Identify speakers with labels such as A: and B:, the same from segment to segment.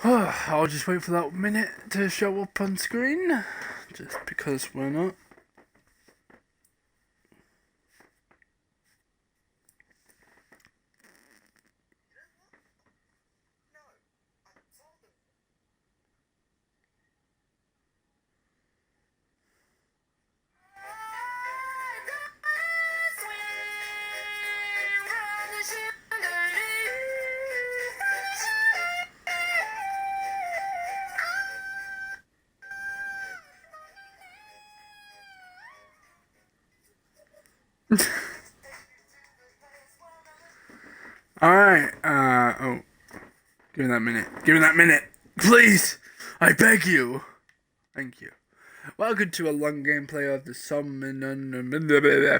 A: I'll just wait for that minute to show up on screen, just because why not? Alright, oh. Give me that minute. Give me that minute! Please! I beg you! Thank you. Welcome to a long gameplay of the somnium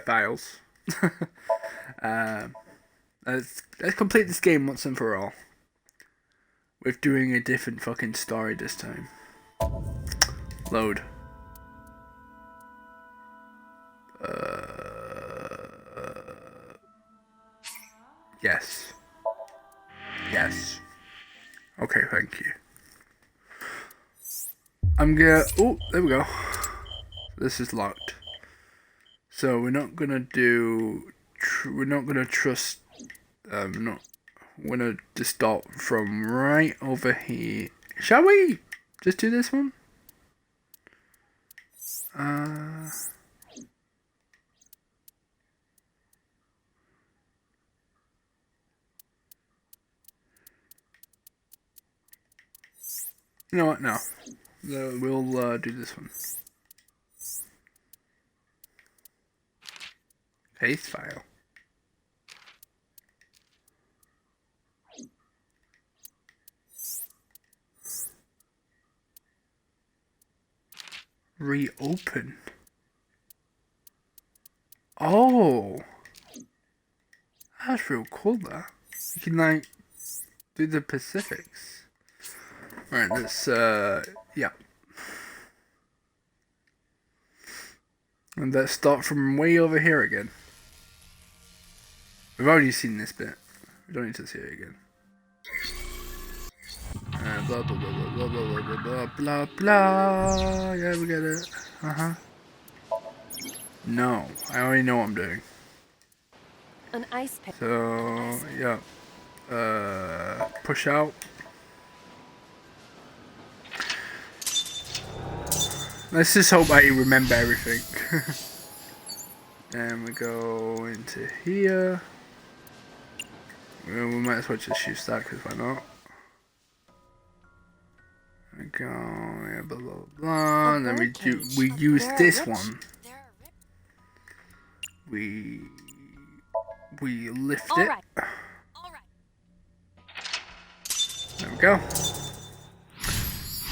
A: files. Let's complete this game once and for all. We're doing a different fucking story this time. Load. Yes. Yes. Okay, thank you. I'm gonna... Oh, there we go. This is locked. So we're not gonna do... we're not gonna trust... we're gonna just start from right over here. Shall we just do this one? You know what? No. We'll do this one. Paste file. Reopen. Oh, that's real cool. That you can like do the Pacifics. All right, let's yeah. And let's start from way over here again. We've already seen this bit. We don't need to see it again. Blah blah blah blah blah blah blah blah blah blah. Yeah, we get it. No, I already know what I'm doing.
B: An ice pick.
A: So yeah, push out. Let's just hope I remember everything. And we go into here. We might as well just use that because why not? We go, yeah, blah blah blah. And then we use this one. We lift it. There we go.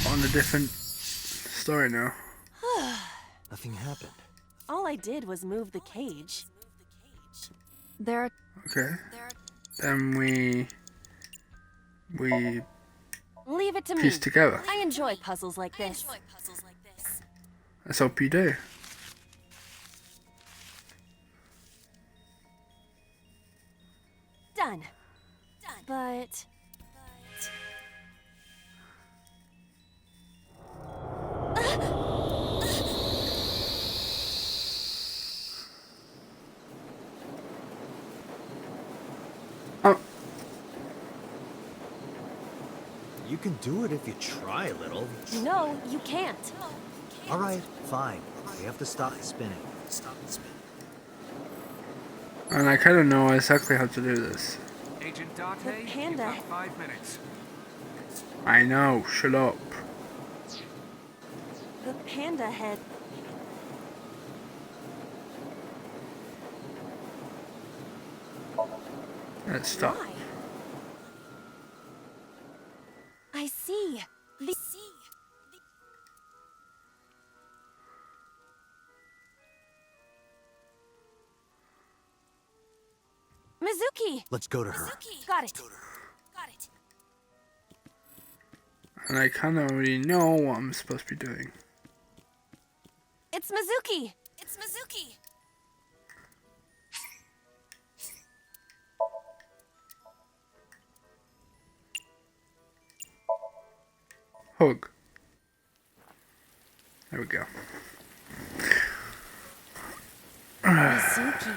A: On a different story now.
C: Nothing happened.
B: All I did was move the cage.
A: Okay. Then we
B: Leave it to
A: piece
B: me.
A: together.
B: I enjoy puzzles like this.
A: Let's hope you do.
B: Done. But
A: Oh,
C: You can do it if you try a little.
B: no, you can't.
C: All right, fine. We have to stop the spinning.
A: and I kind of know exactly how to do this.
D: Agent Date,
B: The panda.
D: you've got 5 minutes.
A: I know. Shut up.
B: The panda head.
A: Let's stop.
B: Why? I see. Mizuki!
C: Let's go to her.
B: Got it.
A: And I kind of already know what I'm supposed to be doing.
B: It's Mizuki!
A: Hug. There we go.
B: Mizuki.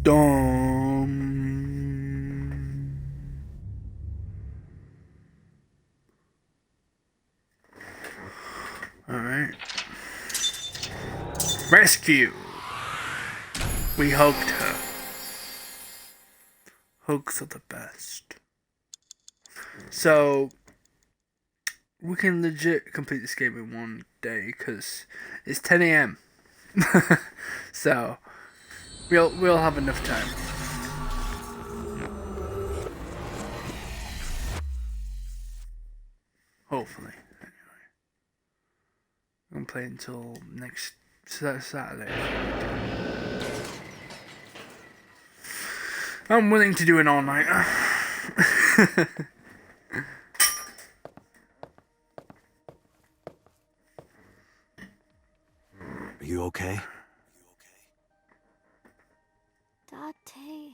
A: Dum. Alright. Rescue! We hugged her. Hugs are the best. So, we can legit complete this game in one day because it's 10 a.m. So, we'll have enough time. Hopefully. Anyway. I'm gonna play until next Saturday. I'm willing to do an all-nighter.
C: Are you okay?
B: Date.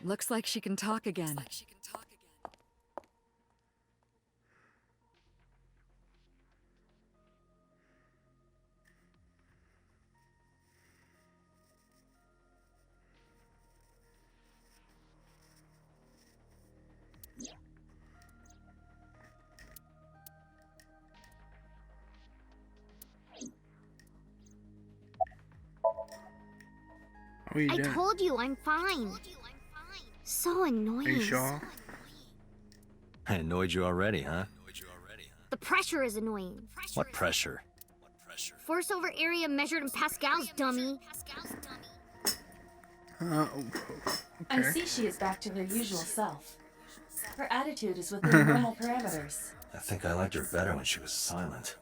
D: Looks like she can talk again.
A: What are you
E: I
A: doing?
E: told you I'm fine. So annoying.
A: Are you sure?
C: I annoyed you already, huh?
E: The pressure is annoying.
C: What pressure?
E: Force over area measured in pascals, dummy.
A: Okay.
B: I see she is back to her usual self. Her attitude is within normal parameters.
C: I think I liked her better when she was silent.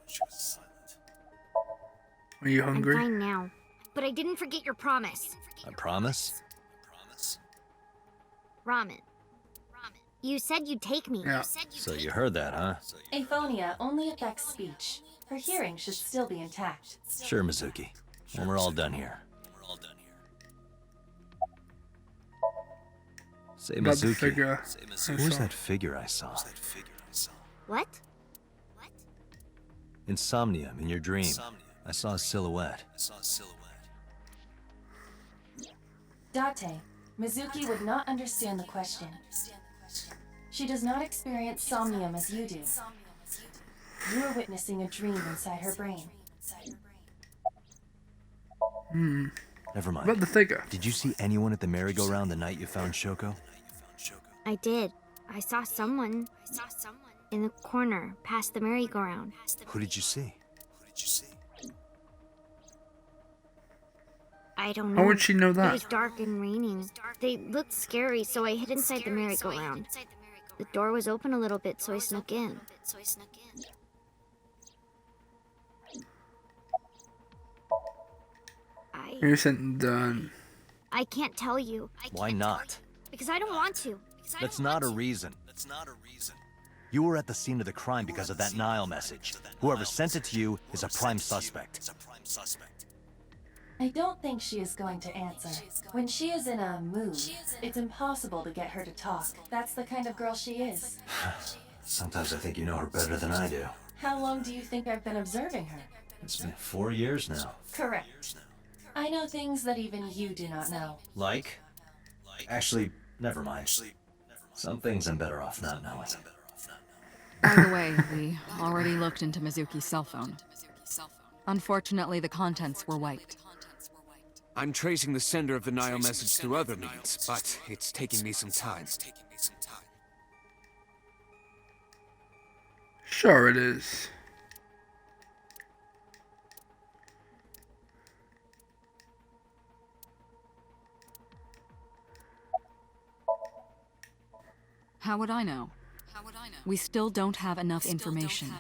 A: Are you
E: I'm
A: hungry?
E: fine now. But I didn't forget your promise.
C: I promise?
E: Ramen. You said you'd take me.
A: Yeah.
C: So you heard that, huh?
B: Aphonia only affects speech. Her hearing should still be intact.
C: Sure, Mizuki. When we're all done here. Say,
A: About the
C: Mizuki,
A: figure.
C: where's that figure I saw?
E: What?
C: In Somnium, in your dream. I saw a silhouette.
B: Date, Mizuki would not understand the question. She does not experience somnium as you do. You are witnessing a dream inside her brain.
C: Never mind.
A: About the figure.
C: Did you see anyone at the merry-go-round the night you found Shoko?
E: I did. I saw someone. In the corner, past the merry-go-round.
C: Who did you see?
E: I don't know.
A: How would she know
E: It
A: that?
E: was dark and raining. They looked scary, so I hid inside the merry-go-round. The door was open a little bit, so I snuck in.
A: You sent the.
E: I can't tell you.
C: Why not?
E: Because I don't want to.
C: That's not a reason. You were at the scene of the crime because of that Nile message. Whoever sent it to you is a prime suspect.
B: I don't think she is going to answer. When she is in a mood, it's impossible to get her to talk. That's the kind of girl she is.
C: Sometimes I think you know her better than I do.
B: How long do you think I've been observing her?
C: It's been 4 years now.
B: Correct. I know things that even you do not know.
C: Like? Actually, never mind. Some things I'm better off not knowing.
D: By the way, we already looked into Mizuki's cell phone. Unfortunately, the contents were wiped.
F: I'm tracing the sender of the Nile message through other means, but it's taking me some time.
A: Sure, it is.
D: How would I know? We still don't have enough information.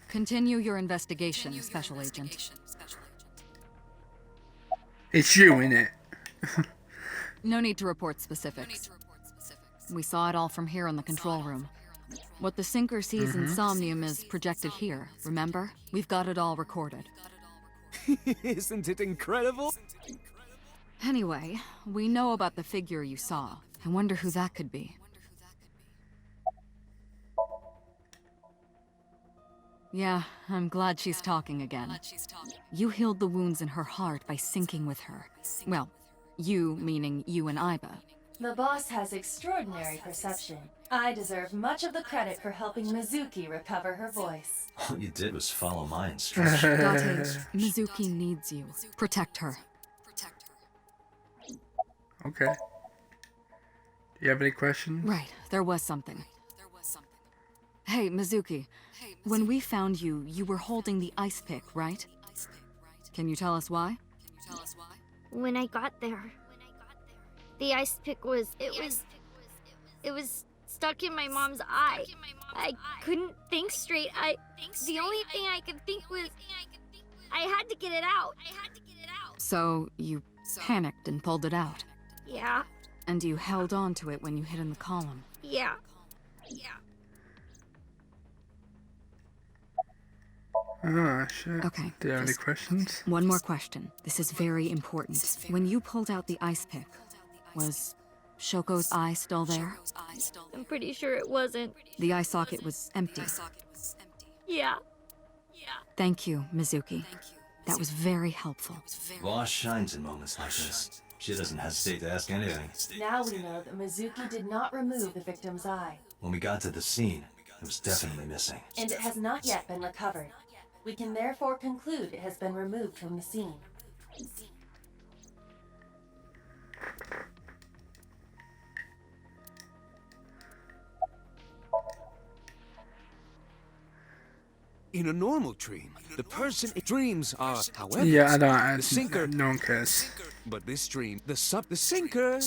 D: Continue your investigation, Special Agent.
A: It's you, innit?
D: No need to report specifics. We saw it all from here in the control room. What the sinker sees in Somnium is projected here, remember? We've got it all recorded.
F: Isn't it incredible?
D: Anyway, we know about the figure you saw. I wonder who that could be. Yeah, I'm glad she's talking again. You healed the wounds in her heart by syncing with her. Well, you meaning you and Iba.
B: The boss has extraordinary perception. I deserve much of the credit for helping Mizuki recover her voice.
C: All you did was follow my instructions.
D: Date, Mizuki needs you. Protect her.
A: Okay. Do you have any questions?
D: Right, there was something. Hey, Mizuki. When we found you, you were holding the ice pick, right? Can you tell us why?
E: When I got there, the ice pick was stuck in my mom's eye. I couldn't think straight. The only thing I could think was I had to get it out.
D: So, you panicked and pulled it out.
E: Yeah.
D: And you held on to it when you hid in the column.
E: Yeah.
A: Ah, shit.
D: Okay.
A: Do you have any
D: just
A: questions?
D: one more question. This is very important. When you pulled out the ice pick, was Shoko's eye still there?
E: I'm pretty sure it wasn't.
D: The eye socket was empty.
E: Yeah.
D: Thank you, Mizuki. That was very helpful.
C: Boss shines in moments like this. She doesn't hesitate to ask anything.
B: Now we know that Mizuki did not remove the victim's eye,
C: When we got to the scene, it was definitely missing.
B: and it has not yet been recovered. We can therefore conclude it has been removed from the scene.
F: In a normal dream, the person dreams are, however,
A: Yeah, I don't.
F: the sinker.
A: No one cares.
F: But this dream, the sinker.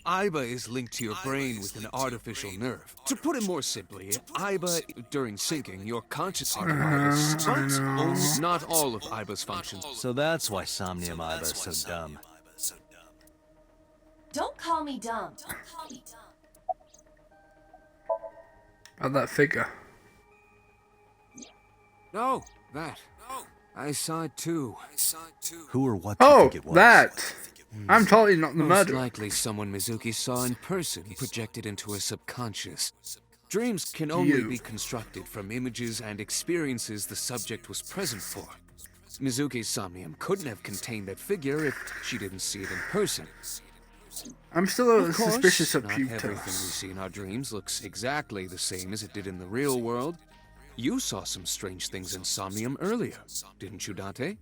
F: Iba is linked to your brain with an artificial nerve. To put it more simply, Iba, during syncing, your conscious part of Iba stops. Not all of Iba's functions.
C: So that's why Somnium Iba is so dumb.
B: Don't call me dumb.
A: About that figure.
F: No, that. I saw it too.
C: Who or what do you
A: Oh,
C: think it was?
A: that! I'm totally not the
F: Most
A: murderer.
F: likely someone Mizuki saw in person projected into her subconscious. Dreams can only be constructed from images and experiences the subject was present for. Mizuki's somnium couldn't have contained that figure if she didn't see it in person.
A: I'm still a little
F: Of course,
A: suspicious of
F: not
A: Puto.
F: everything we see in our dreams looks exactly the same as it did in the real world. You saw some strange things in Somnium earlier, didn't you, Date?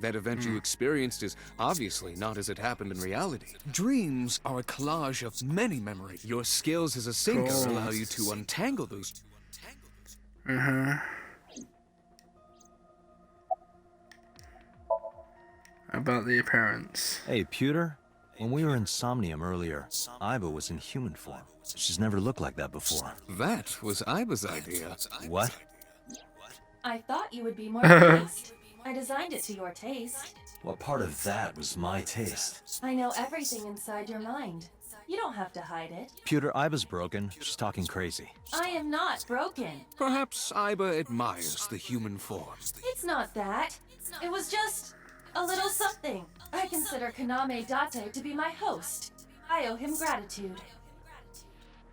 F: That event you experienced is obviously not as it happened in reality. Dreams are a collage of many memories. Your skills as a sinker allow you to untangle those.
A: About the appearance.
C: Hey, Pewter. When we were in Somnium earlier, Iba was in human form. She's never looked like that before.
F: That was Iba's idea.
C: What?
B: I thought you would be more pleased. I designed it to your taste.
C: What part of that was my taste?
B: I know everything inside your mind. You don't have to hide it.
C: Pewter, Iba's broken. She's talking crazy.
B: I am not broken.
F: Perhaps Iba admires the human form.
B: It's not that. It was just a little something. I consider Kaname Date to be my host. I owe him gratitude.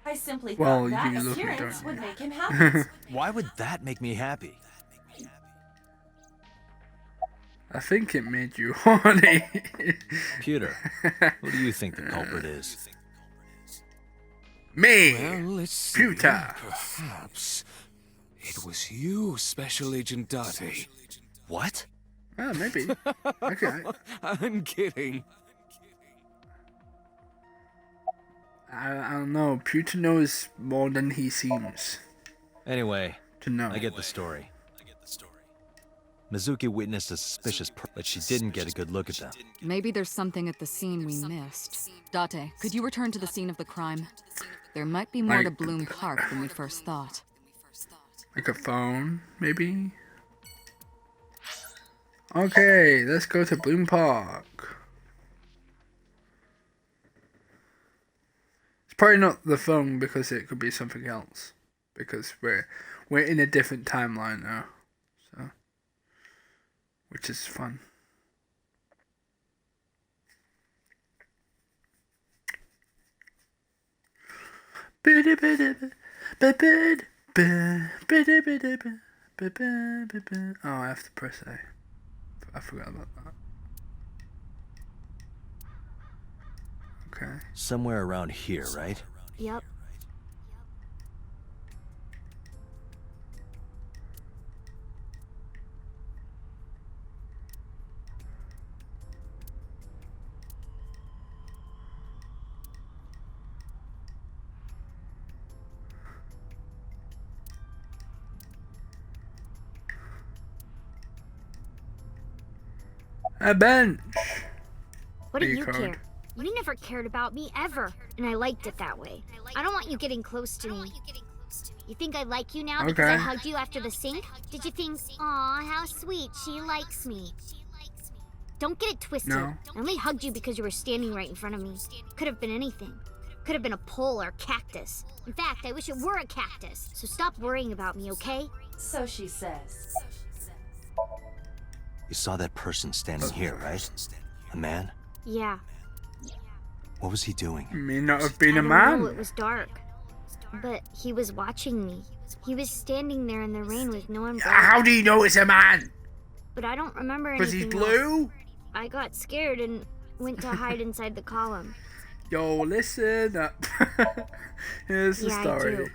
B: I simply
A: Well,
B: thought that
A: you love me,
B: appearance
A: don't
B: would
A: you?
B: make him happy.
C: Why would that make me happy?
A: I think it made you horny.
C: Pewter, who do you think the culprit is?
A: Me!
F: Well, let's see.
A: Pewter.
F: Perhaps it was you, Special Agent Date.
C: What?
A: Oh, maybe. Okay.
F: I'm kidding.
A: I don't know. Pewter knows more than he seems.
C: Anyway,
A: to know.
C: I get the story. Mizuki witnessed a suspicious but she didn't get a good look at them.
D: Maybe there's something at the scene we missed. Date, could you return to the scene of the crime? There might be more to Bloom Park than we first thought.
A: Like a phone, maybe? Okay, let's go to Bloom Park. It's probably not the phone because it could be something else. Because we're in a different timeline now. So, which is fun. Oh, I have to press A. I forgot about that. Okay.
C: Somewhere around here, right?
E: Yep.
A: A bench.
E: What do
A: Be
E: you
A: code.
E: care? You never cared about me ever, and I liked it that way. I don't want you getting close to me. You think I like you now because I
A: Okay.
E: hugged you after the sink? Did you think, aw, how sweet, she likes me? Don't get it twisted.
A: No.
E: I only hugged you because you were standing right in front of me. Could have been anything. Could have been a pole or a cactus. In fact, I wish it were a cactus. So stop worrying about me, okay?
B: So she says.
C: You saw that person standing here, right? A man?
E: Yeah.
C: What was he doing?
A: May not have been
E: I
A: a
E: don't
A: man.
E: know, it was dark. But he was watching me. He was standing there in the rain with no umbrella.
A: How do you know it's a man?
E: But I don't remember
A: Because
E: anything
A: he's
E: else.
A: blue?
E: I got scared and went to hide inside the column.
A: Yo, listen up. Here's the
E: Yeah, I
A: story.
E: do.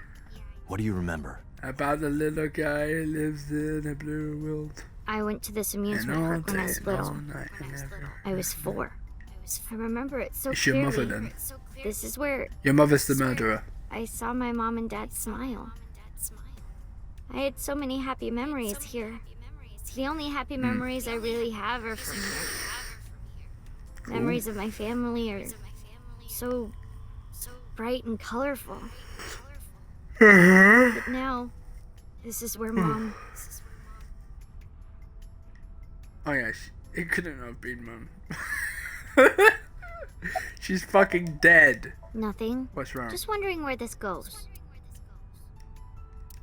C: What do you remember?
A: About the little guy who lives in a blue world.
E: I went to this amusement
A: And all
E: park when I was
A: day,
E: little.
A: all night, and every...
E: I was 4. I remember it so
A: It's your
E: clearly.
A: mother then.
E: This is where
A: Your mother's the murderer.
E: I saw my mom and dad smile. I had so many happy memories here. The only happy memories I really have are from here. Memories of my family are so bright and colorful. But now, this is where Mom...
A: Oh yeah, it couldn't have been Mum. She's fucking dead.
E: Nothing.
A: What's wrong?
E: Just wondering where this goes.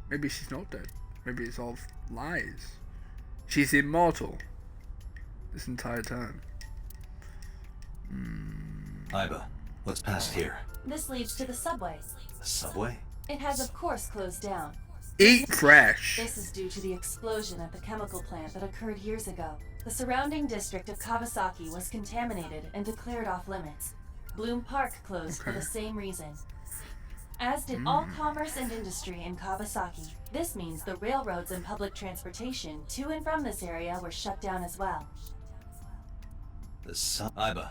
A: Maybe she's not dead. Maybe it's all lies. She's immortal. This entire time.
C: Iba, what's past here?
B: This leads to the subway.
C: A subway?
B: It has, of course, closed down.
A: Eat fresh.
B: This is due to the explosion at the chemical plant that occurred years ago. The surrounding district of Kawasaki was contaminated and declared off limits. Bloom Park closed for the same reason. As did all commerce and industry in Kawasaki. This means the railroads and public transportation to and from this area were shut down as well.
C: Iba,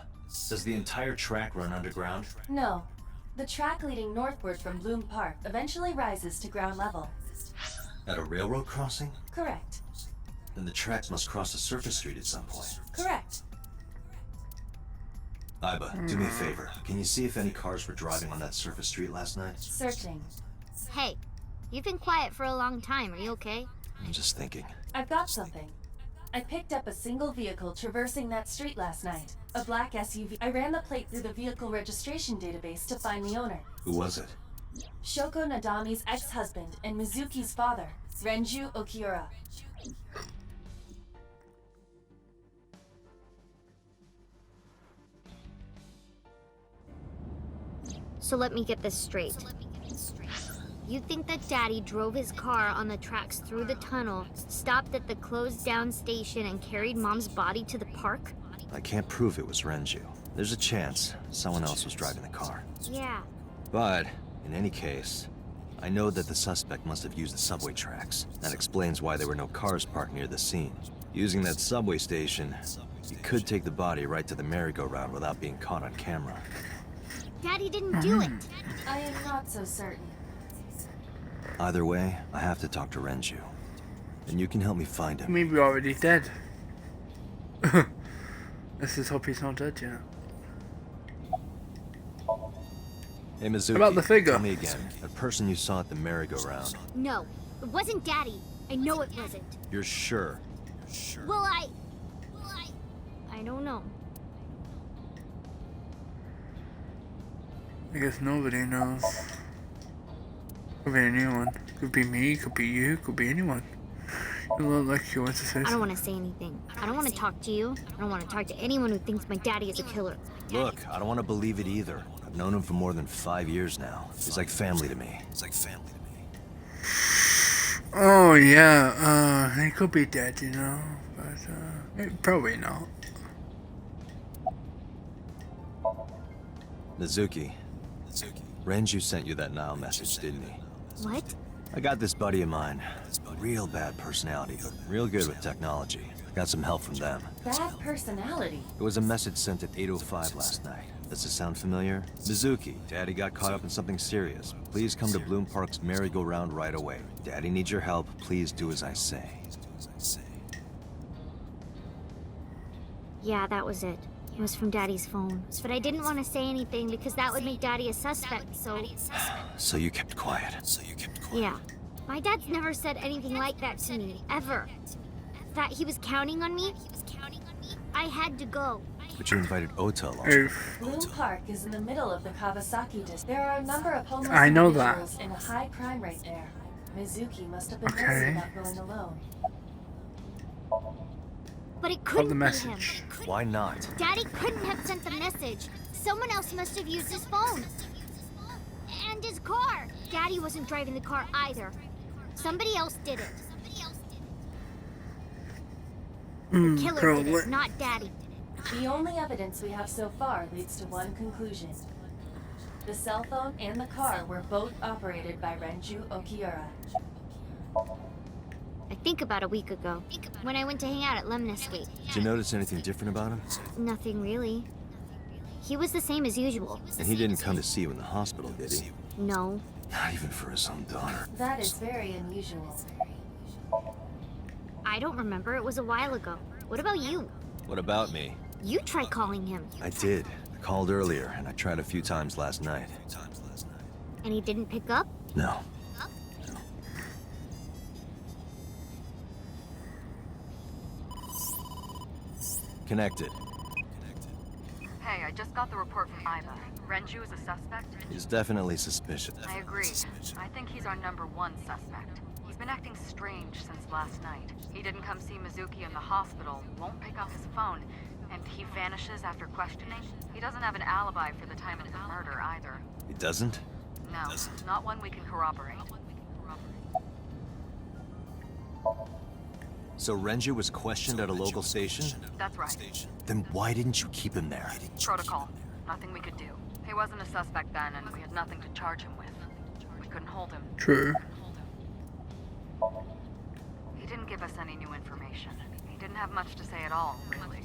C: does the entire track run underground?
B: No. The track leading northward from Bloom Park eventually rises to ground level.
C: At a railroad crossing?
B: Correct.
C: Then the tracks must cross a surface street at some point.
B: Correct.
C: Iba, do me a favor. Can you see if any cars were driving on that surface street last night?
B: Searching.
E: Hey, you've been quiet for a long time. Are you okay?
C: I'm just thinking.
B: I've got something. I picked up a single vehicle traversing that street last night. A black SUV. I ran the plate through the vehicle registration database to find the owner.
C: Who was it?
B: Shoko Nadami's ex-husband and Mizuki's father, Renju Okiura.
E: So let me get this straight. You think that Daddy drove his car on the tracks through the tunnel, stopped at the closed down station, and carried Mom's body to the park?
C: I can't prove it was Renju. There's a chance someone else was driving the car.
E: Yeah.
C: But, in any case, I know that the suspect must have used the subway tracks. That explains why there were no cars parked near the scene. Using that subway station, you could take the body right to the merry-go-round without being caught on camera.
E: Daddy didn't do it.
B: I am not so certain.
C: Either way, I have to talk to Renju. And you can help me find him.
A: Maybe already dead. Let's just hope he's not dead yet.
C: Hey, Mizuki,
A: About the figure.
C: tell me again. That person you saw at the merry-go-round.
E: No, it wasn't Daddy. I know it wasn't.
C: You're sure?
E: Well, I don't know.
A: I guess nobody knows. Could be anyone. Could be me, could be you, could be anyone. You look like you want to say
E: I don't
A: something.
E: want to say anything. I don't want to talk to you. I don't want to talk to anyone who thinks my daddy is a killer.
C: Look, I don't want to believe it either. I've known him for more than 5 years now. He's like family to me.
A: Oh yeah, he could be dead, you know, but probably not.
C: Mizuki, Renju sent you that Nile message, didn't he?
E: What?
C: I got this buddy of mine. Real bad personality, but real good with technology. Got some help from them.
B: Bad personality.
C: It was a message sent at 8:05 last night. Does this sound familiar? Mizuki, Daddy got caught up in something serious. Please come to Bloom Park's merry-go-round right away. Daddy needs your help. Please do as I say.
E: Yeah, that was it. It was from Daddy's phone. But I didn't want to say anything because that would make Daddy a suspect, so...
C: So you kept quiet.
E: Yeah. My dad's never said anything like that to me, ever. That he was counting on me? I had to go.
C: But you invited Ota along.
A: Oof.
B: Bloom Park is in the middle of the Kawasaki district. There are a number of homeless
A: I know that.
B: individuals and a high crime rate there. Mizuki must have been
A: Okay.
B: nervous about going alone.
E: But it
A: Got
E: couldn't
A: the
E: be
A: message.
E: him.
C: Why not?
E: Daddy couldn't have sent the message. Someone else must have used his phone. And his car. Daddy wasn't driving the car either. Somebody else did it. The killer did
A: Probably.
E: it, not Daddy.
B: The only evidence we have so far leads to one conclusion. The cell phone and the car were both operated by Renju Okiura.
E: I think about a week ago, when I went to hang out at Lemnis Week.
C: Did you notice anything different about him?
E: Nothing really. He was the same as usual.
C: And he didn't come to see you in the hospital, did he?
E: No.
C: Not even for his own daughter.
B: That is very unusual.
E: I don't remember. It was a while ago. What about you?
C: What about me?
E: You tried calling him.
C: I did. I called earlier, and I tried a few times last night.
E: And he didn't pick up?
C: No. Connected.
D: Hey, I just got the report from Iva. Renju is a suspect?
C: He's definitely suspicious.
D: I agree. I think he's our #1 suspect. He's been acting strange since last night. He didn't come see Mizuki in the hospital, won't pick up his phone, and he vanishes after questioning. He doesn't have an alibi for the time of the murder either.
C: He doesn't?
D: No, not one we can corroborate.
C: So Renju was questioned at a local station?
D: That's right.
C: Then why didn't you keep him there?
D: Protocol. Nothing we could do. He wasn't a suspect then, and we had nothing to charge him with. We couldn't hold him.
A: True.
D: He didn't give us any new information. He didn't have much to say at all, really.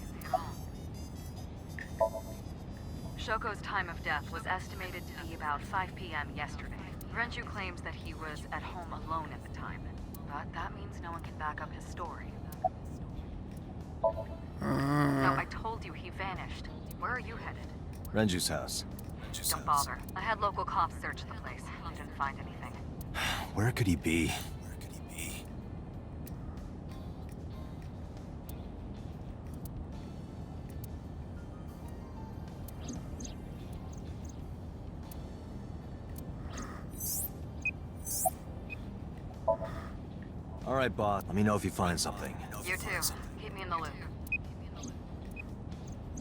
D: Shoko's time of death was estimated to be about 5 p.m. yesterday. Renju claims that he was at home alone at the time, but that means no one can back up his story. No, I told you he vanished. Where are you headed?
C: Renju's house.
D: Don't bother. I had local cops search the place. They didn't find anything.
C: Where could he be? All right, boss. Let me know if you find something.
D: You too. Keep me in the loop.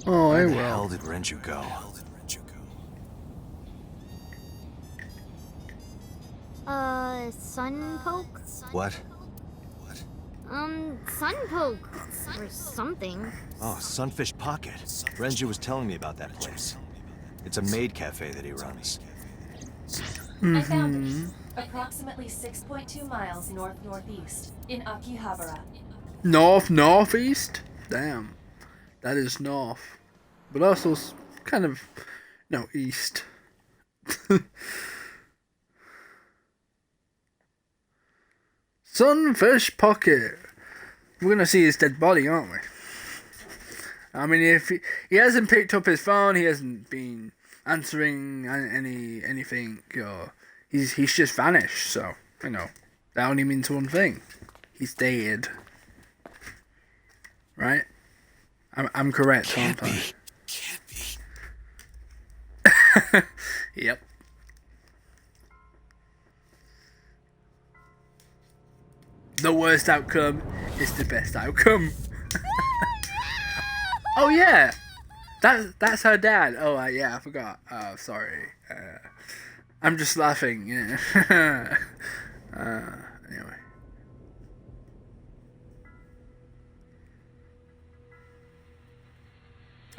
A: Oh, I
C: Where the hell
A: will.
C: did Renju go?
E: Sunpoke?
C: What?
E: Sunpoke. Or something.
C: Oh, Sunfish Pocket. Renju was telling me about that place. It's a maid cafe that he runs.
B: I found it. Approximately 6.2 miles north-northeast in Akihabara.
A: Northeast? Damn. That is north. But also kind of, east. Sunfish Pocket. We're gonna see his dead body, aren't we? I mean, if he hasn't picked up his phone, he hasn't been answering anything, or he's just vanished. So you know that only means one thing: he's dead. Right? I'm correct, aren't I?
C: Can't be.
A: Yep. The worst outcome is the best outcome. Oh yeah, that's her dad. Oh yeah, I forgot. Oh sorry. I'm just laughing. Yeah. Anyway.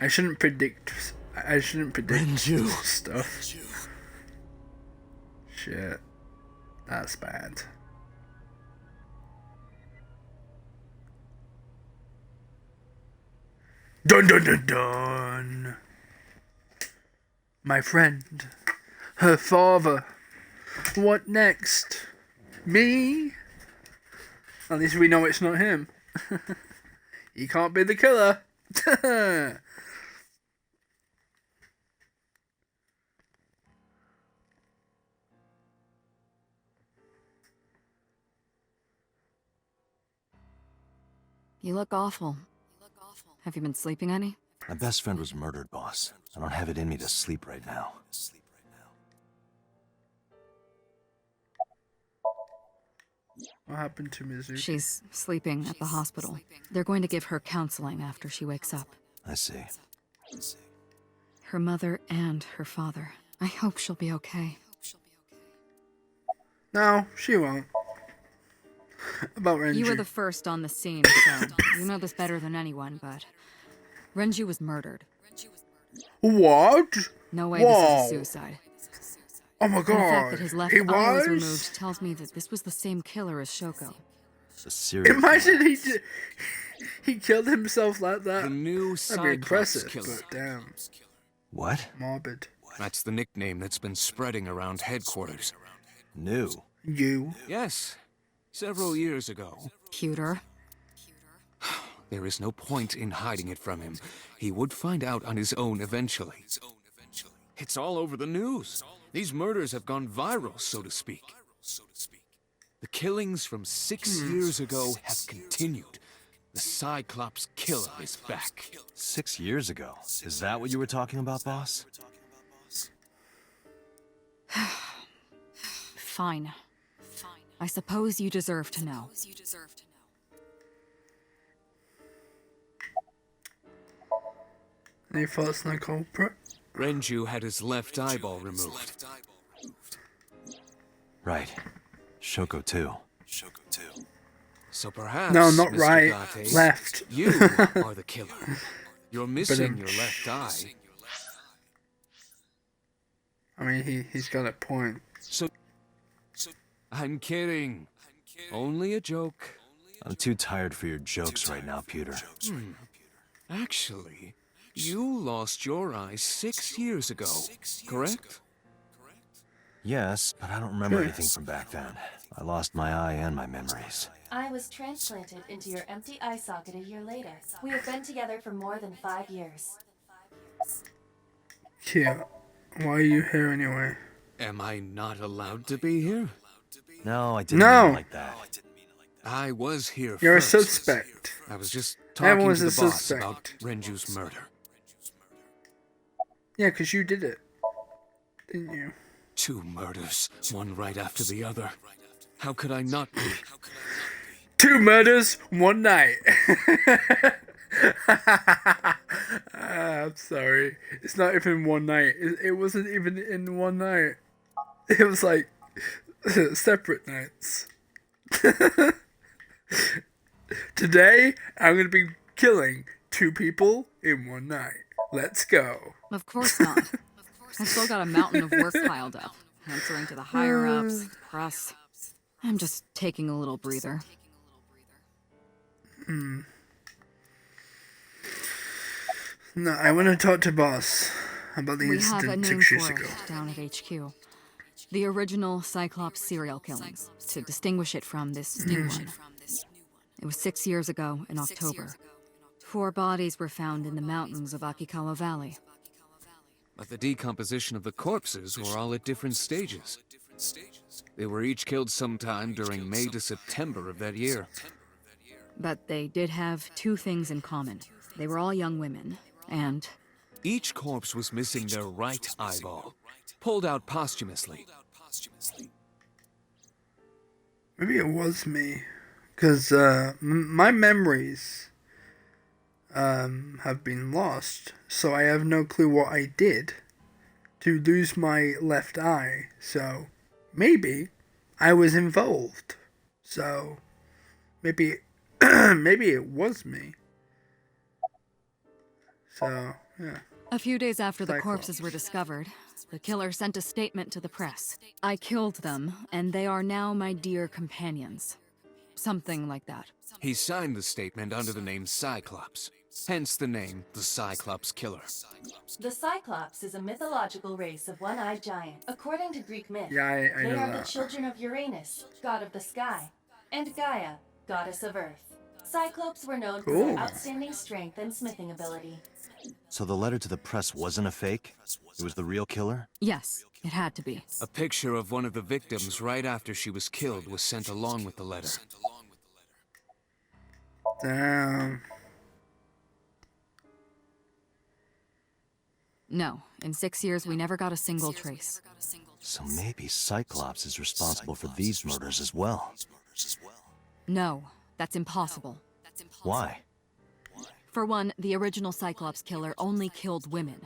A: I shouldn't predict
C: Renju.
A: stuff. Shit, that's bad. Dun dun dun dun. My friend, her father. What next? Me? At least we know it's not him. He can't be the killer.
D: You look awful. Have you been sleeping any?
C: My best friend was murdered, boss. I don't have it in me to sleep right now.
A: What happened to Mizuki?
D: She's sleeping at the hospital. They're going to give her counseling after she wakes up.
C: I see.
D: Her mother and her father. I hope she'll be okay.
A: No, she won't. About Renju.
D: You were the first on the scene, so you know this better than anyone, but Renju was murdered.
A: What?
D: No way
A: Whoa.
D: this is a suicide.
A: Oh my
D: And the fact
A: god.
D: that his left
A: He
D: eye was
A: was?
D: removed tells me that this was the same killer as Shoko.
C: A serial
A: Imagine he killed himself like that.
F: The new
A: That'd be
F: Cyclops
A: impressive,
F: killer.
A: but damn.
C: What?
A: Morbid.
F: That's the nickname that's been spreading around headquarters.
C: New.
A: You.
F: Yes, several years ago.
D: Cuter.
F: There is no point in hiding it from him. He would find out on his own eventually. It's all over the news. These murders have gone viral, so to speak. The killings from 6 years ago have continued. The Cyclops killer is back.
C: 6 years ago. Is that what you were talking about, boss?
D: Fine. I suppose you deserve to know.
A: Any thoughts on the culprit?
F: Renju had his left eyeball removed.
C: Right. Shoko too.
F: So perhaps,
A: No, not
F: Mr.
A: right.
F: Date,
A: Left.
F: you are the killer. You're missing your left eye.
A: I mean, he's got a point.
F: So, I'm kidding. Only a joke.
C: I'm too tired for your jokes right now, Peter.
F: Actually, you lost your eye 6 years ago, correct?
C: Yes, but I don't remember anything from back then. I lost my eye and my memories.
B: I was transplanted into your empty eye socket a year later. We have been together for more than 5 years.
A: Yeah. Why are you here anyway?
F: Am I not allowed to be here?
C: No, I didn't
A: No.
C: mean it like that.
F: I was here
A: You're a
F: first.
A: suspect.
F: I was just talking
A: Everyone's
F: to
A: a
F: the boss
A: suspect.
F: about Renju's murder.
A: Yeah, because you did it. Didn't you?
F: 2 murders, one right after the other. How could I not be?
A: 2 murders, 1 night. I'm sorry. It's not even 1 night. It wasn't even in 1 night. It was like separate nights. Today, I'm going to be killing 2 people in 1 night. Let's go.
D: Of course not. I've still got a mountain of work piled up. Answering to the higher-ups, the press. I'm just taking a little breather.
A: No, I want to talk to boss about the
D: We have a
A: incident
D: name
A: 6 years
D: for
A: ago.
D: it down at HQ. The original Cyclops serial killings, to distinguish it from this new one. It was 6 years ago in October. 4 bodies were found in the mountains of Akikawa Valley.
F: But the decomposition of the corpses were all at different stages. They were each killed sometime during May to September of that year.
D: But they did have 2 things in common. They were all young women, and
F: Each corpse was missing their right eyeball, pulled out posthumously.
A: Maybe it was me. Because my memories have been lost. So I have no clue what I did to lose my left eye. So maybe I was involved. So maybe maybe it was me. So, yeah.
D: a few days after the
A: Cyclops.
D: corpses were discovered, the killer sent a statement to the press. I killed them, and they are now my dear companions. Something like that.
F: He signed the statement under the name Cyclops, hence the name the Cyclops Killer.
B: The Cyclops is a mythological race of one-eyed giant. According to Greek myth,
A: Yeah, I
B: they
A: know
B: are the
A: that.
B: children of Uranus, god of the sky, and Gaia, goddess of earth. Cyclops were known for
A: Cool.
B: their outstanding strength and smithing ability.
C: So the letter to the press wasn't a fake? It was the real killer?
D: Yes, it had to be.
F: A picture of one of the victims right after she was killed was sent along with the letter.
A: Damn.
D: No, in 6 years we never got a single trace.
C: So maybe Cyclops is responsible for these murders as well.
D: No, that's impossible.
C: Why?
D: For one, the original Cyclops killer only killed women.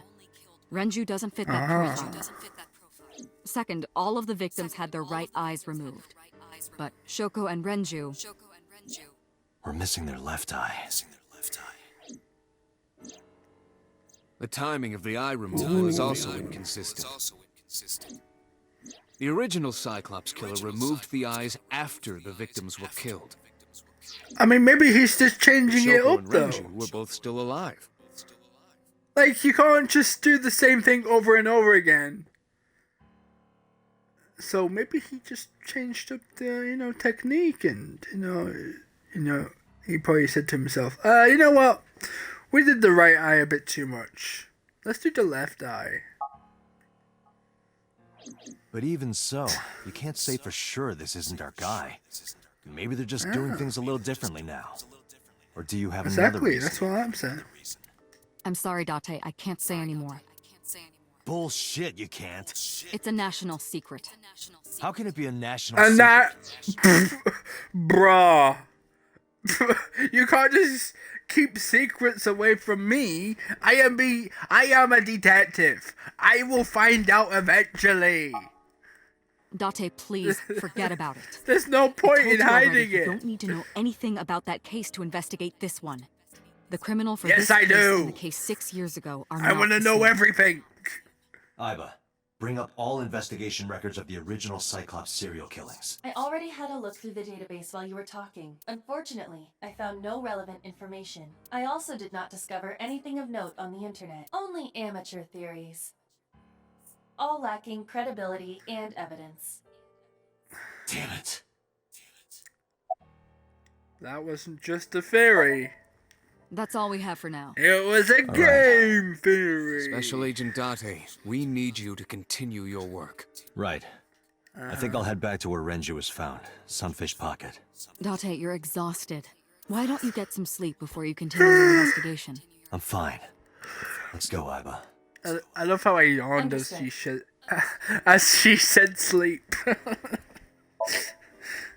D: Renju doesn't fit that profile. Second, all of the victims had their right eyes removed. But Shoko and Renju,
C: We're missing their left eye.
F: The timing of the eye removal is also inconsistent. The original Cyclops Killer removed the eyes after the victims were killed.
A: I mean, maybe he's just changing it
F: Shoko
A: up,
F: and
A: though.
F: Renju were both still alive.
A: Like, you can't just do the same thing over and over again. So maybe he just changed up the, technique, and, he probably said to himself, you know what? We did the right eye a bit too much. Let's do the left eye.
C: But even so, you can't say for sure this isn't our guy. Maybe they're just doing things a little differently now. Or do you have another
A: Exactly,
C: reason?
A: that's what I'm saying.
D: I'm sorry, Date, I can't say anymore.
C: Bullshit, you can't.
D: It's a national secret.
C: How can it be a national
A: And
C: secret?
A: that... Bruh. You can't just keep secrets away from me. I am a detective. I will find out eventually.
D: Date, please, forget about it.
A: There's no
D: I
A: point
D: told
A: in
D: you already,
A: hiding
D: you
A: it.
D: don't need to know anything about that case to investigate this one. The criminal for
A: Yes,
D: this
A: I
D: case
A: do.
D: and the case 6 years ago are
A: I
D: not
A: want to
D: the
A: know
D: same.
A: everything.
C: Iba, bring up all investigation records of the original Cyclops serial killings.
B: I already had a look through the database while you were talking. Unfortunately, I found no relevant information. I also did not discover anything of note on the internet. Only amateur theories. All lacking credibility and evidence.
C: Damn it.
A: That wasn't just a theory.
D: That's all we have for now.
A: It was a game theory.
F: Special Agent Date, we need you to continue your work.
C: Right. I think I'll head back to where Renju was found. Sunfish Pocket.
D: Date, you're exhausted. Why don't you get some sleep before you continue your investigation?
C: I'm fine. Let's go, Iba.
A: I love how I yawned as she said sleep.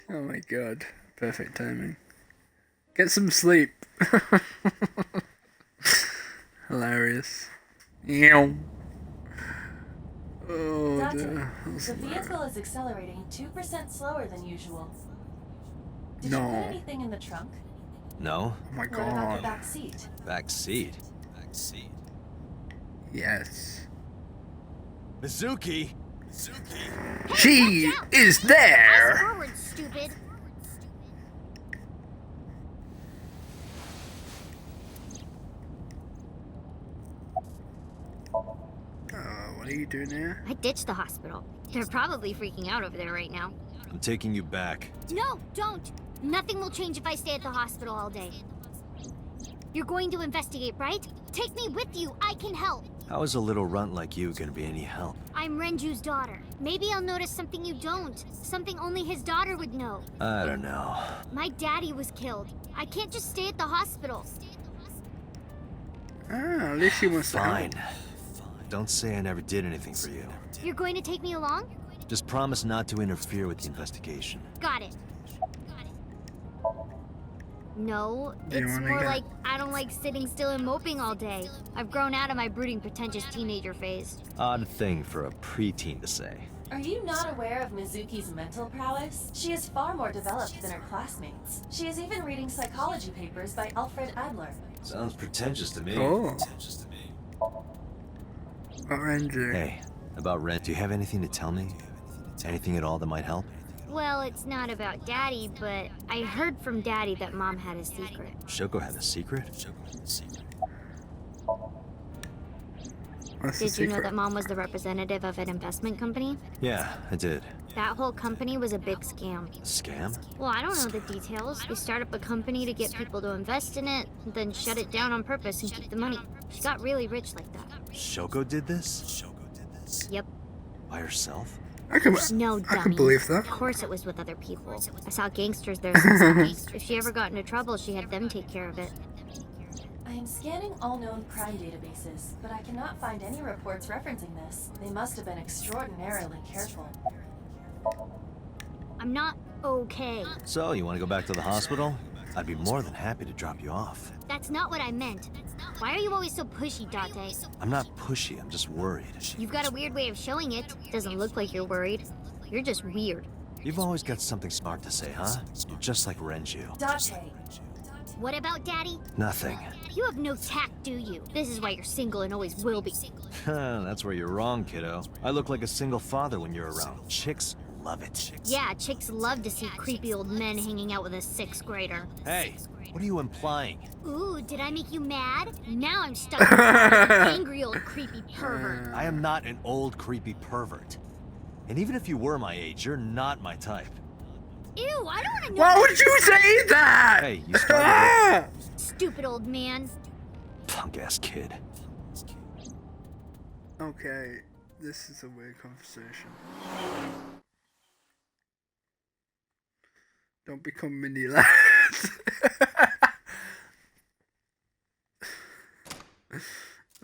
A: Oh my god. Perfect timing. Get some sleep. Hilarious. Ew. Oh,
B: Dante,
A: dear.
B: the vehicle is accelerating 2% slower than usual. Did you
A: No.
B: put anything in the trunk?
C: No?
A: Oh my
B: What about the
A: god.
B: back seat?
C: Back seat.
A: Yes.
C: Mizuki!
A: She is there!
E: Forward, stupid.
A: What are you doing here?
E: I ditched the hospital. They're probably freaking out over there right now.
C: I'm taking you back.
E: No, don't! Nothing will change if I stay at the hospital all day. You're going to investigate, right? Take me with you. I can help.
C: How is a little runt like you gonna be any help?
E: I'm Renju's daughter. Maybe I'll notice something you don't. Something only his daughter would know.
C: I don't know.
E: My daddy was killed. I can't just stay at the hospital.
A: Ah, at least she wants to
C: Fine.
A: help.
C: Don't say I never did anything for you.
E: You're going to take me along?
C: Just promise not to interfere with the investigation.
E: Got it. No,
A: Do you
E: it's
A: wanna
E: more
A: go?
E: like I don't like sitting still and moping all day. I've grown out of my brooding, pretentious teenager phase.
C: Odd thing for a preteen to say.
B: Are you not aware of Mizuki's mental prowess? She is far more developed than her classmates. She is even reading psychology papers by Alfred Adler.
C: Sounds pretentious to me.
A: Oh. Ranger.
C: Hey, about Ren, do you have anything to tell me? Anything at all that might help?
E: Well, it's not about Daddy, but I heard from Daddy that Mom had a secret.
C: Shoko had a secret?
A: What's the
E: Did you know
A: secret?
E: that Mom was the representative of an investment company?
C: Yeah, I did.
E: That whole company was a big scam.
C: Scam?
E: Well, I don't know the details. They start up a company to get people to invest in it, then shut it down on purpose and keep the money. She got really rich like that.
C: Shoko did this?
E: Yep.
C: By herself?
A: I can
E: No,
A: I
E: dummy.
A: can believe that.
E: Of course it was with other people. I saw gangsters there sometimes. If she ever got into trouble, she had them take care of it.
B: I am scanning all known crime databases, but I cannot find any reports referencing this. They must have been extraordinarily careful.
E: I'm not okay.
C: So, you want to go back to the hospital? I'd be more than happy to drop you off.
E: That's not what I meant. Why are you always so pushy, Date?
C: I'm not pushy, I'm just worried.
E: You've got a weird way of showing it. Doesn't look like you're worried. You're just weird.
C: You've always got something smart to say, huh? You're just like Renju.
B: Date,
E: What about Daddy?
C: Nothing.
E: You have no tact, do you? This is why you're single and always will be.
C: That's where you're wrong, kiddo. I look like a single father when you're around. Chicks love it.
E: Yeah, chicks love to see creepy old men hanging out with a 6th grader.
C: Hey, what are you implying?
E: Ooh, did I make you mad? Now I'm stuck with an angry old creepy pervert.
C: I am not an old, creepy pervert. And even if you were my age, you're not my type.
E: Ew, I don't want to know.
A: Why would you say that?
C: Hey, you started
E: Stupid old man.
C: it. Punk-ass kid.
A: Okay, this is a weird conversation. Don't become mini lads.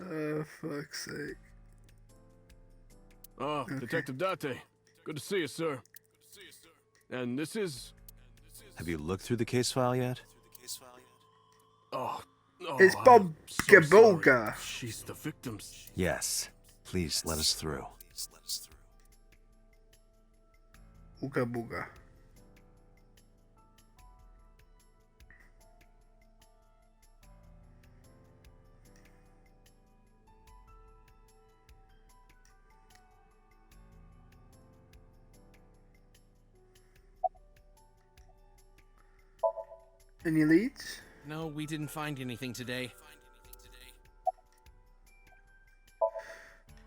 A: Oh, fuck's sake.
G: Oh, Detective Date. Good to see you, sir. And this is...
C: Have you looked through the case file yet?
G: Oh,
A: It's
G: I'm
A: Bob
G: so
A: Gaboga.
G: sorry. She's the victim's...
C: Yes. Please let us through.
A: Ooga booga. Any leads?
H: No, we didn't find anything today.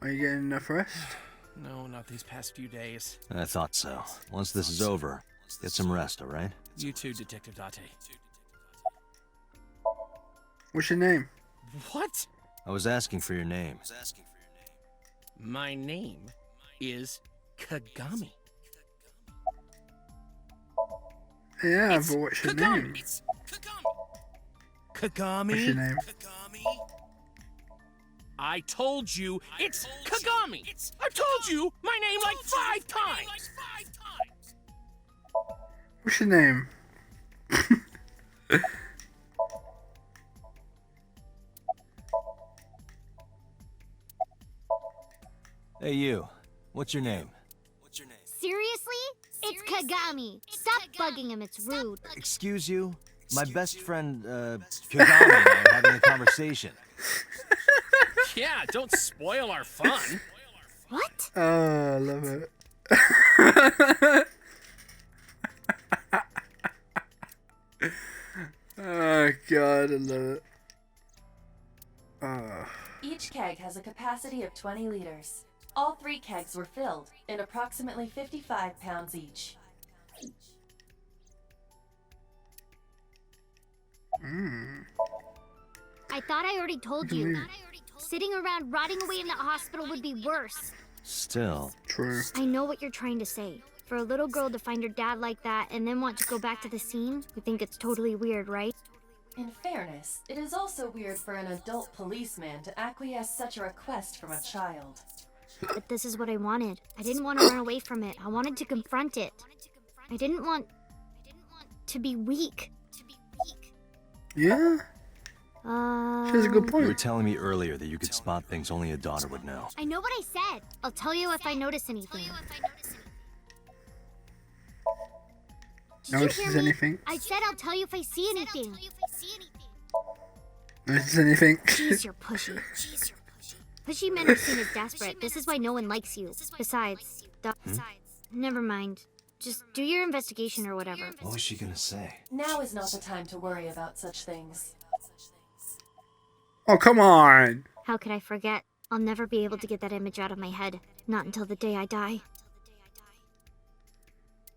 A: Are you getting enough rest?
H: No, not these past few days.
C: I thought so. Once this is over, get some rest, alright?
H: You too, Detective Date.
A: What's your name?
H: What?
C: I was asking for your name.
H: My name is Kagami.
A: Yeah, but what's your name?
H: It's Kagami.
A: What's your name?
H: I told you it's Kagami. I've told you my name like 5 times.
A: What's your name?
C: Hey, you. What's your name?
E: Seriously? It's Kagami. Stop bugging him, it's rude.
C: Excuse you? My best friend, Kagami and I are having a conversation.
H: Yeah, don't spoil our fun.
E: What?
A: Oh, I love it. Oh god, I love it. Oh.
B: each keg has a capacity of 20 liters. All 3 kegs were filled, in approximately 55 pounds each.
E: I thought I already told you. Sitting around rotting away in that hospital would be worse.
C: Still,
A: True.
E: I know what you're trying to say. For a little girl to find her dad like that and then want to go back to the scene, you think it's totally weird, right?
B: In fairness, it is also weird for an adult policeman to acquiesce such a request from a child.
E: But this is what I wanted. I didn't want to run away from it. I wanted to confront it. I didn't want to be weak.
A: Yeah, she has a good
C: you were
A: point.
C: telling me earlier that you could spot things only a daughter would know.
E: I know what I said. I'll tell you if I notice anything. Did you
A: Notices
E: hear me?
A: anything?
E: I said I'll tell you if I see anything.
A: Notices anything?
E: Jeez, you're pushy. Pushy men are seen as desperate. This is why no one likes you. Besides, never mind. Just do your investigation or whatever.
C: What was she gonna say?
B: Now is not the time to worry about such things.
A: Oh, come on.
E: How could I forget? I'll never be able to get that image out of my head. Not until the day I die.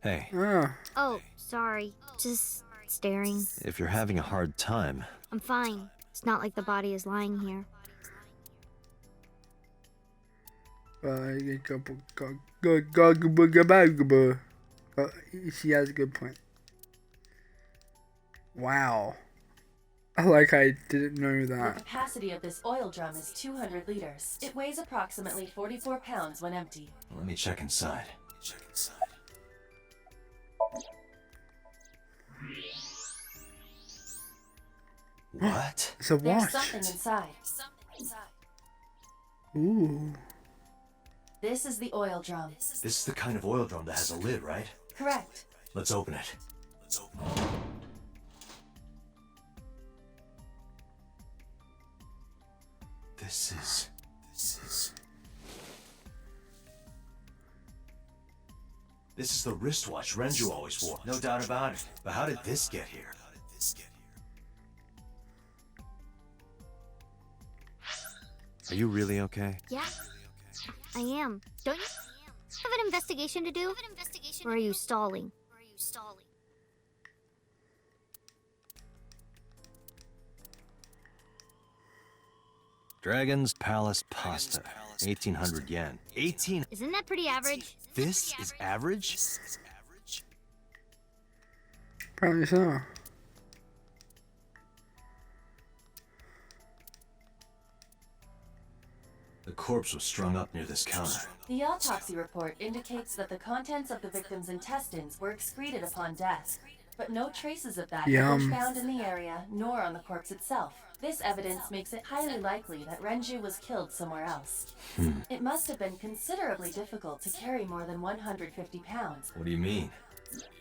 C: Hey,
A: Ah,
E: Oh, sorry. Just staring.
C: if you're having a hard time,
E: I'm fine. It's not like the body is lying here.
A: she has a good point. Wow. I didn't know
B: The
A: that.
B: capacity of this oil drum is 200 liters. It weighs approximately 44 pounds when empty.
C: let me check inside. What?
A: It's a
B: There's
A: watch.
B: something inside.
A: Ooh.
B: This is the oil drum.
C: This is the kind of oil drum that has a lid, right?
B: Correct.
C: Let's open it. This is... This is the wristwatch Renju always wore. No doubt about it. But how did this get here? Are you really okay?
E: Yeah, I am. Don't you have an investigation to do? Or are you stalling?
C: Dragon's Palace Pasta. 1800 yen. 18?
E: Isn't that pretty average?
C: This is average?
A: Apparently so.
C: The corpse was strung up near this counter.
B: The autopsy report indicates that the contents of the victim's intestines were excreted upon death, but no traces of that have
A: Yum.
B: been found in the area nor on the corpse itself. This evidence makes it highly likely that Renju was killed somewhere else. It must have been considerably difficult to carry more than 150 pounds.
C: What do you mean?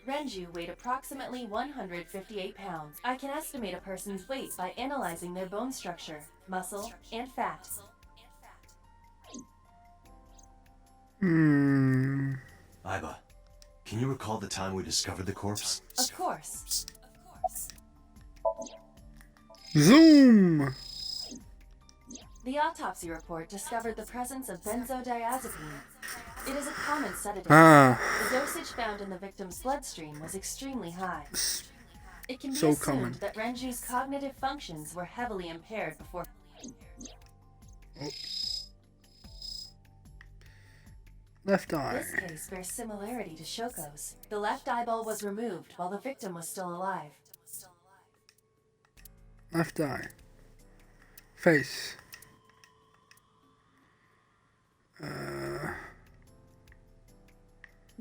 B: Renju weighed approximately 158 pounds. I can estimate a person's weight by analyzing their bone structure, muscle, and fat.
C: Aiba, can you recall the time we discovered the corpse?
B: Of course.
A: Zoom!
B: The autopsy report discovered the presence of benzodiazepine. It is a common sedative.
A: Ah,
B: The dosage found in the victim's bloodstream was extremely high. It can be
A: So
B: assumed
A: common.
B: that Renju's cognitive functions were heavily impaired before.
A: left eye.
B: This case bears similarity to Shoko's. The left eyeball was removed while the victim was still alive.
A: Left eye. Face.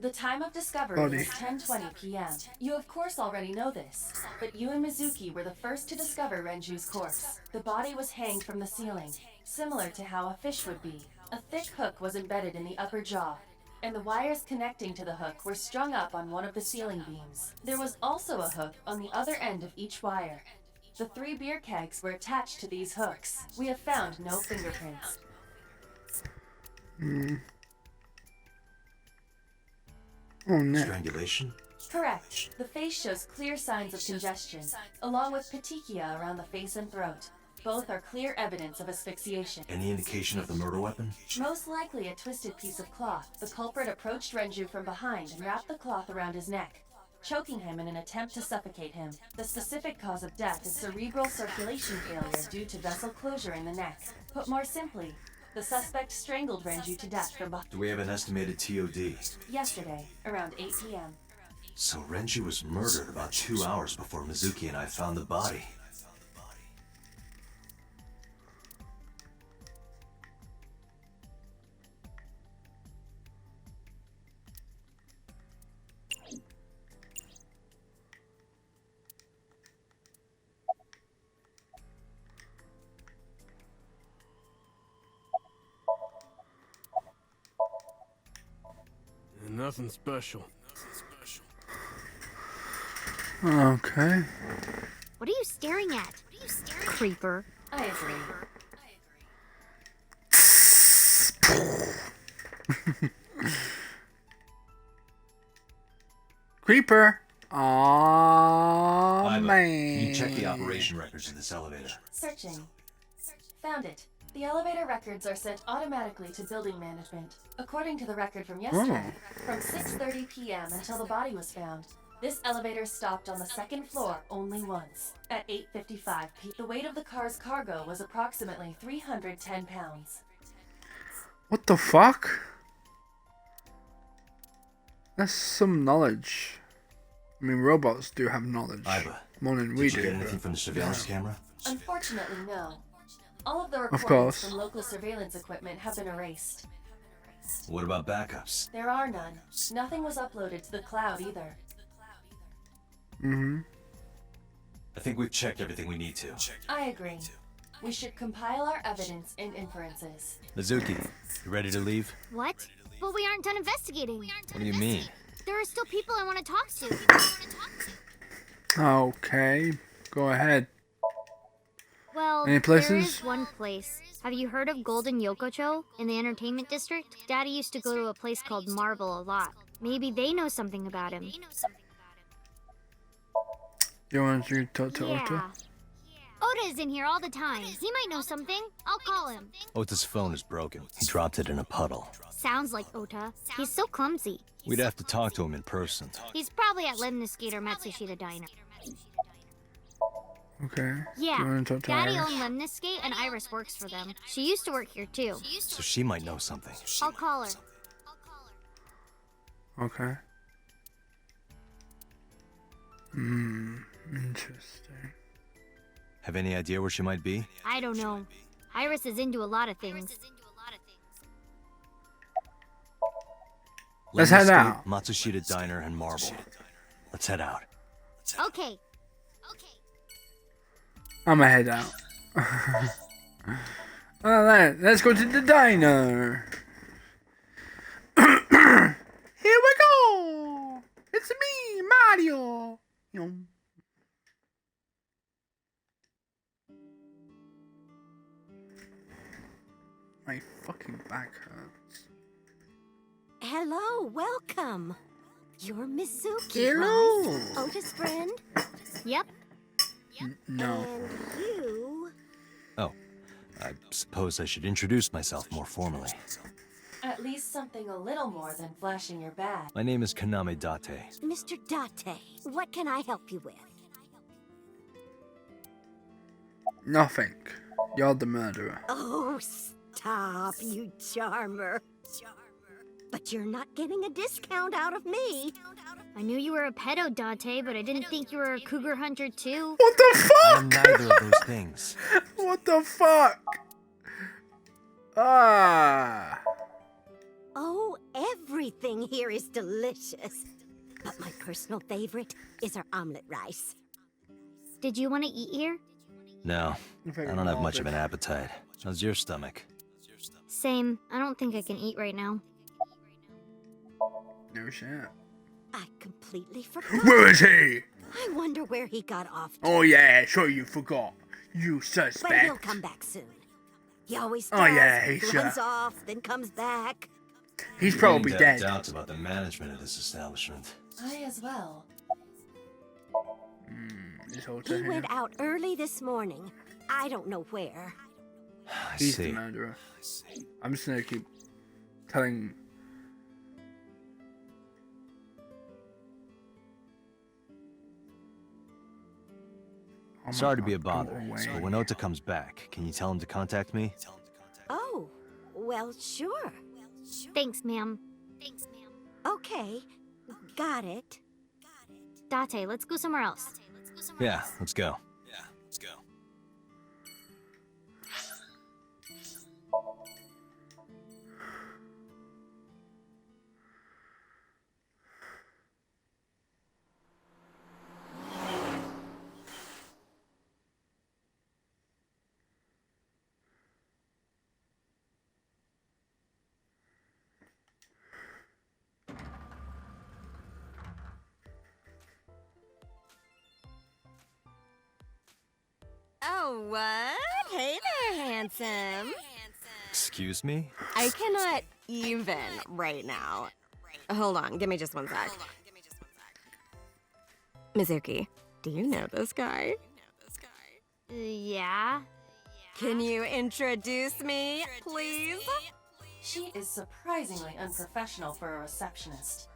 B: The time of discovery
A: Body.
B: is 10:20 p.m. You of course already know this, but you and Mizuki were the first to discover Renju's corpse. The body was hanged from the ceiling, similar to how a fish would be. A thick hook was embedded in the upper jaw, and the wires connecting to the hook were strung up on one of the ceiling beams. There was also a hook on the other end of each wire. The 3 beer kegs were attached to these hooks. We have found no fingerprints.
A: Oh, no.
C: Strangulation?
B: Correct. The face shows clear signs of congestion, along with petechia around the face and throat. both are clear evidence of asphyxiation.
C: Any indication of the murder weapon?
B: Most likely a twisted piece of cloth. The culprit approached Renju from behind and wrapped the cloth around his neck, choking him in an attempt to suffocate him. The specific cause of death is cerebral circulation failure due to vessel closure in the neck. Put more simply, the suspect strangled Renju to death from behind.
C: Do we have an estimated TOD?
B: Yesterday, around 8 p.m.
C: So Renji was murdered about 2 hours before Mizuki and I found the body.
G: Nothing special.
A: Okay.
E: What are you staring at? Creeper.
B: I agree.
A: Creeper. Aww,
C: Iva,
A: man.
C: can you check the operation records of this elevator?
B: Searching. Found it. The elevator records are sent automatically to building management. According to the record from yesterday, from 6:30 p.m. until the body was found, this elevator stopped on the second floor only once. At 8:55 p.m., the weight of the car's cargo was approximately 310 pounds.
A: What the fuck? That's some knowledge. I mean, robots do have knowledge.
C: Iva,
A: More than we
C: did you
A: do.
C: get anything from the surveillance camera?
B: Unfortunately, no. All of the
A: course.
B: recordings from local surveillance equipment have been erased.
C: What about backups?
B: There are none. Nothing was uploaded to the cloud either.
A: Mm-hmm.
C: I think we've checked everything we need to.
B: I agree. We should compile our evidence and inferences.
C: Mizuki, you ready to leave?
E: What? But we aren't done investigating.
C: What do you mean?
E: There are still people I want to talk to.
A: Okay. Go ahead.
E: Well,
A: Any places?
E: there is one place. Have you heard of Golden Yokocho in the entertainment district? Daddy used to go to a place called Marble a lot. Maybe they know something about him.
A: You want to talk to Ota?
E: Yeah. Oda is in here all the time. He might know something. I'll call him.
C: Ota's phone is broken. He dropped it in a puddle.
E: Sounds like Ota. He's so clumsy.
C: We'd have to talk to him in person.
E: He's probably at Lemniscate or Matsushita Diner.
A: Okay.
E: Yeah,
A: You want to talk to
E: Daddy
A: Iris?
E: owned Lemniscate and Iris works for them. She used to work here too.
C: So she might know something.
E: I'll call her.
A: Okay. Interesting.
C: Have any idea where she might be?
E: I don't know. Iris is into a lot of things.
A: Let's head
C: Lemniscate,
A: out.
C: Matsushita Diner and Marble. Let's head out.
E: Okay.
A: I'ma head out. Alright, let's go to the diner. Here we go. It's me, Mario. Yum. My fucking back hurts.
I: Hello, welcome. You're Mizuki,
A: Hello.
I: right? Otis' friend?
E: Yep.
A: No.
I: And you...
C: Oh, I suppose I should introduce myself more formally.
B: At least something a little more than flashing your badge.
C: My name is Kaname Date.
I: Mr. Date, what can I help you with?
A: Nothing. You're the murderer.
I: Oh, stop, you charmer. But you're not getting a discount out of me.
E: I knew you were a pedo, Dante, but I didn't think you were a cougar hunter too.
A: What the
C: I'm
A: fuck?
C: neither of those things.
A: What the fuck? Ah.
I: Oh, everything here is delicious. But my personal favorite is our omelet rice.
E: Did you want to eat here?
C: No, I don't have much of an appetite. How's your stomach?
E: Same. I don't think I can eat right now.
A: No shit.
I: I completely forgot.
A: Where is he?
I: I wonder where he got off to.
A: Oh yeah, sure you forgot. You
I: But
A: suspect.
I: he'll come back soon. He always does.
A: Oh, yeah, he
I: runs
A: should.
I: off, then comes back.
A: He's probably
C: Beginning to have
A: dead.
C: doubts about the management of this establishment.
B: I as well.
A: Is Ota
I: He
A: here?
I: went out early this morning. I don't know where.
C: I
A: He's the
C: see.
A: murderer. I'm just gonna keep telling. Oh my
C: Sorry to be a
A: God, go
C: bother,
A: away.
C: but when Ota comes back, can you tell him to contact me?
I: Oh, well, sure.
E: Thanks, ma'am.
I: Okay, got it.
E: Date, let's go somewhere else.
C: Yeah, let's go.
J: Oh, what? Hey there, handsome.
C: Excuse me?
J: I cannot even right now. Hold on, give me just one sec. Mizuki, do you know this guy?
E: Yeah.
J: Can you introduce me, please?
B: She is surprisingly unprofessional for a receptionist.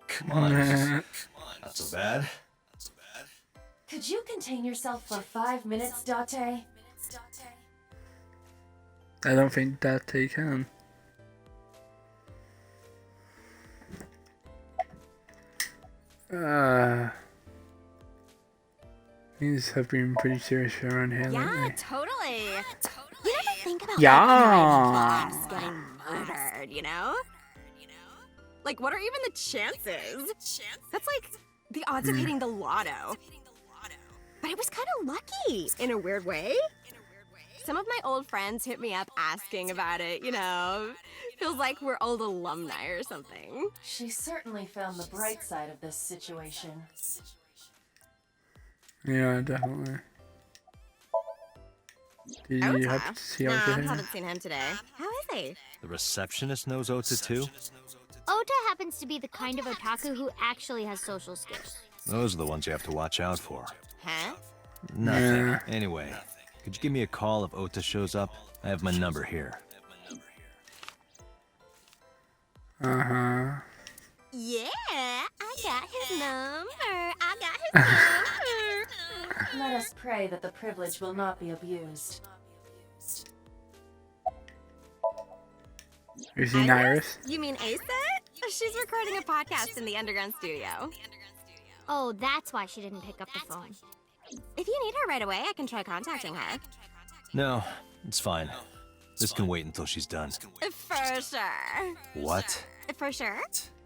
C: Come on. Not so bad.
B: Could you contain yourself for 5 minutes, Date?
A: I don't think that he can. Things have been pretty serious around here
J: Yeah,
A: lately.
J: totally. You never think about
A: Yeah.
J: like, boss getting murdered, you know? Like, what are even the chances? That's like the odds of hitting the lotto. But it was kind of lucky in a weird way. Some of my old friends hit me up asking about it, you know. Feels like we're old alumni or something.
B: She certainly found the bright side of this situation.
A: Yeah, definitely. Did you happen to see Ota
J: Nah,
A: here?
J: haven't seen him today. How is he?
C: The receptionist knows Ota too?
E: Ota happens to be the kind of otaku who actually has social skills.
C: Those are the ones you have to watch out for.
J: Huh?
C: Nothing.
A: Yeah.
C: Anyway, could you give me a call if Ota shows up? I have my number here.
A: Uh-huh.
J: Yeah, I got his number. I got his number.
B: Let us pray that the privilege will not be abused.
A: You seen Iris?
J: You mean Asa? She's recording a podcast in the underground studio.
E: Oh, that's why she didn't pick up the phone.
J: If you need her right away, I can try contacting her.
C: No, it's fine. This can wait until she's done.
J: For sure.
C: What?
J: For sure?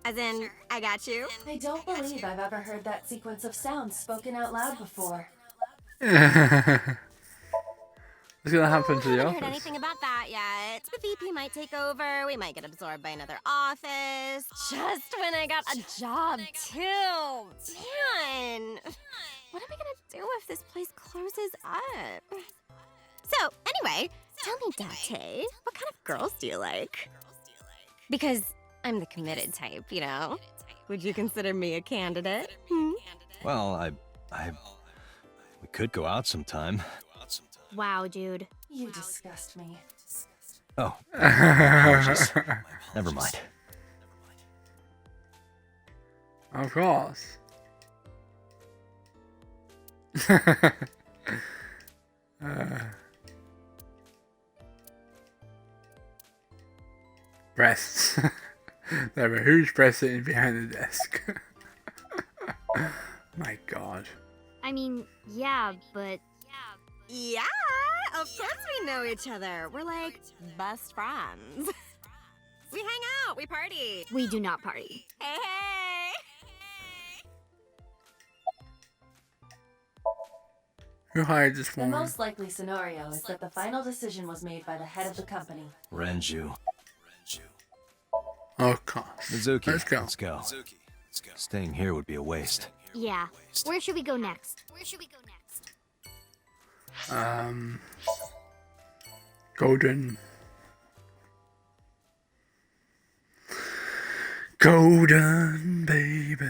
J: As in, I got you?
B: I don't believe I've ever heard that sequence of sounds spoken out loud before.
A: What's gonna happen to
J: I
A: the
J: haven't heard
A: office?
J: anything about that yet. The VP might take over. We might get absorbed by another office. Just when I got a job, too. Man. What am I gonna do if this place closes up? So, anyway, tell me, Date, what kind of girls do you like? Because I'm the committed type, you know? Would you consider me a candidate? Hmm?
C: Well, we could go out sometime.
E: Wow, dude.
B: You disgust me.
C: Oh, apologies. Never mind.
A: Of course. Breasts. There were huge breasts sitting behind the desk. My God.
E: I mean, yeah, but
J: Yeah, of course we know each other. We're like best friends. We hang out, we party.
E: we do not party.
J: Hey, hey.
A: Who hired this
B: The
A: woman?
B: most likely scenario is that the final decision was made by the head of the company.
C: Renju.
A: Of course.
C: Mizuki,
A: Let's go.
C: Let's go. Staying here would be a waste.
E: Yeah. Where should we go next?
A: Golden. Golden, baby.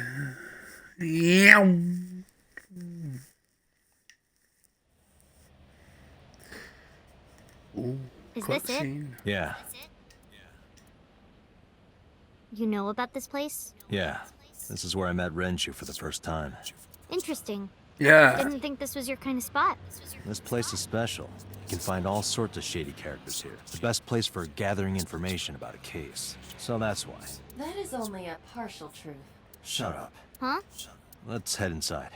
A: Yeah. Ooh,
E: Is this it?
A: cutscene.
C: Yeah,
E: You know about this place?
C: yeah. This is where I met Renju for the first time.
E: Interesting.
A: Yeah.
E: Didn't think this was your kind of spot.
C: This place is special. You can find all sorts of shady characters here. The best place for gathering information about a case. So that's why.
B: That is only a partial truth.
C: Shut up.
E: Huh?
C: Let's head inside.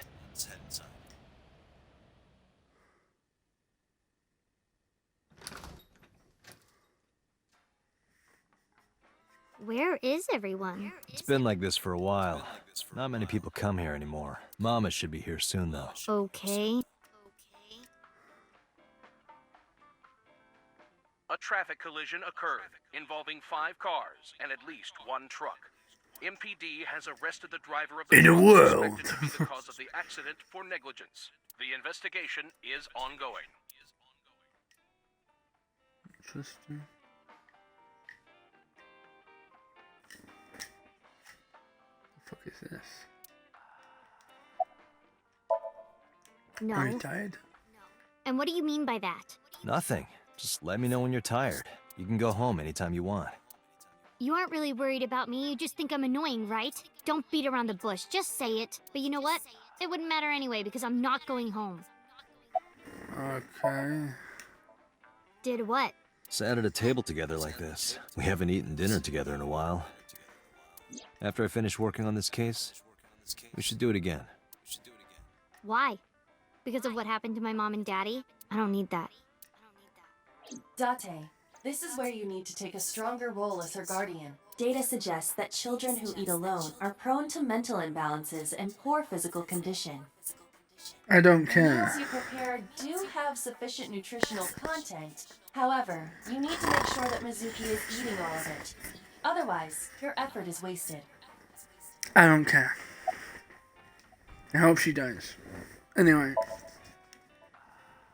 E: Where is everyone?
C: It's been like this for a while. Not many people come here anymore. Mama should be here soon, though.
E: Okay.
H: A traffic collision occurred involving 5 cars and at least 1 truck. MPD has arrested the driver of the
A: In a
H: truck
A: world.
H: suspected to be the cause of the accident for negligence. The investigation is ongoing.
A: Interesting. The fuck is this?
E: No.
A: Are you tired?
E: And what do you mean by that?
C: Nothing. Just let me know when you're tired. You can go home anytime you want.
E: You aren't really worried about me, you just think I'm annoying, right? Don't beat around the bush, just say it. But you know what? It wouldn't matter anyway because I'm not going home.
A: Okay.
E: Did what?
C: Sat at a table together like this. We haven't eaten dinner together in a while. After I finish working on this case, we should do it again.
E: Why? Because of what happened to my mom and daddy? I don't need that.
B: Date, this is where you need to take a stronger role as her guardian. Data suggests that children who eat alone are prone to mental imbalances and poor physical condition.
A: I don't
B: The
A: care.
B: meals you prepare do have sufficient nutritional content. However, you need to make sure that Mizuki is eating all of it. Otherwise, your effort is wasted.
A: I don't care. I hope she dies. Anyway.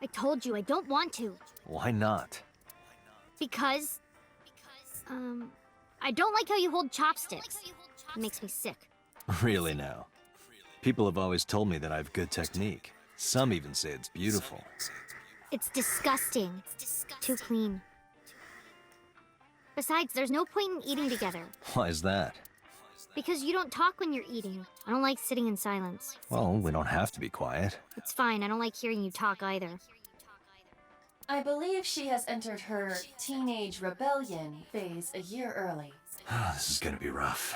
E: I told you I don't want to.
C: Why not?
E: Because... I don't like how you hold chopsticks. It makes me sick.
C: Really now? People have always told me that I have good technique. Some even say it's beautiful.
E: It's disgusting. Too clean. Besides, there's no point in eating together.
C: Why is that?
E: Because you don't talk when you're eating. I don't like sitting in silence.
C: Well, we don't have to be quiet.
E: It's fine, I don't like hearing you talk either.
B: I believe she has entered her teenage rebellion phase a year early.
C: This is gonna be rough.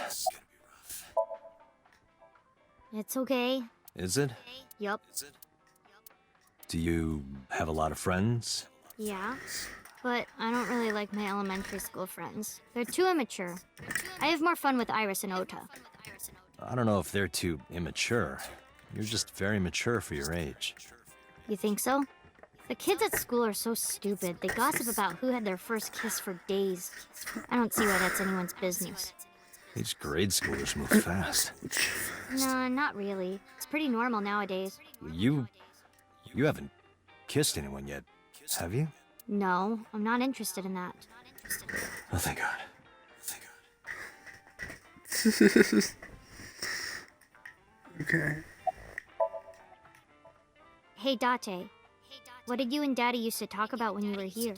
E: It's okay.
C: Is it?
E: Yup.
C: Do you have a lot of friends?
E: Yeah. But I don't really like my elementary school friends. They're too immature. I have more fun with Iris and Ota.
C: I don't know if they're too immature. You're just very mature for your age.
E: You think so? The kids at school are so stupid. They gossip about who had their first kiss for days. I don't see why that's anyone's business.
C: These grade schoolers move fast.
E: No, not really. It's pretty normal nowadays.
C: You haven't kissed anyone yet, have you?
E: No, I'm not interested in that.
C: Oh, thank God.
A: Okay.
E: Hey, Date. What did you and Daddy used to talk about when you were here?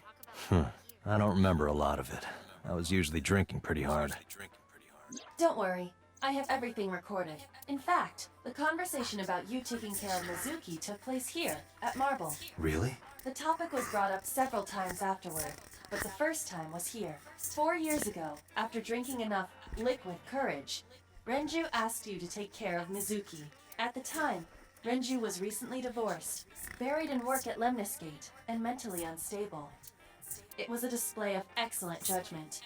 C: I don't remember a lot of it. I was usually drinking pretty hard.
B: Don't worry, I have everything recorded. In fact, the conversation about you taking care of Mizuki took place here, at Marble.
C: Really?
B: The topic was brought up several times afterward, but the first time was here. 4 years ago, after drinking enough liquid courage, Renju asked you to take care of Mizuki. At the time, Renju was recently divorced, buried in work at Lemnisgate, and mentally unstable. It was a display of excellent judgment.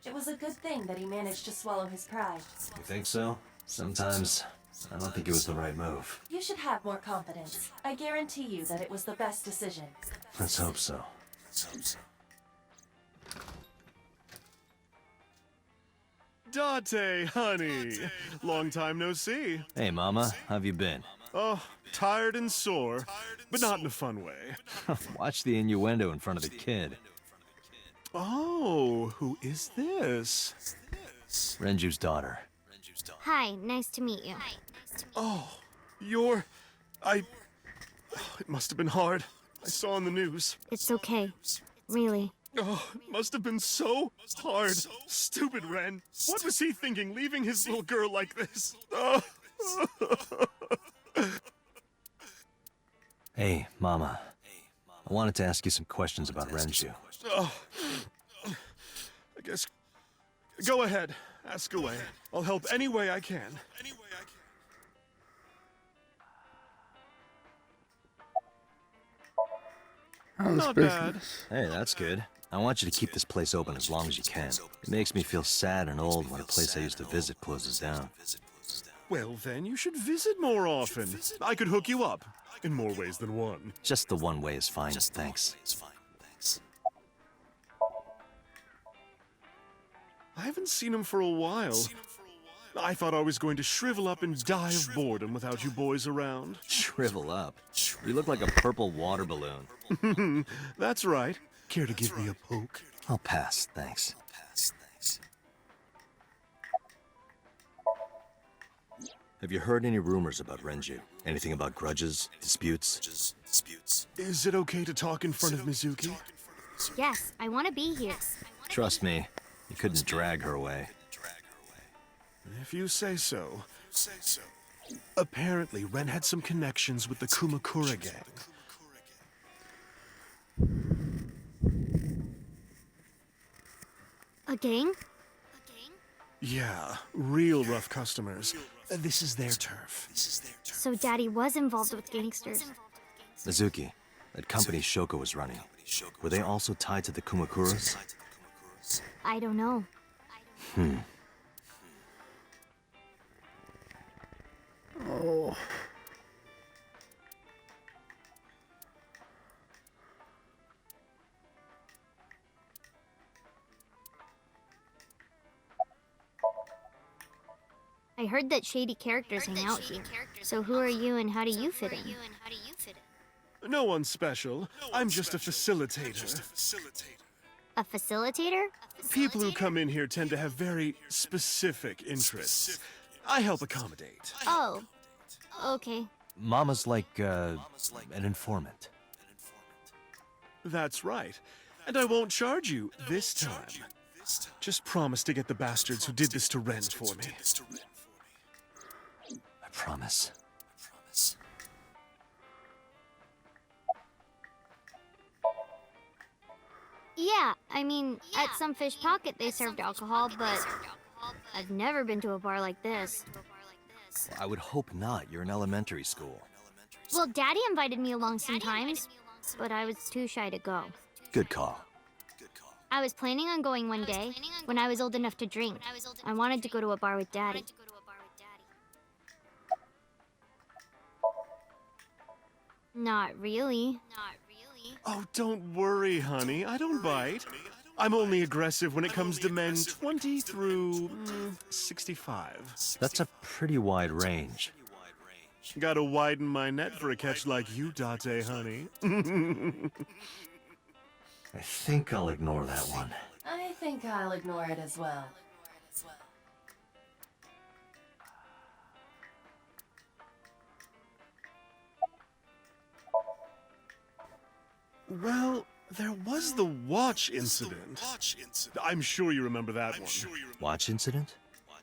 B: It was a good thing that he managed to swallow his pride.
C: You think so? Sometimes, I don't think it was the right move.
B: You should have more confidence. I guarantee you that it was the best decision.
C: Let's hope so.
K: Date, honey. Long time no see.
C: Hey, Mama, how've you been?
K: Oh, tired and sore, but not in a fun way.
C: Watch the innuendo in front of the kid.
K: Oh, who is this?
C: Renju's daughter.
E: Hi, nice to meet you.
K: Oh, it must have been hard. I saw on the news.
E: It's okay. really.
K: Oh, it must have been so hard. Stupid Ren. What was he thinking, leaving his little girl like this? Oh.
C: Hey, Mama. I wanted to ask you some questions about Renju.
K: Oh. I guess... Go ahead. Ask away. I'll help any way I can.
A: How's
K: Not
A: business?
C: Hey, that's good. I want you to keep this place open as long as you can. It makes me feel sad and old when a place I used to visit closes down.
K: Well, then you should visit more often. I could hook you up. In more ways than one.
C: Just the one way is fine, thanks.
K: I haven't seen him for a while. I thought I was going to shrivel up and die of boredom without you boys around.
C: Shrivel up. You look like a purple water balloon.
K: That's right. Care to give me a poke?
C: I'll pass, thanks. Have you heard any rumors about Renju? Anything about grudges, disputes?
K: Is it okay to talk in front of Mizuki?
E: Yes, I want to be here.
C: Trust me, you couldn't drag her away.
K: If you say so. Apparently, Ren had some connections with the Kumakura gang.
E: A gang?
K: Yeah, real rough customers. This is their turf.
E: So Daddy was involved with gangsters.
C: Mizuki, that company Shoko was running, were they also tied to the Kumakuras?
E: I don't know.
A: Oh.
E: I heard that shady characters hang out here. So who are you and how do you fit in?
K: No one special. I'm just a facilitator.
E: A facilitator?
K: People who come in here tend to have very specific interests. I help accommodate.
E: Oh. Okay.
C: Mama's like, an informant.
K: That's right. And I won't charge you this time. Just promise to get the bastards who did this to Ren for me.
C: I promise.
E: Yeah, I mean, at some fish pocket they served alcohol, but I've never been to a bar like this.
C: I would hope not. You're in elementary school.
E: Well, Daddy invited me along sometimes, but I was too shy to go.
C: Good call.
E: I was planning on going one day when I was old enough to drink. I wanted to go to a bar with Daddy. Not really.
K: Oh, don't worry, honey. I don't bite. I'm only aggressive when it comes to men 20 through 65.
C: That's a pretty wide range.
K: Gotta widen my net for a catch like you, Date, honey.
C: I think I'll ignore that one.
B: I think I'll ignore it as well.
K: Well, there was the watch incident. I'm sure you remember that one.
C: Watch incident?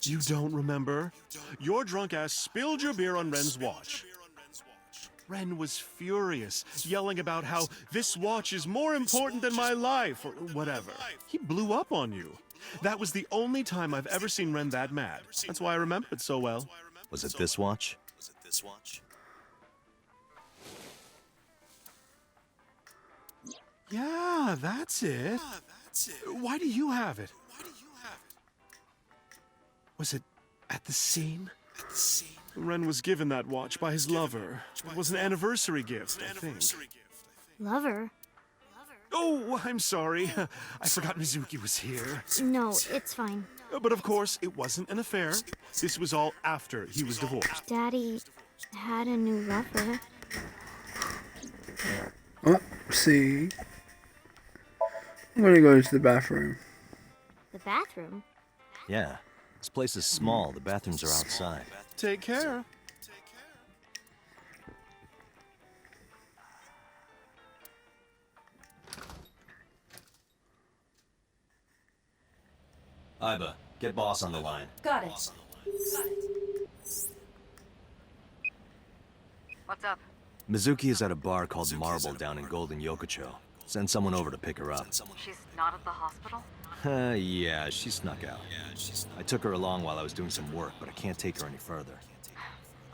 K: You don't remember? Your drunk ass spilled your beer on Ren's watch. Ren was furious, yelling about how this watch is more important than my life, or whatever. He blew up on you. That was the only time I've ever seen Ren that mad. That's why I remember it so well.
C: Was it this watch?
K: Yeah, that's it. Why do you have it? Was it at the scene? Ren was given that watch by his lover. It was an anniversary gift, I think.
E: Lover?
K: Oh, I'm sorry. I forgot Mizuki was here.
E: No, it's fine.
K: But of course, it wasn't an affair. This was all after he was divorced.
E: Daddy had a new lover.
A: Oh, see. I'm gonna go to the bathroom.
E: The bathroom?
C: Yeah. This place is small. The bathrooms are outside.
K: Take care.
C: Iba, get boss on the line.
B: Got it.
D: What's up?
C: Mizuki is at a bar called Marble down in Golden Yokocho. Send someone over to pick her up.
D: She's not at the hospital?
C: Yeah, she snuck out. I took her along while I was doing some work, but I can't take her any further.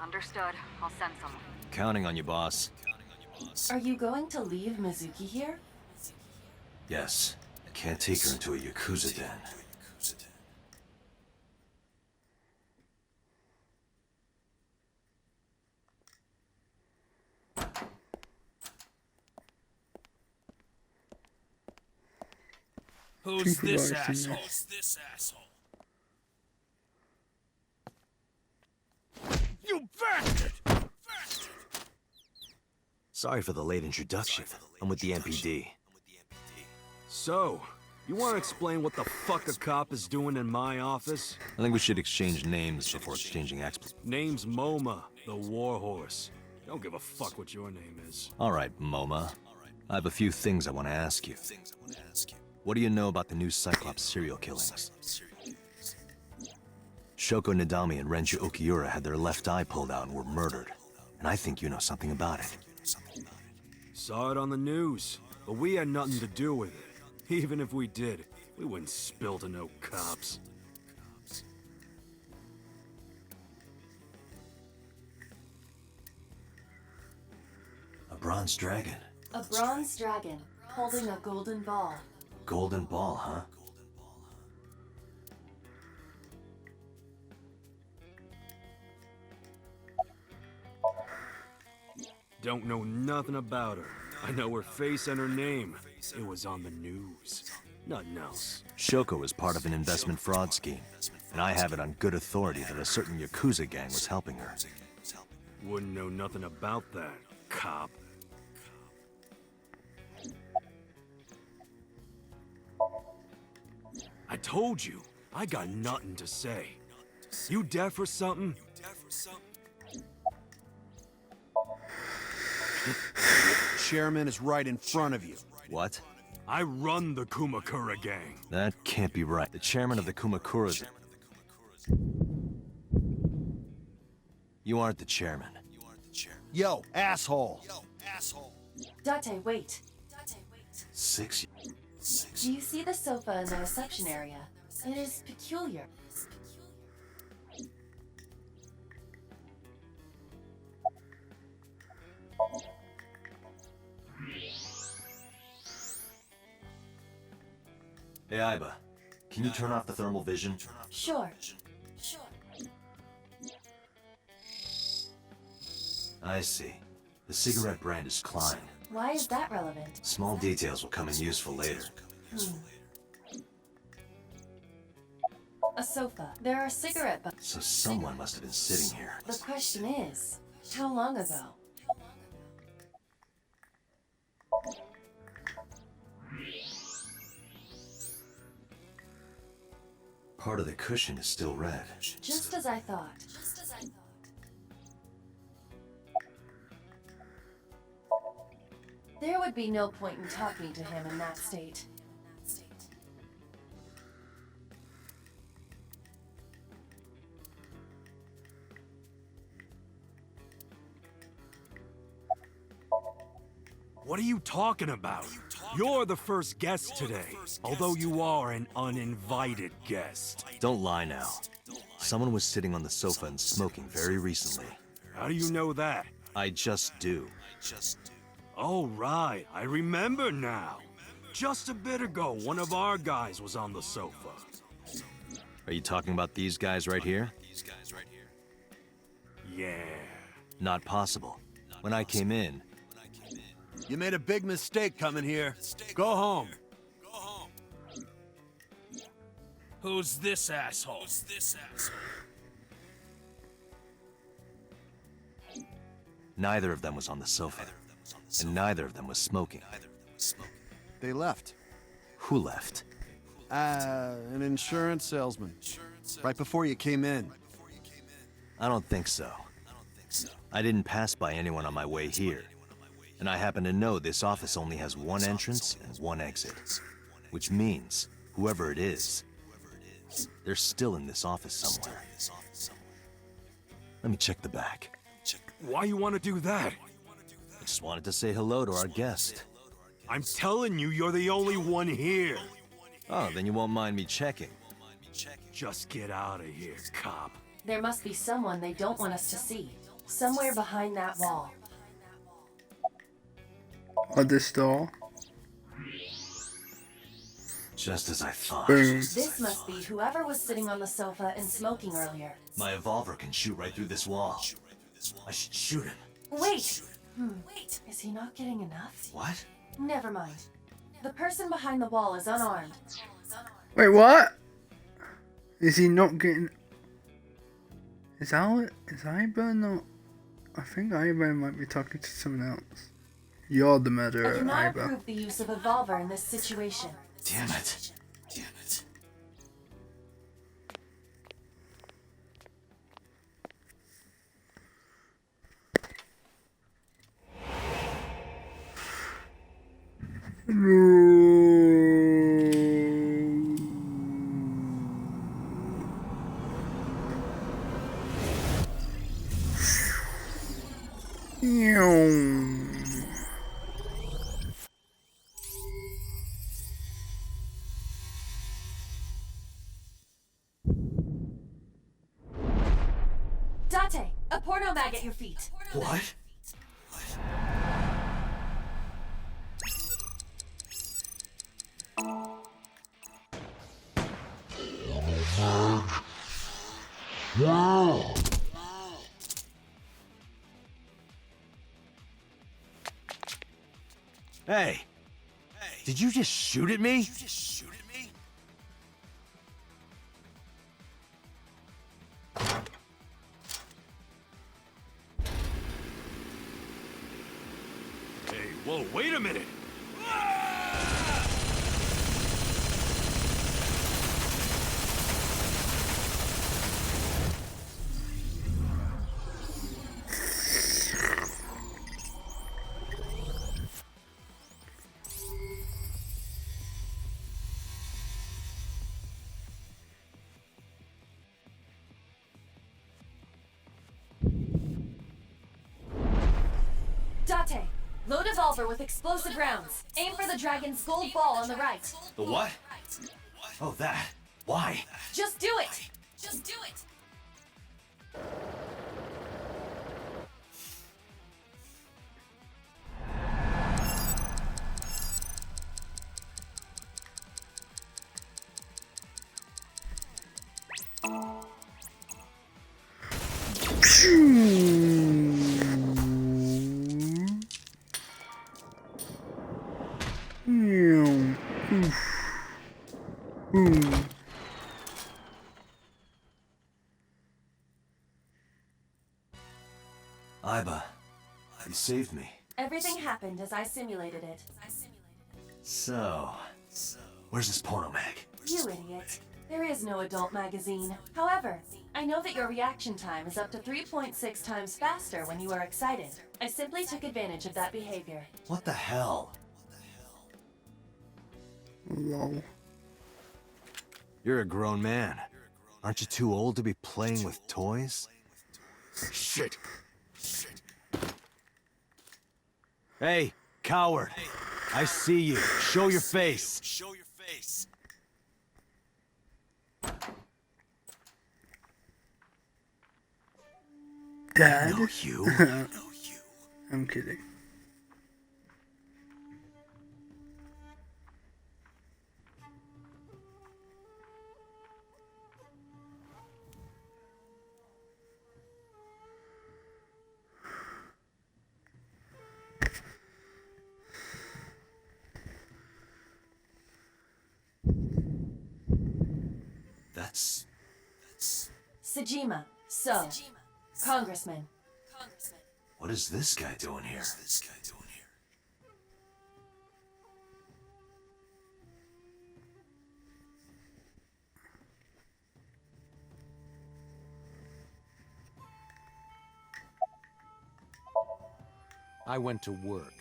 D: Understood. I'll send someone.
C: Counting on you, boss.
B: Are you going to leave Mizuki here?
C: Yes. I can't take her into a Yakuza den.
G: Who's this
A: Supervising
G: asshole? You bastard!
C: Sorry for the late introduction. I'm with the MPD.
L: So, you want to explain what the fuck a cop is doing in my office?
C: I think we should exchange names before exchanging expletives.
L: Name's MoMA, the warhorse. Don't give a fuck what your name is.
C: All right, MoMA. I have a few things I want to ask you. What do you know about the new Cyclops serial killings? Shoko Nadami and Renju Okiura had their left eye pulled out and were murdered. And I think you know something about it.
L: Saw it on the news, but we had nothing to do with it. Even if we did, we wouldn't spill to no cops.
C: A bronze dragon.
B: A bronze dragon holding a golden ball.
C: Golden ball, huh?
L: Don't know nothing about her. I know her face and her name. It was on the news. Nothing else.
C: Shoko was part of an investment fraud scheme, and I have it on good authority that a certain Yakuza gang was helping her.
L: Wouldn't know nothing about that, cop. I told you, I got nothing to say. You deaf or something?
M: Chairman is right in front of you.
C: What?
L: I run the Kumakura gang.
C: That can't be right. The chairman of the Kumakuras... You aren't the chairman.
M: Yo, asshole!
B: Date, wait.
C: 6
B: Do you see the sofa in the reception area? It is peculiar.
C: Hey, Iba. Can you turn off the thermal vision?
B: Sure.
C: I see. The cigarette brand is Klein.
B: Why is that relevant?
C: Small details will come in useful later.
B: A sofa. There are cigarette butts.
C: So someone must have been sitting here.
B: The question is, how long ago?
C: Part of the cushion is still red.
B: Just as I thought. There would be no point in talking to him in that state.
L: What are you talking about? You're the first guest today, although you are an uninvited guest.
C: Don't lie now. Someone was sitting on the sofa and smoking very recently.
L: How do you know that?
C: I just do.
L: Oh, right. I remember now. Just a bit ago, one of our guys was on the sofa.
C: Are you talking about these guys right here?
L: Yeah.
C: Not possible. When I came in...
M: You made a big mistake coming here. Go home.
G: Who's this asshole?
C: Neither of them was on the sofa. And neither of them was smoking.
M: They left.
C: Who left?
M: An insurance salesman. Right before you came in.
C: I don't think so. I didn't pass by anyone on my way here. And I happen to know this office only has one entrance and one exit. Which means, whoever it is, They're still in this office somewhere. Let me check the back.
L: Why you want to do that?
C: I just wanted to say hello to our guest.
L: I'm telling you, you're the only one here.
C: Oh, then you won't mind me checking.
L: Just get out of here, cop.
B: There must be someone they don't want us to see. Somewhere behind that wall.
A: Or this door.
C: Just as I thought.
A: Boom.
B: This must be whoever was sitting on the sofa and smoking earlier.
C: My evolver can shoot right through this wall. I should shoot him.
B: Wait! Is he not getting enough?
C: What?
B: Never mind. The person behind the wall is unarmed.
A: Wait, what? Is he not getting... Is Iba not... I think Iba might be talking to someone else. You're the
B: I
A: murderer,
B: do not
A: Iba.
B: approve the use of evolver in this situation.
C: Damn it.
B: Date, a porno mag at your feet.
C: What? Hey! Did you just shoot at me?
L: Hey, whoa, wait a minute!
B: Date, load evolver with explosive rounds. Aim for the dragon's gold ball on the right.
C: The what? Oh, that. Why?
B: Just do it! Just do it!
C: Iba, you saved me.
B: Everything happened as I simulated it.
C: So, where's this porno mag?
B: You idiot. There is no adult magazine. However, I know that your reaction time is up to 3.6 times faster when you are excited. I simply took advantage of that behavior.
C: What the hell?
A: Lol.
C: You're a grown man. Aren't you too old to be playing with toys?
L: Shit!
C: Hey, coward! I see you. Show your face.
A: Dad?
C: I know you.
A: I'm kidding.
C: That's...
B: Sejima, so, Congressman.
C: What is this guy doing here?
N: I went to work,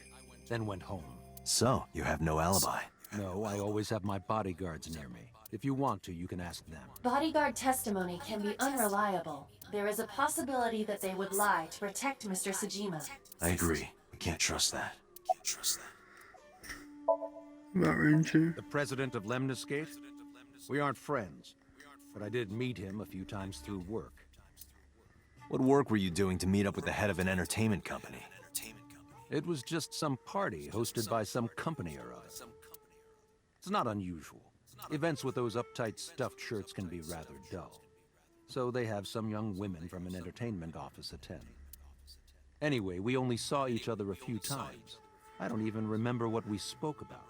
N: then went home.
C: So, you have no alibi.
N: No, I always have my bodyguards near me. If you want to, you can ask them.
B: Bodyguard testimony can be unreliable. There is a possibility that they would lie to protect Mr. Sajima.
C: I agree. We can't trust that.
A: About Renju.
N: The president of Lemniscate? We aren't friends, but I did meet him a few times through work.
C: What work were you doing to meet up with the head of an entertainment company?
N: It was just some party hosted by some company or other. It's not unusual. Events with those uptight stuffed shirts can be rather dull. So they have some young women from an entertainment office attend. Anyway, we only saw each other a few times. I don't even remember what we spoke about.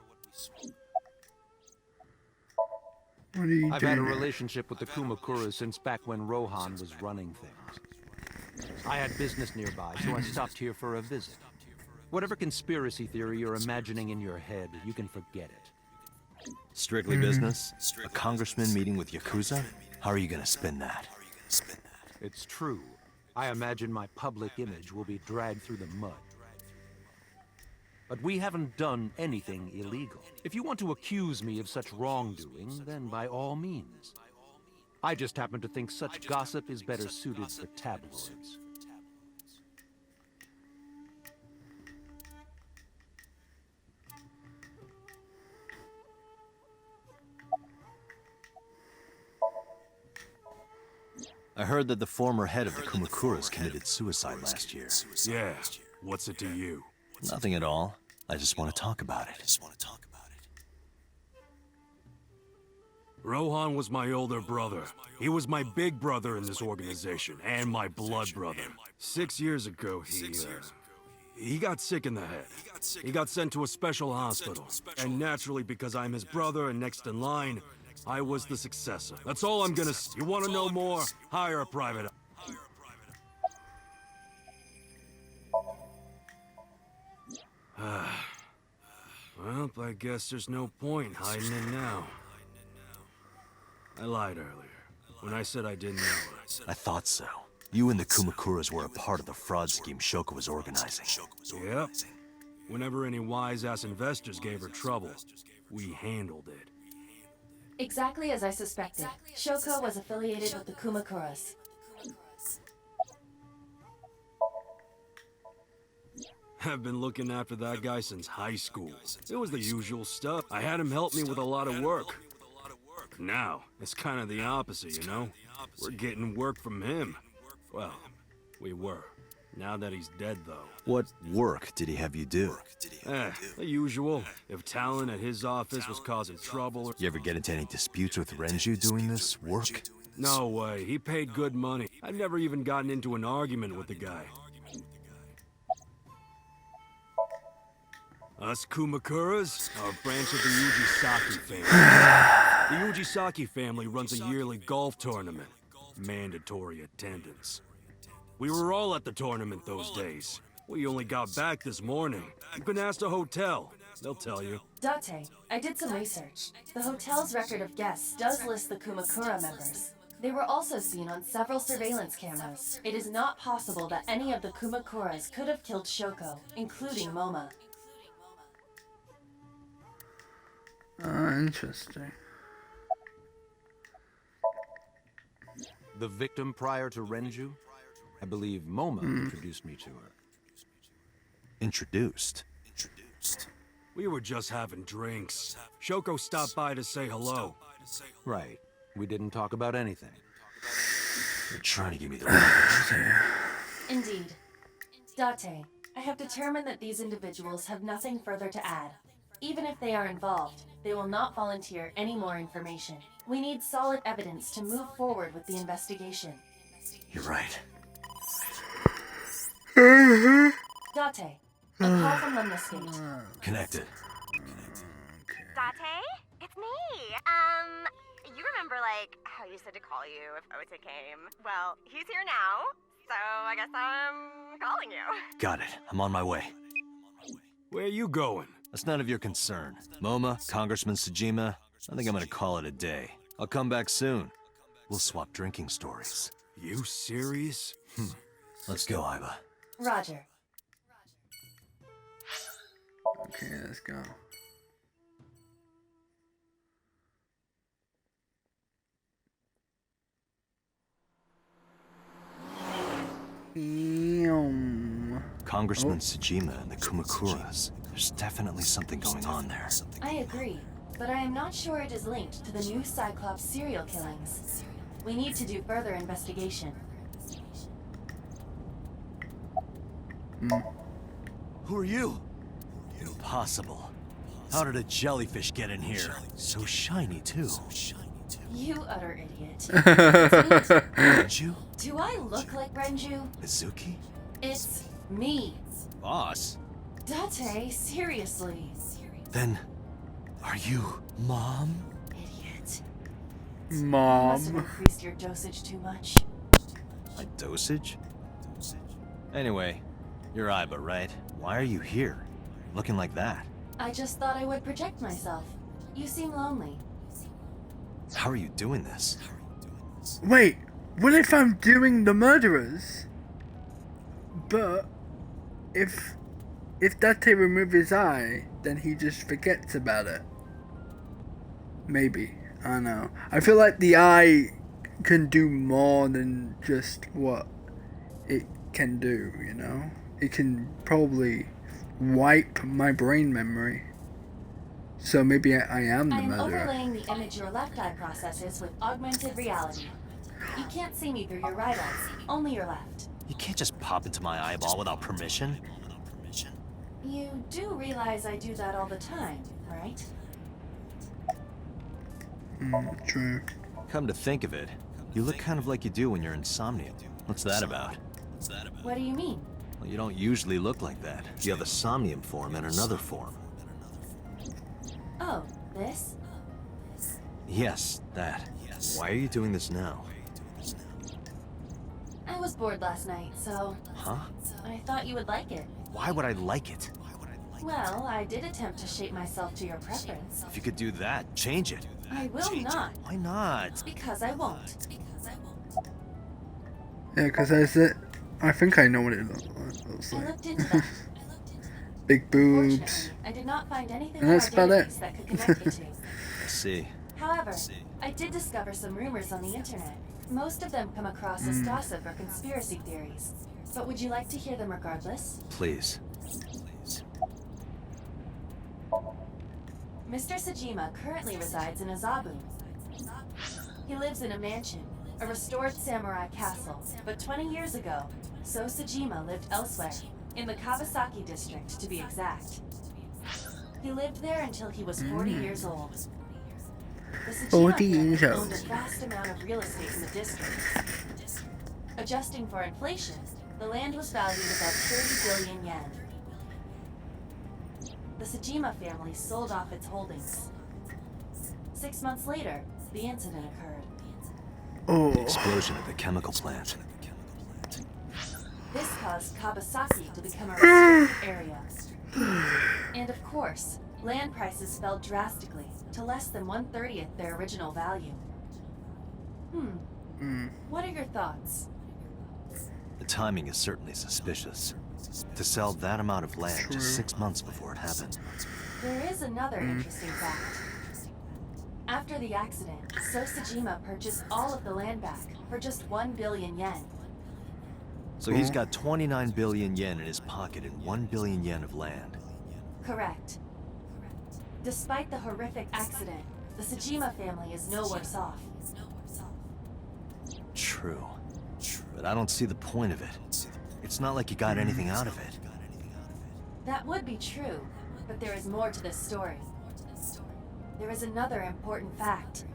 A: What are you
N: I've
A: doing
N: had a
A: there?
N: relationship with the Kumakuras since back when Rohan was running things. I had business nearby, so I stopped here for a visit. Whatever conspiracy theory you're imagining in your head, you can forget it.
C: Strictly business? A congressman meeting with Yakuza? How are you gonna spin that?
N: It's true. I imagine my public image will be dragged through the mud. But we haven't done anything illegal. If you want to accuse me of such wrongdoing, then by all means. I just happen to think such gossip is better suited for tabloids.
C: I heard that the former head of the Kumakuras committed suicide last year.
L: Yeah, what's it to you?
C: Nothing at all. I just want to talk about it.
L: Rohan was my older brother. He was my big brother in this organization, and my blood brother. 6 years ago, he got sick in the head. He got sent to a special hospital. And naturally, because I'm his brother and next in line, I was the successor. That's all I'm gonna say. You wanna know more? Hire a private eye. Well, I guess there's no point hiding it now. I lied earlier, when I said I didn't know.
C: I thought so. You and the Kumakuras were a part of the fraud scheme Shoko was organizing.
L: Yep. Whenever any wise-ass investors gave her trouble, we handled it.
B: Exactly as I suspected. Shoko was affiliated with the Kumakuras.
L: I've been looking after that guy since high school. It was the usual stuff. I had him help me with a lot of work. Now, it's kind of the opposite, you know? We're getting work from him. Well, we were. Now that he's dead, though.
C: What work did he have you do?
L: The usual. If talent at his office was causing trouble or...
C: You ever get into any disputes with Renju doing this work?
L: No way. He paid good money. I've never even gotten into an argument with the guy. Us Kumakuras are a branch of the Ujisaki family. The Ujisaki family runs a yearly golf tournament. Mandatory attendance. We were all at the tournament those days. We only got back this morning. You can ask the hotel. They'll tell you.
B: Date, I did some research. The hotel's record of guests does list the Kumakura members. They were also seen on several surveillance cameras. It is not possible that any of the Kumakuras could have killed Shoko, including Moma.
A: Interesting.
N: The victim prior to Renju? I believe Moma introduced me to her.
C: Introduced?
L: We were just having drinks. Shoko stopped by to say hello.
N: Right. We didn't talk about anything.
C: You're trying to give me the wrong.
B: Indeed. Date, I have determined that these individuals have nothing further to add. Even if they are involved, they will not volunteer any more information. We need solid evidence to move forward with the investigation.
C: You're right.
B: Date, a call from Lemniscate.
C: Connected.
J: Date? It's me. You remember, like, how you said to call you if Ota came? Well, he's here now, so I guess I'm calling you.
C: Got it. I'm on my way.
L: Where you going?
C: That's none of your concern. Moma, Congressman Sajima, I think I'm gonna call it a day. I'll come back soon. We'll swap drinking stories.
L: You serious?
C: Let's go, Iba.
B: Roger.
A: Okay, let's go.
C: Congressman Tsujima and the Kumakuras. There's definitely something going on there.
B: I agree, but I am not sure it is linked to the new Cyclops serial killings. We need to do further investigation.
C: Who are you? Impossible. How did a jellyfish get in here? So shiny, too.
B: You utter idiot.
C: Renju?
B: Do I look like Renju?
C: Mizuki?
B: It's me.
C: Boss?
B: Date, seriously.
C: Then, are you Mom?
B: Idiot. You must have
A: Mom.
B: increased your dosage too much.
C: My dosage? Anyway, you're Aiba, right? Why are you here? Looking like that?
B: I just thought I would protect myself. You seem lonely.
C: How are you doing this?
A: Wait, what if I'm doing the murderers? But if Date removes his eye, then he just forgets about it. Maybe. I don't know. I feel like the eye can do more than just what it can do, you know? It can probably wipe my brain memory. So maybe I am the
B: I am
A: murderer.
B: overlaying the image your left eye processes with augmented reality. You can't see me through your right eye, only your left.
C: You can't just pop into my eyeball without permission.
B: You do realize I do that all the time, right?
A: True.
C: Come to think of it, you look kind of like you do when you're in somnium. What's that about?
B: What do you mean?
C: Well, you don't usually look like that. You have a somnium form and another form.
B: Oh, this?
C: Yes, that. Why are you doing this now?
B: I was bored last night, so
C: Huh?
B: I thought you would like it.
C: Why would I like it?
B: Well, I did attempt to shape myself to your preference.
C: If you could do that, change it.
B: I will not.
C: Why not?
B: Because I won't.
A: Yeah, because I think I know what it looks
B: I
A: like.
B: looked into that.
A: Big boobs.
B: I did not find anything
A: And
B: in our
A: that's about it.
B: database that could connect the two.
C: I see.
B: However, I did discover some rumors on the internet. Most of them come across as gossip or conspiracy theories. But would you like to hear them regardless?
C: Please.
B: Mr. Tsujima currently resides in Azabu. He lives in a mansion, a restored samurai castle. But 20 years ago, So Tsujima lived elsewhere, in the Kawasaki district to be exact. He lived there until he was 40 years old. The Tsujima
A: 40
B: family
A: years
B: owned
A: old.
B: a vast amount of real estate in the district. Adjusting for inflation, the land was valued above 30 billion yen. The Tsujima family sold off its holdings. 6 months later, the incident occurred.
A: Oh.
C: The explosion at the chemical plant.
B: This caused Kawasaki to become a restricted area. And of course, land prices fell drastically to less than 1/30th their original value. What are your thoughts?
C: The timing is certainly suspicious. To sell that amount of land just 6 months before it happened.
B: There is another interesting fact. After the accident, So Tsujima purchased all of the land back for just 1 billion yen.
C: So he's got 29 billion yen in his pocket and 1 billion yen of land.
B: Correct. Despite the horrific accident, the Tsujima family is no worse off.
C: True. But I don't see the point of it. It's not like you got anything out of it.
B: That would be true, but there is more to this story. There is another important fact.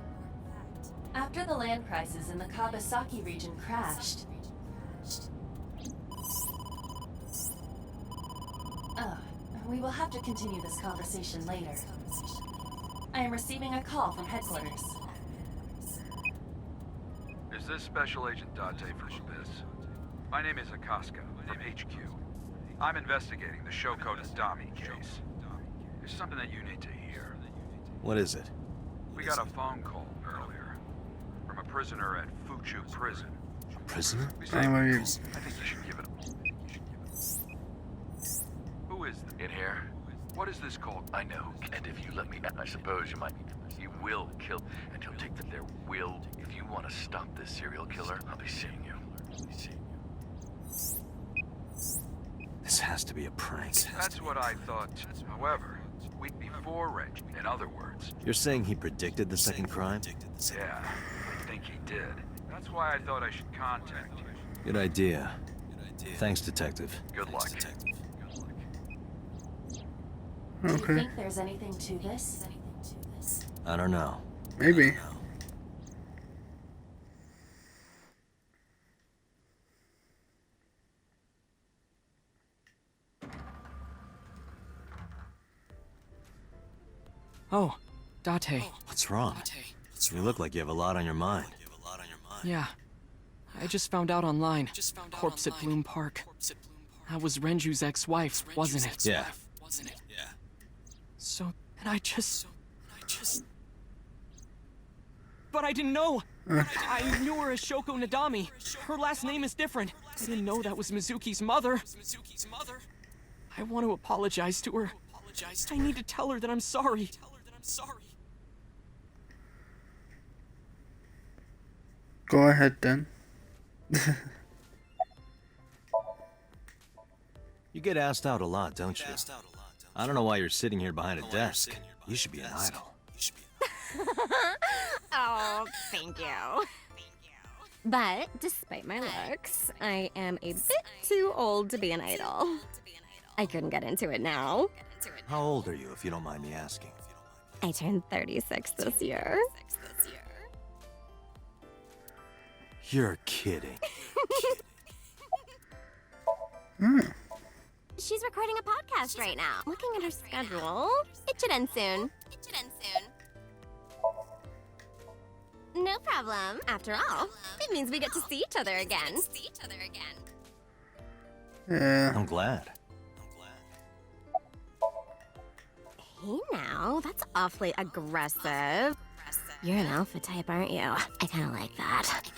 B: After the land prices in the Kawasaki region crashed... we will have to continue this conversation later. I am receiving a call from headquarters.
O: Is this Special Agent Date from Abyss? My name is Akaska, from HQ. I'm investigating the Shoko Nadami case. There's something that you need to hear.
C: What is it?
O: We got a phone call earlier from a prisoner at Fuchu Prison.
C: A prisoner?
O: I think you should give it a... Who is in here? What is this called?
P: I know, and if you let me, I suppose you might... You will kill, and you'll take that there will. If you want to stop this serial killer, I'll be seeing you.
C: This This has to be a prank.
O: That's what I thought. However, week before Reggie, in other words.
C: You're saying he predicted the second crime?
O: Yeah, I think he did. That's why I thought I should contact you.
C: Good idea. Thanks, Detective.
O: Good luck.
B: Do you think there's anything to this?
C: I don't know.
A: Maybe.
Q: Oh, Date.
C: What's wrong? You look like you have a lot on your mind.
Q: Yeah. I just found out online. Corpse at Bloom Park. That was Renju's ex-wife, wasn't it?
C: Yeah.
Q: So, and I just... But I didn't know! I knew her as Shoko Nadami. Her last name is different. I didn't know that was Mizuki's mother. I want to apologize to her. I need to tell her that I'm sorry.
A: Go ahead then.
C: You get asked out a lot, don't you? I don't know why you're sitting here behind a desk. You should be an idol.
J: Oh, thank you. But despite my looks, I am a bit too old to be an idol. I couldn't get into it now.
C: How old are you, if you don't mind me asking?
J: I turned 36 this year.
C: You're kidding.
J: She's recording a podcast right now. Looking at her schedule, it should end soon. No problem. After all, it means we get to see each other again.
A: Yeah.
C: I'm glad.
J: Hey now, that's awfully aggressive. You're an alpha type, aren't you? I kinda like that.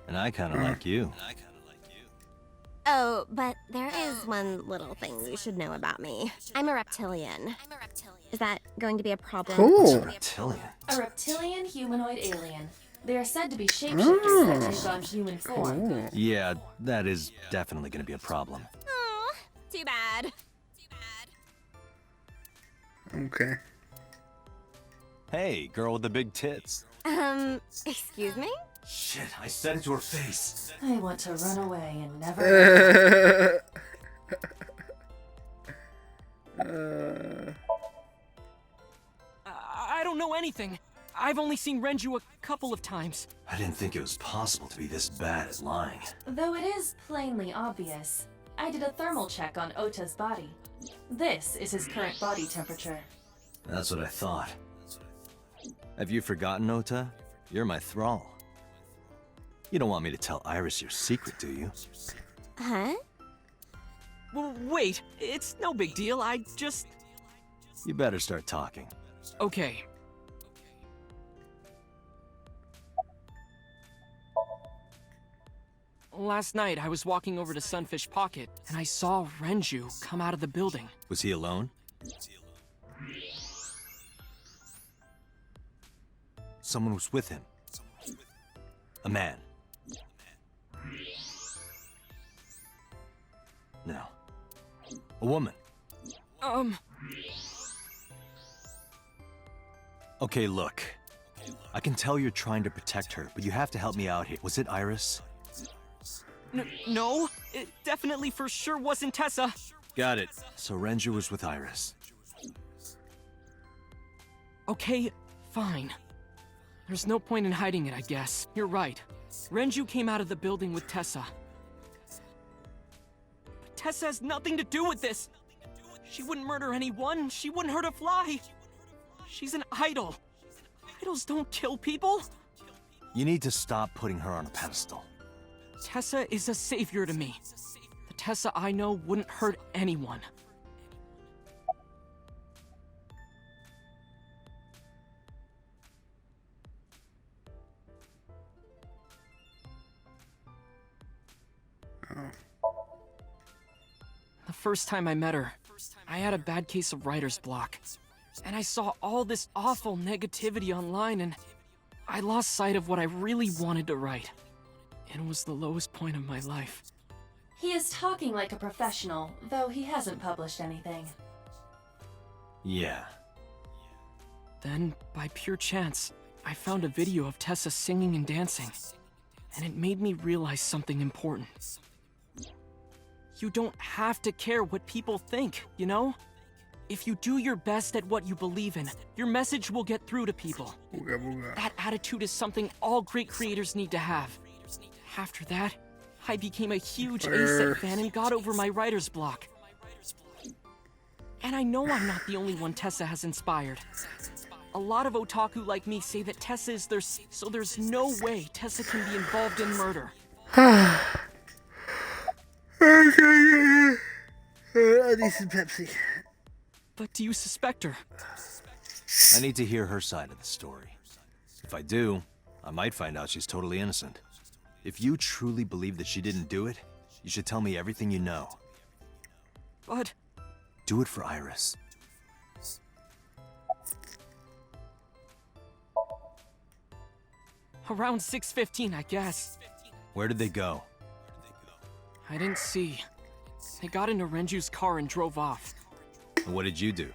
C: And I kind of like you.
J: Oh, but there is one little thing you should know about me. I'm a reptilian. Is that going to be a problem?
A: Cool.
C: Reptilian.
B: A reptilian humanoid alien. They are said to be shapeshifters that take on human form.
A: Cool.
C: Yeah, that is definitely going to be a problem.
J: Oh, too bad.
A: Okay.
C: Hey, girl with the big tits.
J: Excuse me?
C: Shit, I said it to her face.
B: I want to run away and never.
Q: I don't know anything. I've only seen Renju a couple of times.
C: I didn't think it was possible to be this bad at lying.
B: Though it is plainly obvious, I did a thermal check on Ota's body. This is his current body temperature.
C: That's what I thought. Have you forgotten, Ota? You're my thrall. You don't want me to tell Iris your secret, do you?
J: Huh?
Q: Well, wait, it's no big deal. I just...
C: You better start talking.
Q: Okay. Last night, I was walking over to Sunfish Pocket, and I saw Renju come out of the building.
C: Was he alone? Someone was with him. A man. No. A woman. Okay, look. I can tell you're trying to protect her, but you have to help me out here. Was it Iris?
Q: No, it definitely for sure wasn't Tessa.
C: Got it. So Renju was with Iris.
Q: Okay, fine. There's no point in hiding it, I guess. You're right. Renju came out of the building with Tessa. But Tessa has nothing to do with this. She wouldn't murder anyone. She wouldn't hurt a fly. She's an idol. Idols don't kill people.
C: You need to stop putting her on a pedestal.
Q: Tessa is a savior to me. The Tessa I know wouldn't hurt anyone. The first time I met her, I had a bad case of writer's block. And I saw all this awful negativity online, and I lost sight of what I really wanted to write. It was the lowest point of my life.
B: He is talking like a professional, though he hasn't published anything.
C: Yeah.
Q: Then, by pure chance, I found a video of Tessa singing and dancing, and it made me realize something important. You don't have to care what people think, you know? If you do your best at what you believe in, your message will get through to people. That attitude is something all great creators need to have. After that, I became a huge A-set fan and got over my writer's block. And I know I'm not the only one Tessa has inspired. A lot of otaku like me say that Tessa is their so there's no way Tessa can be involved in murder.
A: I need some Pepsi.
Q: But do you suspect her?
C: I need to hear her side of the story. If I do, I might find out she's totally innocent. If you truly believe that she didn't do it, you should tell me everything you know.
Q: But...
C: do it for Iris.
Q: Around 6:15, I guess.
C: Where did they go?
Q: I didn't see. They got into Renju's car and drove off.
C: And what did you do?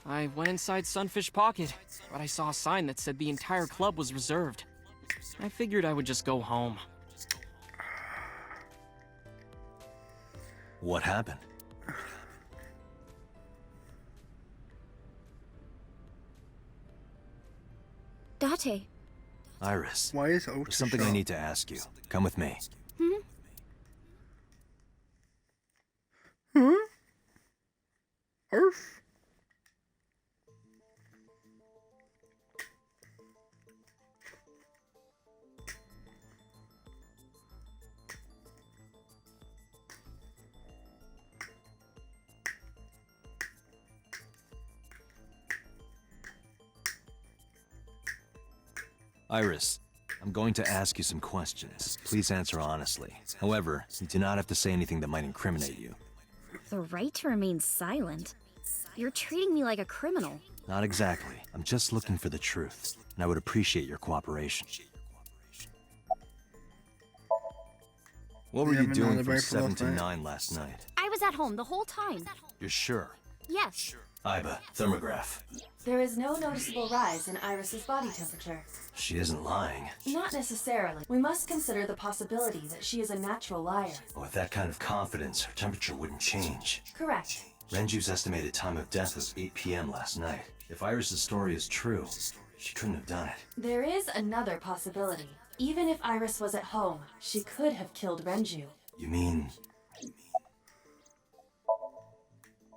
Q: I went inside Sunfish Pocket, but I saw a sign that said the entire club was reserved. I figured I would just go home.
C: What happened?
E: Date.
C: Iris.
A: Why is
C: There's something I need to ask you. Come with me.
A: Huh? Earth?
C: Iris, I'm going to ask you some questions. Please answer honestly. However, you do not have to say anything that might incriminate you.
E: The right to remain silent? You're treating me like a criminal.
C: Not exactly. I'm just looking for the truth, and I would appreciate your cooperation. What were you doing from 7 to 9 last night?
E: I was at home the whole time.
C: You're sure?
E: Yes.
C: Iba, thermograph.
B: There is no noticeable rise in Iris's body temperature.
C: She isn't lying.
B: Not necessarily. We must consider the possibility that she is a natural liar.
C: With that kind of confidence, her temperature wouldn't change.
B: Correct.
C: Renju's estimated time of death was 8 p.m. last night. If Iris's story is true, she couldn't have done it.
B: There is another possibility. Even if Iris was at home, she could have killed Renju.
C: You mean...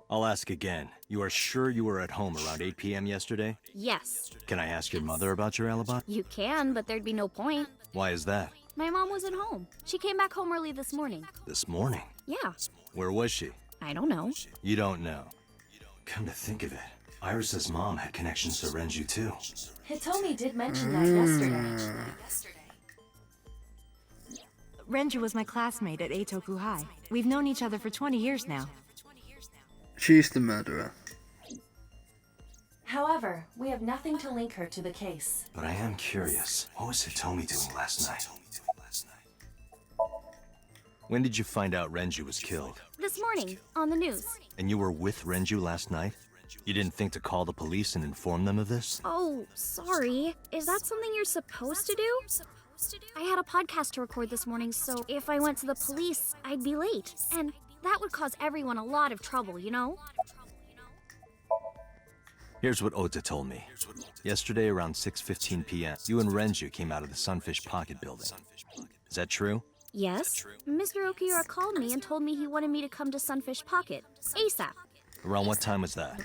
C: I'll ask again. You are sure you were at home around 8 p.m. yesterday?
E: Yes.
C: Can I ask your mother about your alibi?
E: You can, but there'd be no point.
C: Why is that?
E: My mom wasn't home. She came back home early this morning.
C: This morning?
E: Yeah.
C: Where was she?
E: I don't know.
C: You don't know. Come to think of it, Iris's mom had connections to Renju too.
B: Hitomi did mention that yesterday.
R: Renju was my classmate at Eitoku High. We've known each other for 20 years now.
A: She's the murderer.
B: However, we have nothing to link her to the case.
C: But I am curious. What was Hitomi doing last night? When did you find out Renju was killed?
E: This morning, on the news.
C: And you were with Renju last night? You didn't think to call the police and inform them of this?
E: Oh, sorry. Is that something you're supposed to do? I had a podcast to record this morning, so if I went to the police, I'd be late. And that would cause everyone a lot of trouble, you know?
C: Here's what Ota told me. Yesterday around 6:15 p.m., you and Renju came out of the Sunfish Pocket building. Is that true?
E: Yes. Mr. Okiura called me and told me he wanted me to come to Sunfish Pocket. ASAP.
C: Around what time was that?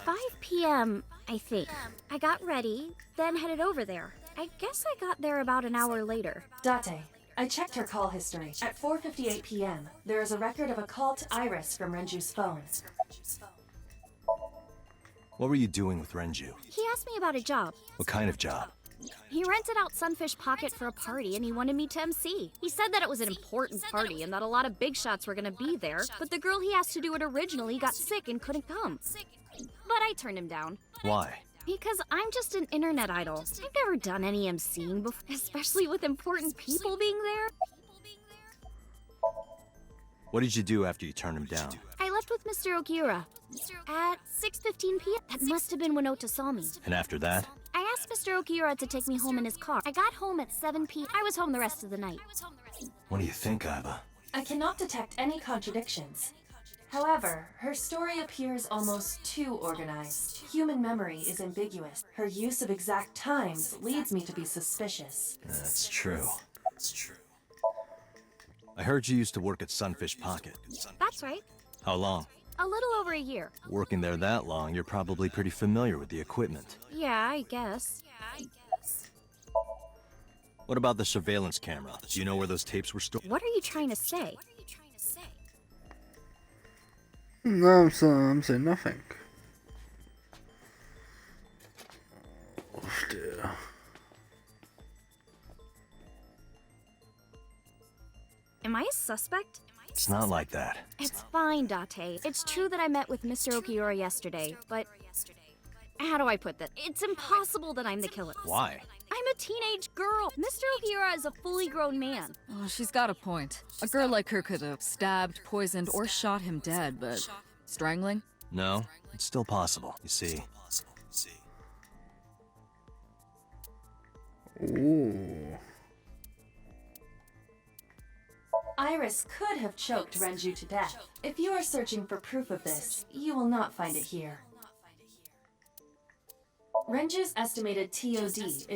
E: 5 p.m., I think. I got ready, then headed over there. I guess I got there about an hour later.
B: Date, I checked her call history. At 4:58 p.m., there is a record of a call to Iris from Renju's phone.
C: What were you doing with Renju?
E: He asked me about a job.
C: What kind of job?
E: He rented out Sunfish Pocket for a party and he wanted me to MC. He said that it was an important party and that a lot of big shots were gonna be there, but the girl he asked to do it originally got sick and couldn't come. But I turned him down.
C: Why?
E: Because I'm just an internet idol. I've never done any emceeing before, especially with important people being there.
C: What did you do after you turned him down?
E: I left with Mr. Okiura at 6:15 p.m. That must have been when Ota saw me.
C: And after that?
E: I asked Mr. Okiura to take me home in his car. I got home at 7 p.m. I was home the rest of the night.
C: What do you think, Iva?
B: I cannot detect any contradictions. However, her story appears almost too organized. Human memory is ambiguous. Her use of exact times leads me to be suspicious.
C: That's true. I heard you used to work at Sunfish Pocket.
E: That's right.
C: How long?
E: A little over a year.
C: Working there that long, you're probably pretty familiar with the equipment.
E: Yeah, I guess.
C: What about the surveillance camera? Do you know where those tapes were stored?
E: What are you trying to say?
A: No, I'm saying nothing. Oh dear.
E: Am I a suspect?
C: It's not like that.
E: It's fine, Date. It's true that I met with Mr. Okiura yesterday, but... How do I put that? It's impossible that I'm the killer.
C: Why?
E: I'm a teenage girl. Mr. Okiura is a fully grown man.
D: Oh, she's got a point. A girl like her could have stabbed, poisoned, or shot him dead, but strangling?
C: No, it's still possible, you see.
A: Ooh.
B: Iris could have choked Renju to death. If you are searching for proof of this, you will not find it here. Renju's estimated TOD is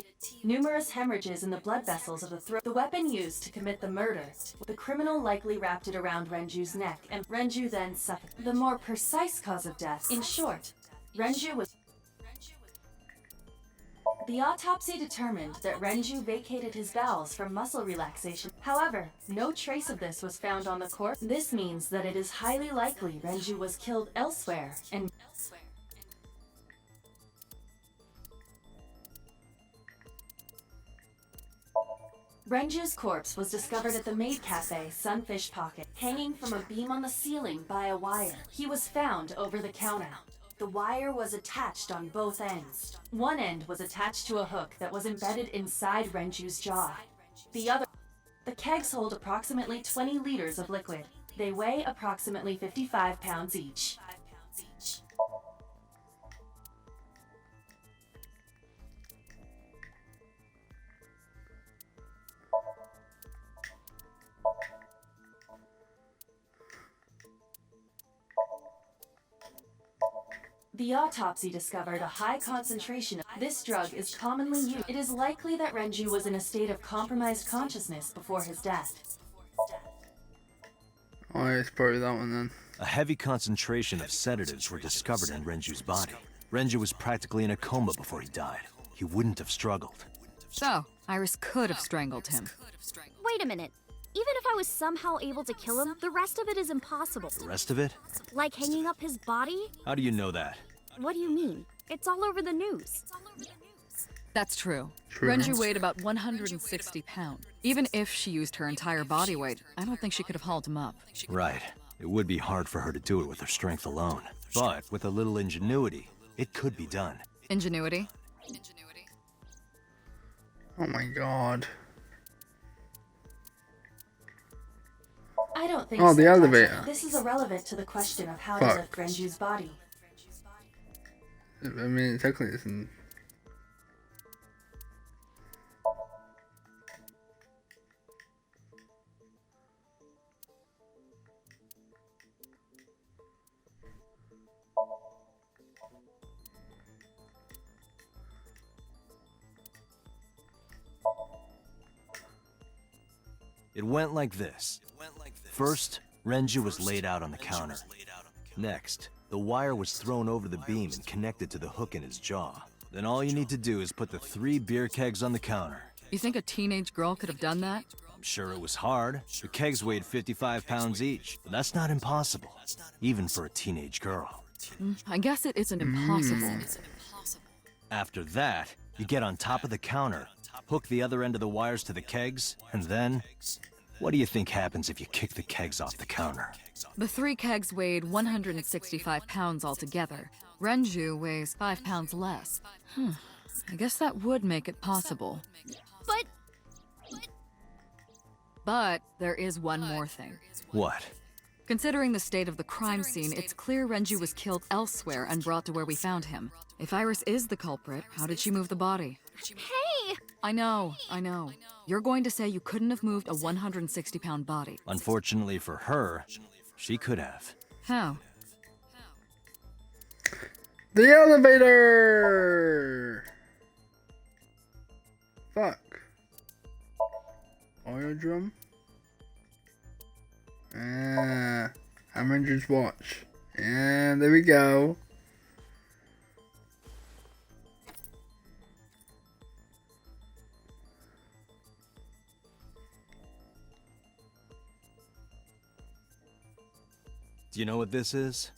B: numerous hemorrhages in the blood vessels of the throat. The weapon used to commit the murder, the criminal likely wrapped it around Renju's neck, and Renju then suffocated. The more precise cause of death, in short, Renju was... The autopsy determined that Renju vacated his bowels for muscle relaxation. However, no trace of this was found on the corpse. This means that it is highly likely Renju was killed elsewhere, and... Renju's corpse was discovered at the maid cafe, Sunfish Pocket, hanging from a beam on the ceiling by a wire. He was found over the counter. The wire was attached on both ends. One end was attached to a hook that was embedded inside Renju's jaw. The kegs hold approximately 20 liters of liquid. They weigh approximately 55 pounds each. The autopsy discovered a high concentration of this drug is commonly used. It is likely that Renju was in a state of compromised consciousness before his death.
A: Oh, it's probably that one then.
C: A heavy concentration of sedatives were discovered in Renju's body. Renju was practically in a coma before he died. He wouldn't have struggled.
D: So, Iris could have strangled him.
E: Wait a minute. Even if I was somehow able to kill him, the rest of it is impossible.
C: The rest of it?
E: Like hanging up his body?
C: How do you know that?
E: What do you mean? It's all over the news.
D: That's true. Renju weighed about 160 pounds. Even if she used her entire body weight, I don't think she could have hauled him up.
C: Right. It would be hard for her to do it with her strength alone. But with a little ingenuity, it could be done.
D: Ingenuity?
A: Oh my god.
B: I don't think
A: Oh,
B: so,
A: the
B: Judge.
A: elevator.
B: This is irrelevant to the question of how
A: Fuck.
B: to lift Renju's body.
A: I mean, technically it's in...
C: It went like this. First, Renju was laid out on the counter. Next, the wire was thrown over the beam and connected to the hook in his jaw. Then all you need to do is put the 3 beer kegs on the counter.
D: You think a teenage girl could have done that?
C: I'm sure it was hard. The kegs weighed 55 pounds each, but that's not impossible, even for a teenage girl.
D: I guess it isn't impossible.
C: After that, you get on top of the counter, hook the other end of the wires to the kegs, and then... What do you think happens if you kick the kegs off the counter?
D: The 3 kegs weighed 165 pounds altogether. Renju weighs 5 pounds less. I guess that would make it possible. But there is one more thing.
C: What?
D: Considering the state of the crime scene, it's clear Renju was killed elsewhere and brought to where we found him. If Iris is the culprit, how did she move the body?
J: Hey!
D: I know. You're going to say you couldn't have moved a 160-pound body.
C: Unfortunately for her, she could have.
D: How?
A: The elevator! Fuck. Oil drum? Renju's watch. And there we go.
C: Do you know what this is?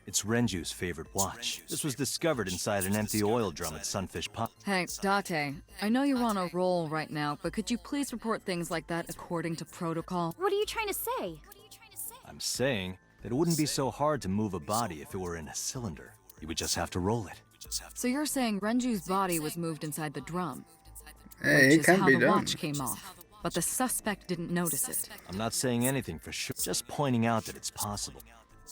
C: It's Renju's favorite watch. This was discovered inside an empty oil drum at Sunfish Pond.
D: Hey, Date, I know you're on a roll right now, but could you please report things like that according to protocol?
J: What are you trying to say?
C: I'm saying that it wouldn't be so hard to move a body if it were in a cylinder. You would just have to roll it.
D: So you're saying Renju's body was moved inside the drum?
A: Hey,
D: which
A: it
D: is
A: can
D: how
A: be
D: the
A: done.
D: watch came off. But the suspect didn't notice it.
C: I'm not saying anything for sure, just pointing out that it's possible.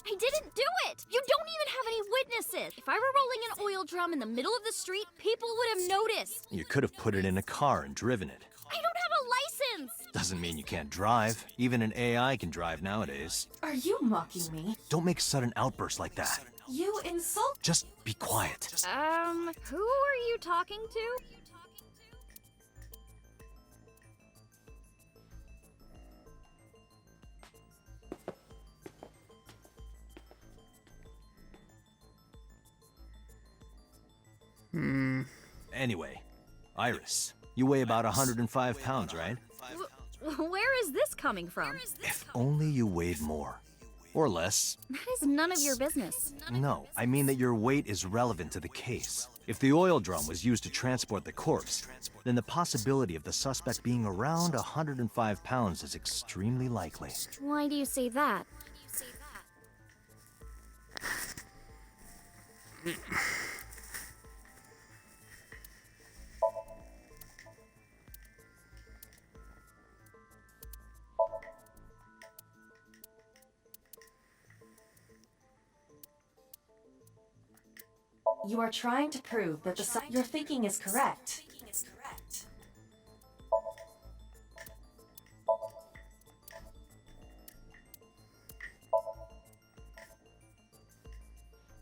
J: I didn't do it! You don't even have any witnesses! If I were rolling an oil drum in the middle of the street, people would have noticed!
C: You could have put it in a car and driven it.
J: I don't have a license!
C: Doesn't mean you can't drive. Even an AI can drive nowadays.
B: Are you mocking me?
C: Don't make sudden outbursts like that.
B: You insult.
C: Just be quiet.
J: Who are you talking to?
C: Anyway, Iris, you weigh about 105 pounds, right?
J: Where is this coming from?
C: If only you weighed more. Or less.
J: That is none of your business.
C: No, I mean that your weight is relevant to the case. If the oil drum was used to transport the corpse, then the possibility of the suspect being around 105 pounds is extremely likely.
J: Why do you say that?
B: You are trying to prove that your thinking is correct.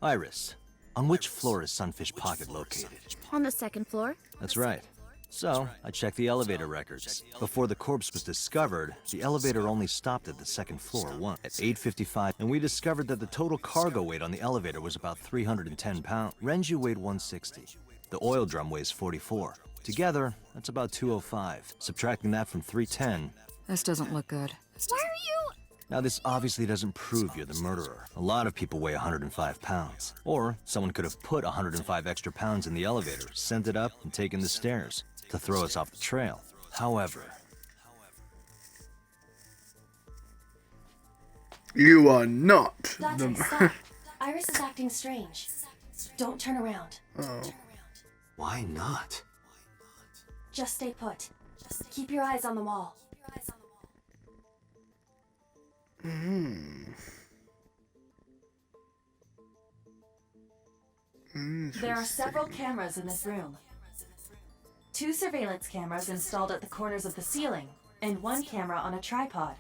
C: Iris, on which floor is Sunfish Pocket located?
J: On the second floor?
C: That's right. So, I checked the elevator records. Before the corpse was discovered, the elevator only stopped at the second floor once, at 8:55, and we discovered that the total cargo weight on the elevator was about 310 pounds. Renju weighed 160. The oil drum weighs 44. Together, that's about 205. Subtracting that from 310...
D: This doesn't look good.
J: Why are you...
C: Now, this obviously doesn't prove you're the murderer. A lot of people weigh 105 pounds. Or, someone could have put 105 extra pounds in the elevator, sent it up, and taken the stairs to throw us off the trail. However...
A: You are not
B: Dante, stop. Iris is acting strange. Don't turn around.
A: Oh.
C: Why not?
B: Just stay put. Keep your eyes on the wall. There are several cameras in this room. 2 surveillance cameras installed at the corners of the ceiling, and 1 camera on a tripod.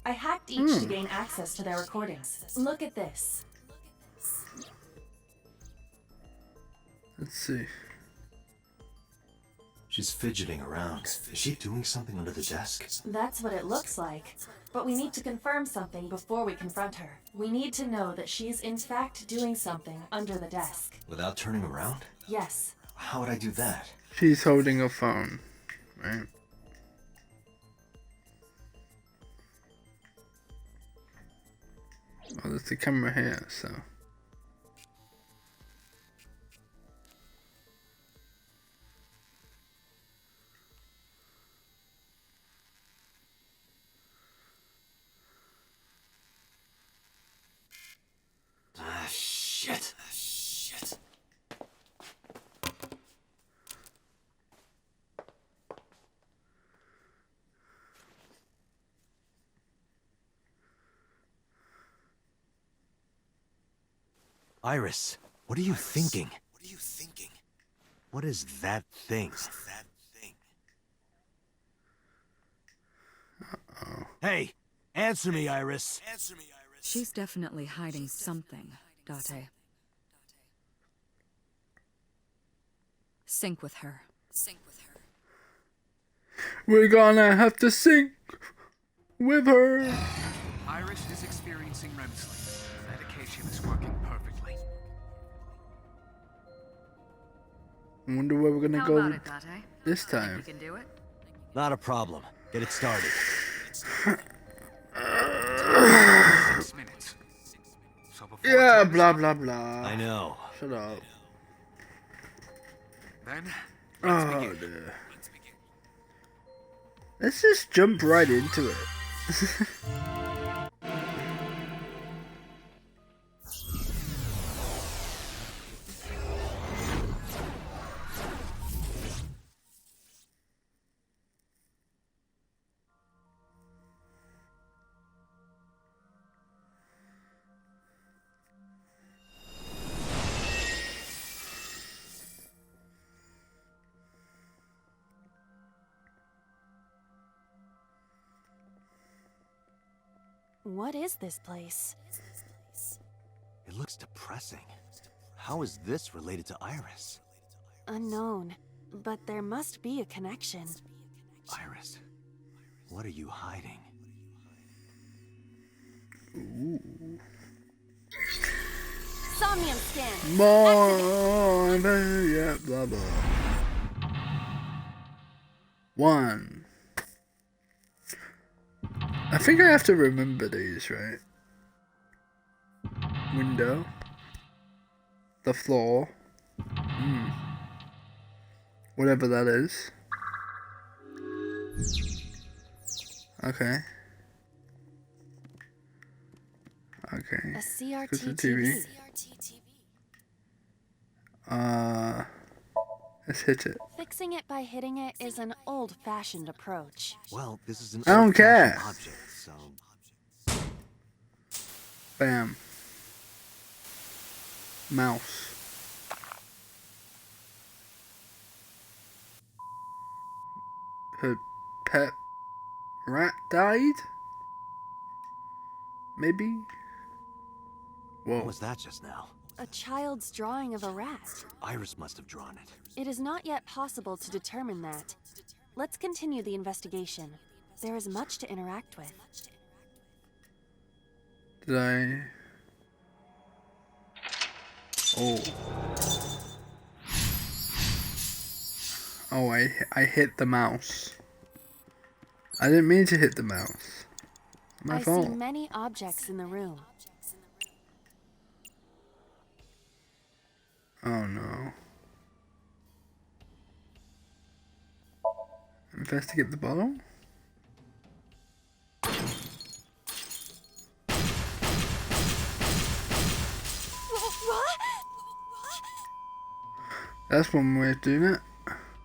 B: I hacked each to gain access to their recordings. Look at this.
A: Let's see.
C: She's fidgeting around. Is she doing something under the desk?
B: That's what it looks like. But we need to confirm something before we confront her. We need to know that she's in fact doing something under the desk.
C: Without turning around?
B: Yes.
C: How would I do that?
A: She's holding a phone, right? Oh, there's the camera here, so...
C: Ah, shit. Shit. Iris, what are you thinking? What is that thing? Hey, answer me, Iris.
D: She's definitely hiding something, Date. Sync with her.
A: We're gonna have to sync with her.
H: Iris is experiencing REM sleep. The medication is working perfectly.
A: I wonder where we're gonna
D: How
A: go
D: about it, Date?
A: this
D: Think
A: time.
D: you can do it?
C: Not a problem. Get it started.
H: 6 minutes. So before
A: Yeah,
H: time is
A: blah
H: up,
A: blah blah.
C: I know.
A: Shut up.
H: Then let's
A: Oh
H: begin.
A: dear. Let's just jump right into it.
B: What is this place?
C: It looks depressing. How is this related to Iris?
B: Unknown, but there must be a connection.
C: Iris, what are you hiding?
A: Ooh.
J: Somnium scan.
A: More, yeah, blah blah. 1. I think I have to remember these, right? Window. The floor. Whatever that is. Okay. Okay.
B: A CRT
A: Go to
B: TV.
A: Let's hit it.
B: Fixing it by hitting it is an old-fashioned approach.
C: Well, this is an
A: I don't
C: old-fashioned
A: care.
C: object, so...
A: Bam. Mouse. Her pet rat died? Maybe? Whoa.
C: What was that just now?
B: A child's drawing of a rat.
C: Iris must have drawn it.
B: It is not yet possible to determine that. Let's continue the investigation. There is much to interact with.
A: Did I... Oh. Oh, I hit the mouse. I didn't mean to hit the mouse. My
B: I
A: fault.
B: see many objects in the room.
A: Oh no. Investigate the bottle? That's one way of doing it.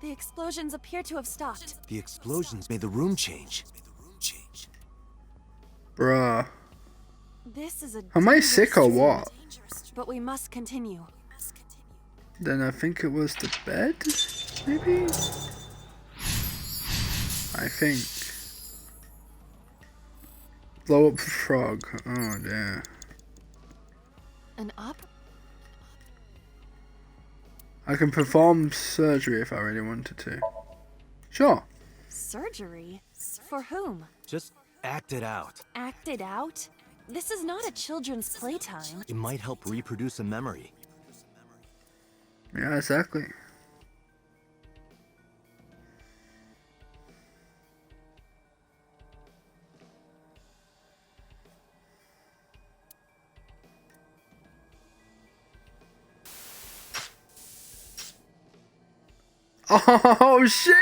B: The explosions appear to have stopped.
C: The explosions made the room change.
A: Bruh.
B: This is a
A: Am I
B: dangerous
A: sick or
B: dream.
A: what?
B: But we must continue.
A: Then I think it was the bed? Maybe? I think. Blow up frog. Oh dear.
B: An up?
A: I can perform surgery if I really wanted to. Sure.
B: Surgery? For whom?
C: Just act it out.
B: Act it out? This is not a children's playtime.
C: It might help reproduce a memory.
A: Yeah, exactly. Oh shit!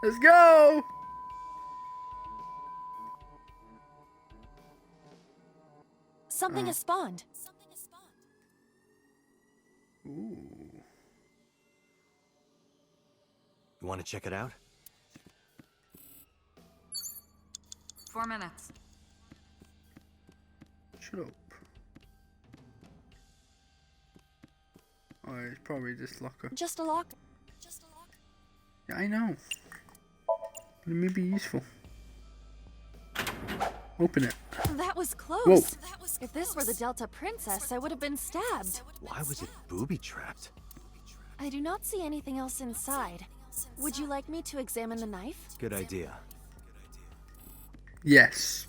A: Let's go!
B: Something has spawned.
A: Ooh.
C: You want to check it out?
D: 4 minutes.
A: Shut up. Oh, it's probably just locker.
B: Just a lock.
A: Yeah, I know. But it may be useful. Open it.
B: That was close.
A: Whoa.
B: If this were the Delta Princess, I would have been stabbed.
C: Why was it booby-trapped?
B: I do not see anything else inside. Would you like me to examine the knife?
C: Good idea.
A: Yes.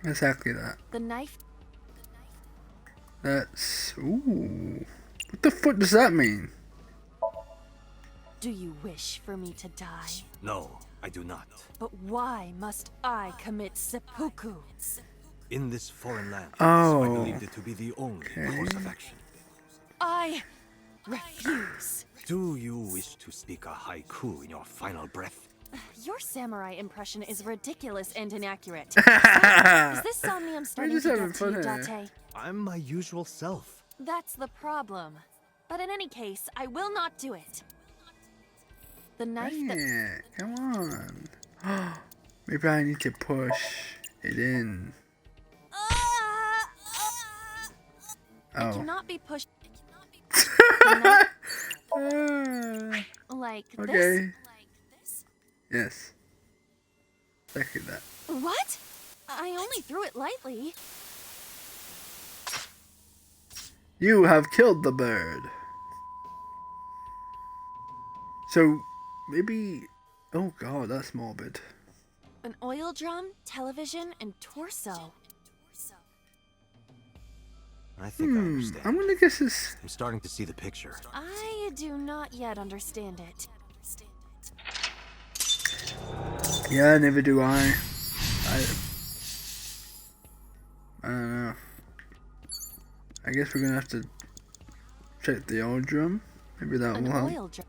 A: Exactly that.
B: The knife?
A: That's... Ooh. What the fuck does that mean?
B: Do you wish for me to die?
C: No, I do not.
B: But why must I commit seppuku?
C: In this foreign land,
A: Oh.
C: I believed it to be the only course of action.
B: I refuse.
C: Do you wish to speak a haiku in your final breath?
B: Your samurai impression is ridiculous and inaccurate. Is this somnium starting
A: just
B: to
A: having
B: get to
A: fun
B: you,
A: here.
B: Date?
C: I'm my usual self.
B: That's the problem. But in any case, I will not do it. The knife that...
A: Yeah, come on. Maybe I need to push it in.
B: It
A: Oh.
B: cannot be pushed like
A: Okay.
B: this.
A: Yes. Second that.
B: What? I only threw it lightly.
A: You have killed the bird. So, maybe... Oh god, that's morbid.
B: An oil drum, television, and torso.
C: I think I understand.
A: I'm gonna guess this...
C: I'm starting to see the picture.
B: I do not yet understand it.
A: Yeah, neither do I. I don't know. I guess we're gonna have to check the oil drum. Maybe that will help.
B: Oil drum.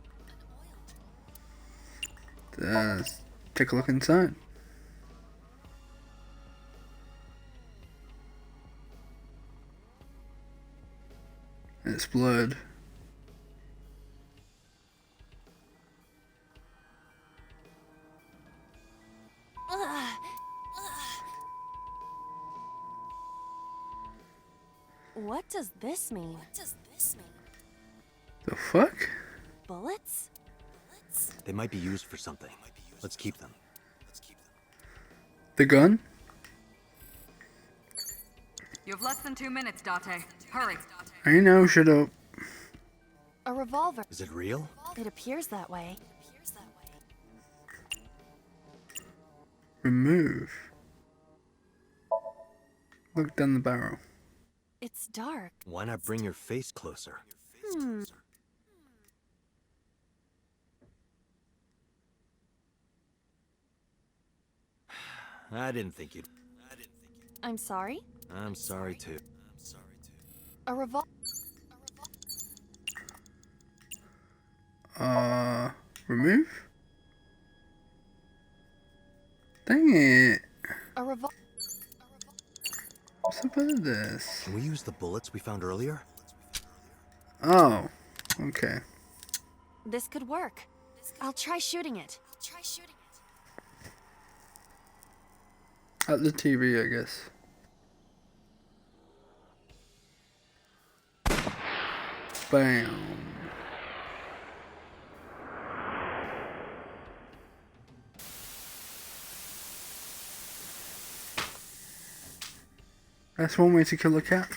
A: Let's take a look inside. It's blurred.
B: What does this mean?
A: The fuck?
B: Bullets?
C: They might be used for something. Let's keep them.
A: The gun?
D: You have less than 2 minutes, Date. Hurry.
A: I know, shut up.
B: A revolver.
C: Is it real?
B: It appears that way.
A: Remove. Look down the barrel.
B: It's dark.
C: Why not bring your face closer? I didn't think you'd...
B: I'm sorry?
C: I'm sorry too.
B: A revolver.
A: Remove? Dang it.
B: A revolver.
A: What's up with this?
C: Can we use the bullets we found earlier?
A: Oh, okay.
B: This could work. I'll try shooting it.
A: At the TV, I guess. Bam. That's one way to kill a cat.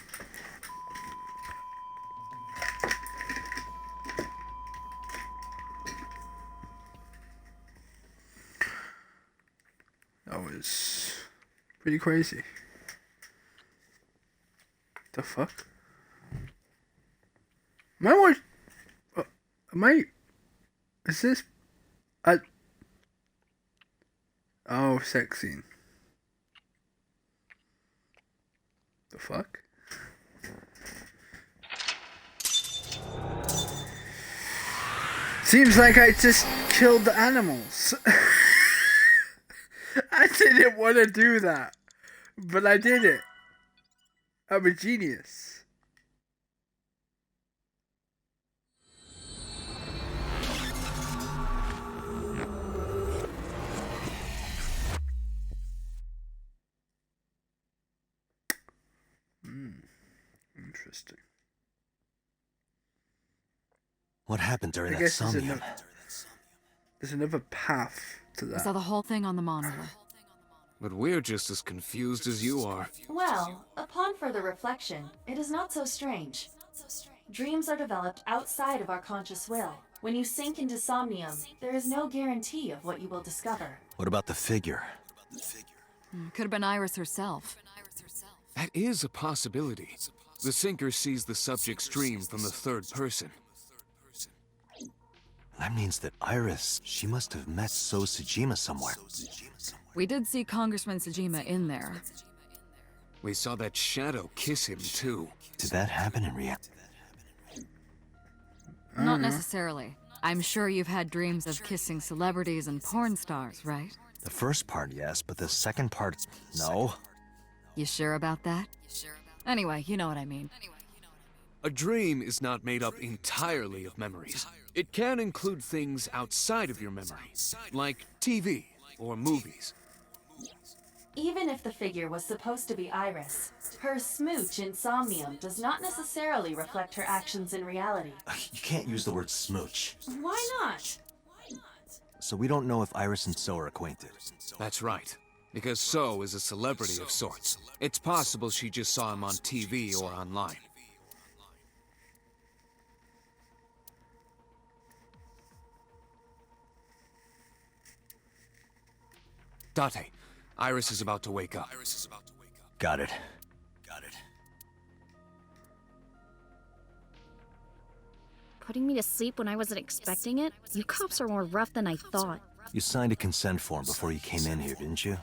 A: That was pretty crazy. The fuck? Am I watch? Am I? Is this? Oh, sex scene. The fuck? Seems like I just killed the animals. I didn't want to do that, but I did it. I'm a genius. Interesting.
C: What happened during
A: I
C: that
A: guess
C: somnium?
A: there's another path to
D: I
A: that.
D: saw the whole thing on the monitor.
F: But we're just as confused as you are.
B: Well, upon further reflection, it is not so strange. Dreams are developed outside of our conscious will. When you sink into somnium, there is no guarantee of what you will discover.
C: What about the figure?
D: Could have been Iris herself.
F: That is a possibility. The sinker sees the subject's dream from the third person.
C: That means that Iris, she must have met So Tsujima somewhere.
D: We did see Congressman Tsujima in there.
F: We saw that shadow kiss him, too.
C: Did that happen in reality?
D: Not necessarily. I'm sure you've had dreams of kissing celebrities and porn stars, right?
C: The first part, yes, but the second part, no.
D: You sure about that? Anyway, you know what I mean.
F: A dream is not made up entirely of memories. It can include things outside of your memory, like TV or movies.
B: Even if the figure was supposed to be Iris, her smooch in somnium does not necessarily reflect her actions in reality.
C: You can't use the word smooch.
B: Why not?
C: So we don't know if Iris and So are acquainted.
F: That's right. Because So is a celebrity of sorts. It's possible she just saw him on TV or online. Date, Iris is about to wake up.
C: Got it.
S: Putting me to sleep when I wasn't expecting it? You cops are more rough than I thought.
C: You signed a consent form before you came in here, didn't you?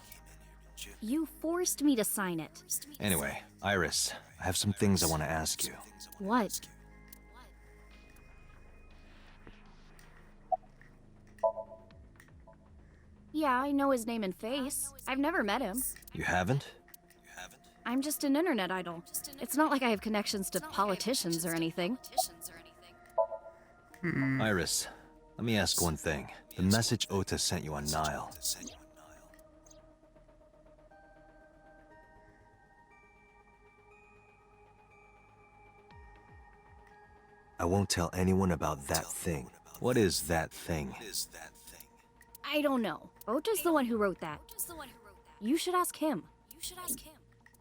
S: You forced me to sign it.
C: Anyway, Iris, I have some things I want to ask you.
S: What? Yeah, I know his name and face. I've never met him.
C: You haven't?
S: I'm just an internet idol. It's not like I have connections to politicians or anything.
C: Iris, let me ask one thing. The message Ota sent you on Nile. I won't tell anyone about that thing. What is that thing?
S: I don't know. Ota's the one who wrote that. You should ask him.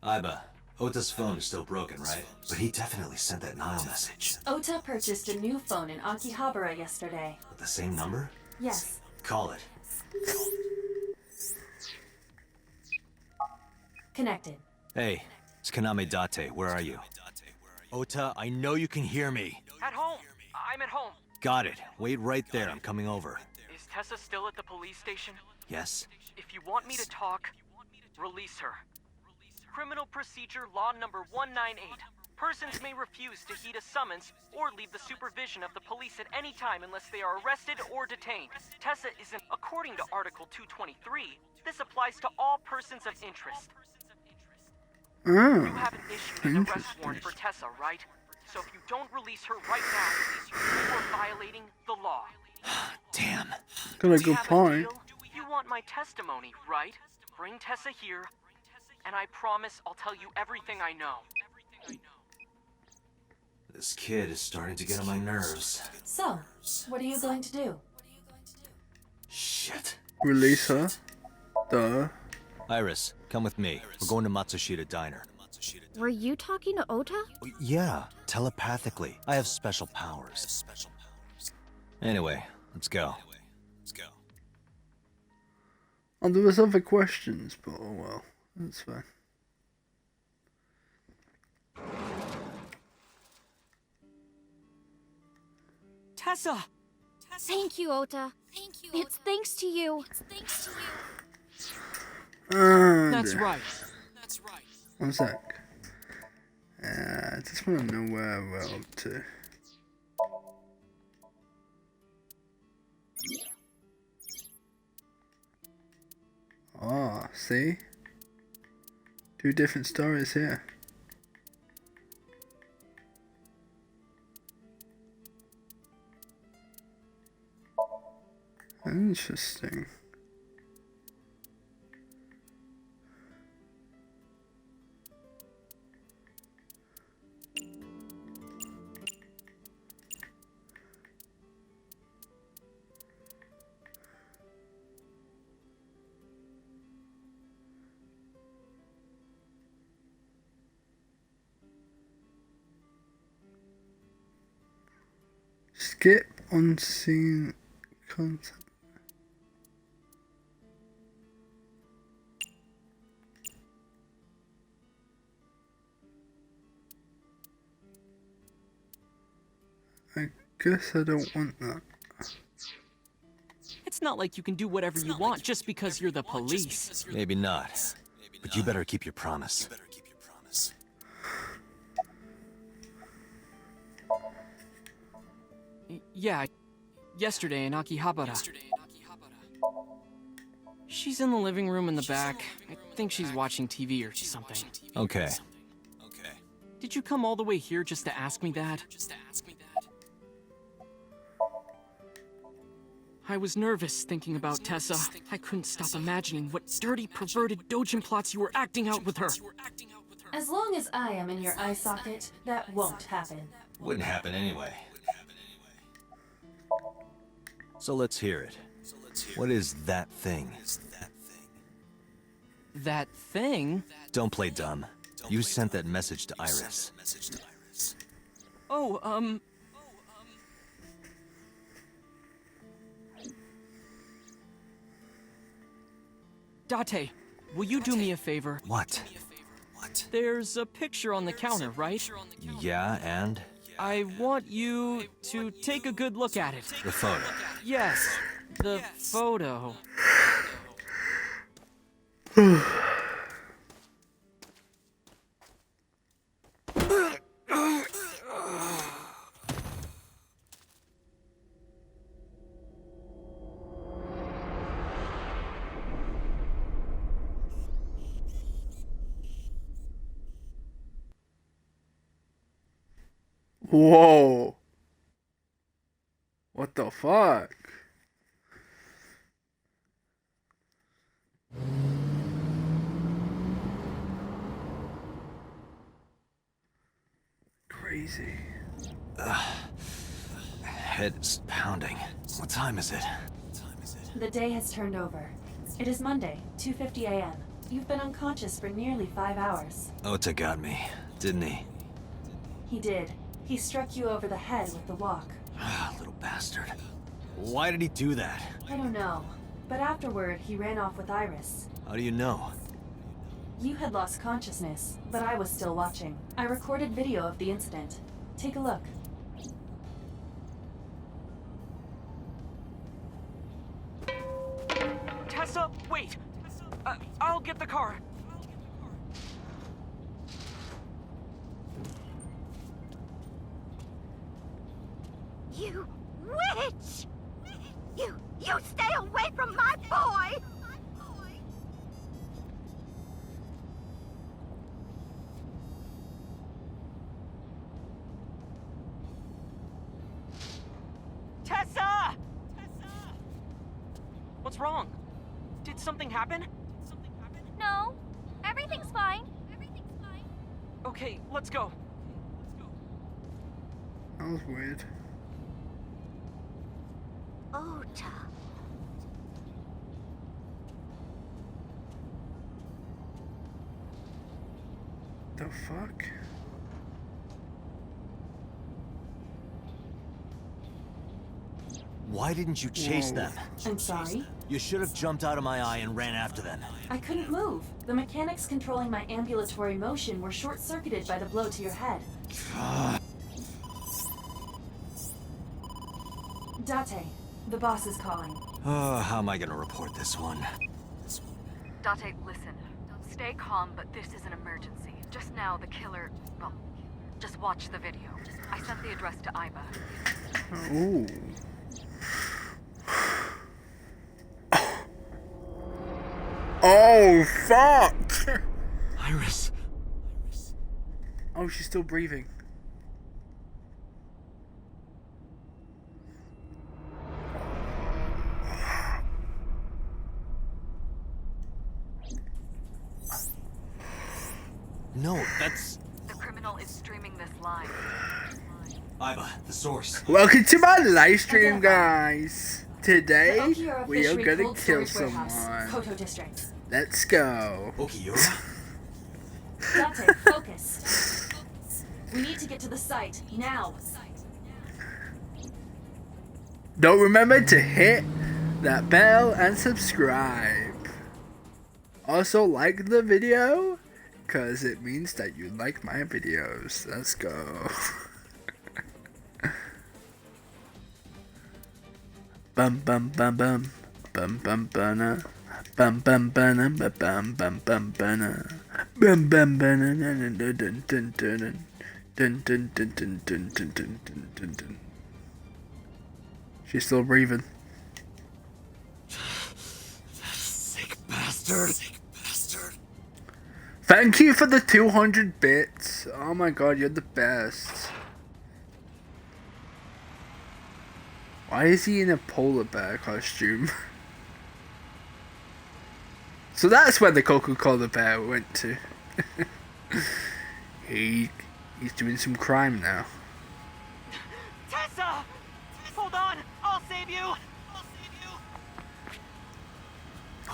C: Iba, Ota's phone is still broken, right? But he definitely sent that Nile message.
B: Ota purchased a new phone in Akihabara yesterday.
C: With the same number?
B: Yes.
C: Call it.
B: Connected.
C: Hey, it's Kaname Date. Where are you? Ota, I know you can hear me.
Q: At home. I'm at home.
C: Got it. Wait right there. I'm coming over.
Q: Is Tessa still at the police station?
C: Yes?
Q: If you want me to talk, release her. Criminal Procedure Law Number 198. Persons may refuse to heed a summons or leave the supervision of the police at any time unless they are arrested or detained. Tessa isn't. According to Article 223, this applies to all persons of interest. You haven't issued an arrest warrant for Tessa, right? So if you don't release her right now, you are violating the law.
C: Damn.
A: Got a good point.
Q: You want my testimony, right? Bring Tessa here, and I promise I'll tell you everything I know.
C: This kid is starting to get on my nerves.
B: So, what are you going to do?
C: Shit.
A: Release her. Duh.
C: Iris, come with me. We're going to Matsushita Diner.
S: Were you talking to Ota?
C: Yeah, telepathically. I have special powers. Anyway, let's go.
A: Oh, there was other questions, but oh well. That's fine.
S: Tessa! Thank you, Ota. It's thanks to you.
Q: That's right.
A: One sec. I just want to know where we're up to. Ah, see? Two different stories here. Interesting. Skip unseen content. I guess I don't want that.
Q: It's not like you can do whatever you want just because you're the police.
C: Maybe not. But you better keep your promise.
Q: Yeah, yesterday in Akihabara. She's in the living room in the back. I think she's watching TV or something.
C: Okay.
Q: Did you come all the way here just to ask me that? I was nervous thinking about Tessa. I couldn't stop imagining what dirty, perverted dojin plots you were acting out with her.
B: As long as I am in your eye socket, that won't happen.
C: Wouldn't happen anyway. So let's hear it. What is that thing?
Q: That thing?
C: Don't play dumb. You sent that message to Iris.
Q: Oh, Date, will you do me a favor?
C: What?
Q: There's a picture on the counter, right?
C: Yeah, and?
Q: I want you to take a good look at it.
C: The photo.
Q: Yes, the photo.
A: Whoa. What the fuck? Crazy.
C: Head's pounding. What time is it?
B: The day has turned over. It is Monday, 2:50 a.m. You've been unconscious for nearly 5 hours.
C: Ota got me, didn't he?
B: He did. He struck you over the head with the walk.
C: Little bastard. Why did he do that?
B: I don't know. But afterward, he ran off with Iris.
C: How do you know?
B: You had lost consciousness, but I was still watching. I recorded video of the incident. Take a look.
Q: Tessa, wait! I'll get the car.
I: You witch! You stay away from my boy!
Q: Tessa! What's wrong? Did something happen?
J: No, everything's fine.
Q: Okay, let's go.
A: That was weird.
I: Ota.
A: The fuck?
C: Why didn't you chase them?
B: I'm sorry?
C: You should have jumped out of my eye and ran after them.
B: I couldn't move. The mechanics controlling my ambulatory motion were short-circuited by the blow to your head. Date, the boss is calling.
C: Oh, how am I gonna report this one?
D: Date, listen. Stay calm, but this is an emergency. Just now, the killer... Well, just watch the video. I sent the address to Iba.
A: Ooh. Oh, fuck!
C: Iris.
A: Oh, she's still breathing.
C: No, that's...
D: The criminal is streaming this live.
C: Iba, the source.
A: Welcome to my live stream, guys. Today,
B: Okiura
A: we are
B: Fishery
A: gonna
B: Cold
A: kill
B: Storage Warehouse,
A: someone.
B: Koto District.
A: Let's go.
C: Okiura?
B: Date, focus. We need to get to the site, now.
A: Don't remember to hit that bell and subscribe. Also like the video, cause it means that you like my videos. Let's go. Bum bum bum bum bum bum bana bum bum bana bum bum bum bana bum bum bana dun dun dun dun dun dun dun dun dun dun dun dun dun. She's still breathing.
L: Sick bastard.
A: Thank you for the 200 bits. Oh my god, you're the best. Why is he in a polar bear costume? So that's where the Coca-Cola bear went to. He's doing some crime now.
Q: Tessa! Hold on, I'll save you!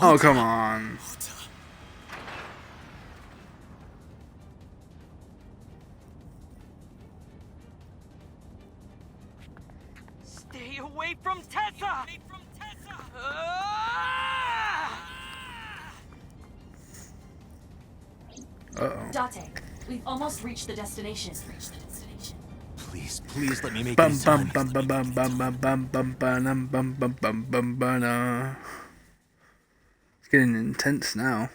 A: Oh, come on.
Q: Stay away from Tessa!
A: Uh-oh.
B: Date, we've almost reached the destination.
C: Please, please let me make
A: Bum
C: it
A: bum
C: time.
A: bum bum bum bum bum bum bum bum bum bum bum bum. It's getting intense now.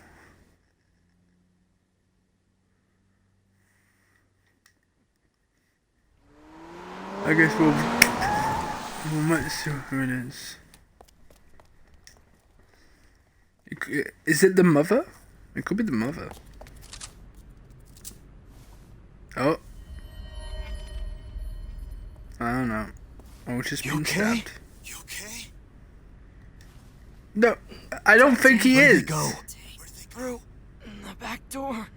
A: I guess we might see who it is. Is it the mother? It could be the mother. Oh. I don't know. Oh, she's been stabbed.
L: You okay?
A: No, I don't think he is.
Q: Through the back door.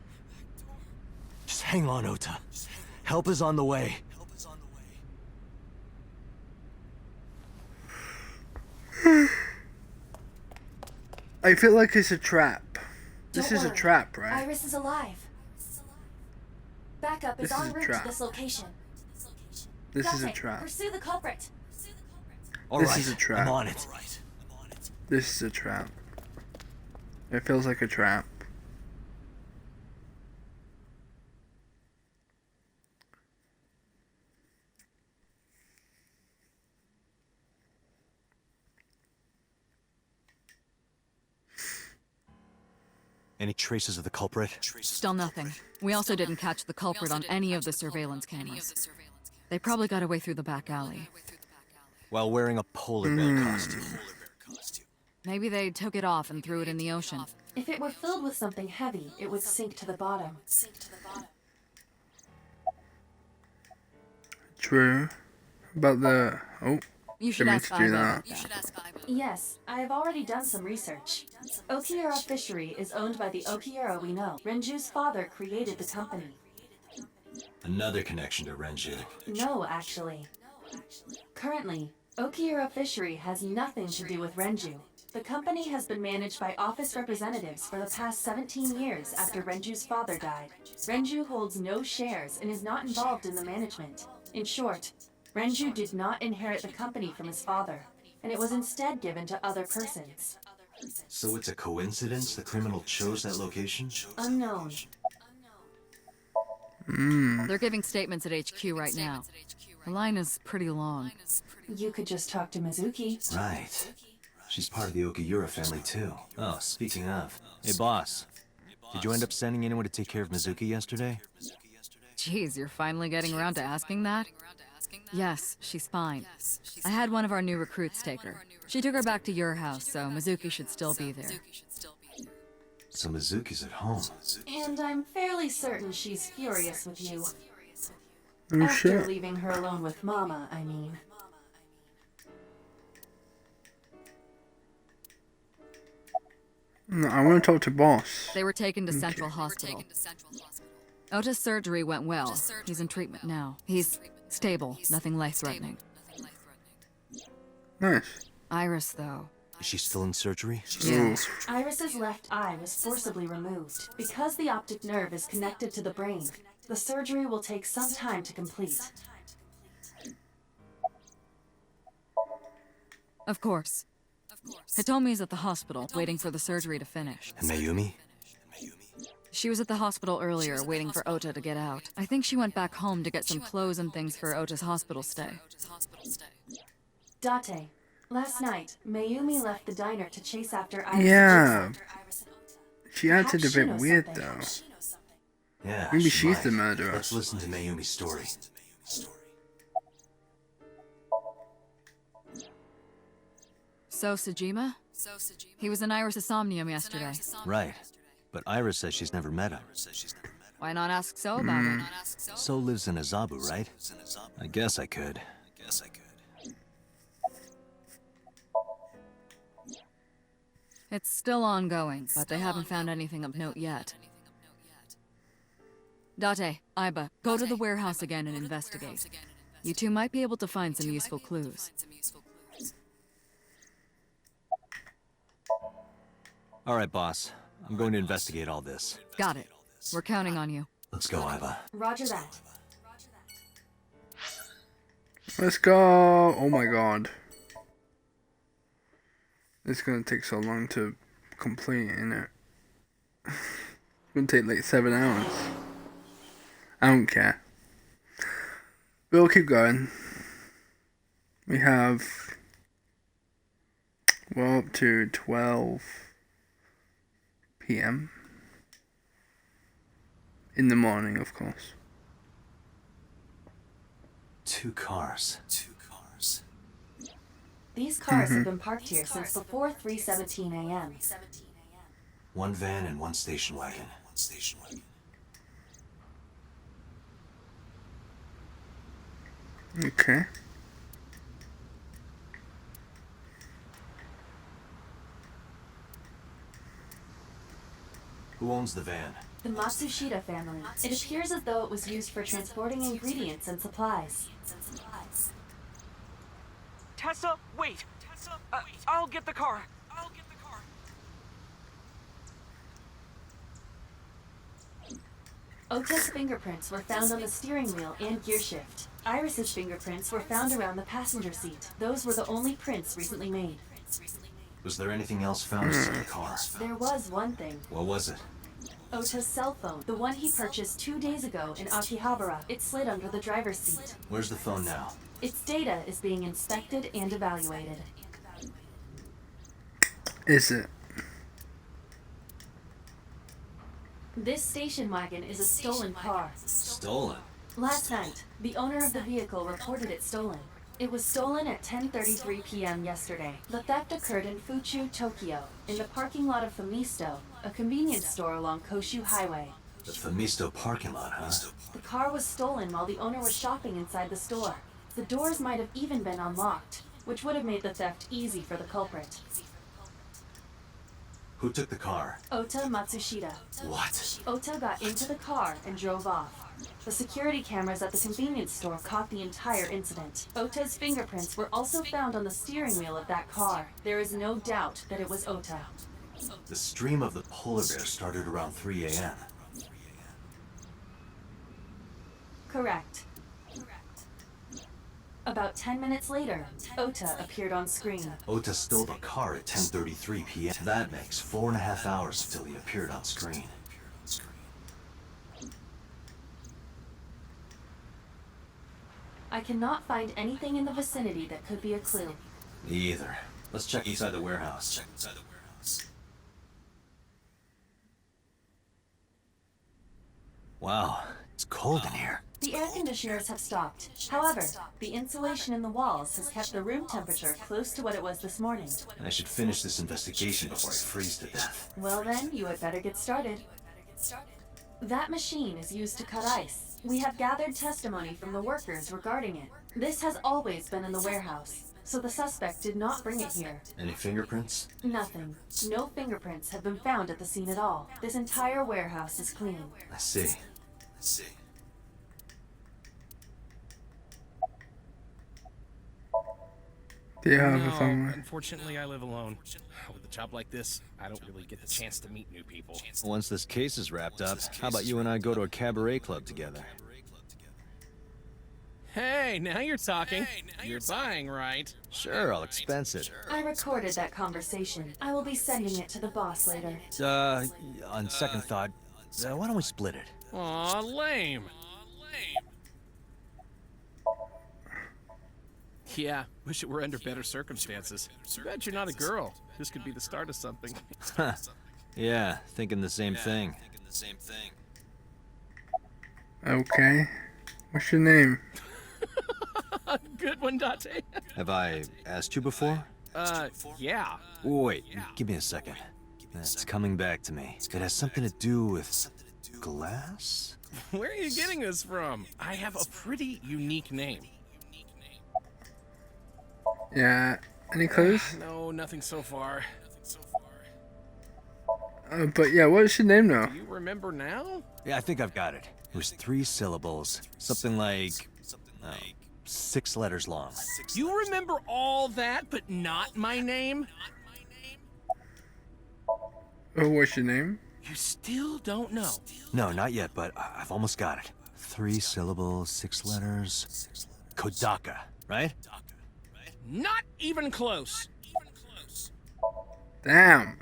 C: Just hang on, Ota. Help is on the way.
A: I feel like it's a trap. This
B: Don't
A: is a
B: worry.
A: trap, right?
B: Iris is alive. Backup is
A: This is
B: en
A: a
B: route to
A: trap.
B: this location.
A: This is a
B: Date,
A: trap.
B: pursue the culprit.
A: This is a trap.
C: I'm on it.
A: This is a trap. It feels like a trap.
C: Any traces of the culprit?
D: Still nothing. We also didn't catch the culprit on any of the surveillance cameras. They probably got away through the back alley.
C: While wearing a polar bear costume.
D: Maybe they took it off and threw it in the ocean.
B: If it were filled with something heavy, it would sink to the bottom.
A: True. About the... Oh.
D: You should
A: didn't
D: ask
A: mean to do
D: Iva.
A: that.
B: Yes, I have already done some research. Okiura Fishery is owned by the Okiura we know. Renju's father created the company.
C: Another connection to Renju.
B: No, actually. Currently, Okiura Fishery has nothing to do with Renju. The company has been managed by office representatives for the past 17 years after Renju's father died. Renju holds no shares and is not involved in the management. In short, Renju did not inherit the company from his father, and it was instead given to other persons.
C: So it's a coincidence the criminal chose that location?
B: Unknown.
D: They're giving statements at HQ right now. The line is pretty long.
B: You could just talk to Mizuki.
C: Right. She's part of the Okiura family too. Oh, speaking of. Hey boss, did you end up sending anyone to take care of Mizuki yesterday?
D: Jeez, you're finally getting around to asking that? Yes, she's fine. I had one of our new recruits take her. She took her back to your house, so Mizuki should still be there.
C: So Mizuki's at home.
B: And I'm fairly certain she's furious with you.
A: Oh,
B: After
A: shit.
B: leaving her alone with Mama, I mean.
A: No, I want to talk to boss.
D: They were taken to Central Hospital. Ota's surgery went well. He's in treatment now. He's stable, nothing life-threatening.
A: Nice.
D: Iris, though.
C: Is she still in surgery?
D: Yeah.
B: Iris's left eye was forcibly removed. Because the optic nerve is connected to the brain, the surgery will take some time to complete.
D: Of course. Hitomi's at the hospital, waiting for the surgery to finish.
C: And Mayumi?
D: She was at the hospital earlier, waiting for Ota to get out. I think she went back home to get some clothes and things for Ota's hospital stay.
B: Date, last night, Mayumi left the diner to chase after Iris.
A: Yeah. She acted a
B: Perhaps she
A: bit
B: knows
A: weird
B: something.
A: though.
C: Yeah,
A: Maybe
C: she
A: she's
C: might.
A: the murderer.
C: Let's listen to Mayumi's story.
D: So, Sejima? He was in Iris' somnium yesterday.
C: Right. But Iris says she's never met him.
D: Why not ask So about it?
C: So lives in Azabu, right? I guess I could.
D: It's still ongoing, but they haven't found anything of note yet. Date, Aiba, go to the warehouse again and investigate. You two might be able to find some useful clues.
C: All right, boss. I'm going to investigate all this.
D: Got it. We're counting on you.
C: Let's go, Aiba.
B: Roger that.
A: Let's go. Oh my god. It's gonna take so long to complete, innit? It's gonna take like 7 hours. I don't care. We'll keep going. We have... well, up to 12 PM. In the morning, of course.
C: 2 cars.
B: These cars have been parked here since before 3:17 a.m.
C: 1 van and 1 station wagon.
A: Okay.
C: Who owns the van?
B: The Matsushita family. It appears as though it was used for transporting ingredients and supplies.
Q: Tessa, wait! I'll get the car.
B: Ota's fingerprints were found on the steering wheel and gearshift. Iris's fingerprints were found around the passenger seat. Those were the only prints recently made.
C: Was there anything else found inside the car?
B: There was one thing.
C: What was it?
B: Ota's cell phone, the one he purchased 2 days ago in Akihabara. It slid under the driver's seat.
C: Where's the phone now?
B: Its data is being inspected and evaluated.
A: Is it?
B: This station wagon is a stolen car.
C: Stolen?
B: Last night, the owner of the vehicle reported it stolen. It was stolen at 10:33 p.m. yesterday. The theft occurred in Fuchu, Tokyo, in the parking lot of Famisto, a convenience store along Koshu Highway.
C: The Famisto parking lot, huh?
B: The car was stolen while the owner was shopping inside the store. The doors might have even been unlocked, which would have made the theft easy for the culprit.
C: Who took the car?
B: Ota Matsushita.
C: What?
B: Ota got into the car and drove off. The security cameras at the convenience store caught the entire incident. Ota's fingerprints were also found on the steering wheel of that car. There is no doubt that it was Ota.
C: The stream of the polar bear started around 3 a.m.
B: Correct. About 10 minutes later, Ota appeared on screen.
C: Ota stole the car at 10:33 p.m. That makes 4.5 hours until he appeared on screen.
B: I cannot find anything in the vicinity that could be a clue.
C: Me either. Let's check inside the warehouse. Wow, it's cold in here.
B: The air conditioners have stopped. However, the insulation in the walls has kept the room temperature close to what it was this morning.
C: I should finish this investigation before I freeze to death.
B: Well then, you had better get started. That machine is used to cut ice. We have gathered testimony from the workers regarding it. This has always been in the warehouse, so the suspect did not bring it here.
C: Any fingerprints?
B: Nothing. No fingerprints have been found at the scene at all. This entire warehouse is clean.
C: I see.
A: Do you have
T: No,
A: a phone?
T: unfortunately, I live alone. With a job like this, I don't really get the chance to meet new people.
C: Once this case is wrapped up, how about you and I go to a cabaret club together?
T: Hey, now you're talking. You're buying, right?
C: Sure, I'll expense it.
B: I recorded that conversation. I will be sending it to the boss later.
C: On second thought, why don't we split it?
T: Aw, lame. Yeah, wish it were under better circumstances. Too bad you're not a girl. This could be the start of something.
C: Yeah, thinking the same thing.
A: Okay. What's your name?
T: Good one, Date.
C: Have I asked you before?
T: Yeah.
C: Wait, give me a second. It's coming back to me. It has something to do with glass?
T: Where are you getting this from? I have a pretty unique name.
A: Yeah. Any clues?
T: No, nothing so far.
A: But yeah, what's your name now?
T: Do you remember now?
C: Yeah, I think I've got it. It was 3 syllables. Something like 6 letters long.
T: You remember all that, but not my name?
A: Oh, what's your name?
T: You still don't know.
C: No, not yet, but I've almost got it. 3 syllables, 6 letters. Kodaka, right?
T: Not even close.
A: Damn.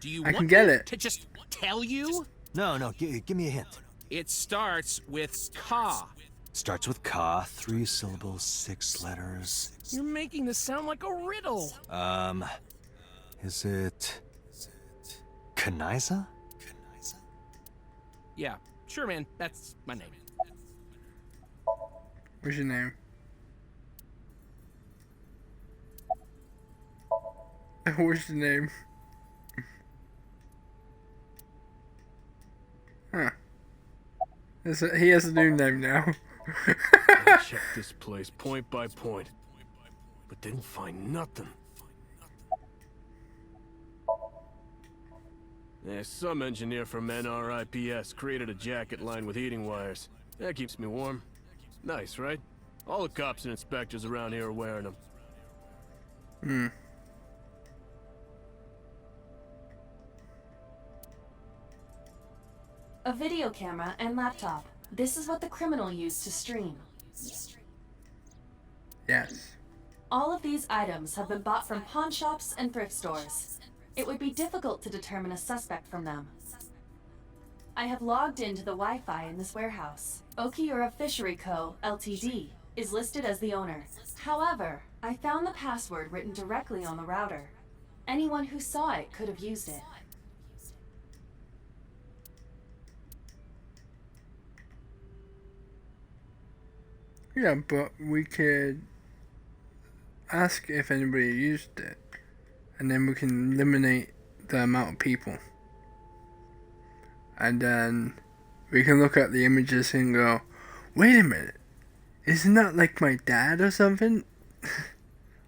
T: Do you
A: I
T: want
A: can get
T: me
A: it.
T: to just tell you?
C: No, give me a hint.
T: It starts with Ka.
C: Starts with Ka, 3 syllables, 6 letters.
T: You're making this sound like a riddle.
C: Is it Kaniza?
T: Yeah, sure, man. That's my name.
A: What's your name? What's your name? Huh. He has a new name now.
G: I checked this place point by point, but didn't find nothing. Yeah, some engineer from NRIPS created a jacket lined with heating wires. That keeps me warm. Nice, right? All the cops and inspectors around here are wearing them.
A: Hmm.
B: A video camera and laptop. This is what the criminal used to stream.
A: Yes.
B: All of these items have been bought from pawn shops and thrift stores. It would be difficult to determine a suspect from them. I have logged into the Wi-Fi in this warehouse. Okiura Fishery Co., Ltd. is listed as the owner. However, I found the password written directly on the router. Anyone who saw it could have used it.
A: Yeah, but we could ask if anybody used it, and then we can eliminate the amount of people. And then we can look at the images and go, wait a minute, isn't that like my dad or something?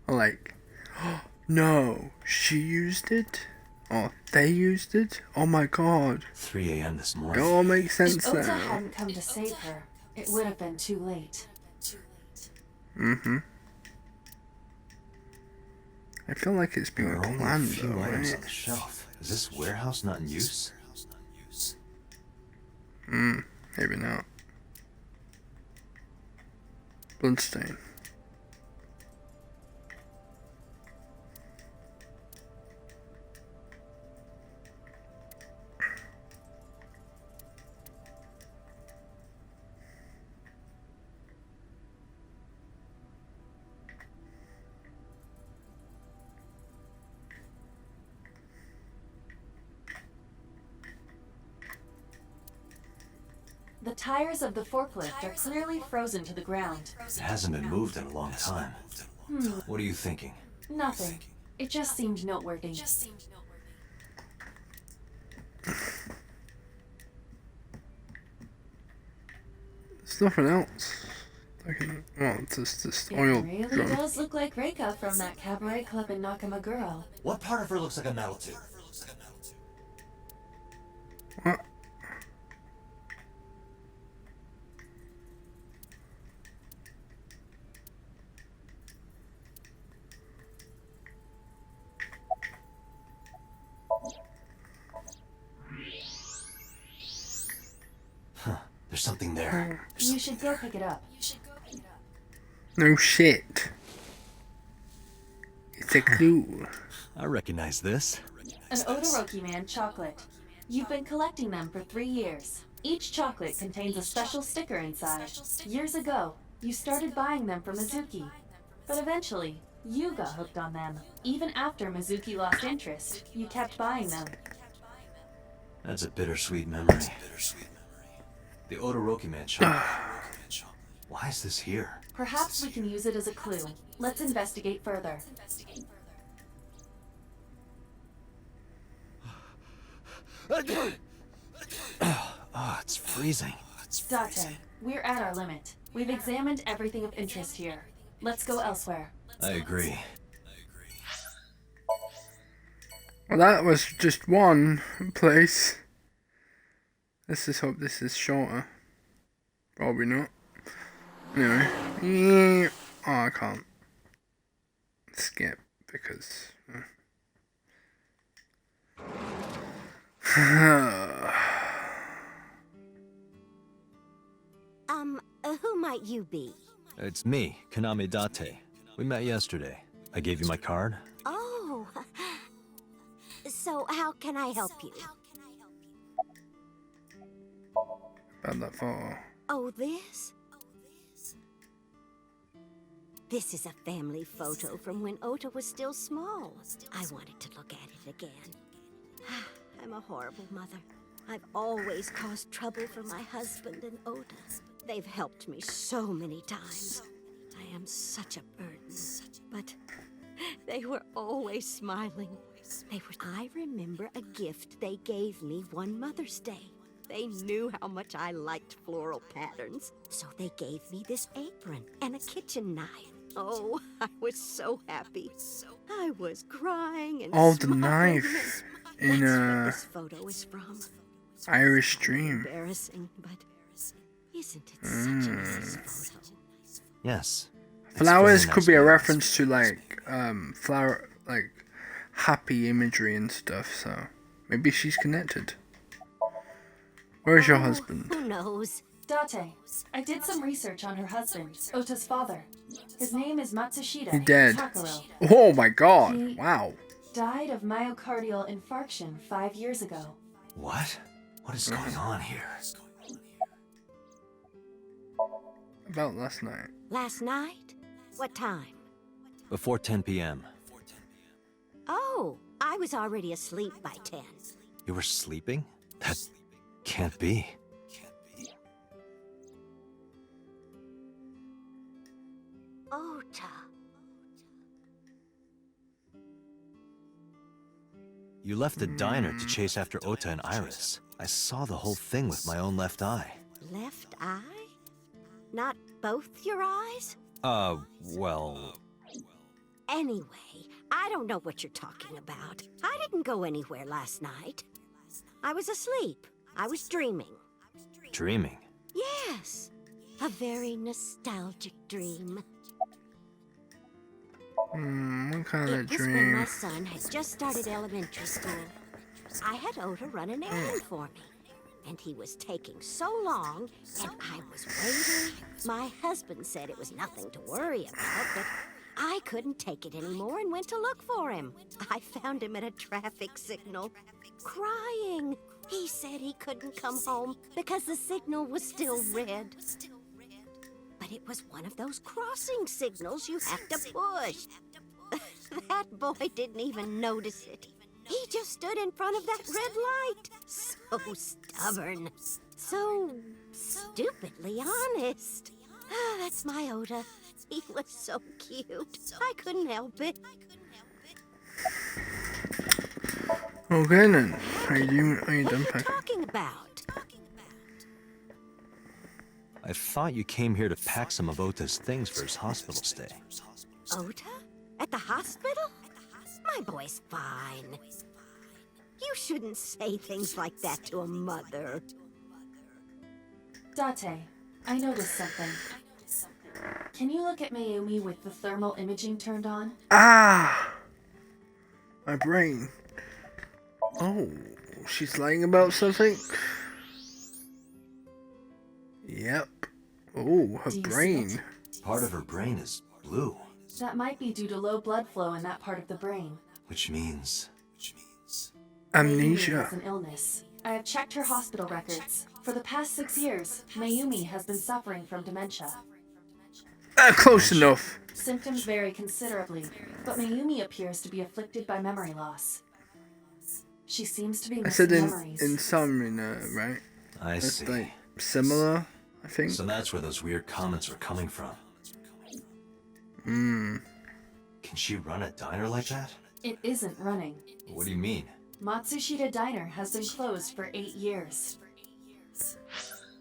A: Or like, oh, no, she used it? Or they used it? Oh my god.
C: 3 a.m. this
A: It
C: morning.
A: all makes sense
B: If Ota
A: now.
B: hadn't come to save her, it would have been too late.
A: Mm-hmm. I feel like it's been
C: There are only a
A: planned
C: few
A: though,
C: items
A: right?
C: on the shelf. Is this warehouse not in use?
A: Maybe not. Bloodstain.
B: The tires of the forklift are clearly frozen to the ground.
C: It hasn't been moved in a long time. What are you thinking?
B: Nothing. It just seemed noteworthy.
A: There's nothing else. Well, it's just this oil
B: It really
A: drum.
B: does look like Reika from that cabaret club in Nakamaguro.
C: What part of her looks like a metal tube?
A: What?
C: Huh, there's something there.
B: You should go pick it up.
A: No shit. It's a clue.
C: I recognize this.
B: An Odoroki Man chocolate. You've been collecting them for 3 years. Each chocolate contains a special sticker inside. Years ago, you started buying them for Mizuki. But eventually, you got hooked on them. Even after Mizuki lost interest, you kept buying them.
C: That's a bittersweet memory. The Odoroki Man chocolate. Why is this here?
B: Perhaps we can use it as a clue. Let's investigate further.
C: Oh, it's freezing.
B: Date, we're at our limit. We've examined everything of interest here. Let's go elsewhere.
C: I agree.
A: Well, that was just one place. Let's just hope this is shorter. Probably not. Anyway. Yeah. Oh, I can't skip because...
I: Who might you be?
C: It's me, Kaname Date. We met yesterday. I gave you my card.
I: Oh. So, how can I help you?
A: About that photo.
I: Oh, this? This is a family photo from when Ota was still small. I wanted to look at it again. I'm a horrible mother. I've always caused trouble for my husband and Ota. They've helped me so many times. I am such a burden. But they were always smiling. I remember a gift they gave me one Mother's Day. They knew how much I liked floral patterns, so they gave me this apron and a kitchen knife. Oh, I was so happy. I was crying and
A: Oh, the
I: smiling.
A: knife in
I: That's what this photo is from.
A: Irish Dream.
I: Embarrassing, but isn't it such a nice photo?
C: Yes.
A: Flowers could be a reference to like flower, like happy imagery and stuff. So maybe she's connected. Where's your husband?
I: Who knows?
B: Date, I did some research on her husband, Ota's father. His name is Matsushita
A: He dead.
B: Takaro.
A: Oh my god!
B: He
A: Wow.
B: died of myocardial infarction 5 years ago.
C: What? What is going on here?
A: About last night.
I: Last night? What time?
C: Before 10 p.m.
I: Oh, I was already asleep by 10.
C: You were sleeping? That can't be.
I: Ota.
C: You left the diner to chase after Ota and Iris. I saw the whole thing with my own left eye.
I: Left eye? Not both your eyes?
C: Well...
I: Anyway, I don't know what you're talking about. I didn't go anywhere last night. I was asleep. I was dreaming.
C: Dreaming?
I: Yes. A very nostalgic dream.
A: What kind of
I: It was when
A: dream?
I: my son had just started elementary school. I had Ota run an errand for me. And he was taking so long, and I was waiting. My husband said it was nothing to worry about, but I couldn't take it anymore and went to look for him. I found him at a traffic signal, crying. He said he couldn't come home because the signal was still red. But it was one of those crossing signals you have to push. That boy didn't even notice it. He just stood in front of that red light. So stubborn. So stupidly honest. Ah, that's my Ota. He was so cute. I couldn't help it.
A: Okay then. Are you done packing?
I: Talking about?
C: I thought you came here to pack some of Ota's things for his hospital stay.
I: Ota? At the hospital? My boy's fine. You shouldn't say things like that to a mother.
B: Date, I noticed something. Can you look at Mayumi with the thermal imaging turned on?
A: Ah! My brain. Oh, she's lying about something? Yep. Oh, her
B: Do you see
A: brain.
C: part of her brain is blue.
B: That might be due to low blood flow in that part of the brain.
C: Which means...
B: Mayumi
A: Amnesia.
B: has an illness. I have checked her hospital records. For the past 6 years, Mayumi has been suffering from dementia.
A: Close enough.
B: Symptoms vary considerably, but Mayumi appears to be afflicted by memory loss. She seems to be
A: I said
B: missing memories.
A: insomnia, right?
C: I see.
A: Like similar, I think.
C: So that's where those weird comments were coming from. Can she run a diner like that?
B: It isn't running.
C: What do you mean?
B: Matsushita Diner has been closed for 8 years.
A: Oh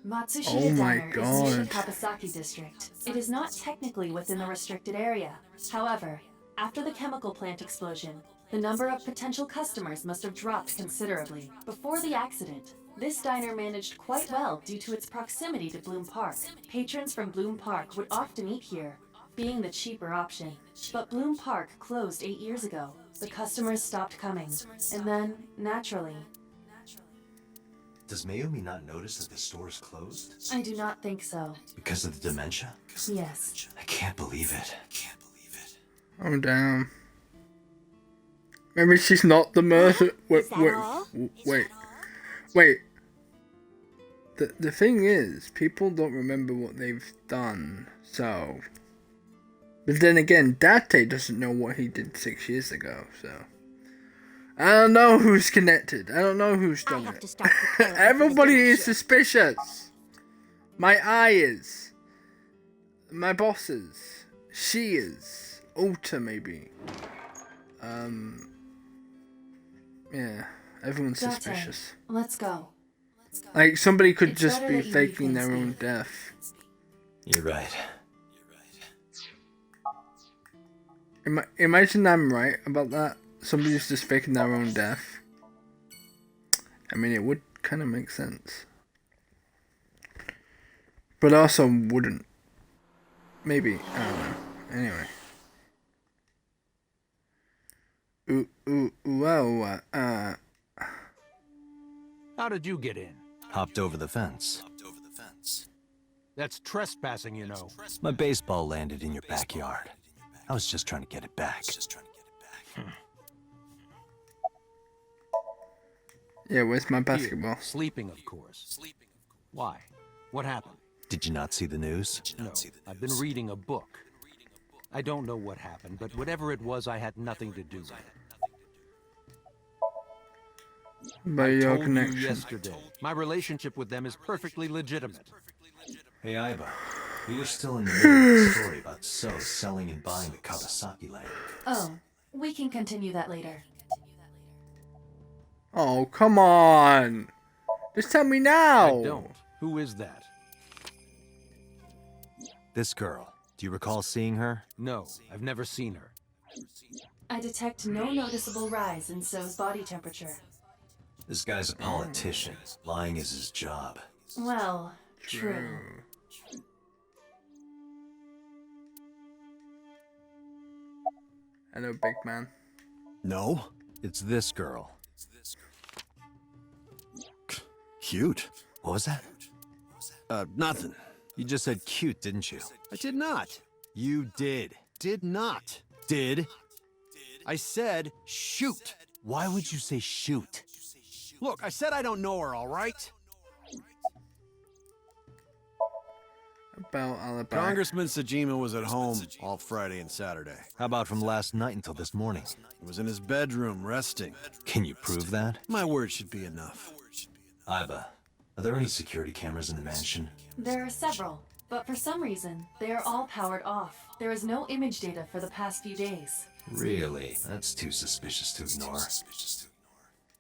B: Matsushita
A: my
B: Diner is near the
A: God.
B: Kabasaki district. It is not technically within the restricted area. However, after the chemical plant explosion, the number of potential customers must have dropped considerably. Before the accident, this diner managed quite well due to its proximity to Bloom Park. Patrons from Bloom Park would often eat here, being the cheaper option. But Bloom Park closed 8 years ago. The customers stopped coming, and then, naturally...
C: Does Mayumi not notice that the store is closed?
B: I do not think so.
C: Because of the dementia?
B: Yes.
C: I can't believe it.
A: Oh damn. Maybe she's not the murderer. Wait. The thing is, people don't remember what they've done, so. But then again, Date doesn't know what he did 6 years ago, so. I don't know who's connected. I don't know who's done it. Everybody is suspicious. My eye is. My boss is. She is. Ulta maybe. Yeah. Everyone's
B: Date,
A: suspicious.
B: let's go.
A: Like somebody could
B: It's
A: just
B: better
A: be
B: that you
A: faking
B: leave
A: their
B: things
A: own
B: be.
A: death.
C: You're right.
A: Imagine I'm right about that. Somebody's just faking their own death. I mean, it would kind of make sense. But also wouldn't. Maybe. I don't know. Anyway.
N: How did you get in?
C: Hopped over the fence.
N: That's trespassing, you know.
C: My baseball landed in your backyard. I was just trying to get it back.
A: Yeah, where's my basketball?
N: Here, sleeping, of course. Why? What happened?
C: Did you not see the news?
N: No, I've been reading a book. I don't know what happened, but whatever it was, I had nothing to do with it.
A: By
N: I
A: your
N: told
A: connection.
N: you yesterday. My relationship with them is perfectly legitimate.
C: Hey, Aiba. We were still in the middle of the story about So selling and buying the Kabasaki land.
B: Oh, we can continue that later.
A: Oh, come on. Just tell me now.
N: I don't. Who is that?
C: This girl. Do you recall seeing her?
N: No, I've never seen her.
B: I detect no noticeable rise in So's body temperature.
C: This guy's a politician. Lying is his job.
B: Well, true.
A: Hello, big man.
C: No, it's this girl. Cute. What was that?
K: Nothing.
C: You just said cute, didn't you?
K: I did not.
C: You did.
K: Did not.
C: Did?
K: I said shoot.
C: Why would you say shoot?
K: Look, I said I don't know her, all right?
A: About alibi.
K: Congressman Sajima was at home all Friday and Saturday.
C: How about from last night until this morning?
K: He was in his bedroom resting.
C: Can you prove that?
K: My word should be enough.
C: Aiba, are there any security cameras in the mansion?
B: There are several, but for some reason, they are all powered off. There is no image data for the past few days.
C: Really? That's too suspicious to ignore.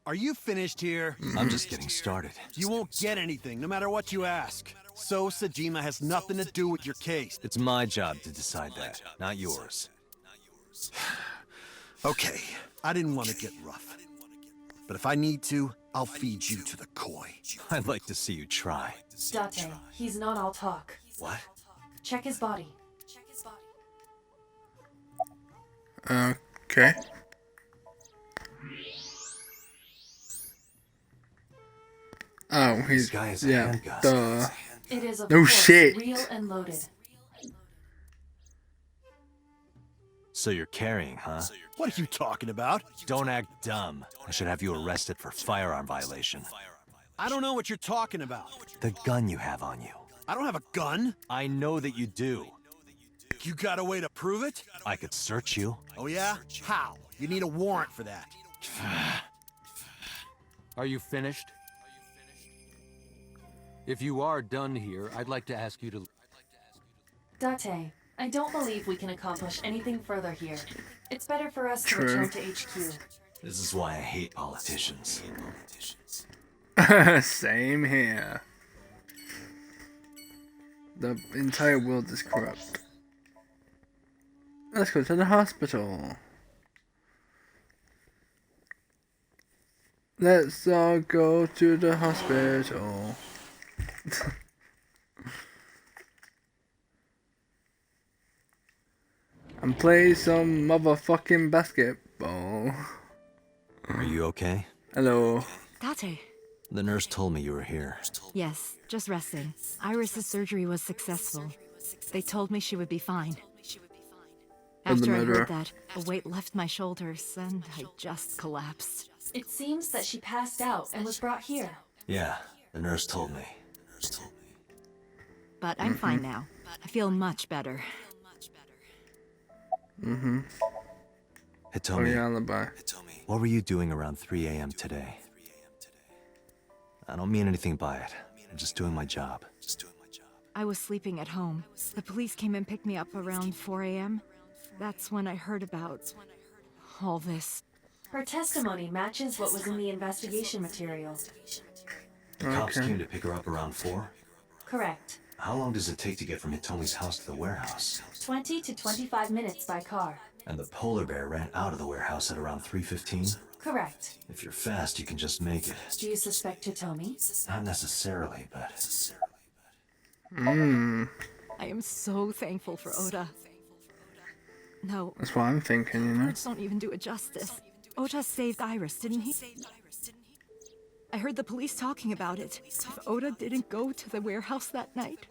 K: Are you finished here?
C: I'm just getting started.
K: You won't get anything, no matter what you ask. So Sajima has nothing to do with your case.
C: It's my job to decide that, not yours.
K: Okay, I didn't want to get rough. But if I need to, I'll feed you to the koi.
C: I'd like to see you try.
B: Date, he's not all talk.
C: What?
B: Check his body.
A: Okay. Oh, he's
C: This guy is
A: yeah.
C: handcuffed.
A: Duh.
B: It is of
A: No
B: course
A: shit.
B: real and loaded.
C: So you're carrying, huh?
M: What are you talking about?
C: Don't act dumb. I should have you arrested for firearm violation.
M: I don't know what you're talking about.
C: The gun you have on you.
M: I don't have a gun.
C: I know that you do.
M: You got a way to prove it?
C: I could search you.
M: Oh yeah? How? You need a warrant for that.
N: Are you finished? If you are done here, I'd like to ask you to...
B: Date, I don't believe we can accomplish anything further here. It's better for us to
A: True.
B: return to HQ.
C: This is why I hate politicians.
A: Same here. The entire world is corrupt. Let's go to the hospital. Let's all go to the hospital. And play some motherfucking basketball.
C: Are you okay?
A: Hello.
R: Date.
C: The nurse told me you were here.
R: Yes, just resting. Iris's surgery was successful. They told me she would be fine. After I heard that, a weight left my shoulders, and I just collapsed.
B: It seems that she passed out and was brought here.
C: Yeah, the nurse told me.
R: But I'm fine now. I feel much better.
C: Hitomi,
A: alibi.
C: What were you doing around 3 a.m. today? I don't mean anything by it. I'm just doing my job.
R: I was sleeping at home. The police came and picked me up around 4 a.m. That's when I heard about all this.
B: Her testimony matches what was in the investigation material.
C: The cops came to pick her up around 4?
B: Correct.
C: How long does it take to get from Hitomi's house to the warehouse?
B: 20 to 25 minutes by car.
C: And the polar bear ran out of the warehouse at around 3:15?
B: Correct.
C: If you're fast, you can just make it.
B: Do you suspect Hitomi?
C: Not necessarily, but...
R: I am so thankful for Oda. No.
A: That's what I'm thinking, you know?
R: Words don't even do it justice. Oda saved Iris, didn't he? I heard the police talking about it. If Oda didn't go to the warehouse that night,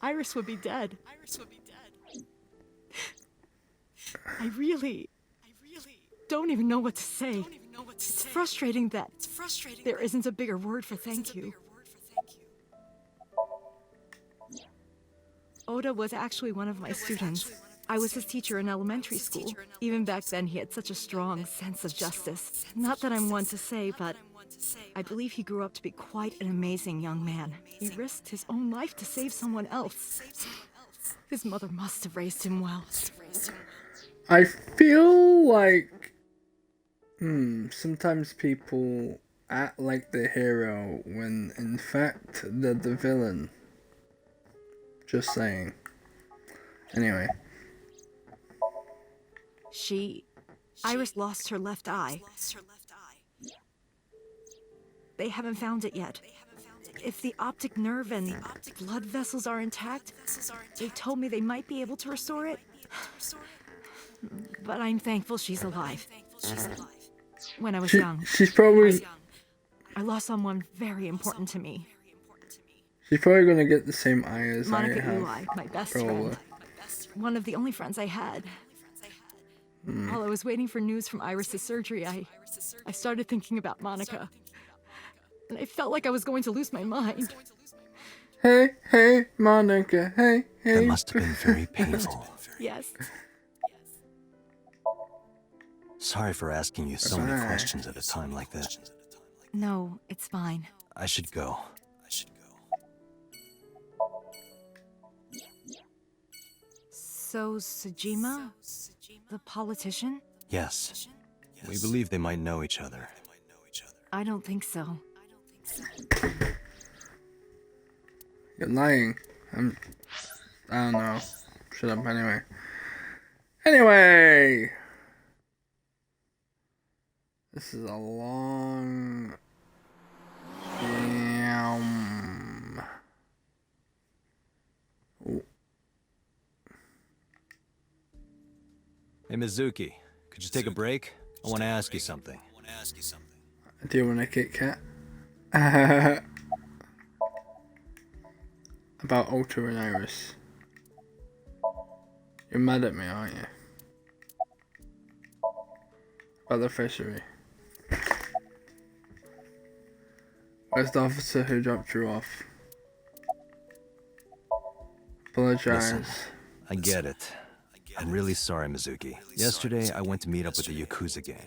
R: Iris would be dead. I really don't even know what to say. It's frustrating that there isn't a bigger word for thank you. Oda was actually one of my students. I was his teacher in elementary school. Even back then, he had such a strong sense of justice. Not that I'm one to say, but I believe he grew up to be quite an amazing young man. He risked his own life to save someone else. His mother must have raised him well.
A: I feel like sometimes people act like the hero when in fact they're the villain. Just saying. Anyway.
R: Iris lost her left eye. They haven't found it yet. If the optic nerve and blood vessels are intact, they told me they might be able to restore it. But I'm thankful she's alive. When I was young,
A: she's probably...
R: I lost someone very important to me.
A: She's probably gonna get the same eye as
R: Monica
A: I have.
R: Uli, my best
A: probably.
R: friend. One of the only friends I had. While I was waiting for news from Iris's surgery, I started thinking about Monica. And I felt like I was going to lose my mind.
A: Hey, Monica, hey.
C: That must have been very painful.
R: Yes.
C: Sorry for asking you so many questions at a time like this.
R: No, it's fine.
C: I should go.
R: So, Sejima? The politician?
C: Yes. We believe they might know each other.
R: I don't think so.
A: You're lying. I don't know. Shut up anyway. Anyway! This is a long...
C: Hey, Mizuki. Could you take a break? I want to ask you something.
A: Do you want a Kit Kat? About Ota and Iris. You're mad at me, aren't you? By the fishery. Where's the officer who dropped you off? Apologize.
C: Listen, I get it. I'm really sorry, Mizuki. Yesterday, I went to meet up with the Yakuza gang.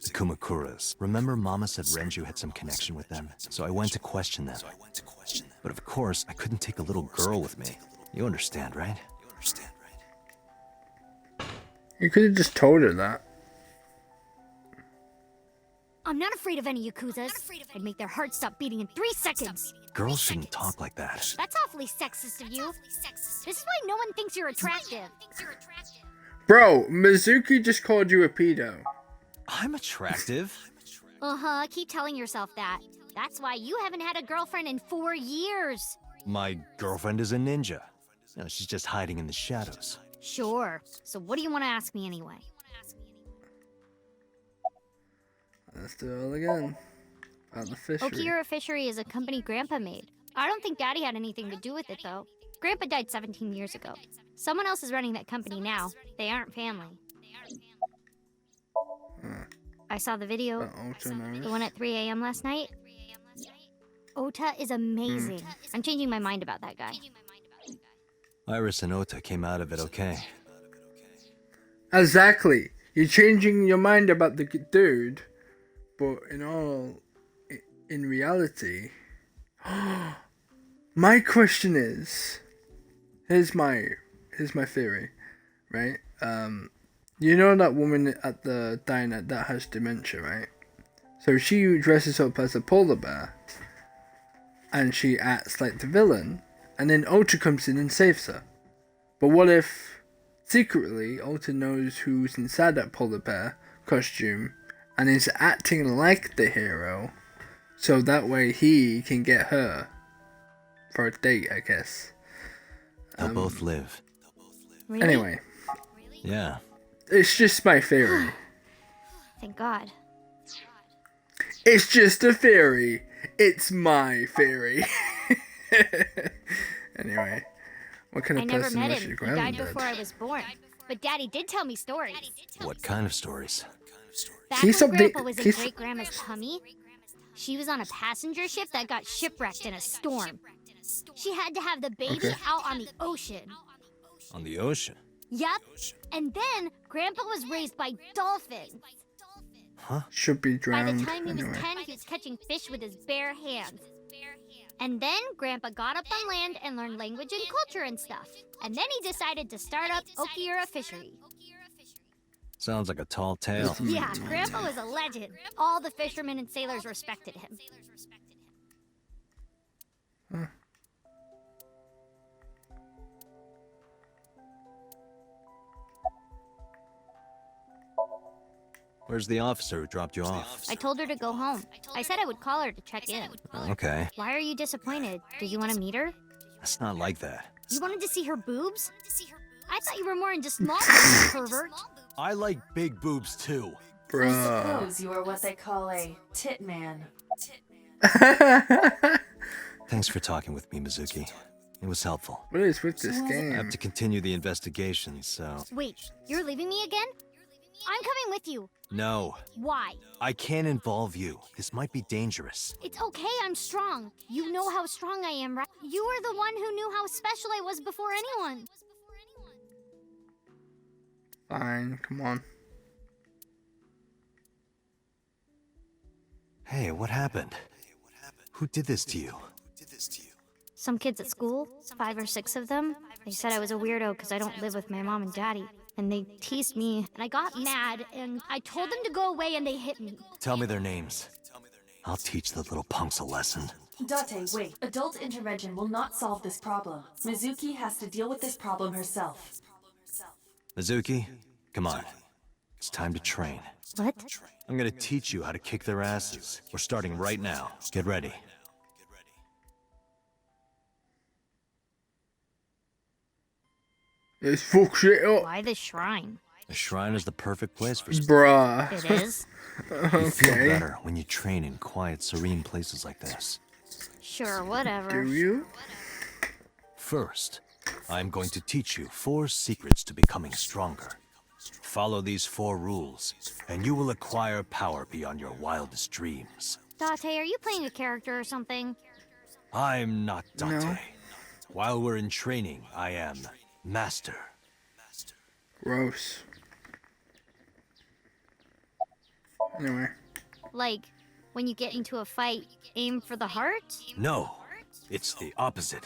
C: The Kumakuras. Remember Mama said Renju had some connection with them? So I went to question them. But of course, I couldn't take a little girl with me. You understand, right?
A: You could have just told her that.
S: I'm not afraid of any Yakuzas. I'd make their hearts stop beating in 3 seconds.
C: Girls shouldn't talk like that.
S: That's awfully sexist of you. This is why no one thinks you're attractive.
A: Bro, Mizuki just called you a pedo.
C: I'm attractive.
S: Uh-huh, keep telling yourself that. That's why you haven't had a girlfriend in 4 years.
C: My girlfriend is a ninja. No, she's just hiding in the shadows.
S: Sure. So what do you want to ask me anyway?
A: Let's do it all again. About the fishery.
S: Okira Fishery is a company Grandpa made. I don't think Daddy had anything to do with it, though. Grandpa died 17 years ago. Someone else is running that company now. They aren't family. I saw the video. The one at 3 a.m. last night. Ota is amazing. I'm changing my mind about that guy.
C: Iris and Ota came out of it okay.
A: Exactly. You're changing your mind about the dude, but in reality, my question is, here's my theory, right? You know that woman at the diner that has dementia, right? So she dresses up as a polar bear, and she acts like the villain, and then Ota comes in and saves her. But what if, secretly, Ota knows who's inside that polar bear costume, and is acting like the hero, so that way he can get her for a date, I guess.
C: They'll both live.
S: Really?
A: Anyway.
C: Yeah.
A: It's just my theory.
S: Thank God.
A: It's just a theory. It's my theory. Anyway, what kind of
S: I never
A: person
S: met
A: was
S: him.
A: your
S: He died
A: granddad?
S: before I was born. But Daddy did tell me stories.
C: What kind of stories?
S: Back
A: He's
S: when
A: something-
S: Grandpa was in
A: he's-
S: Great-Grandma's tummy, she was on a passenger ship that got shipwrecked in a storm. She had to have the baby
C: Okay.
S: out on the ocean.
C: On the ocean?
S: Yup. And then Grandpa was raised by dolphins.
C: Huh?
A: Should be
S: By
A: drowned.
S: the time he was
A: anyway.
S: 10, he was catching fish with his bare hands. And then Grandpa got up on land and learned language and culture and stuff. And then he decided to start up Okira Fishery.
C: Sounds like a tall tale.
S: Yeah, Grandpa was a legend. All the fishermen and sailors respected him.
C: Where's the officer who dropped you off?
S: I told her to go home. I said I would call her to check in.
C: Okay.
S: Why are you disappointed? Did you want to meet her?
C: It's not like that.
S: You wanted to see her boobs? I thought you were more into small boobs, pervert.
L: I like big boobs too.
B: I suppose you are what they call a tit man.
C: Thanks for talking with me, Mizuki. It was helpful.
A: What is with this
C: I
A: game?
C: have to continue the investigation, so...
S: Wait, you're leaving me again? I'm coming with you.
C: No.
S: Why?
C: I can't involve you. This might be dangerous.
S: It's okay, I'm strong. You know how strong I am, right? You were the one who knew how special I was before anyone.
A: Fine, come on.
C: Hey, what happened? Who did this to you?
S: Some kids at school, 5 or 6 of them, they said I was a weirdo because I don't live with my mom and daddy. And they teased me, and I got mad, and I told them to go away, and they hit me.
C: Tell me their names. I'll teach the little punks a lesson.
B: Date, wait. Adult intervention will not solve this problem. Mizuki has to deal with this problem herself.
C: Mizuki, come on. It's time to train.
S: What?
C: I'm gonna teach you how to kick their asses. We're starting right now. Get ready.
A: It's fuck shit up.
S: Why the shrine?
C: The shrine is the perfect place for...
A: Bruh.
S: It is?
C: You feel
A: Okay.
C: better when you train in quiet, serene places like this.
S: Sure, whatever.
A: Do you?
C: First, I'm going to teach you 4 secrets to becoming stronger. Follow these 4 rules, and you will acquire power beyond your wildest dreams.
S: Date, are you playing a character or something?
C: I'm not Dante.
A: No.
C: While we're in training, I am Master.
A: Gross. Anyway.
S: Like, when you get into a fight, aim for the heart?
C: No, it's the opposite.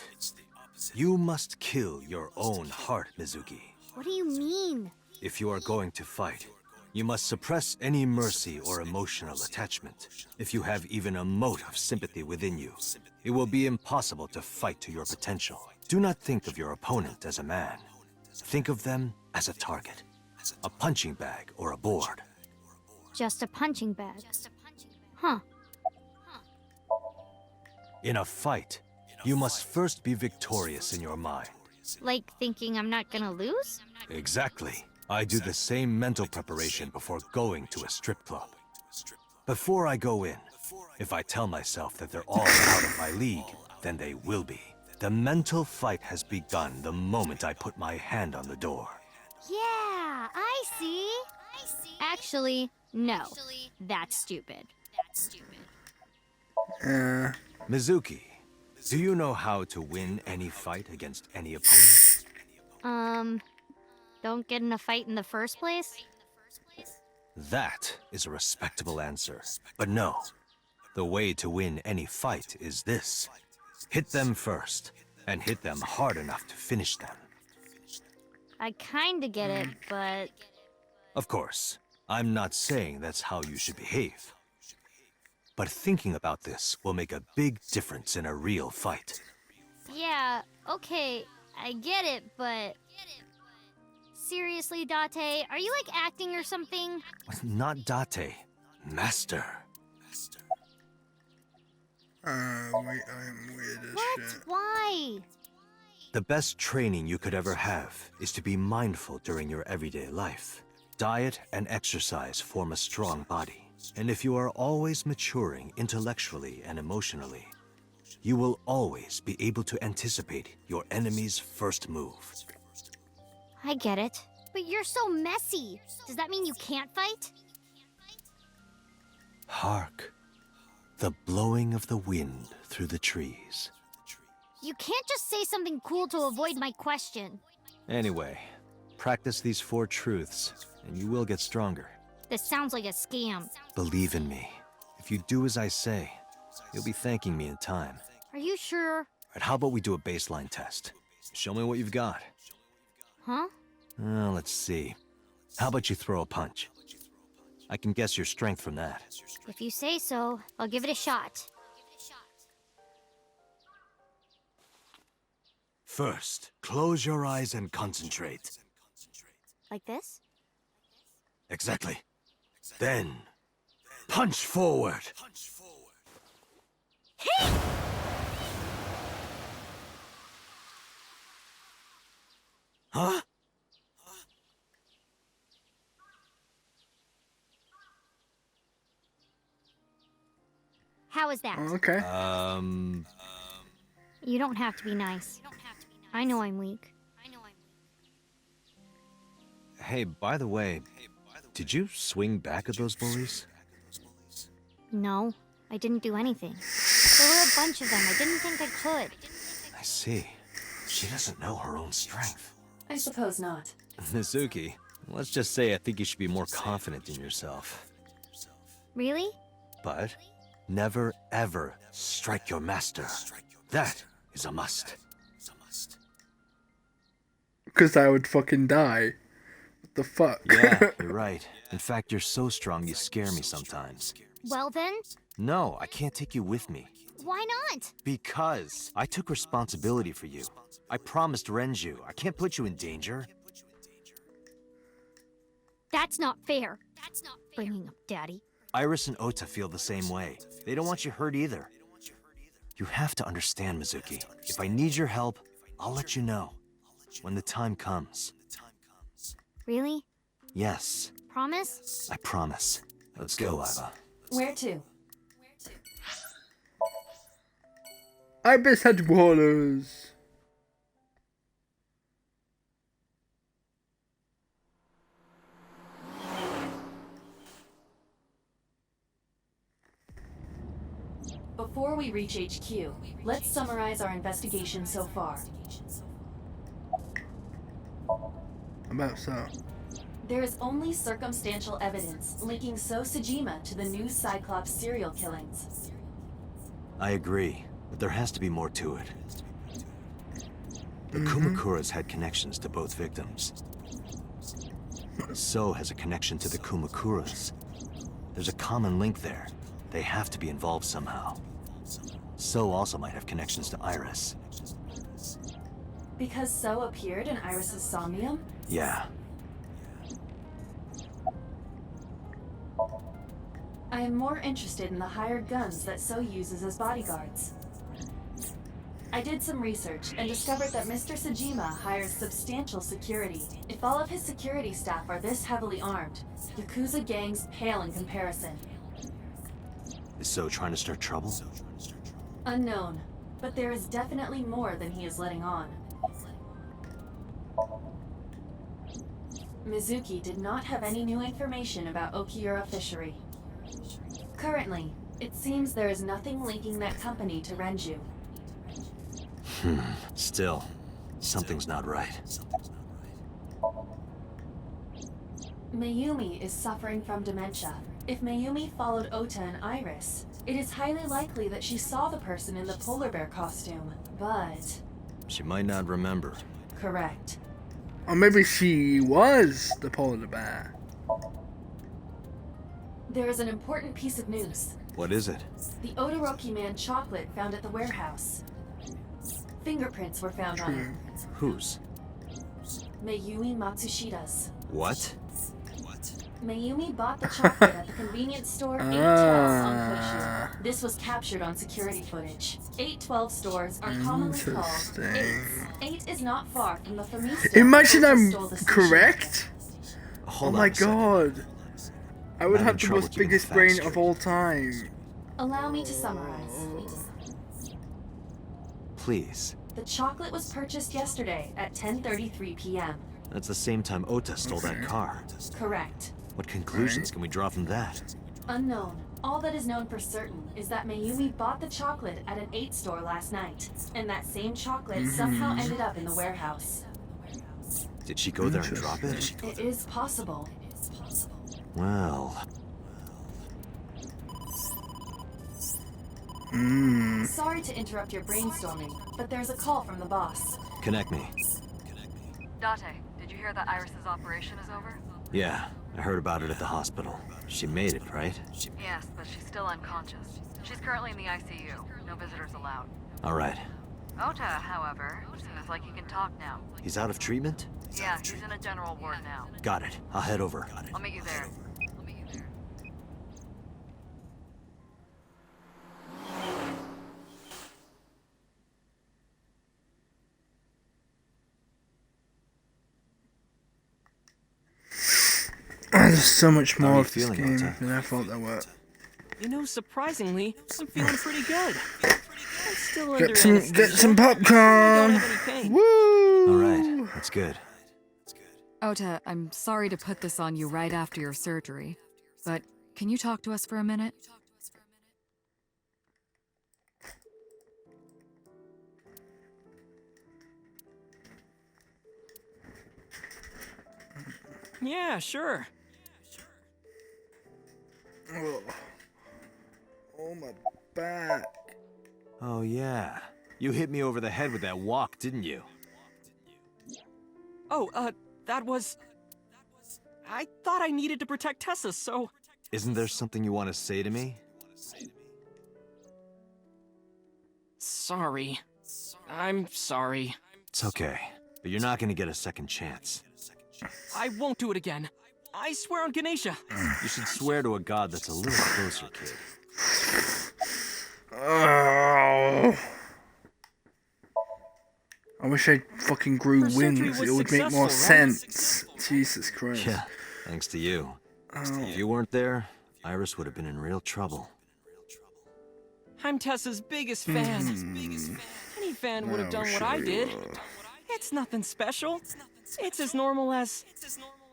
C: You must kill your own heart, Mizuki.
S: What do you mean?
C: If you are going to fight, you must suppress any mercy or emotional attachment. If you have even a mote of sympathy within you, it will be impossible to fight to your potential. Do not think of your opponent as a man. Think of them as a target, a punching bag or a board.
S: Just a punching bag. Huh.
C: In a fight, you must first be victorious in your mind.
S: Like thinking I'm not gonna lose?
C: Exactly. I do the same mental preparation before going to a strip club. Before I go in, if I tell myself that they're all out of my league, then they will be. The mental fight has begun the moment I put my hand on the door.
S: Yeah, I see. Actually, no. That's stupid.
C: Mizuki, do you know how to win any fight against any opponent?
S: Don't get in a fight in the first place?
C: That is a respectable answer. But no, the way to win any fight is this. Hit them first, and hit them hard enough to finish them.
S: I kinda get it, but...
C: Of course, I'm not saying that's how you should behave. But thinking about this will make a big difference in a real fight.
S: Yeah, okay, I get it, but... Seriously, Date, are you like acting or something?
C: Not Date, Master.
A: Wait, I'm weird as
S: What?
A: shit.
S: Why?
C: The best training you could ever have is to be mindful during your everyday life. Diet and exercise form a strong body. And if you are always maturing intellectually and emotionally, you will always be able to anticipate your enemy's first move.
S: I get it. But you're so messy. Does that mean you can't fight?
C: Hark, the blowing of the wind through the trees.
S: You can't just say something cool to avoid my question.
C: Anyway, practice these 4 truths, and you will get stronger.
S: This sounds like a scam.
C: Believe in me. If you do as I say, you'll be thanking me in time.
S: Are you sure?
C: Right, how about we do a baseline test? Show me what you've got.
S: Huh?
C: Let's see. How about you throw a punch? I can guess your strength from that.
S: If you say so, I'll give it a shot.
C: First, close your eyes and concentrate.
S: Like this?
C: Exactly. Then, punch forward.
S: Hey!
C: Huh?
S: How is that?
A: Okay.
S: You don't have to be nice. I know I'm weak.
C: Hey, by the way, did you swing back at those bullies?
S: No, I didn't do anything. There were a bunch of them. I didn't think I could.
C: I see. She doesn't know her own strength.
B: I suppose not.
C: Mizuki, let's just say I think you should be more confident in yourself.
S: Really?
C: But never ever strike your master. That is a must.
A: Because I would fucking die. What the fuck?
C: Yeah, you're right. In fact, you're so strong you scare me sometimes.
S: Well then,
C: No, I can't take you with me.
S: why not?
C: Because I took responsibility for you. I promised Renju. I can't put you in danger.
S: That's not fair. Bringing up Daddy.
C: Iris and Ota feel the same way. They don't want you hurt either. You have to understand, Mizuki. If I need your help, I'll let you know. When the time comes.
S: Really?
C: Yes,
S: Promise?
C: I promise. Let's go, Iva.
B: Where to?
A: Ibis headquarters.
B: Before we reach HQ, let's summarize our investigation so far.
A: About so.
B: There is only circumstantial evidence linking So Sajima to the new Cyclops serial killings.
C: I agree, but there has to be more to it. The Kumakuras had connections to both victims. So has a connection to the Kumakuras. There's a common link there. They have to be involved somehow. So also might have connections to Iris.
B: Because So appeared in Iris's somnium?
C: Yeah.
B: I am more interested in the hired guns that So uses as bodyguards. I did some research and discovered that Mr. Sajima hires substantial security. If all of his security staff are this heavily armed, Yakuza gangs pale in comparison.
C: Is So trying to start trouble?
B: Unknown, but there is definitely more than he is letting on. Mizuki did not have any new information about Okiura Fishery. Currently, it seems there is nothing linking that company to Renju.
C: Still, something's not right.
B: Mayumi is suffering from dementia. If Mayumi followed Ota and Iris, it is highly likely that she saw the person in the polar bear costume, but...
C: She might not remember.
B: Correct.
A: Or maybe she was the polar bear.
B: There is an important piece of news.
C: What is it?
B: The Odoroki Man chocolate found at the warehouse. Fingerprints were found on it.
C: Whose?
B: Mayumi Matsushida's.
C: What?
B: Mayumi bought the chocolate at the convenience store 812 on Koshu. This was captured on security footage. 812 stores are commonly called 8s. 8 is not far from the Famis.
A: Imagine I'm correct. Oh my god. I would have the most biggest brain of all time.
B: Allow me to summarize.
C: Please.
B: The chocolate was purchased yesterday at 10:33 p.m.
C: That's the same time Ota stole that car.
B: Correct.
C: What conclusions can we draw from that?
B: Unknown. All that is known for certain is that Mayumi bought the chocolate at an 8 store last night, and that same chocolate somehow ended up in the warehouse.
C: Did she go there and drop it?
B: It is possible.
C: Well...
B: Sorry to interrupt your brainstorming, but there's a call from the boss.
C: Connect me.
D: Date, did you hear that Iris's operation is over?
C: Yeah, I heard about it at the hospital. She made it, right?
D: Yes, but she's still unconscious. She's currently in the ICU. No visitors allowed.
C: Alright.
D: Ota, however, seems like he can talk now.
C: He's out of treatment?
D: Yeah, he's in a general ward now.
C: Got it. I'll head over.
D: I'll meet you there.
A: There's so much more of this
C: feeling,
A: game
C: Ota?
A: than I thought there were.
Q: You know, surprisingly, I'm feeling pretty good. I'm still under
A: Get
Q: anesthesia.
A: some
Q: I don't
A: popcorn.
Q: have any pain.
A: Woo!
C: Alright, that's good.
D: Ota, I'm sorry to put this on you right after your surgery, but can you talk to us for a minute?
Q: Yeah, sure.
A: Oh, my back.
C: Oh yeah. You hit me over the head with that walk, didn't you?
Q: Oh, that was... I thought I needed to protect Tessa, so...
C: Isn't there something you want to say to me?
Q: Sorry. I'm sorry.
C: It's okay, but you're not gonna get a second chance.
Q: I won't do it again. I swear on Ganesha.
C: You should swear to a god that's a little closer, kid.
A: Oh. I wish I fucking grew
Q: Her surgery
A: wings.
Q: was
A: It would make more
Q: successful, right?
A: sense. Jesus Christ.
C: Yeah, thanks to you. If you weren't there, Iris would have been in real trouble.
Q: I'm Tessa's biggest fan. Any fan would have done what I did. It's nothing special. It's as normal as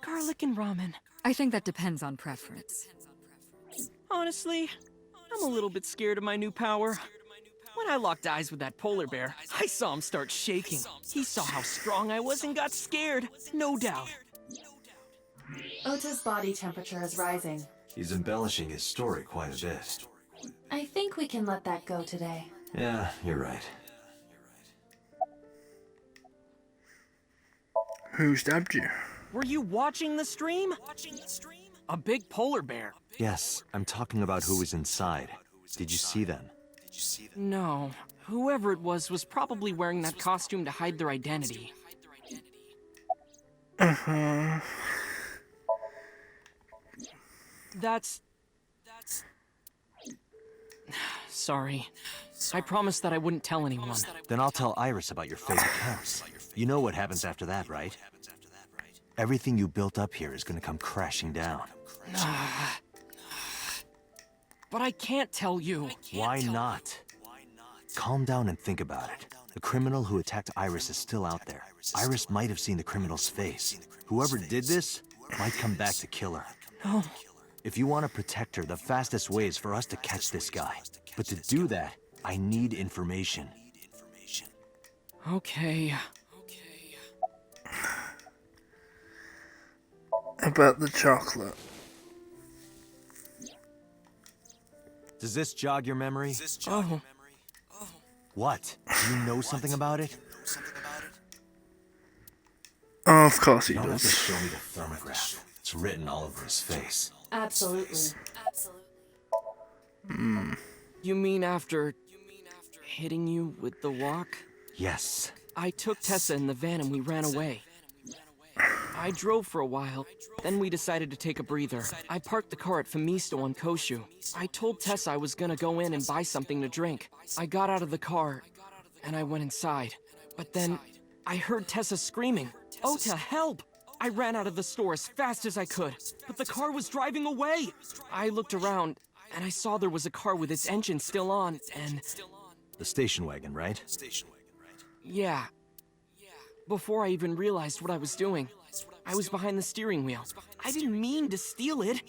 Q: garlic and ramen.
D: I think that depends on preference.
Q: Honestly, I'm a little bit scared of my new power. When I locked eyes with that polar bear, I saw him start shaking. He saw how strong I was and got scared, no doubt.
B: Ota's body temperature is rising.
C: He's embellishing his story quite a bit.
B: I think we can let that go today.
C: Yeah, you're right.
A: Who stabbed you?
Q: Were you watching the stream? A big polar bear.
C: Yes, I'm talking about who was inside. Did you see them?
Q: No. Whoever it was probably wearing that costume to hide their identity.
A: Uh-huh.
Q: That's... Sorry. I promised that I wouldn't tell anyone.
C: Then I'll tell Iris about your fake accounts. You know what happens after that, right? Everything you built up here is gonna come crashing down.
Q: But I can't tell you.
C: Why not? Calm down and think about it. The criminal who attacked Iris is still out there. Iris might have seen the criminal's face. Whoever did this might come back to kill her.
Q: No.
C: If you want to protect her, the fastest way is for us to catch this guy. But to do that, I need information.
Q: Okay.
A: About the chocolate.
C: Does this jog your memory?
Q: Oh.
C: What? Do you know something about it?
A: Oh, of course he
C: You don't have to
A: does.
C: show me the thermograph. It's written all over his face.
B: Absolutely.
Q: You mean after hitting you with the walk?
C: Yes.
Q: I took Tessa in the van and we ran away. I drove for a while, then we decided to take a breather. I parked the car at Femisto on Koshu. I told Tessa I was gonna go in and buy something to drink. I got out of the car, and I went inside. But then, I heard Tessa screaming, "Ota, help!" I ran out of the store as fast as I could, but the car was driving away! I looked around, and I saw there was a car with its engine still on, and...
C: The station wagon, right?
Q: yeah. Before I even realized what I was doing, I was behind the steering wheel. I didn't mean to steal it.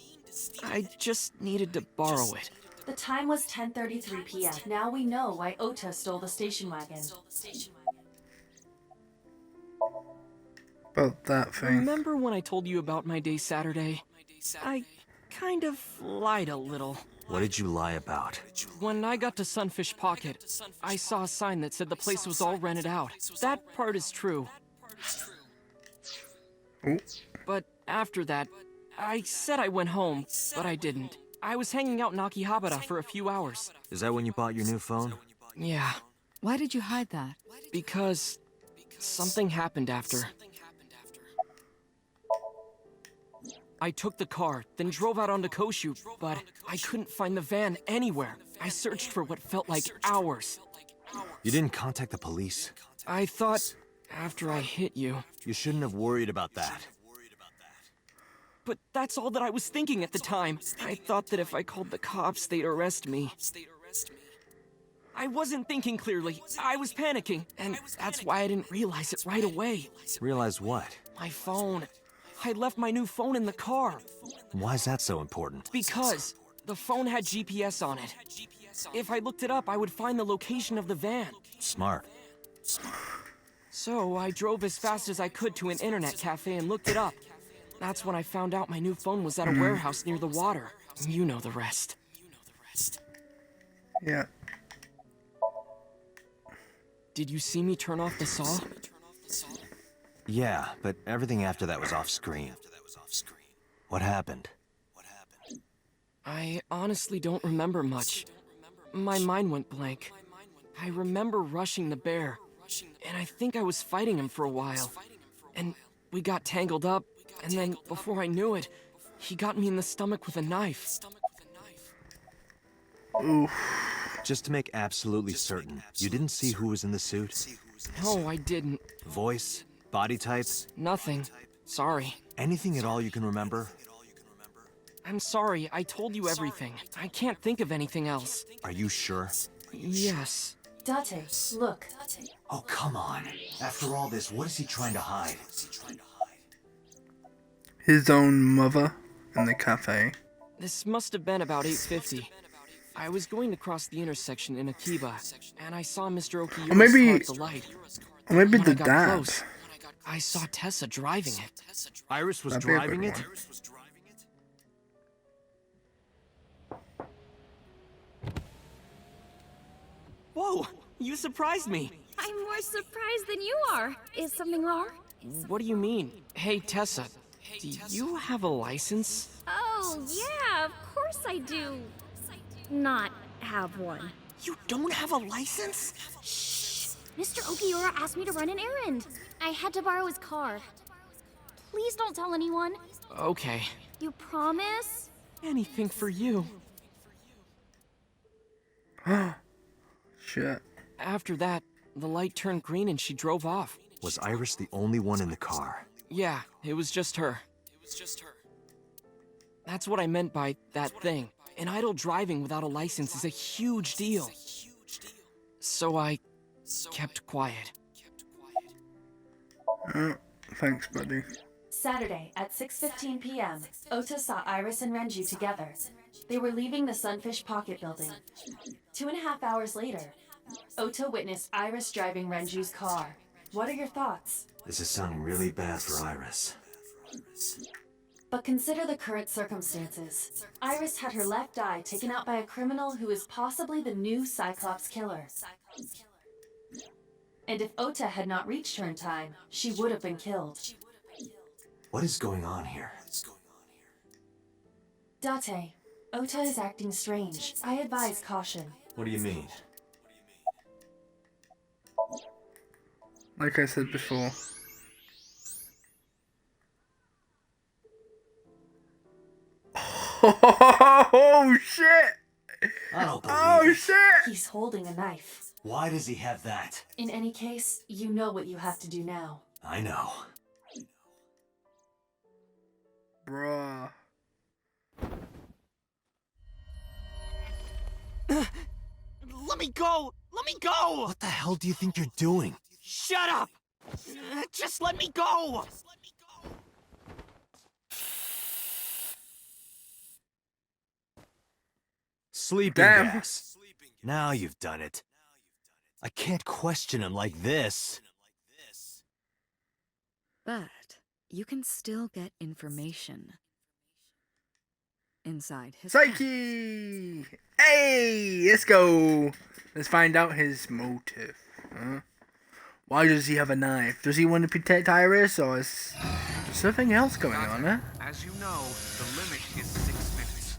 Q: I just needed to borrow it.
B: The time was 10:33 p.m. Now we know why Ota stole the station wagon.
A: About that thing.
Q: Remember when I told you about my day Saturday? I kind of lied a little.
C: What did you lie about?
Q: When I got to Sunfish Pocket, I saw a sign that said the place was all rented out. That part is true.
A: Oh.
Q: But after that, I said I went home, but I didn't. I was hanging out in Akihabara for a few hours.
C: Is that when you bought your new phone?
Q: Yeah.
D: Why did you hide that?
Q: Because something happened after. I took the car, then drove out onto Koshu, but I couldn't find the van anywhere. I searched for what felt like hours.
C: You didn't contact the police?
Q: I thought, after I hit you...
C: You shouldn't have worried about that.
Q: But that's all that I was thinking at the time. I thought that if I called the cops, they'd arrest me. I wasn't thinking clearly. I was panicking, and that's why I didn't realize it right away.
C: Realize what?
Q: My phone. I left my new phone in the car.
C: Why is that so important?
Q: Because the phone had GPS on it. If I looked it up, I would find the location of the van.
C: Smart.
Q: So I drove as fast as I could to an internet cafe and looked it up. That's when I found out my new phone was at a warehouse near the water. You know the rest.
A: Yeah.
Q: Did you see me turn off the saw?
C: Yeah, but everything after that was off screen. What happened?
Q: I honestly don't remember much. My mind went blank. I remember rushing the bear, and I think I was fighting him for a while. And we got tangled up, and then before I knew it, he got me in the stomach with a knife.
A: Oof.
C: Just to make absolutely certain, you didn't see who was in the suit?
Q: No, I didn't.
C: Voice? Body type?
Q: Nothing. Sorry.
C: Anything at all you can remember?
Q: I'm sorry, I told you everything. I can't think of anything else.
C: Are you sure?
Q: Yes.
B: Date, look.
C: Oh, come on. After all this, what is he trying to hide?
A: His own mother in the cafe.
Q: This must have been about 8:50. I was going to cross the intersection in Akiba, and I saw Mr. Okiura's
A: Or maybe-
Q: car at the light.
A: Or maybe
Q: When
A: the
Q: I got
A: dad.
Q: close, I saw Tessa driving it.
L: Iris was
A: That'd be a good
L: driving it?
A: one.
Q: Whoa, you surprised me.
E: I'm more surprised than you are. Is something wrong?
Q: What do you mean? Hey, Tessa, do you have a license?
E: Oh, yeah, of course I do. Not have one.
Q: You don't have a license?
E: Shh! Mr. Okiura asked me to run an errand. I had to borrow his car. Please don't tell anyone.
Q: Okay.
E: You promise?
Q: Anything for you.
A: Shit.
Q: After that, the light turned green and she drove off.
C: Was Iris the only one in the car?
Q: Yeah, it was just her. That's what I meant by that thing. An idle driving without a license is a huge deal. So I kept quiet.
A: Thanks, buddy.
B: Saturday at 6:15 p.m., Ota saw Iris and Renju together. They were leaving the Sunfish Pocket building. 2.5 hours later, Ota witnessed Iris driving Renju's car. What are your thoughts?
C: This is sounding really bad for Iris.
B: But consider the current circumstances. Iris had her left eye taken out by a criminal who is possibly the new Cyclops killer. And if Ota had not reached her in time, she would have been killed.
C: What is going on here?
B: Date, Ota is acting strange. I advise caution.
C: What do you mean?
A: Like I said before. Oh shit!
C: I don't believe
A: Oh
C: it.
A: shit!
B: He's holding a knife.
C: Why does he have that?
B: In any case, you know what you have to do now.
C: I know.
A: Bruh.
Q: Let me go! Let me go!
C: What the hell do you think you're doing?
Q: Shut up! Just let me go!
C: Sleeping
A: Damn.
C: gas. Now you've done it. I can't question him like this.
D: But you can still get information inside his head.
A: Psyche! Hey! Let's go! Let's find out his motive. Huh? Why does he have a knife? Does he want to protect Iris, or is something else going on, huh?
H: As you know, the limit is 6 minutes.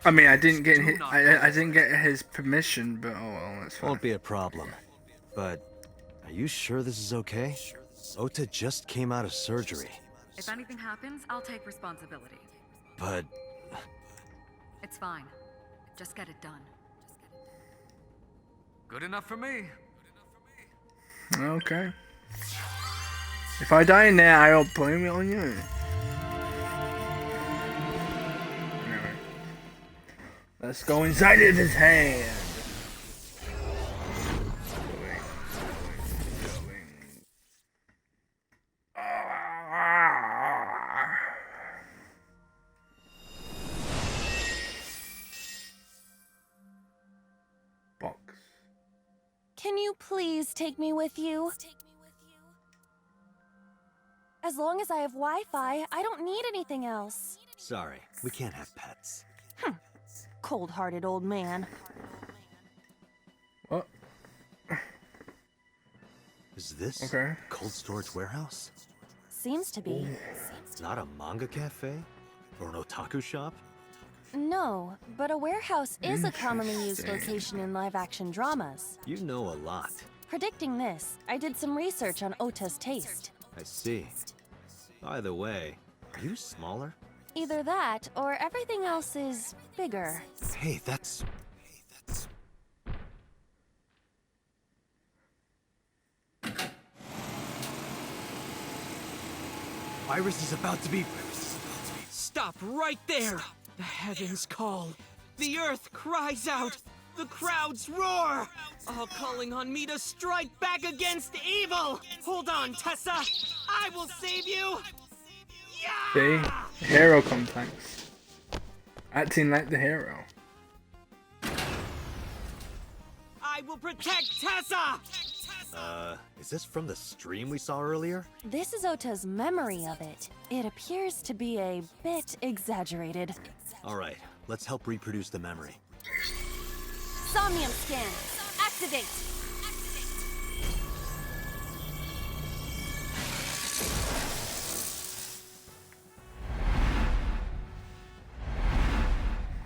A: I mean, I didn't get I didn't get his permission, but oh well, that's fine.
C: Won't be a problem. But are you sure this is okay? Ota just came out of surgery.
D: If anything happens, I'll take responsibility.
C: But
D: It's fine. Just get it done.
P: Good enough for me.
A: Okay. If I die in there, I'll blame it on you. Anyway. Let's go inside of his hand. Box.
J: Can you please take me with you? As long as I have Wi-Fi, I don't need anything else.
C: sorry, we can't have pets.
J: Cold-hearted old man.
A: What?
C: Is this
A: Okay.
C: cold storage warehouse?
J: Seems to be.
C: Not a manga cafe? Or an otaku shop?
J: No, but a warehouse is a commonly used location in live-action dramas.
C: You know a lot.
J: Predicting this, I did some research on Ota's taste.
C: I see. By the way, are you smaller?
J: Either that, or everything else is bigger.
C: Hey, that's... Iris is about to be...
Q: Stop right there! The heavens call. The earth cries out. The crowds roar. All calling on me to strike back against evil. Hold on, Tessa. I will save you.
A: See? Hero complex. Acting like the hero.
Q: I will protect Tessa!
C: Is this from the stream we saw earlier?
B: This is Ota's memory of it. It appears to be a bit exaggerated.
C: Alright, let's help reproduce the memory.
J: Somnium scan. Activate.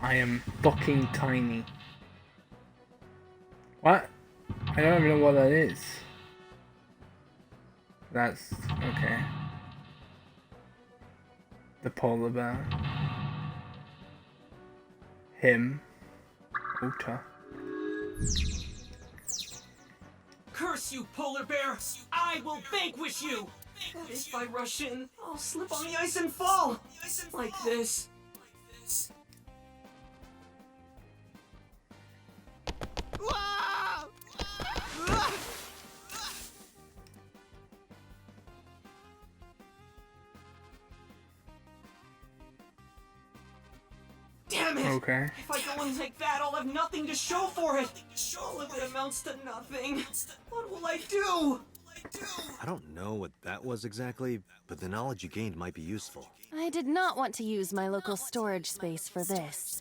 A: I am fucking tiny. What? I don't even know what that is. That's okay. The polar bear. Him. Ota.
Q: Curse you, polar bear! I will vanquish you! If I rush in, I'll slip on the ice and fall! Like this. Damn it!
A: Okay.
Q: If I go in like that, I'll have nothing to show for it! All of it amounts to nothing. What will I do?
C: I don't know what that was exactly, but the knowledge you gained might be useful.
B: I did not want to use my local storage space for this.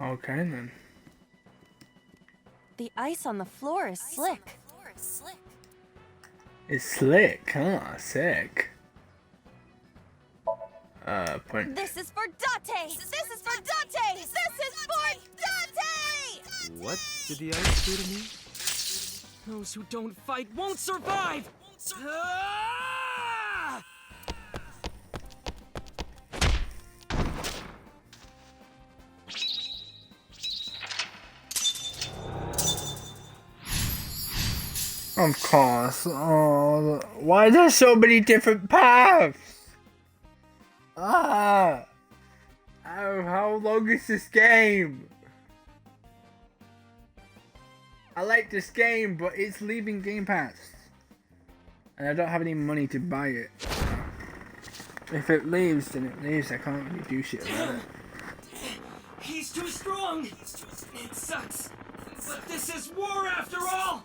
A: Okay then.
B: The ice on the floor is slick.
A: It's slick, huh? Sick. Point.
J: This is for Date! This is for Date! This is for Date!
C: What did the ice do to me?
Q: Those who don't fight won't survive! Ah!
A: Of course. Oh, why are there so many different paths? Ah! How long is this game? I like this game, but it's leaving Game Pass. And I don't have any money to buy it. If it leaves, then it leaves. I can't really do shit about it.
Q: He's too strong! It sucks, but this is war after all!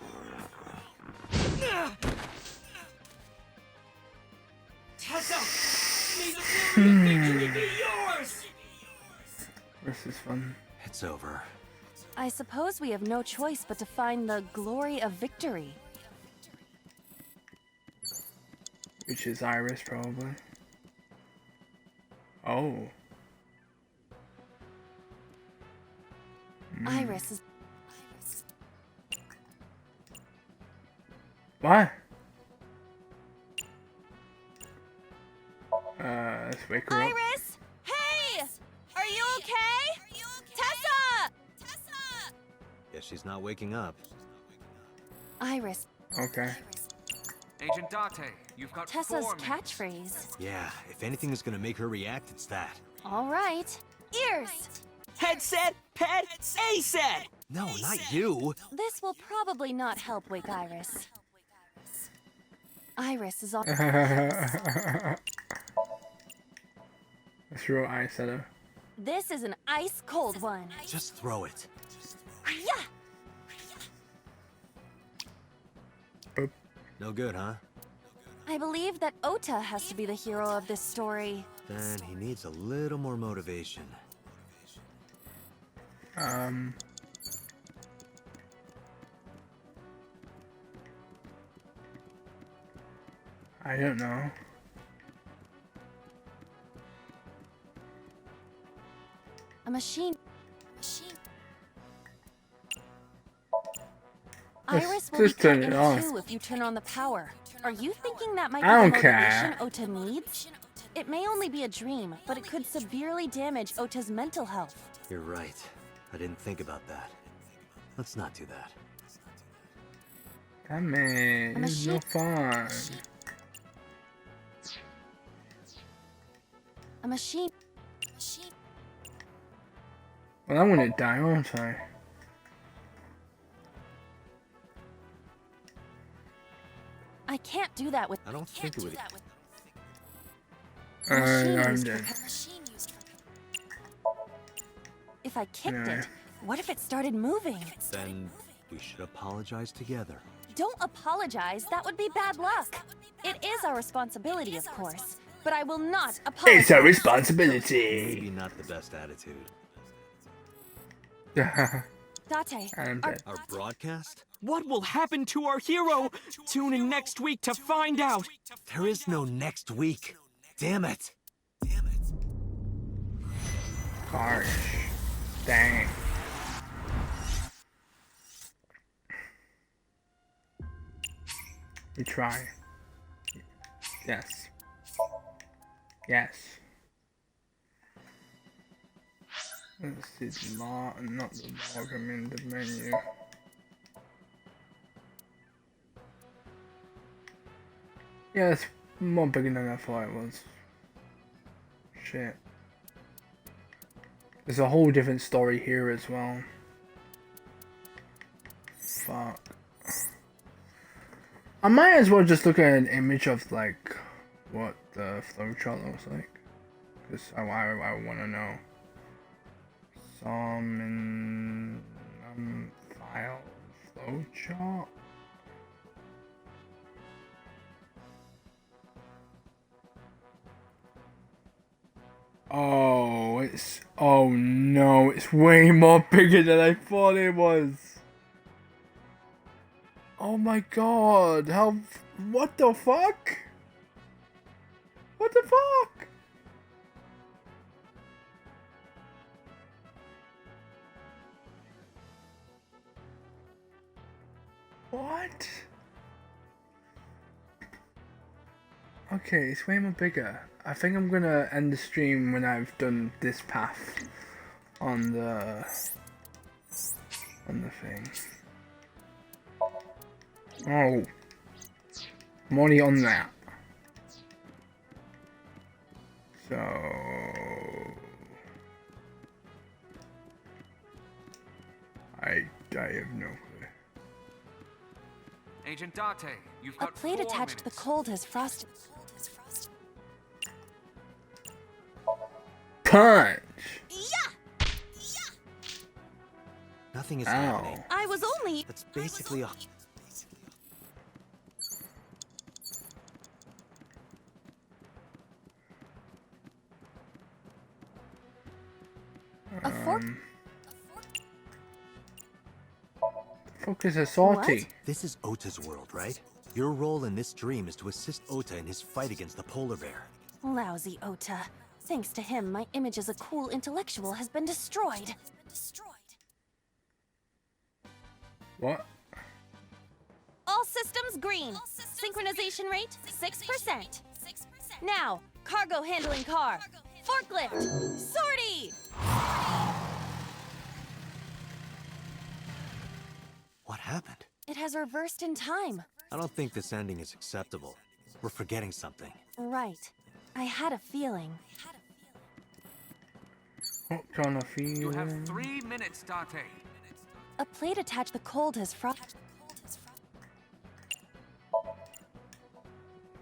Q: Tessa! May the glory of victory be yours!
A: This is fun.
C: It's over.
B: I suppose we have no choice but to find the glory of victory.
A: Which is Iris, probably. Oh.
B: Iris is...
A: What? Let's wake her up.
J: Iris! Hey! Are you okay? Tessa!
C: Guess she's not waking up.
B: Iris.
A: Okay.
H: Agent Date, you've got
B: Tessa's
H: 4 minutes.
B: catchphrase.
C: Yeah, if anything is gonna make her react, it's that.
B: All right. Ears!
Q: Head said, pet, A said!
C: No, not you!
B: This will probably not help wake Iris. Iris is on...
A: Let's throw ice at her.
B: This is an ice-cold one.
C: Just throw it.
B: Yeah!
A: Boop.
C: No good, huh?
B: I believe that Ota has to be the hero of this story.
C: Then he needs a little more motivation.
A: I don't know.
B: A machine. Iris will
A: just
B: be
A: turn
B: cut
A: it
B: in
A: off.
B: two if you turn on the power. Are you thinking that might be
A: I
B: the
A: don't care.
B: motivation Ota needs? It may only be a dream, but it could severely damage Ota's mental health.
C: You're right. I didn't think about that. Let's not do that.
A: Damn it. It's no fun.
B: A machine.
A: Well, I'm gonna die, aren't I?
B: I can't do that with...
C: I don't think it would...
A: I'm dead.
B: If I kicked it,
J: What if it started moving?
C: Then we should apologize together.
J: Don't apologize. That would be bad luck. It is our responsibility, of course. But I will not apologize.
A: It's our responsibility.
C: Maybe not the best attitude.
J: Date,
A: I'm dead.
C: Our broadcast?
Q: What will happen to our hero? Tune in next week to find out.
C: There is no next week. Damn it.
A: Gosh. Dang. We try. Yes. Yes. This is not the log. I'm in the menu. Yeah, it's more bigger than I thought it was. Shit. There's a whole different story here as well. Fuck. I might as well just look at an image of like what the flowchart looks like, because I want to know. Some file flowchart. Oh no, it's way more bigger than I thought it was. Oh my god, what the fuck? What the fuck? What? Okay, it's way more bigger. I think I'm gonna end the stream when I've done this path on the thing. Oh, I'm already on that. So I have no clue.
H: Agent Date, you've
J: A
H: got
J: plate
H: 4
J: attached to the
H: minutes.
J: cold has frosted.
A: Punch!
C: Nothing is
A: Ow.
C: happening.
J: I was only.
C: That's basically a...
J: A fork?
A: Fuck is a salty?
C: This is Ota's world, right? Your role in this dream is to assist Ota in his fight against the polar bear.
J: Lousy Ota. Thanks to him, my image as a cool intellectual has been destroyed.
A: What?
J: All systems green. Synchronization rate 6%. Now, cargo handling car. Forklift. Sortie!
C: What happened?
J: It has reversed in time.
C: I don't think this ending is acceptable. We're forgetting something.
J: Right. I had a feeling.
A: What kind of feeling?
H: You have 3 minutes, Date.
J: A plate attached to the cold has frosted.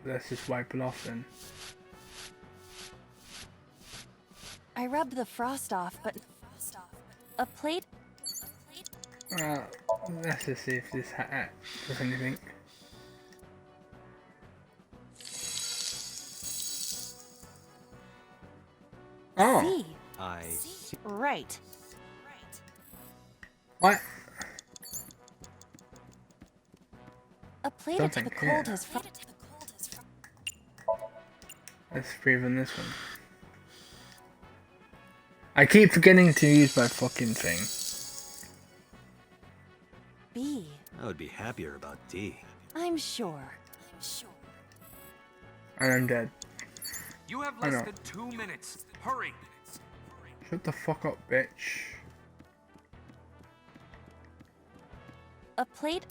A: Let's just wipe it off then.
J: I rubbed the frost off, but a plate.
A: Let's just see if this hat does anything. Oh.
J: See.
C: I see.
J: Right.
A: What?
J: A plate
A: Something,
J: attached to the cold
A: yeah.
J: has frosted.
A: Let's breathe in this one. I keep forgetting to use my fucking thing.
J: B.
C: I would be happier about D.
J: I'm sure.
A: And I'm dead.
H: You have
A: I
H: less
A: know.
H: than 2 minutes. Hurry.
A: Shut the fuck up, bitch.
J: A plate.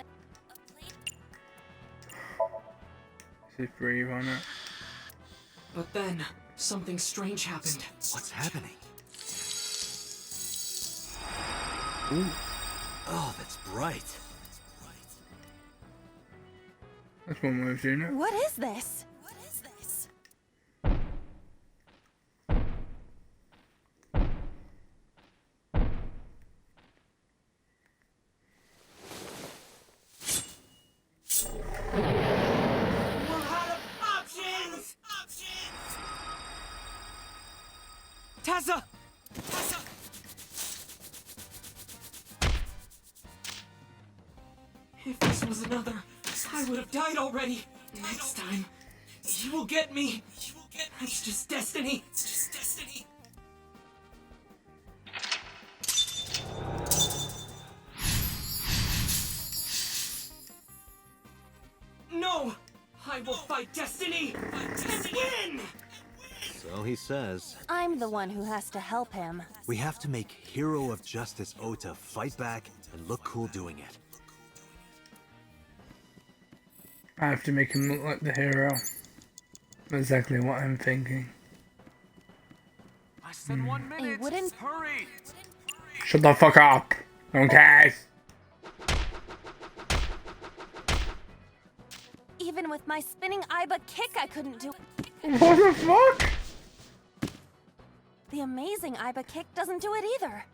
A: Just breathe on it.
Q: But then, something strange happened.
C: What's happening?
A: Ooh.
C: Oh, that's bright.
A: That's one way of doing it.
J: What is this?
Q: Tessa! If this was another, I would have died already. Next time, you will get me. It's just destiny. No! I will fight destiny and win!
C: So he says.
J: I'm the one who has to help him.
C: We have to make Hero of Justice Ota fight back and look cool doing it.
A: I have to make him look like the hero. Exactly what I'm thinking.
O: Less than 1 minute. Hurry!
A: Shut the fuck up! No one cares!
J: Even with my spinning Iba kick, I couldn't do it.
A: What the fuck?
J: The amazing Iba kick doesn't do it either.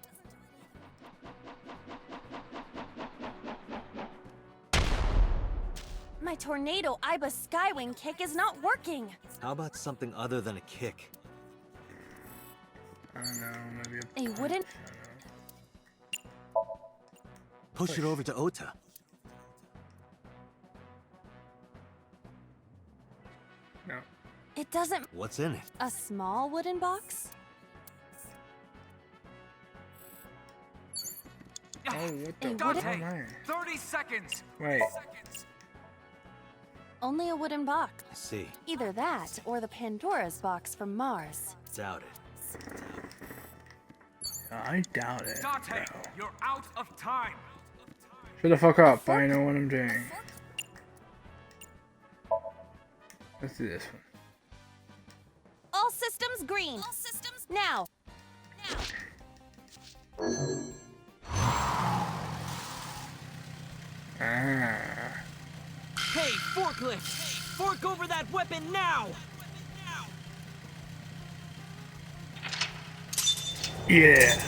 J: My tornado Iba skywing kick is not working.
C: How about something other than a kick?
A: I don't know, maybe
J: A wooden...
C: Push it over to Ota.
A: No.
J: It doesn't...
C: What's in it?
J: A small wooden box?
A: Oh, what the
O: Dante,
A: fuck?
O: 30 seconds.
A: Wait.
J: Only a wooden box.
C: I see.
J: Either that, or the Pandora's box from Mars.
C: Doubt it.
A: I doubt it.
O: Dante,
A: Bro.
O: you're out of time.
A: Shut the fuck up, I know what I'm doing. Let's do this one.
J: All systems green. All systems now.
A: Ah.
Q: Hey, forklift! Fork over that weapon now!
A: Yeah.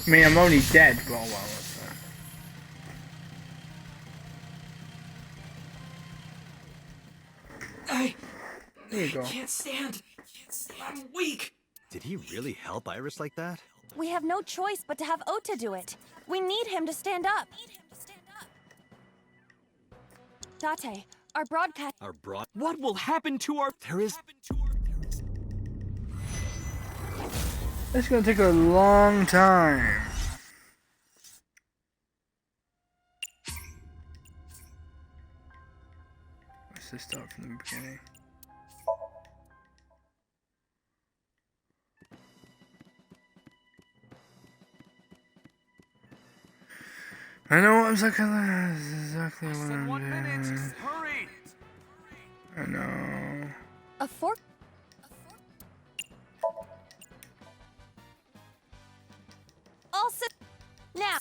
A: I mean, I'm only dead, but well, what's that? There you go.
Q: Can't stand. I'm weak.
C: Did he really help Iris like that?
J: We have no choice but to have Ota do it. We need him to stand up. Date, our broadcast...
Q: What will happen to our...
C: There is...
A: It's gonna take a long time. Let's just start from the beginning. I know what exactly what I'm doing.
O: Hurry!
A: I know.
J: A fork... All sit... Now.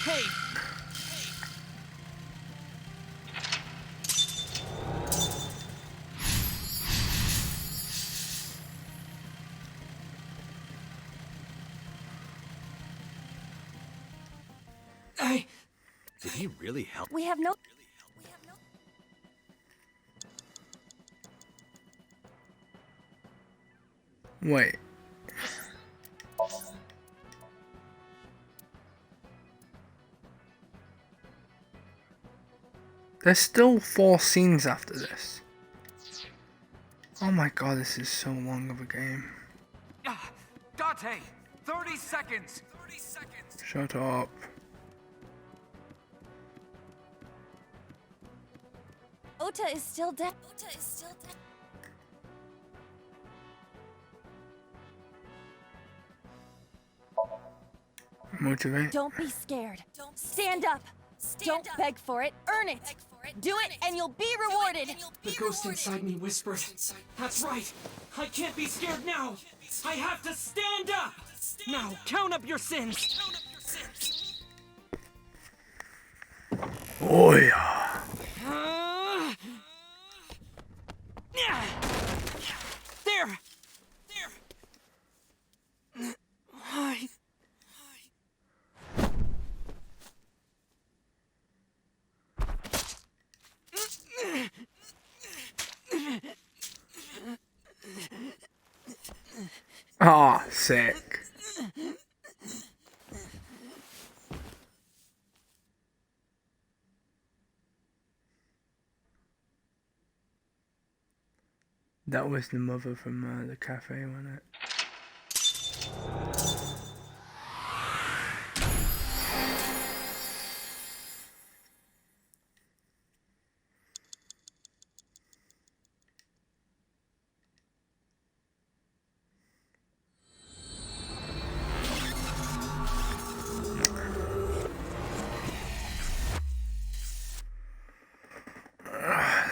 Q: Hey!
C: Did he really help?
J: We have no...
A: Wait. There's still 4 scenes after this. Oh my god, this is so long of a game.
O: Dante, 30 seconds.
A: Shut up.
J: Ota is still dead.
A: Motivate.
J: Don't be scared. Stand up. Don't beg for it. Earn it. Do it and you'll be rewarded.
Q: The ghost inside me whispered. That's right. I can't be scared now. I have to stand up. Now, count up your sins.
A: Oh yeah.
Q: There. Why?
A: Ah, sick. That was the mother from the cafe, wasn't it?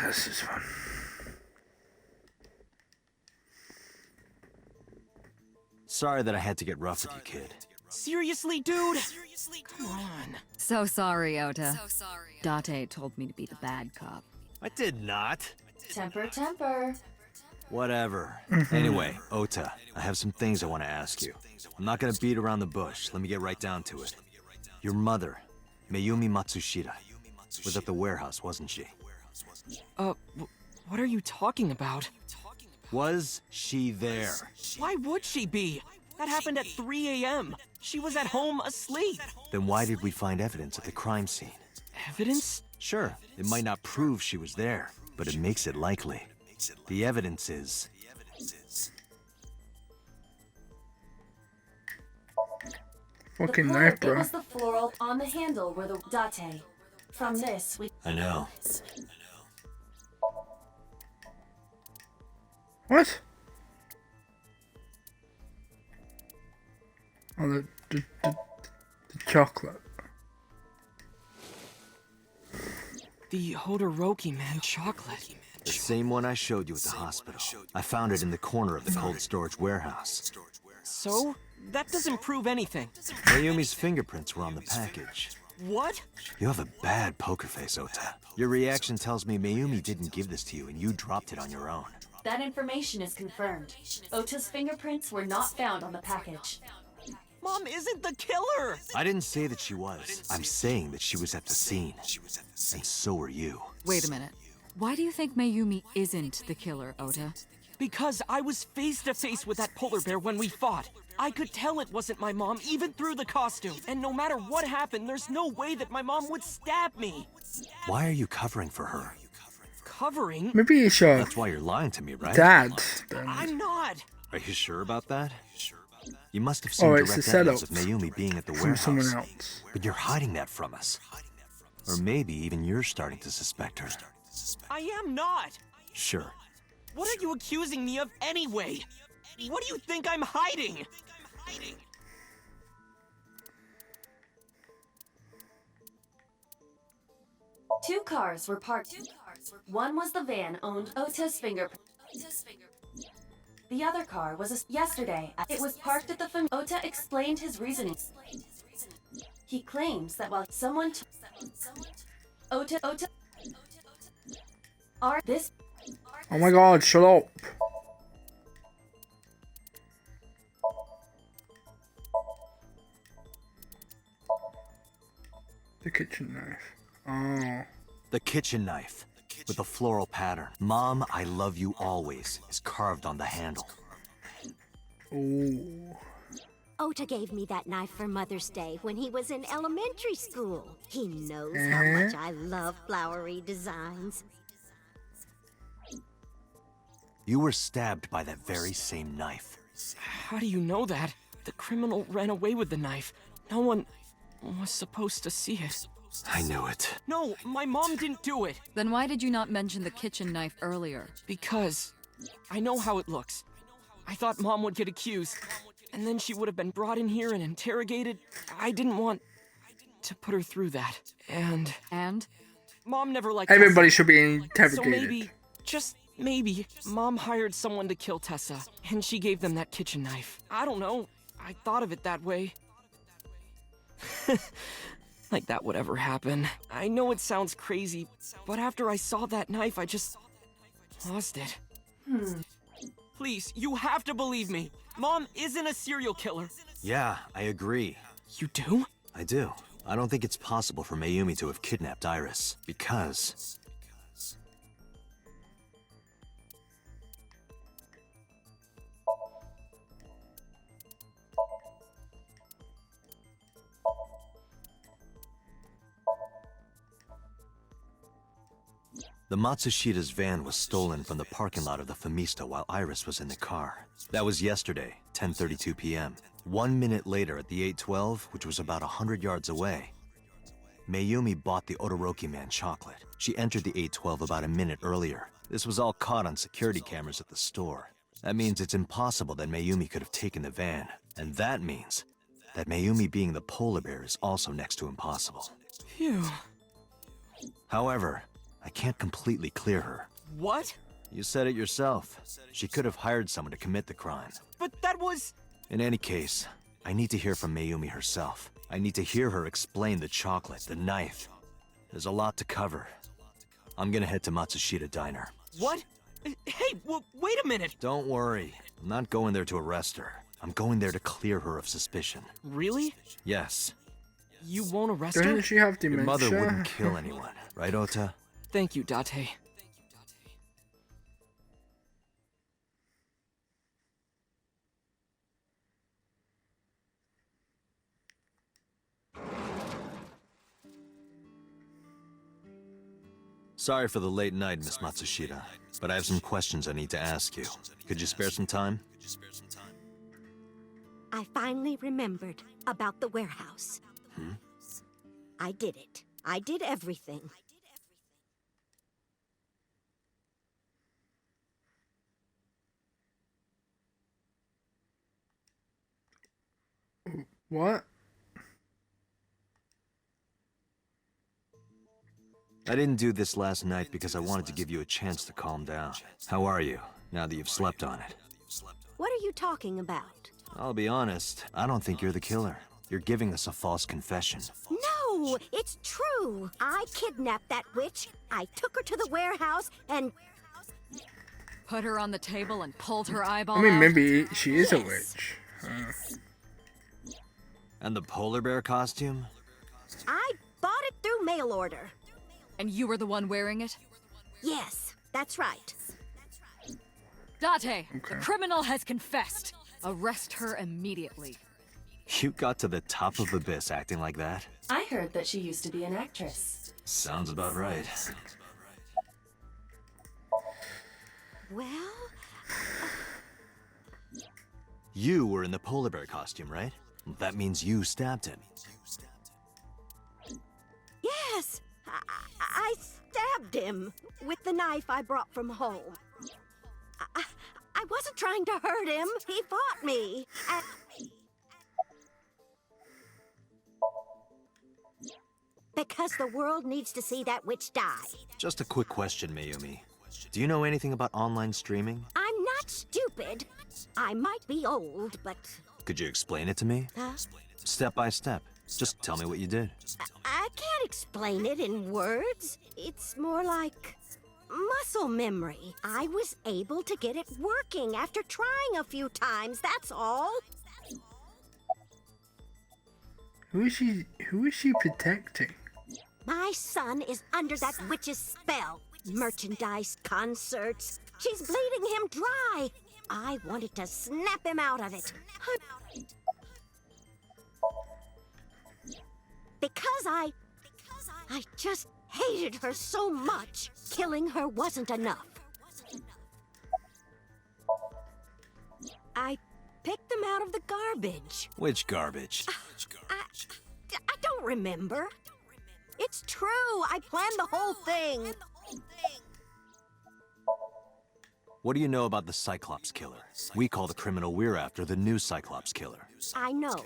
A: This is fun.
C: Sorry that I had to get rough with you, kid.
Q: Seriously, dude? Come on.
D: So sorry, Ota. Date told me to be the bad cop.
C: I did not.
B: Temper, temper.
C: Whatever.
A: Mhm.
C: Anyway, Ota, I have some things I want to ask you. I'm not gonna beat around the bush. Let me get right down to it. Your mother, Mayumi Matsushita, was at the warehouse, wasn't she?
Q: What are you talking about?
C: Was she there?
Q: Why would she be? That happened at 3 a.m. She was at home asleep.
C: Then why did we find evidence at the crime scene?
Q: Evidence?
C: Sure, it might not prove she was there, but it makes it likely. The evidence is...
A: Fucking
B: The
A: knife,
B: part,
A: bro.
B: it was the floral on the handle where the date. From this, we...
C: I know.
A: What? Oh, the chocolate.
Q: The Hodoroki man chocolate.
C: The same one I showed you at the hospital. I found it in the corner of the cold storage warehouse.
Q: So? That doesn't prove anything.
C: Mayumi's fingerprints were on the package.
Q: What?
C: You have a bad poker face, Ota. Your reaction tells me Mayumi didn't give this to you and you dropped it on your own.
B: That information is confirmed. Ota's fingerprints were not found on the package.
Q: Mom isn't the killer!
C: I didn't say that she was. I'm saying that she was at the scene. And so were you.
D: Wait a minute. Why do you think Mayumi isn't the killer, Ota?
Q: Because I was face to face with that polar bear when we fought. I could tell it wasn't my mom, even through the costume. And no matter what happened, there's no way that my mom would stab me.
C: Why are you covering for her?
Q: Covering?
A: Maybe you should.
C: That's why you're lying to me, right?
A: Dad.
Q: I'm not.
C: Are you sure about that? You must have
A: Oh,
C: seen
A: it's a
C: direct
A: setup
C: evidence of Mayumi being at the
A: from someone
C: warehouse.
A: else.
C: But you're hiding that from us. Or maybe even you're starting to suspect her.
Q: I am not.
C: Sure.
Q: What are you accusing me of anyway? What do you think I'm hiding?
B: Two cars were parked. One was the van owned Ota's fingerprint. The other car was yesterday. It was parked at the Ota explained his reasoning. He claims that while someone Ota are this.
A: Oh my god, shut up. The kitchen knife. Oh.
C: The kitchen knife. With a floral pattern. Mom, I love you always is carved on the handle.
A: Ooh.
I: Ota gave me that knife for Mother's Day when he was in elementary school. He knows how much I love flowery designs.
C: You were stabbed by that very same knife.
Q: How do you know that? The criminal ran away with the knife. No one was supposed to see it.
C: I knew it.
Q: No, my mom didn't do it.
D: Then why did you not mention the kitchen knife earlier?
Q: Because I know how it looks. I thought Mom would get accused, and then she would have been brought in here and interrogated. I didn't want to put her through that. And? Mom never liked
A: Everybody
Q: Tessa.
A: should be interrogated.
Q: So maybe, just maybe, Mom hired someone to kill Tessa, and she gave them that kitchen knife. I don't know. I thought of it that way. Like that would ever happen. I know it sounds crazy, but after I saw that knife, I just lost it. Please, you have to believe me. Mom isn't a serial killer.
C: Yeah, I agree.
Q: You do?
C: I do. I don't think it's possible for Mayumi to have kidnapped Iris, because... The Matsushida's van was stolen from the parking lot of the Fumista while Iris was in the car. That was yesterday, 10:32 p.m. 1 minute later at the 812, which was about 100 yards away, Mayumi bought the Odoroki man chocolate. She entered the 812 about a minute earlier. This was all caught on security cameras at the store. That means it's impossible that Mayumi could have taken the van. And that means that Mayumi being the polar bear is also next to impossible.
Q: Phew.
C: However, I can't completely clear her.
Q: What?
C: You said it yourself. She could have hired someone to commit the crime.
Q: But that was...
C: In any case, I need to hear from Mayumi herself. I need to hear her explain the chocolate, the knife. There's a lot to cover. I'm gonna head to Matsushita Diner.
Q: What? Hey, wait a minute!
C: Don't worry. I'm not going there to arrest her. I'm going there to clear her of suspicion.
Q: Really?
C: Yes.
Q: You won't arrest her?
A: Doesn't she have dementia?
C: Your mother wouldn't kill anyone, right, Ota?
Q: Thank you, Date.
C: Sorry for the late night, Miss Matsushita, but I have some questions I need to ask you. Could you spare some time?
I: I finally remembered about the warehouse. I did it. I did everything.
A: What?
C: I didn't do this last night because I wanted to give you a chance to calm down. How are you, now that you've slept on it?
I: What are you talking about?
C: I'll be honest, I don't think you're the killer. You're giving us a false confession.
I: No, it's true. I kidnapped that witch. I took her to the warehouse and...
D: Put her on the table and pulled her eyeball
A: I mean,
D: out?
A: maybe she is a
I: Yes.
A: witch.
C: And the polar bear costume?
I: I bought it through mail order.
D: And you were the one wearing it?
I: Yes, that's right.
D: Date, the criminal has confessed. Arrest her immediately.
C: You got to the top of Abyss acting like that?
B: I heard that she used to be an actress.
C: Sounds about right.
I: Well...
C: You were in the polar bear costume, right? That means you stabbed him.
I: Yes! I stabbed him with the knife I brought from home. I wasn't trying to hurt him. He fought me. Because the world needs to see that witch die.
C: Just a quick question, Mayumi. Do you know anything about online streaming?
I: I'm not stupid. I might be old, but...
C: Could you explain it to me?
I: Huh?
C: Step by step. Just tell me what you did.
I: I can't explain it in words. It's more like muscle memory. I was able to get it working after trying a few times, that's all.
A: Who is she protecting?
I: My son is under that witch's spell. Merchandise, concerts. She's bleeding him dry. I wanted to snap him out of it. Because I just hated her so much. Killing her wasn't enough. I picked them out of the garbage.
C: Which garbage?
I: I don't remember. It's true. I planned the whole thing.
C: What do you know about the Cyclops killer? We call the criminal we're after the new Cyclops killer.
I: I know.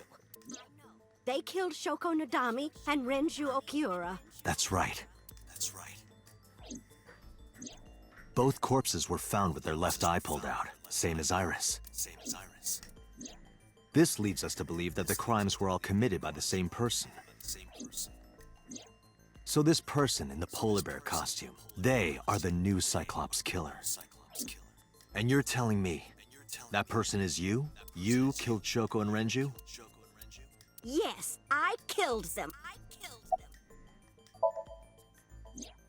I: They killed Shoko Nadami and Renju Okiura.
C: That's right. Both corpses were found with their left eye pulled out, same as Iris. This leads us to believe that the crimes were all committed by the same person. So this person in the polar bear costume, they are the new Cyclops killer. And you're telling me that person is you? You killed Shoko and Renju?
I: Yes, I killed them.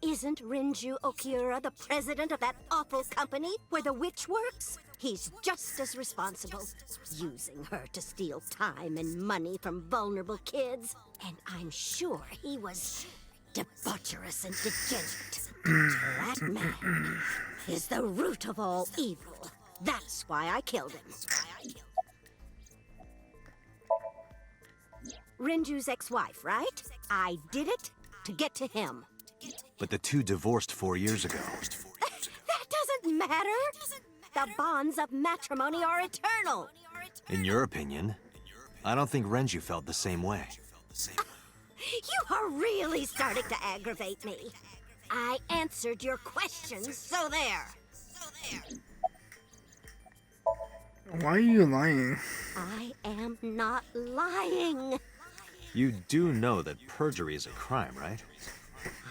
I: Isn't Renju Okiura the president of that awful company where the witch works? He's just as responsible, using her to steal time and money from vulnerable kids. And I'm sure he was debaucherous and degenerate. That man is the root of all evil. That's why I killed him. Renju's ex-wife, right? I did it to get to him.
C: But the two divorced 4 years ago.
I: That doesn't matter. The bonds of matrimony are eternal.
C: In your opinion, I don't think Renju felt the same way.
I: You are really starting to aggravate me. I answered your questions, so there.
A: Why are you lying?
I: I am not lying.
C: You do know that perjury is a crime, right?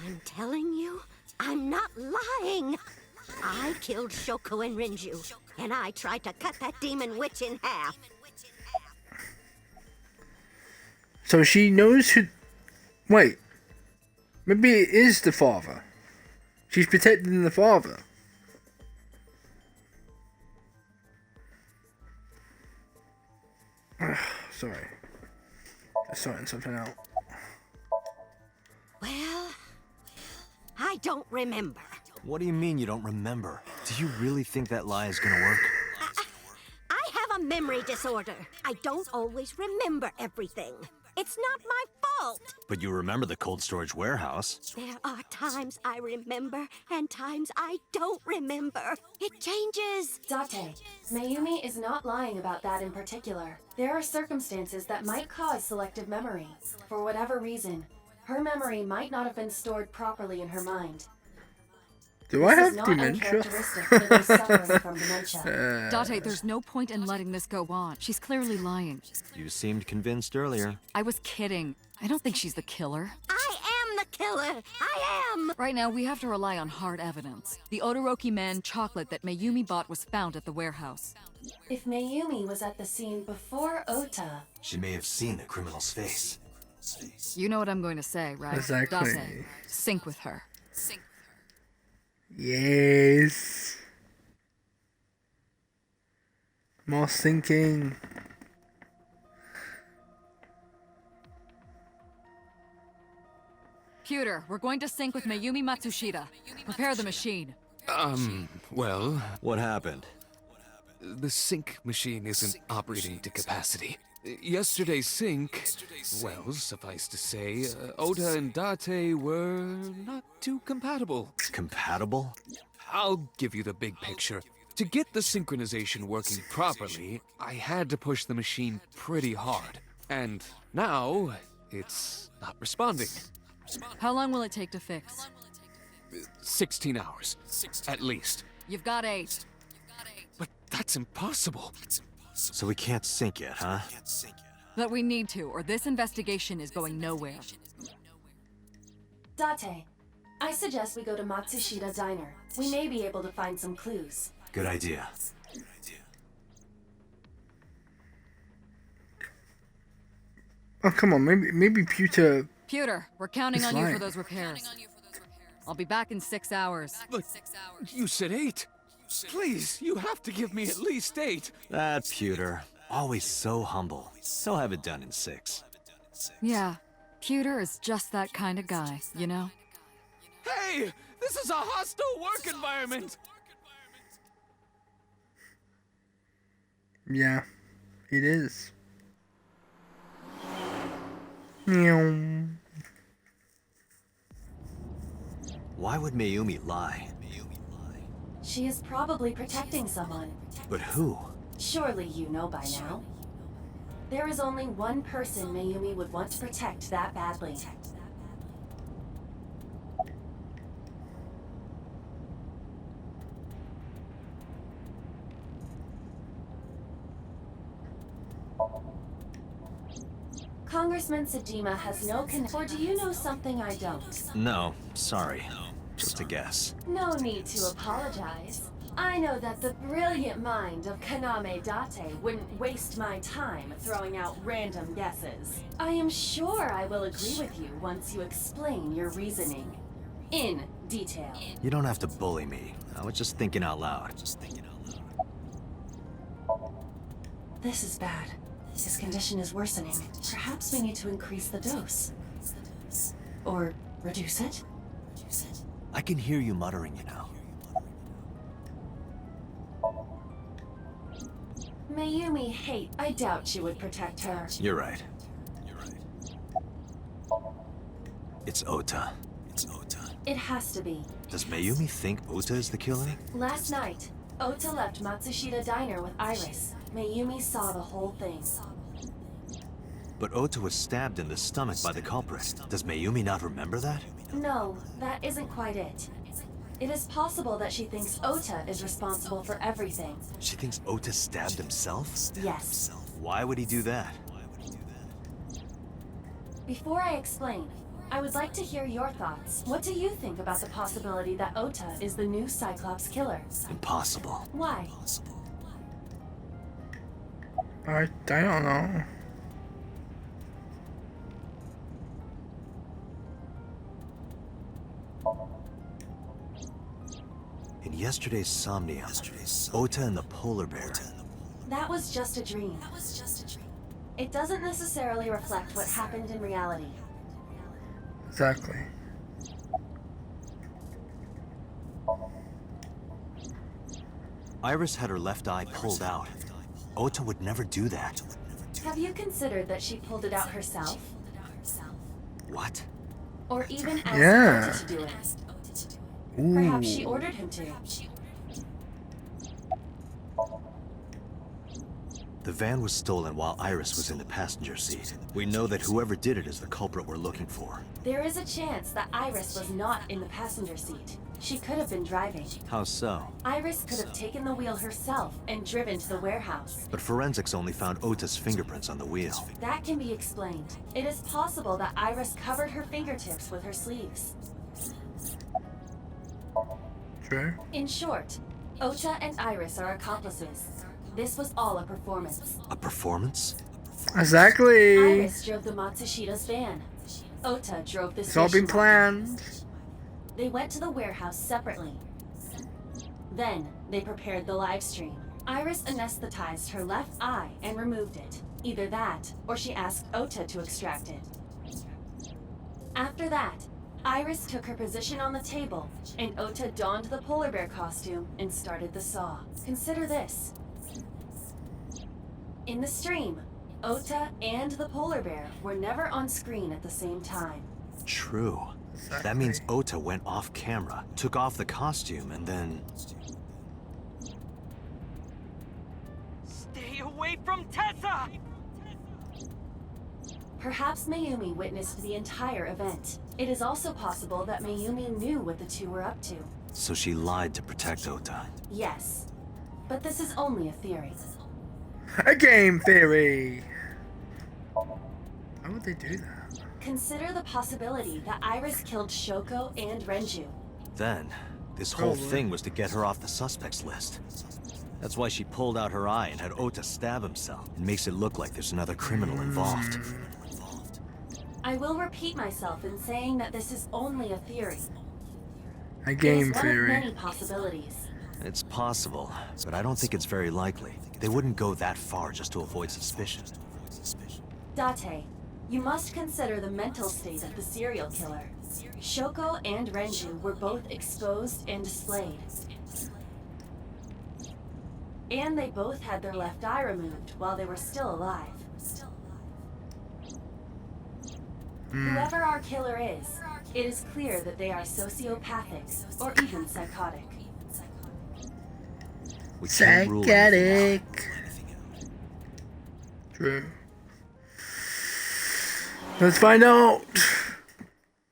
I: I'm telling you, I'm not lying. I killed Shoko and Renju, and I tried to cut that demon witch in half.
A: So she knows who... Wait. Maybe it is the father. She's protecting the father. Sorry. Just sorting something out.
I: Well, I don't remember.
C: What do you mean you don't remember? Do you really think that lie is gonna work?
I: I have a memory disorder. I don't always remember everything. It's not my fault.
C: But you remember the cold storage warehouse.
I: There are times I remember and times I don't remember. It changes.
B: Date, Mayumi is not lying about that in particular. There are circumstances that might cause selective memory. For whatever reason, her memory might not have been stored properly in her mind.
A: Do I have
B: This is not
A: dementia?
B: uncharacteristic for those suffering from dementia.
D: Date, there's no point in letting this go on. She's clearly lying.
C: You seemed convinced earlier.
D: I was kidding. I don't think she's the killer.
I: I am the killer. I am.
D: Right now, we have to rely on hard evidence. The Odoroki Man chocolate that Mayumi bought was found at the warehouse.
B: If Mayumi was at the scene before Ota...
C: She may have seen the criminal's face.
D: You know what I'm going to say, right?
A: Exactly.
D: Date, sync with her.
A: Yes. More thinking.
D: Pewter, we're going to sync with Mayumi Matsushita. Prepare the machine.
F: Well...
C: What happened?
F: The sync machine isn't operating to capacity. Yesterday's sync, well, suffice to say, Ota and Date were not too compatible.
C: Compatible?
F: I'll give you the big picture. To get the synchronization working properly, I had to push the machine pretty hard. And now, it's not responding.
D: How long will it take to fix?
F: 16 hours, at least.
D: You've got 8.
F: But that's impossible.
C: So we can't sync yet, huh?
D: But we need to, or this investigation is going nowhere.
B: Date, I suggest we go to Matsushita Diner. We may be able to find some clues.
C: Good idea.
A: Oh, come on. Maybe Pewter...
D: Pewter, we're counting on you
A: lying.
D: for those repairs. I'll be back in 6 hours.
F: But you said 8. Please, you have to give me at least 8.
C: That Pewter. Always so humble. He'll have it done in 6.
D: Yeah, Pewter is just that kind of guy, you know?
F: Hey! This is a hostile work environment!
A: Yeah, it is. Meow.
C: Why would Mayumi lie?
B: She is probably protecting someone.
C: But who?
B: Surely you know by now. There is only one person Mayumi would want to protect that badly. Congressman Sajima has no or do you know something I don't?
C: No, sorry. Just a guess.
B: No need to apologize. I know that the brilliant mind of Kaname Date wouldn't waste my time throwing out random guesses. I am sure I will agree with you once you explain your reasoning. In detail.
C: You don't have to bully me. I was just thinking out loud.
B: This is bad. His condition is worsening. Perhaps we need to increase the dose. Or Reduce it?
C: I can hear you muttering, you know.
B: Mayumi hate. I doubt she would protect her.
C: You're right. It's Ota.
B: It has to be.
C: Does Mayumi think Ota is the killer?
B: Last night, Ota left Matsushita Diner with Iris. Mayumi saw the whole thing.
C: But Ota was stabbed in the stomach by the culprit. Does Mayumi not remember that?
B: No, that isn't quite it. It is possible that she thinks Ota is responsible for everything.
C: She thinks Ota stabbed himself?
B: Yes.
C: Why would he do that?
B: Before I explain, I would like to hear your thoughts. What do you think about the possibility that Ota is the new Cyclops killer?
C: Impossible.
B: Why?
A: I don't know.
C: In yesterday's somnium, Ota and the polar bear.
B: That was just a dream. It doesn't necessarily reflect what happened in reality.
A: Exactly.
C: Iris had her left eye pulled out. Ota would never do that.
B: Have you considered that she pulled it out herself?
C: What?
B: Or even asked
A: Yeah.
B: Ota to do it?
A: Ooh.
B: Perhaps she ordered him to.
C: The van was stolen while Iris was in the passenger seat. We know that whoever did it is the culprit we're looking for.
B: There is a chance that Iris was not in the passenger seat. She could have been driving.
C: How so?
B: Iris could have taken the wheel herself and driven to the warehouse.
C: But forensics only found Ota's fingerprints on the wheel.
B: That can be explained. It is possible that Iris covered her fingertips with her sleeves.
A: True.
B: In short, Ota and Iris are accomplices. This was all a performance.
C: A performance?
A: Exactly.
B: Iris drove the Matsushita's van. Ota drove the
A: It's all been
B: station
A: planned.
B: They went to the warehouse separately. Then, they prepared the live stream. Iris anesthetized her left eye and removed it. Either that, or she asked Ota to extract it. After that, Iris took her position on the table, and Ota donned the polar bear costume and started the saw. Consider this. In the stream, Ota and the polar bear were never on screen at the same time.
C: True. That means Ota went off camera, took off the costume, and then...
Q: Stay away from Tessa!
B: Perhaps Mayumi witnessed the entire event. It is also possible that Mayumi knew what the two were up to.
C: So she lied to protect Ota.
B: Yes, but this is only a theory.
A: A game theory. Why would they do that?
B: Consider the possibility that Iris killed Shoko and Renju.
C: Then, this whole
A: Probably.
C: thing was to get her off the suspects list. That's why she pulled out her eye and had Ota stab himself. It makes it look like there's another criminal involved.
B: I will repeat myself in saying that this is only a theory.
A: A
B: It
A: game
B: is one
A: theory.
B: of many possibilities.
C: It's possible, but I don't think it's very likely. They wouldn't go that far just to avoid suspicion.
B: Date, you must consider the mental state of the serial killer. Shoko and Renju were both exposed and displayed. And they both had their left eye removed while they were still alive. Whoever our killer is, it is clear that they are sociopathic or even psychotic.
C: We can't rule anything out.
A: Psychotic. True. Let's find out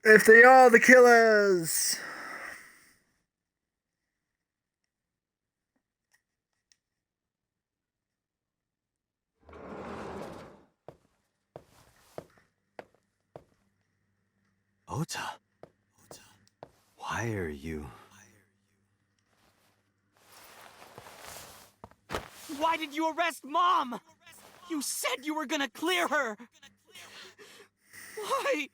A: if they are the killers.
C: Ota? Why are you...
Q: Why did you arrest Mom? You said you were gonna clear her! Why?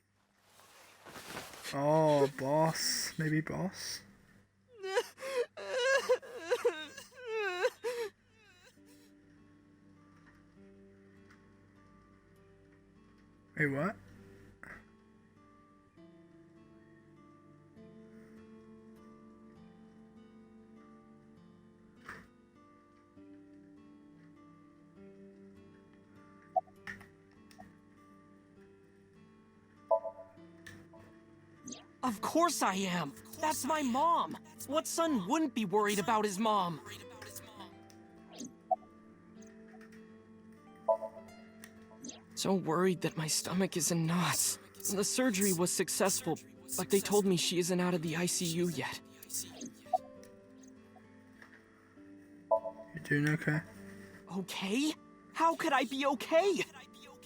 A: Oh, boss. Maybe boss. Wait, what?
Q: Of course I am. That's my mom. What son wouldn't be worried about his mom? So worried that my stomach is in knots. The surgery was successful, but they told me she isn't out of the ICU yet.
A: You doing okay?
Q: Okay? How could I be okay?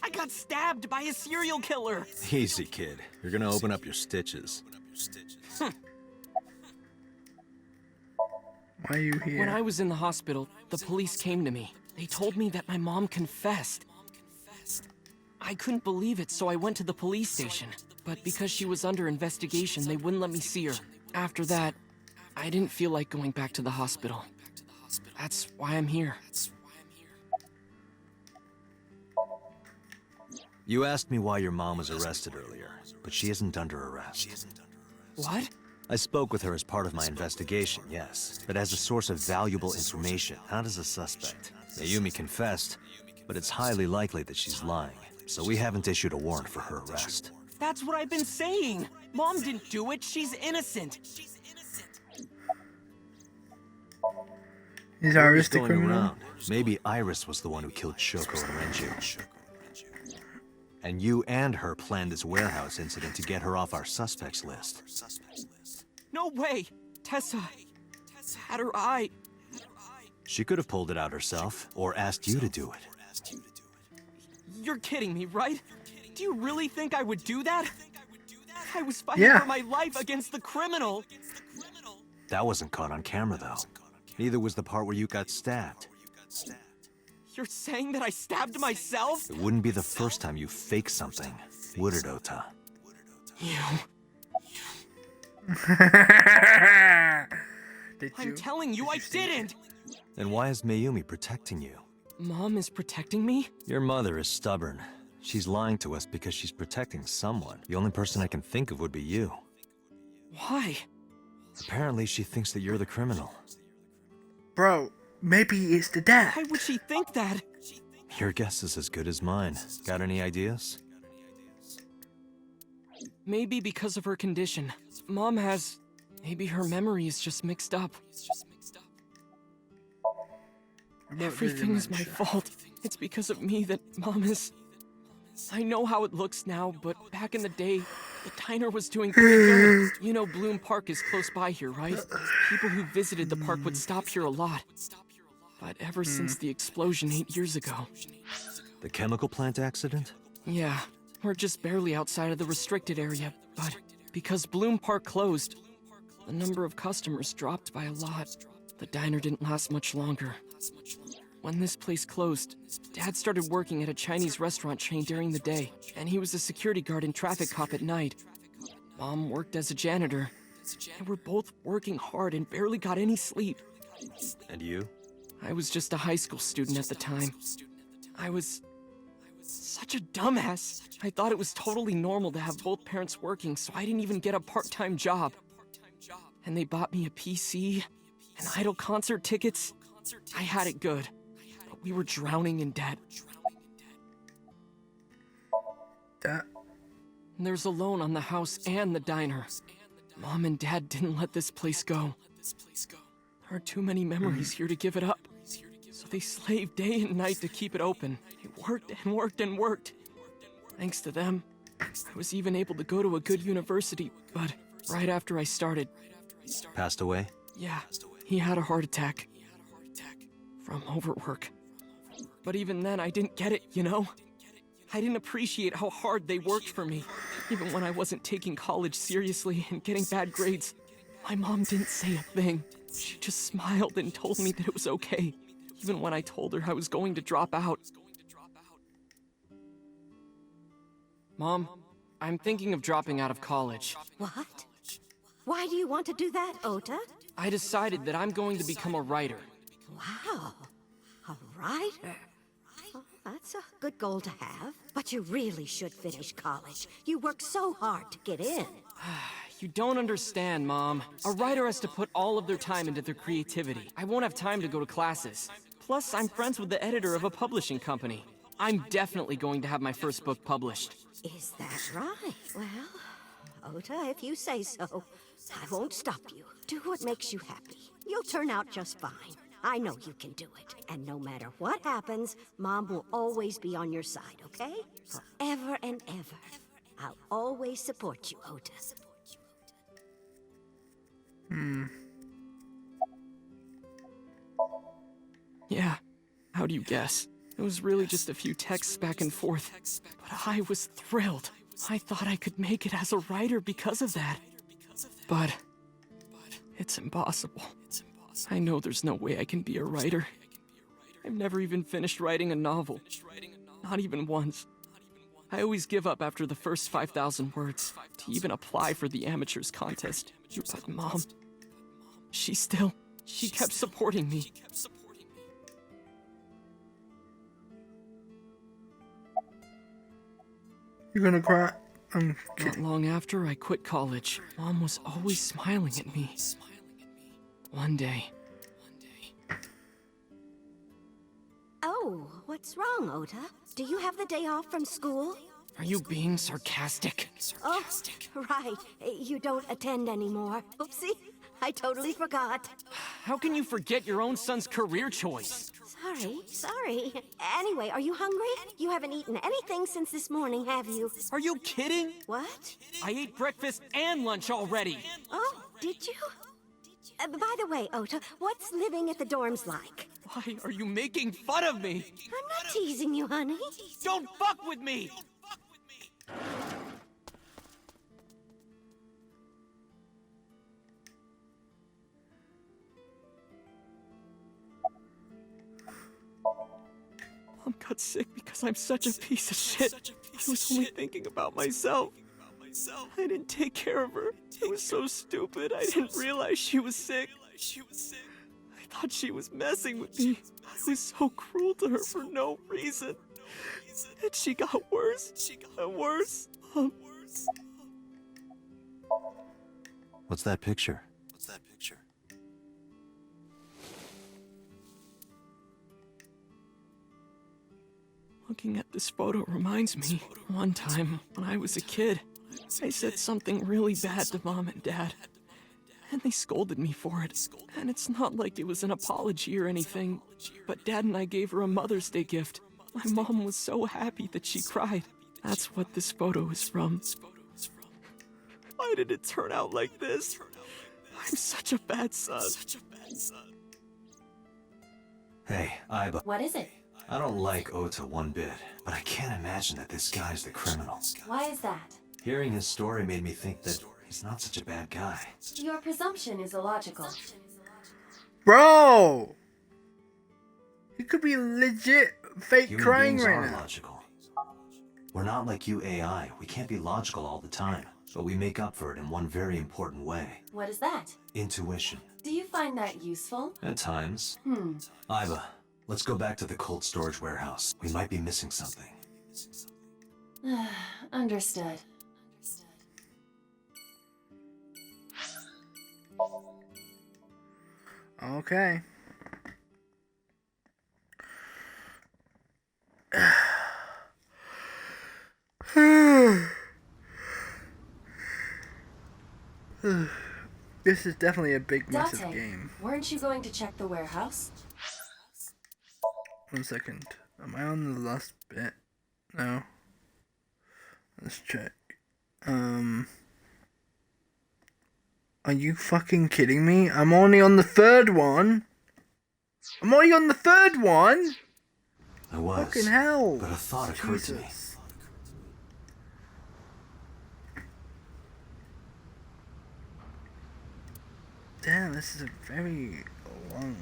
Q: I got stabbed by a serial killer.
C: Easy, kid. You're gonna open up your stitches.
A: Why are you here?
Q: When I was in the hospital, the police came to me. They told me that my mom confessed. I couldn't believe it, so I went to the police station. But because she was under investigation, they wouldn't let me see her. After that, I didn't feel like going back to the hospital. That's why I'm here.
C: You asked me why your mom was arrested earlier, but she isn't under arrest.
Q: What?
C: I spoke with her as part of my investigation, yes, but as a source of valuable information, not as a suspect. Mayumi confessed, but it's highly likely that she's lying, so we haven't issued a warrant for her arrest.
Q: That's what I've been saying. Mom didn't do it. She's innocent.
A: Is Iris the
C: going
A: criminal?
C: around? Maybe Iris was the one who killed Shoko and Renju. And you and her planned this warehouse incident to get her off our suspects list.
Q: No way. Tessa had her eye.
C: She could have pulled it out herself, or asked you to do it.
Q: You're kidding me, right? Do you really think I would do that? I was fighting for my life against the criminal.
C: That wasn't caught on camera, though. Neither was the part where you got stabbed.
Q: You're saying that I stabbed myself?
C: It wouldn't be the first time you faked something, would it, Ota?
Q: I'm telling you, I didn't!
C: Then why is Mayumi protecting you?
Q: Mom is protecting me?
C: Your mother is stubborn. She's lying to us because she's protecting someone. The only person I can think of would be you.
Q: Why?
C: Apparently, she thinks that you're the criminal.
A: Bro, maybe it's the dad.
Q: Why would she think that?
C: Your guess is as good as mine. Got any ideas?
Q: Maybe because of her condition. Mom has... Maybe her memory is just mixed up. Everything is my fault. It's because of me that Mom is... I know how it looks now, but back in the day, the diner was doing pretty good. You know Bloom Park is close by here, right? People who visited the park would stop here a lot. But ever since the explosion 8 years ago...
C: The chemical plant accident?
Q: Yeah, we're just barely outside of the restricted area, but because Bloom Park closed, the number of customers dropped by a lot. The diner didn't last much longer. When this place closed, Dad started working at a Chinese restaurant chain during the day, and he was a security guard and traffic cop at night. Mom worked as a janitor, and we're both working hard and barely got any sleep.
C: And you?
Q: I was just a high school student at the time. I was such a dumbass. I thought it was totally normal to have both parents working, so I didn't even get a part-time job. And they bought me a PC and idol concert tickets. I had it good, but we were drowning in debt. There's a loan on the house and the diner. Mom and Dad didn't let this place go. There are too many memories here to give it up. So they slaved day and night to keep it open. They worked and worked and worked. Thanks to them, I was even able to go to a good university, but right after I started...
C: Passed away?
Q: Yeah, he had a heart attack. From overwork. But even then, I didn't get it, you know? I didn't appreciate how hard they worked for me. Even when I wasn't taking college seriously and getting bad grades, my mom didn't say a thing. She just smiled and told me that it was okay. Even when I told her I was going to drop out. Mom, I'm thinking of dropping out of college.
I: What? Why do you want to do that, Ota?
Q: I decided that I'm going to become a writer.
I: Wow. A writer? Well, that's a good goal to have. But you really should finish college. You work so hard to get in.
Q: You don't understand, Mom. A writer has to put all of their time into their creativity. I won't have time to go to classes. Plus, I'm friends with the editor of a publishing company. I'm definitely going to have my first book published.
I: Is that right? Well, Ota, if you say so. I won't stop you. Do what makes you happy. You'll turn out just fine. I know you can do it. And no matter what happens, Mom will always be on your side, okay? Forever and ever. I'll always support you, Ota.
Q: Yeah, how do you guess? It was really just a few texts back and forth, but I was thrilled. I thought I could make it as a writer because of that. But it's impossible. I know there's no way I can be a writer. I've never even finished writing a novel. Not even once. I always give up after the first 5,000 words to even apply for the amateurs contest. But Mom, she kept supporting me.
A: You're gonna cry?
Q: Not long after I quit college, Mom was always smiling at me. One day.
I: Oh, what's wrong, Ota? Do you have the day off from school?
Q: Are you being sarcastic?
I: Oh, right. You don't attend anymore. Oopsie, I totally forgot.
Q: How can you forget your own son's career choice?
I: Sorry. Anyway, are you hungry? You haven't eaten anything since this morning, have you?
Q: Are you kidding?
I: What?
Q: I ate breakfast and lunch already.
I: Oh, did you? By the way, Ota, what's living at the dorms like?
Q: Why are you making fun of me?
I: I'm not teasing you, honey.
Q: Don't fuck with me! Mom got sick because I'm such a piece of shit. I was only thinking about myself. I didn't take care of her. I was so stupid. I didn't realize she was sick. I thought she was messing with me. I was so cruel to her for no reason. And she got worse and worse.
C: What's that picture?
Q: Looking at this photo reminds me, one time when I was a kid, I said something really bad to Mom and Dad. And they scolded me for it. And it's not like it was an apology or anything, but Dad and I gave her a Mother's Day gift. My mom was so happy that she cried. That's what this photo is from. Why did it turn out like this? I'm such a bad son.
C: Hey, Iba.
B: What is it?
C: I don't like Ota one bit, but I can't imagine that this guy's the criminal.
B: Why is that?
C: Hearing his story made me think that he's not such a bad guy.
B: Your presumption is illogical.
A: Bro! You could be legit fake
C: Human
A: crying
C: beings
A: right
C: are
A: now.
C: logical. We're not like you AI. We can't be logical all the time, but we make up for it in one very important way.
B: What is that?
C: Intuition.
B: Do you find that useful?
C: At times. Iva, let's go back to the cold storage warehouse. We might be missing something.
B: Understood.
A: Okay. This is definitely a big, massive
B: Date,
A: game.
B: weren't you going to check the warehouse?
A: 1 second. Am I on the last bit? No. Let's check. Are you fucking kidding me? I'm only on the third one. I'm only on the third one.
C: I was.
A: Fucking hell.
C: But a thought occurred to me.
A: Damn, this is a very long...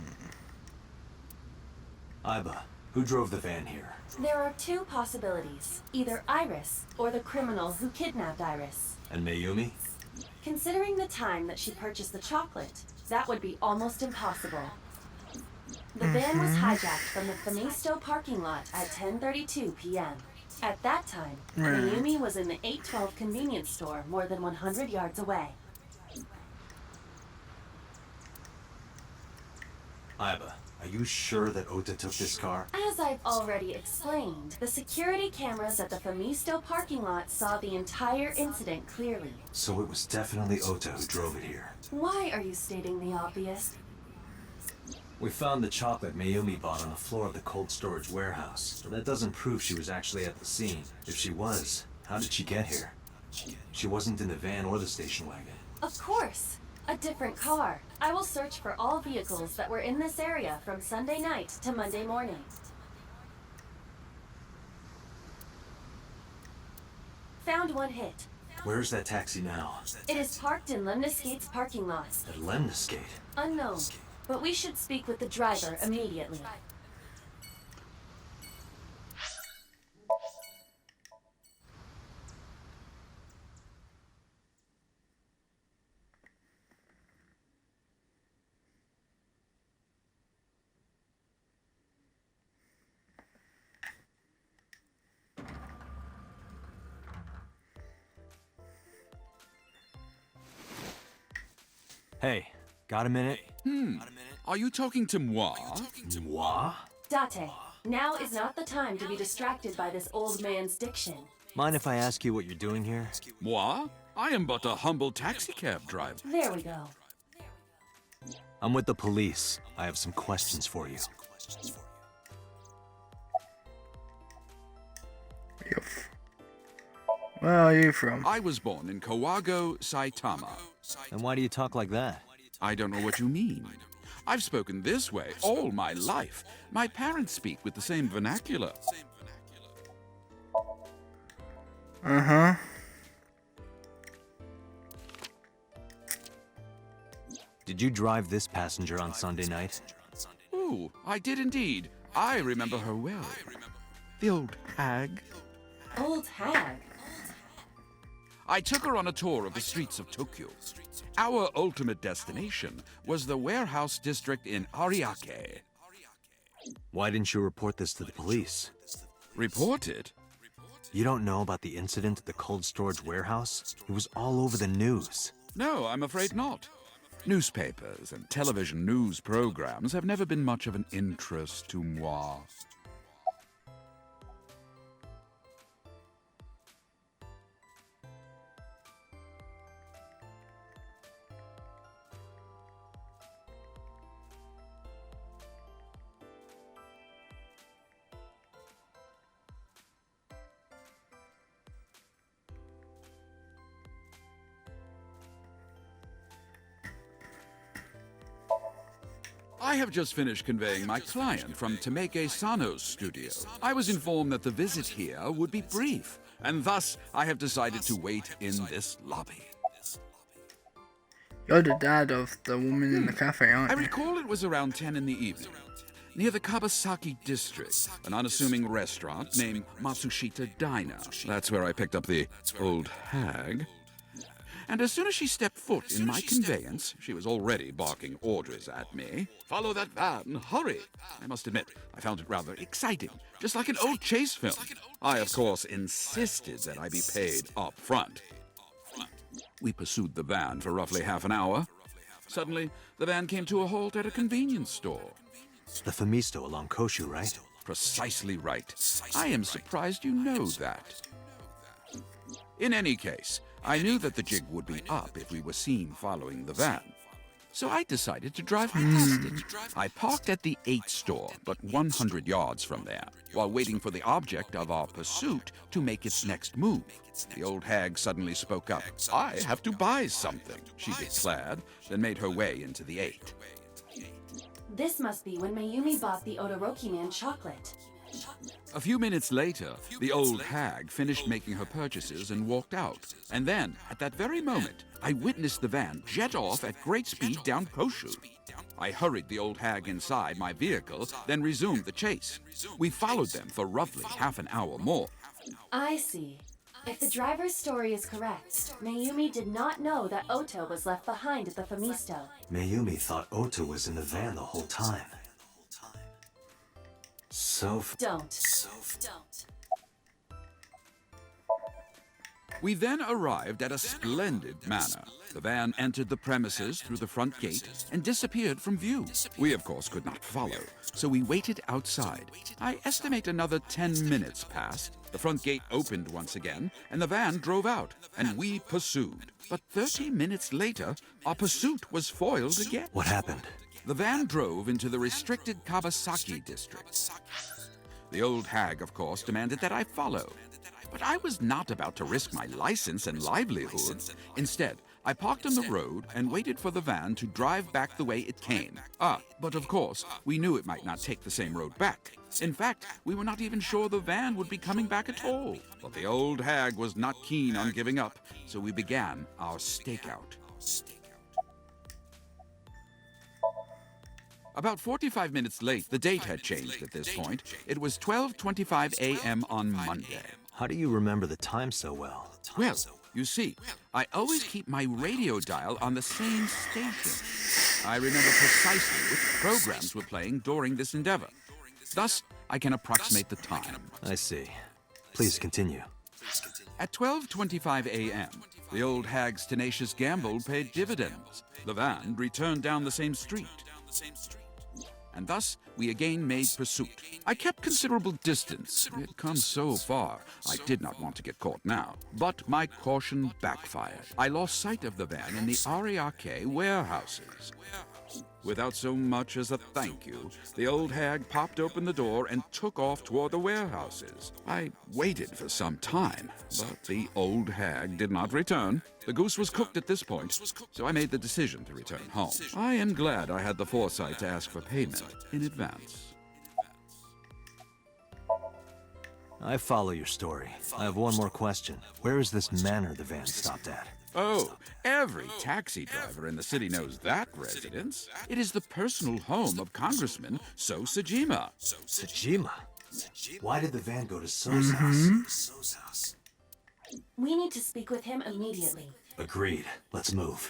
C: Iba, who drove the van here?
B: There are two possibilities. Either Iris or the criminal who kidnapped Iris.
C: And Mayumi?
B: Considering the time that she purchased the chocolate, that would be almost impossible. The van was hijacked from the Finisto parking lot at 10:32 p.m. At that time, Mayumi was in the 812 convenience store more than 100 yards away.
C: Iba, Are you sure that Ota took this car?
B: As I've already explained, the security cameras at the Famisto parking lot saw the entire incident clearly.
C: So it was definitely Ota who drove it here.
B: Why are you stating the obvious?
C: We found the chocolate Mayumi bought on the floor of the cold storage warehouse, but that doesn't prove she was actually at the scene. If she was, how did she get here? She wasn't in the van or the station wagon.
B: Of course. A different car. I will search for all vehicles that were in this area from Sunday night to Monday morning. Found one hit.
C: Where's that taxi now?
B: It is parked in Lemniscate's parking lot.
C: At Lemniscate?
B: Unknown, but we should speak with the driver immediately.
C: Hey, got a minute?
U: Are you talking to moi?
C: Moi?
B: Date, now is not the time to be distracted by this old man's diction.
C: Mind if I ask you what you're doing here?
U: Moi? I am but a humble taxicab driver.
B: There we go.
C: I'm with the police. I have some questions for you.
A: Where are you from?
U: I was born in Kawago, Saitama.
C: And why do you talk like that?
U: I don't know what you mean. I've spoken this way all my life. My parents speak with the same vernacular.
A: Uh-huh.
C: Did you drive this passenger on Sunday night?
U: Ooh, I did indeed. I remember her well. The old hag.
B: Old hag?
U: I took her on a tour of the streets of Tokyo. Our ultimate destination was the warehouse district in Ariake.
C: Why didn't you report this to the police?
U: Report it?
C: You don't know about the incident at the cold storage warehouse? It was all over the news.
U: No, I'm afraid not. Newspapers and television news programs have never been much of an interest to moi. I have just finished conveying my client from Tameke Sano's studio. I was informed that the visit here would be brief, and thus I have decided to wait in this lobby.
A: You're the dad of the woman in the cafe, aren't
U: I
A: you?
U: recall it was around 10 in the evening. Near the Kabasaki district, an unassuming restaurant named Matsushita Diner. That's where I picked up the old hag. And as soon as she stepped foot in my conveyance, she was already barking orders at me. Follow that van, hurry! I must admit, I found it rather exciting, just like an old chase film. I, of course, insisted that I be paid up front. We pursued the van for roughly half an hour. Suddenly, the van came to a halt at a convenience store.
C: The Famisto along Koshu, right?
U: Precisely right. I am surprised you know that. In any case, I knew that the jig would be up if we were seen following the van. So I decided to drive past it. I parked at the 8 store, but 100 yards from there, while waiting for the object of our pursuit to make its next move. The old hag suddenly spoke up. I have to buy something, she declared, then made her way into the 8.
B: This must be when Mayumi bought the Odoroki Man chocolate.
U: A few minutes later, the old hag finished making her purchases and walked out. And then, at that very moment, I witnessed the van jet off at great speed down Koshu. I hurried the old hag inside my vehicle, then resumed the chase. We followed them for roughly half an hour more.
B: I see. If the driver's story is correct, Mayumi did not know that Ota was left behind at the Famisto.
C: Mayumi thought Ota was in the van the whole time.
B: Don't.
U: We then arrived at a splendid manor. The van entered the premises through the front gate and disappeared from view. We, of course, could not follow, so we waited outside. I estimate another 10 minutes passed. The front gate opened once again, and the van drove out, and we pursued. But 30 minutes later, our pursuit was foiled again.
C: What happened?
U: The van drove into the restricted Kawasaki district. The old hag, of course, demanded that I follow. But I was not about to risk my license and livelihood. Instead, I parked on the road and waited for the van to drive back the way it came. But of course, we knew it might not take the same road back. In fact, we were not even sure the van would be coming back at all. But the old hag was not keen on giving up, so we began our stakeout. About 45 minutes late, the date had changed at this point. It was 12:25 a.m. on Monday.
C: How do you remember the time so well?
U: Well, you see, I always keep my radio dial on the same station. I remember precisely which programs were playing during this endeavor. Thus, I can approximate the time.
C: I see. Please continue.
U: At 12:25 a.m., the old hag's tenacious gamble paid dividends. The van returned down the same street. And thus, we again made pursuit. I kept considerable distance. We had come so far, I did not want to get caught now. But my caution backfired. I lost sight of the van in the Ariake warehouses. Without so much as a thank you, the old hag popped open the door and took off toward the warehouses. I waited for some time, but the old hag did not return. The goose was cooked at this point, so I made the decision to return home. I am glad I had the foresight to ask for payment in advance.
C: I follow your story. I have one more question. Where is this manor the van stopped at?
U: Oh, every taxi driver in the city knows that residence. It is the personal home of Congressman So Sajima.
C: Sajima? Why did the van go to So's house?
B: We need to speak with him immediately.
C: Agreed. Let's move.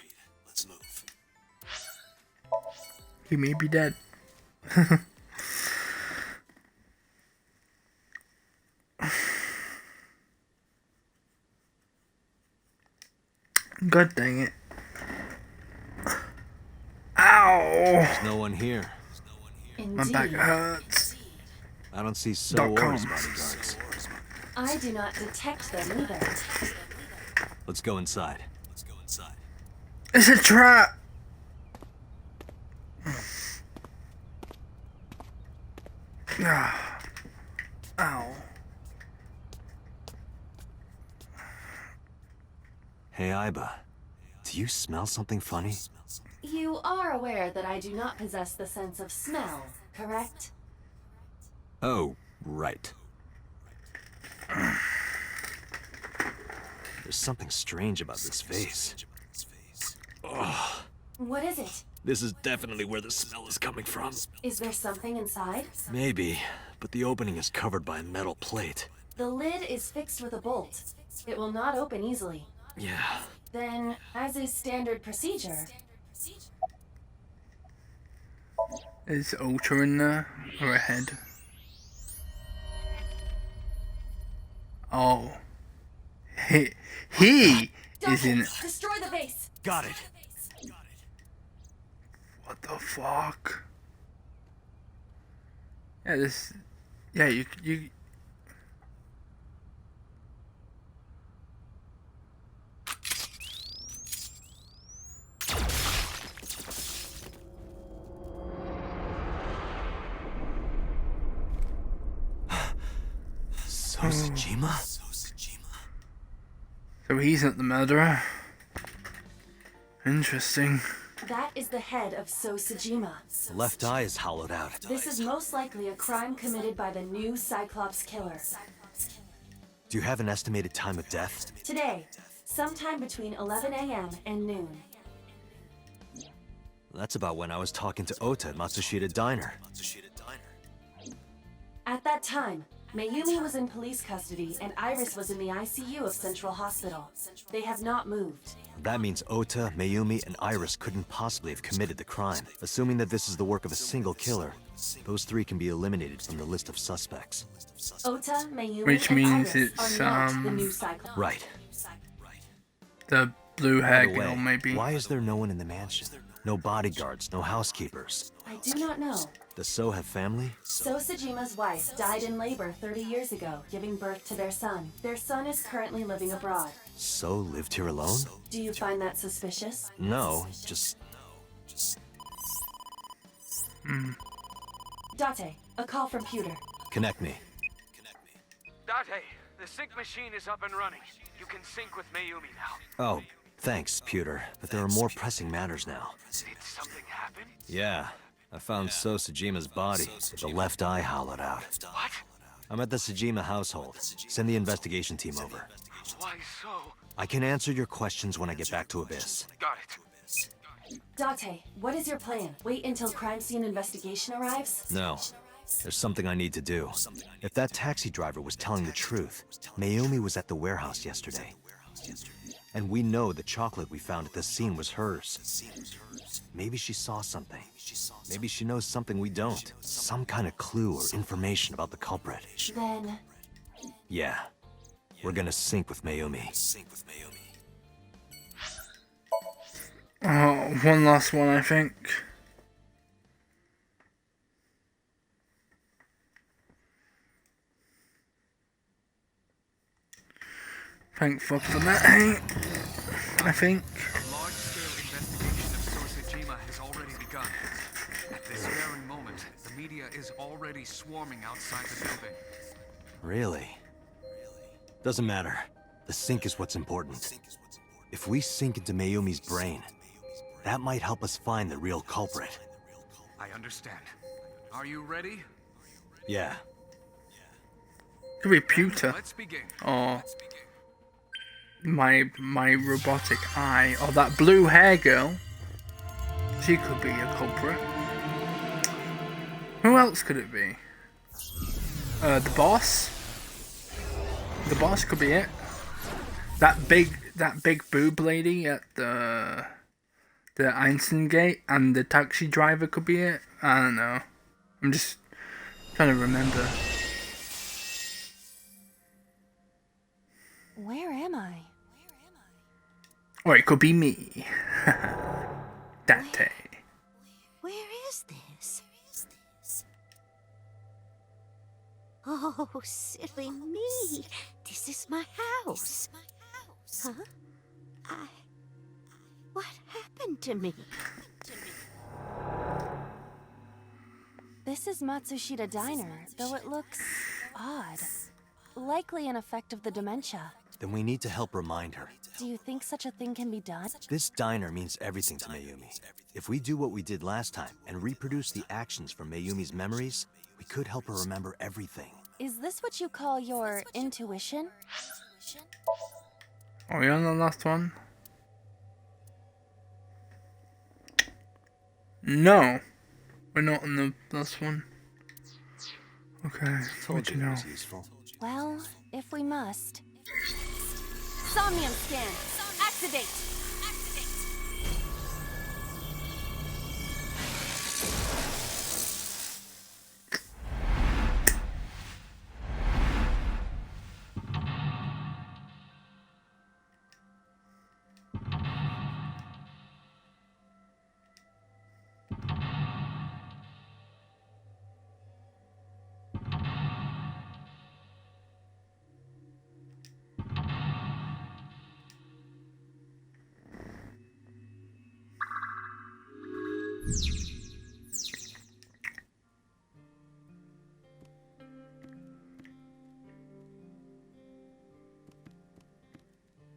A: He may be dead. God dang it. Ow!
C: There's no one here.
A: My back hurts.
C: I don't see So or his bodyguards.
B: I do not detect them either.
C: Let's go inside.
A: It's a trap! Ow.
C: Hey, Iba. Do you smell something funny?
B: You are aware that I do not possess the sense of smell, correct?
C: Oh, right. There's something strange about this vase. Ugh.
B: What is it?
C: This is definitely where the smell is coming from.
B: Is there something inside?
C: Maybe, but the opening is covered by a metal plate.
B: The lid is fixed with a bolt. It will not open easily.
C: Yeah.
B: Then, as is standard procedure...
A: Is Ultra in there? Or a head? Oh. He is in...
B: Destroy the vase!
C: Got it.
A: What the fuck? Yeah, this... Yeah, you...
C: So Sajima?
A: So he's not the murderer. Interesting.
B: That is the head of So Sajima.
C: The left eye is hollowed out.
B: This is most likely a crime committed by the new Cyclops killer.
C: Do you have an estimated time of death?
B: Today, sometime between 11 a.m. and noon.
C: That's about when I was talking to Ota at Matsushita Diner.
B: At that time, Mayumi was in police custody and Iris was in the ICU of Central Hospital. They have not moved.
C: That means Ota, Mayumi, and Iris couldn't possibly have committed the crime. Assuming that this is the work of a single killer, those three can be eliminated from the list of suspects.
B: Ota, Mayumi,
A: Which
B: and
A: means
B: Iris
A: it's,
B: are not the new Cyclops.
C: Right.
A: The blue hair
C: By the way,
A: girl, maybe.
C: why is there no one in the mansion? No bodyguards, no housekeepers.
B: I do not know.
C: Does So have family?
B: So Sajima's wife died in labor 30 years ago, giving birth to their son. Their son is currently living abroad.
C: So lived here alone?
B: Do you find that suspicious?
C: No, just...
B: Date, a call from Pewter.
C: Connect me.
T: Date, the sync machine is up and running. You can sync with Mayumi now.
C: Oh, thanks, Pewter. But there are more pressing matters now.
T: Did something happen?
C: Yeah, I found So Sajima's body, with the left eye hollowed out.
T: What?
C: I'm at the Sajima household. Send the investigation team over.
T: Why so?
C: I can answer your questions when I get back to Abyss.
T: Got it.
B: Date, what is your plan? Wait until crime scene investigation arrives?
C: No. There's something I need to do. If that taxi driver was telling the truth, Mayumi was at the warehouse yesterday. And we know the chocolate we found at the scene was hers. Maybe she saw something. Maybe she knows something we don't. Some kind of clue or information about the culprit.
B: Then...
C: Yeah. We're gonna sync with Mayumi.
A: Oh, one last one, I think. Thank fuck for that, I think.
O: A large-scale investigation of So Sajima has already begun. At this very moment, the media is already swarming outside the building.
C: Really? Doesn't matter. The sync is what's important. If we sink into Mayumi's brain, that might help us find the real culprit.
O: I understand. Are you ready?
C: Yeah.
A: Could be Pewter.
O: Let's begin.
A: Or my robotic eye. Or that blue hair girl. She could be a culprit. Who else could it be? The boss? The boss could be it. That big boob lady at the Einstein Gate, and the taxi driver could be it. I don't know. I'm just trying to remember.
B: Where am I?
A: Or it could be me. Date.
I: Where is this? Oh, silly me. This is my house. Huh? What happened to me?
B: This is Matsushita Diner, though it looks odd. Likely an effect of the dementia.
C: Then we need to help remind her.
B: Do you think such a thing can be done?
C: This diner means everything to Mayumi. If we do what we did last time and reproduce the actions from Mayumi's memories, we could help her remember everything.
B: Is this what you call your intuition?
A: Are we on the last one? No. We're not on the last one. Okay, what you know?
B: Well, if we must. Somnium scan. Activate.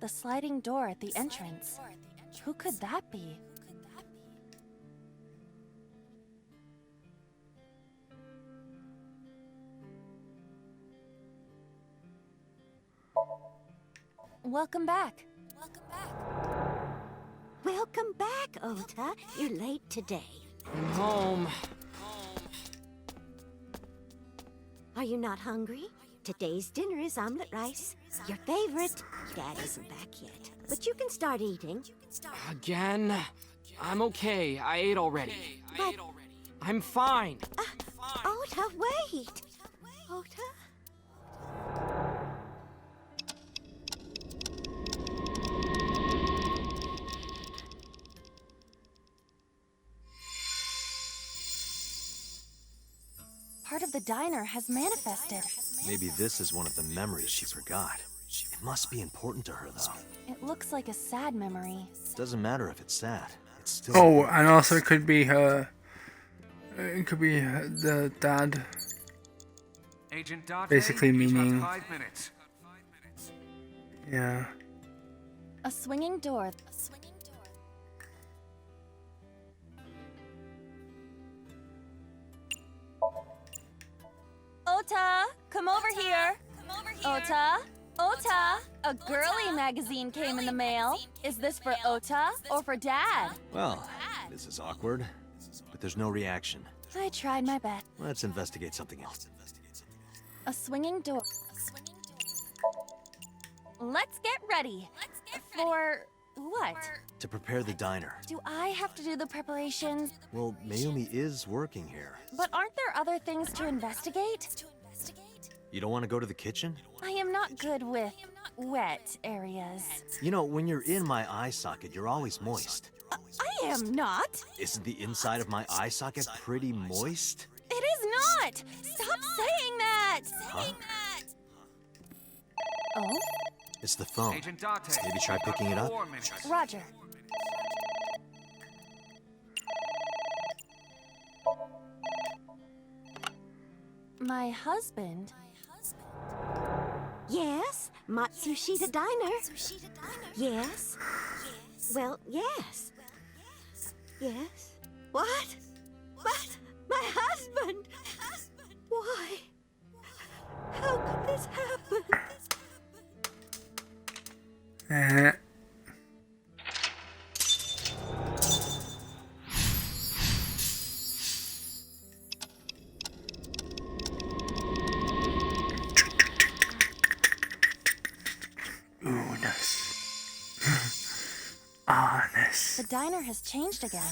B: The sliding door at the entrance. Who could that be? Welcome back.
I: Welcome back, Ota. You're late today.
Q: I'm home.
I: Are you not hungry? Today's dinner is omelet rice. Your favorite. Dad isn't back yet, but you can start eating.
Q: Again? I'm okay. I ate already.
I: But
Q: I'm fine.
I: Ota, wait. Ota?
B: part of the diner has manifested.
C: Maybe this is one of the memories she forgot. It must be important to her, though.
B: It looks like a sad memory.
C: Doesn't matter if it's sad. It's still.
A: Oh, and also it could be her. It could be the dad.
T: Agent Date,
A: Basically
T: you have
A: meaning.
T: 5 minutes.
A: Yeah.
B: A swinging door. Ota, come over here. Ota, Ota, a girly magazine came in the mail. Is this for Ota or for Dad?
C: Well, this is awkward, but there's no reaction.
B: I tried my best.
C: Let's investigate something else.
B: A swinging door. Let's get ready. For what?
C: To prepare the diner.
B: Do I have to do the preparations?
C: Well, Mayumi is working here.
B: But aren't there other things to investigate?
C: You don't want to go to the kitchen?
B: I am not good with wet areas.
C: You know, when you're in my eye socket, you're always moist.
B: I am not.
C: Isn't the inside of my eye socket pretty moist?
B: It is not. Stop saying that.
C: Huh?
B: Oh?
C: It's the phone.
T: Agent Date,
C: Maybe try picking it up?
T: 4 minutes.
B: Roger. My husband.
I: Yes, Matsushita Diner. Yes. Well, yes. Yes. What? But my husband. Why? How could this happen?
A: Ooh, nice. Ah, nice.
B: The diner has changed again.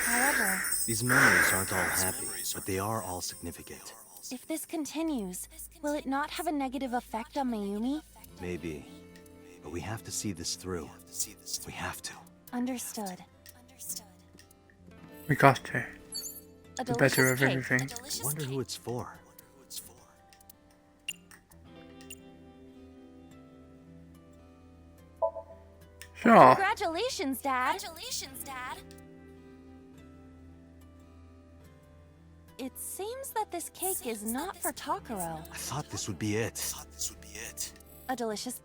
B: However,
C: These memories aren't all happy, but they are all significant.
B: if this continues, will it not have a negative effect on Mayumi?
C: Maybe. But we have to see this through. We have to.
B: Understood.
A: We got to.
B: A
A: The better of
B: delicious cake.
A: everything.
C: I wonder who it's for.
A: Sure.
B: Congratulations, Dad. It seems that this cake is not for Takaro.
C: I thought this would be it.
B: A delicious.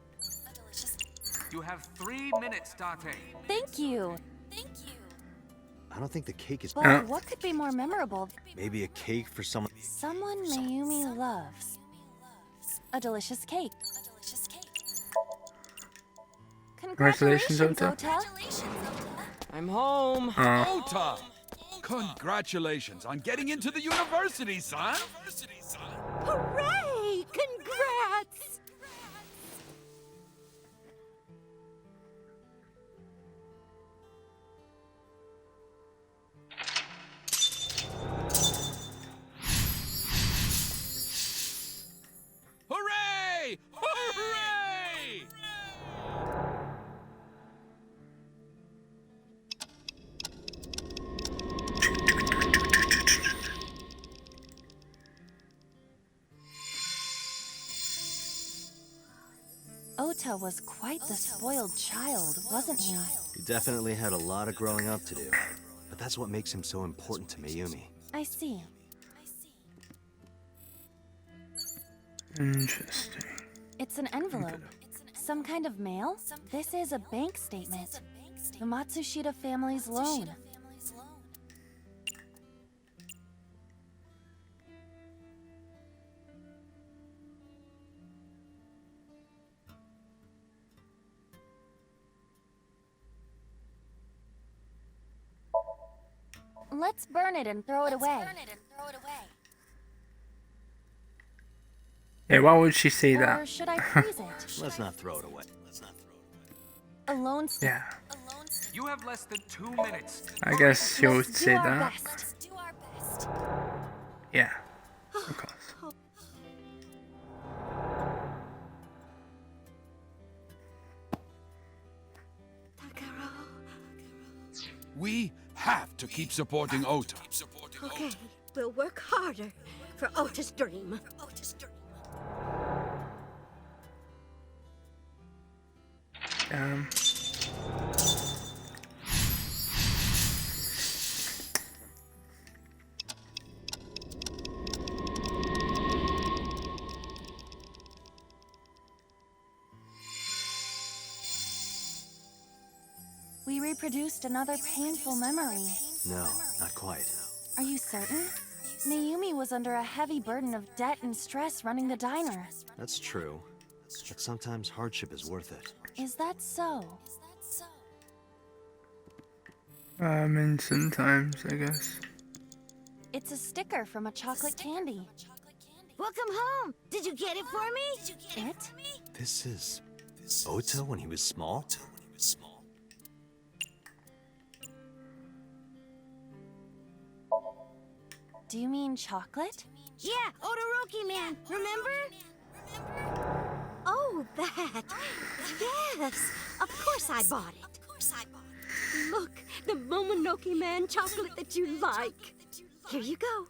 T: You have 3 minutes, Date.
B: Thank you.
C: I don't think the cake is.
B: But what could be more memorable?
C: Maybe a cake for someone.
B: Someone Mayumi loves. A delicious cake.
A: Congratulations, Ota.
Q: I'm home.
U: Ota! Congratulations on getting into the university, son!
I: Hooray! Congrats!
U: Hooray! Hooray!
B: Ota was quite the spoiled child, wasn't he?
C: He definitely had a lot of growing up to do. But that's what makes him so important to Mayumi.
B: I see.
A: Interesting.
B: It's an envelope. Some kind of mail? This is a bank statement. The Matsushita family's loan. Let's burn it and throw it away.
A: Yeah, why would she say
B: Or
A: that?
B: should I freeze it?
C: Let's not throw it away.
B: A loan.
A: Yeah,
T: You have less than 2 minutes.
A: I guess she would
B: Let's
A: say
B: do our
A: that.
B: best.
A: Yeah, of course.
U: We have to keep supporting Ota.
I: Okay, we'll work harder. for Ota's dream.
B: We reproduced another painful memory.
C: No, not quite.
B: Are you certain? Mayumi was under a heavy burden of debt and stress running the diner.
C: That's true. But sometimes hardship is worth it.
B: Is that so?
A: I mean, sometimes, I guess.
B: It's a sticker from a chocolate candy.
I: Welcome home. Did you get it for me?
B: It?
C: This is Ota when he was small?
B: Do you mean chocolate?
I: Yeah, Todoroki man, remember? Oh, that. Yes, of course I bought it. Look, the Momonoke Man chocolate that you like. Here you go.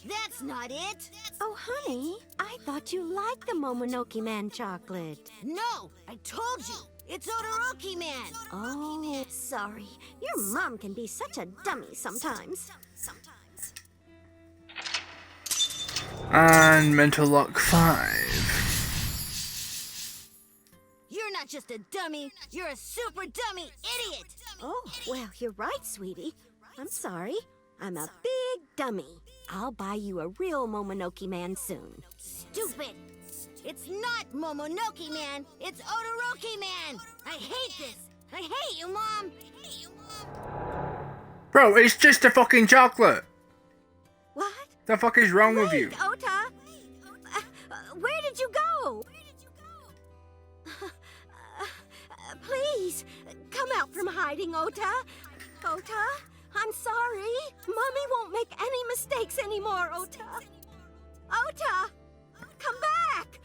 I: That's not it. Oh, honey, I thought you liked the Momonoke Man chocolate. No, I told you. It's Todoroki man. Oh, sorry. Your mom can be such a dummy sometimes.
A: And mental lock 5.
I: You're not just a dummy, you're a super dummy idiot! Oh, well, you're right, sweetie. I'm sorry. I'm a big dummy. I'll buy you a real Momonoke Man soon. Stupid! It's not Momonoke Man, it's Todoroki Man! I hate this! I hate you, Mom!
A: Bro, it's just a fucking chocolate!
I: What?
A: The fuck is wrong with you?
I: Ota! Where did you go? Please, come out from hiding, Ota. Ota, I'm sorry. Mommy won't make any mistakes anymore, Ota. Ota, come back!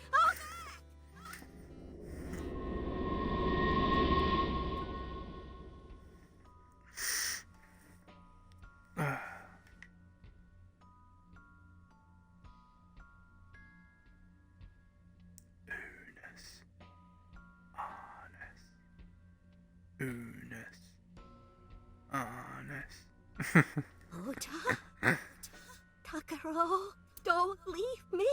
A: Honest.
I: Ota? Takaro, don't leave me.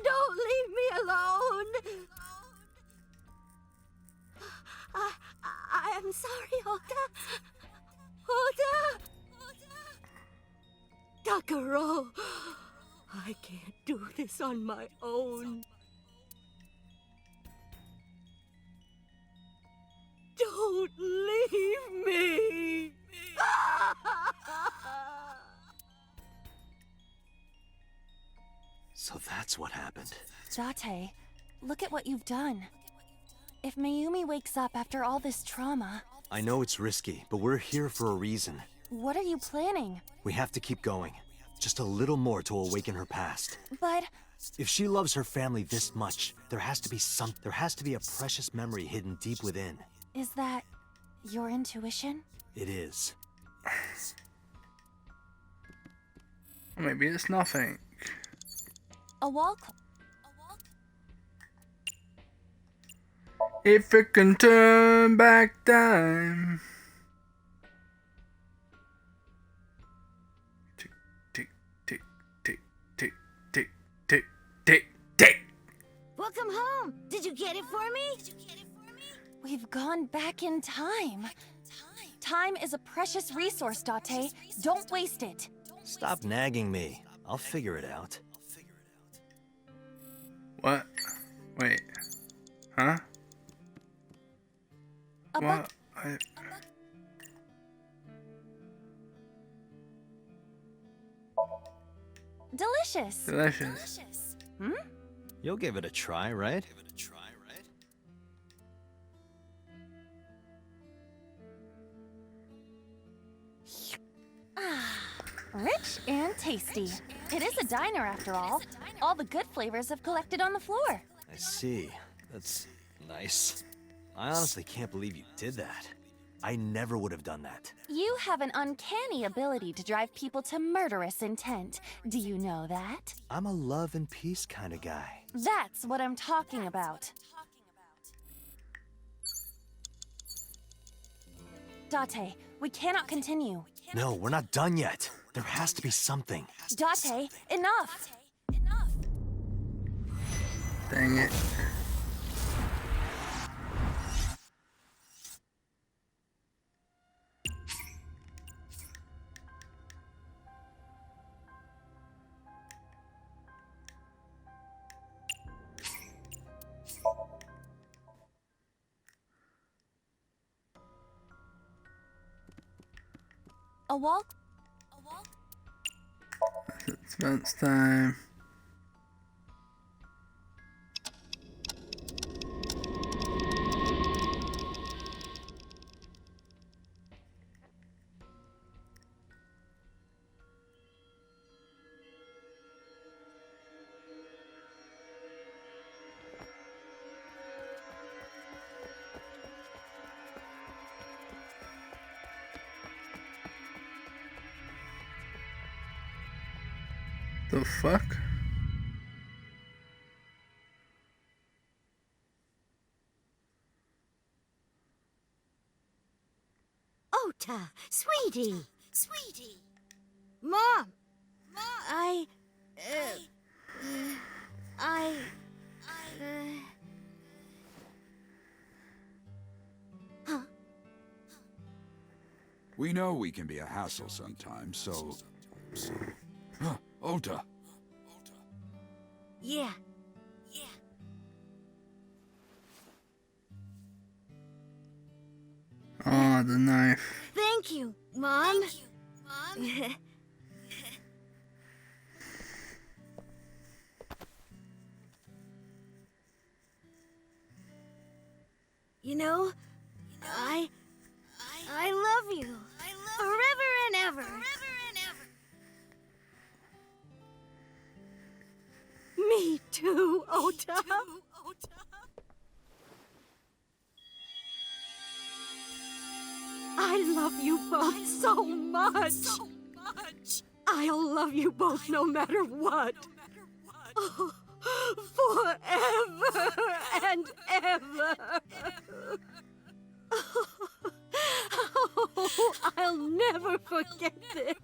I: Don't leave me alone. I am sorry, Ota. Ota! Takaro, I can't do this on my own. Don't leave me!
C: So that's what happened.
B: Date, look at what you've done. If Mayumi wakes up after all this trauma...
C: I know it's risky, but we're here for a reason.
B: What are you planning?
C: We have to keep going. Just a little more to awaken her past.
B: But...
C: If she loves her family this much, there has to be a precious memory hidden deep within.
B: Is that your intuition?
C: It is.
A: Maybe it's nothing.
B: A wall clock.
A: If it can turn back time. Tick, tick, tick, tick, tick, tick, tick, tick, tick.
I: Welcome home. Did you get it for me?
B: We've gone back in time. Time is a precious resource, Date. Don't waste it.
C: Stop nagging me. I'll figure it out.
A: What? Wait. Huh? What?
B: Delicious.
A: Delicious.
B: Hmm?
C: You'll give it a try, right?
B: Rich and tasty. It is a diner after all. All the good flavors have collected on the floor.
C: I see. That's nice. I honestly can't believe you did that. I never would have done that.
B: You have an uncanny ability to drive people to murderous intent. Do you know that?
C: I'm a love and peace kind of guy.
B: That's what I'm talking about. Date, we cannot continue.
C: No, we're not done yet. There has to be something.
B: Date, enough!
A: Dang it.
B: A walk?
A: Advance time. The fuck?
I: Ota, sweetie. Mom. I. Huh?
U: We know we can be a hassle sometimes, so... Ota.
I: Yeah.
A: Oh, the knife.
I: Thank you, Mom. You know, I love you. Forever and ever. Me too, Ota. I love you both so much. I'll love you both no matter what. Oh, forever and ever. Oh, I'll never forget this.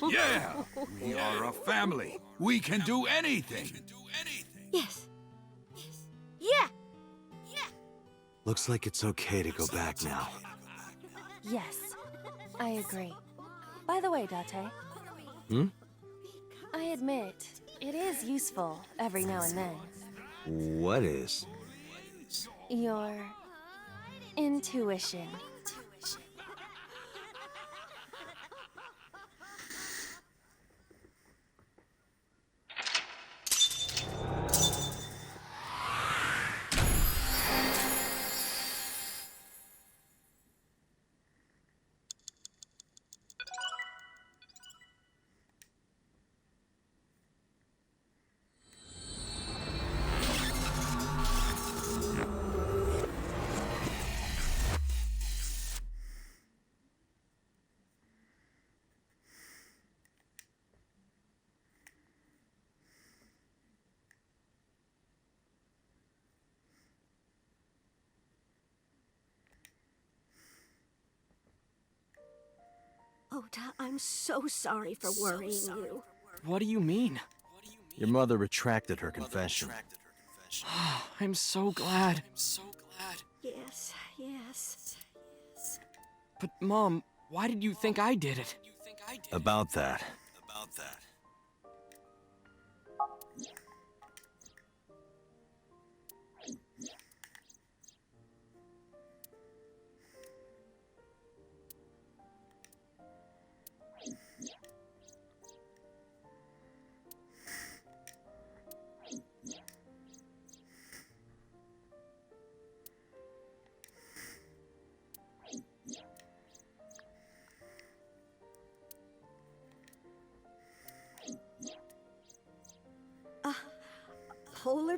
U: Yeah! We are a family. We can do anything.
I: Yes. Yeah.
C: Looks like it's okay to go back now.
B: Yes, I agree. By the way, Date. I admit, it is useful every now and then.
C: What is?
B: Your intuition.
I: Ota, I'm so sorry for worrying you.
Q: What do you mean?
C: Your mother retracted her confession.
Q: I'm so glad.
I: Yes.
Q: But Mom, why did you think I did it?
C: About that.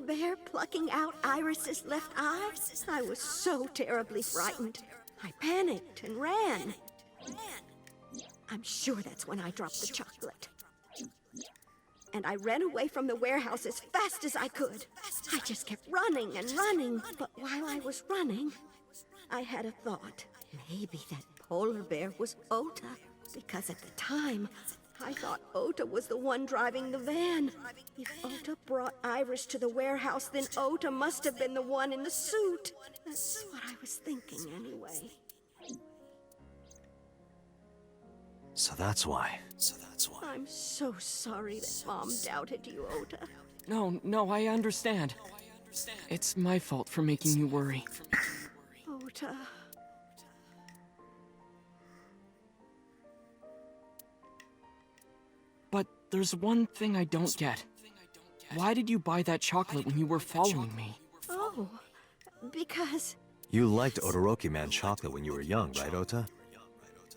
I: bear plucking out Iris's left eye? I was so terribly frightened. I panicked and ran. I'm sure that's when I dropped the chocolate. And I ran away from the warehouse as fast as I could. I just kept running and running. But while I was running, I had a thought. Maybe that polar bear was Ota. Because at the time, I thought Ota was the one driving the van. If Ota brought Iris to the warehouse, then Ota must have been the one in the suit. That's what I was thinking anyway.
C: So that's why.
I: I'm so sorry that Mom doubted you, Ota.
Q: No, I understand. It's my fault for making you worry.
I: Ota.
Q: But there's one thing I don't get. Why did you buy that chocolate when you were following me?
I: Oh, because...
C: You liked Odoroki Man chocolate when you were young, right, Ota?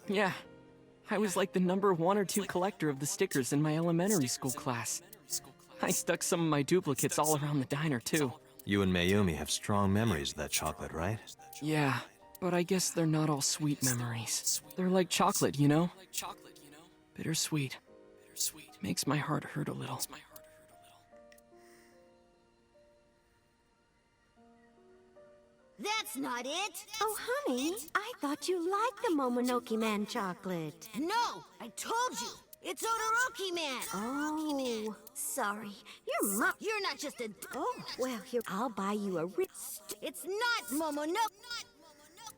Q: Yeah. I was like the number 1 or 2 collector of the stickers in my elementary school class. I stuck some of my duplicates all around the diner, too.
C: You and Mayumi have strong memories of that chocolate, right?
Q: Yeah, but I guess they're not all sweet memories. They're like chocolate, you know? Bittersweet. Makes my heart hurt a little.
I: That's not it! Oh, honey, I thought you liked the Momonoke Man chocolate.
G: No! I told you! It's Odoroki Man!
I: Oh, sorry.
G: You're not just a...
I: Oh, well, here, I'll buy you a wrist.
G: It's not Momonoke!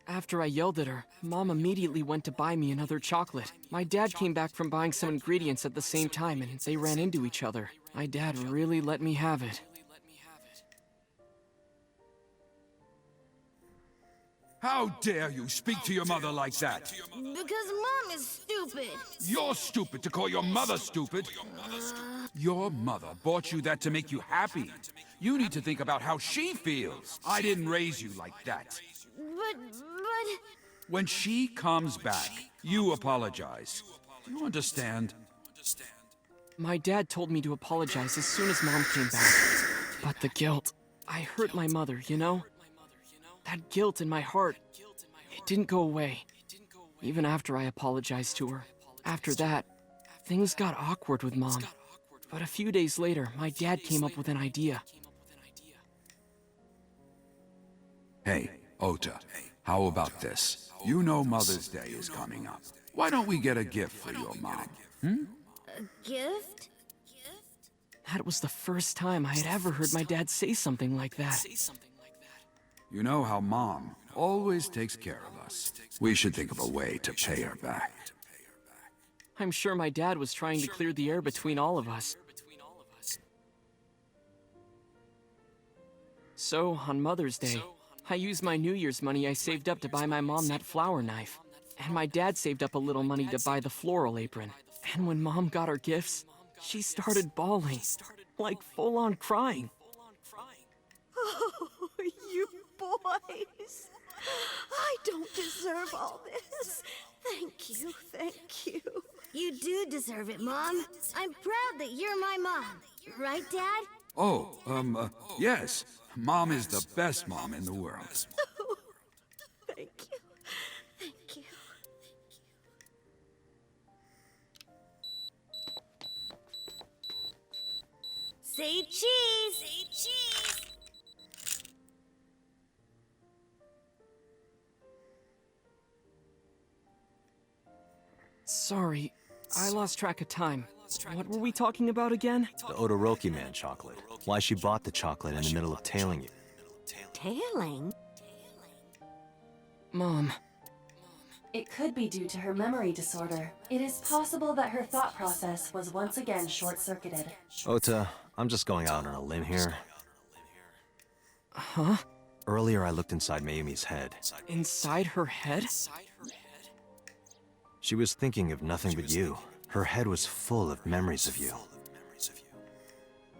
Q: After I yelled at her, Mom immediately went to buy me another chocolate. My dad came back from buying some ingredients at the same time, and they ran into each other. My dad really let me have it.
U: How dare you speak to your mother like that?
G: Because Mom is stupid.
U: You're stupid to call your mother stupid. Your mother bought you that to make you happy. You need to think about how she feels. I didn't raise you like that.
G: But...
U: When she comes back, you apologize. You understand?
Q: My dad told me to apologize as soon as Mom came back. But the guilt... I hurt my mother, you know? That guilt in my heart, it didn't go away. Even after I apologized to her. After that, things got awkward with Mom. But a few days later, my dad came up with an idea.
U: Hey, Ota, how about this? You know Mother's Day is coming up. Why don't we get a gift for your mom?
G: A gift?
Q: That was the first time I had ever heard my dad say something like that.
U: You know how Mom always takes care of us. We should think of a way to pay her back.
Q: I'm sure my dad was trying to clear the air between all of us. So, on Mother's Day, I used my New Year's money I saved up to buy my mom that flower knife. And my dad saved up a little money to buy the floral apron. And when Mom got her gifts, she started bawling. Like full-on crying.
I: Oh, you boys. I don't deserve all this. Thank you.
G: You do deserve it, Mom. I'm proud that you're my mom. Right, Dad?
U: Oh, yes. Mom is the best mom in the world.
I: Thank you.
G: Say cheese! Say cheese!
Q: Sorry, I lost track of time. What were we talking about again?
C: The Odoroki Man chocolate. Why she bought the chocolate in the middle of tailing you.
I: Tailing?
Q: Mom.
B: It could be due to her memory disorder. It is possible that her thought process was once again short-circuited.
C: Ota, I'm just going out on a limb here.
Q: Huh?
C: Earlier I looked inside Mayumi's head.
Q: Inside her head?
C: She was thinking of nothing but you. Her head was full of memories of you.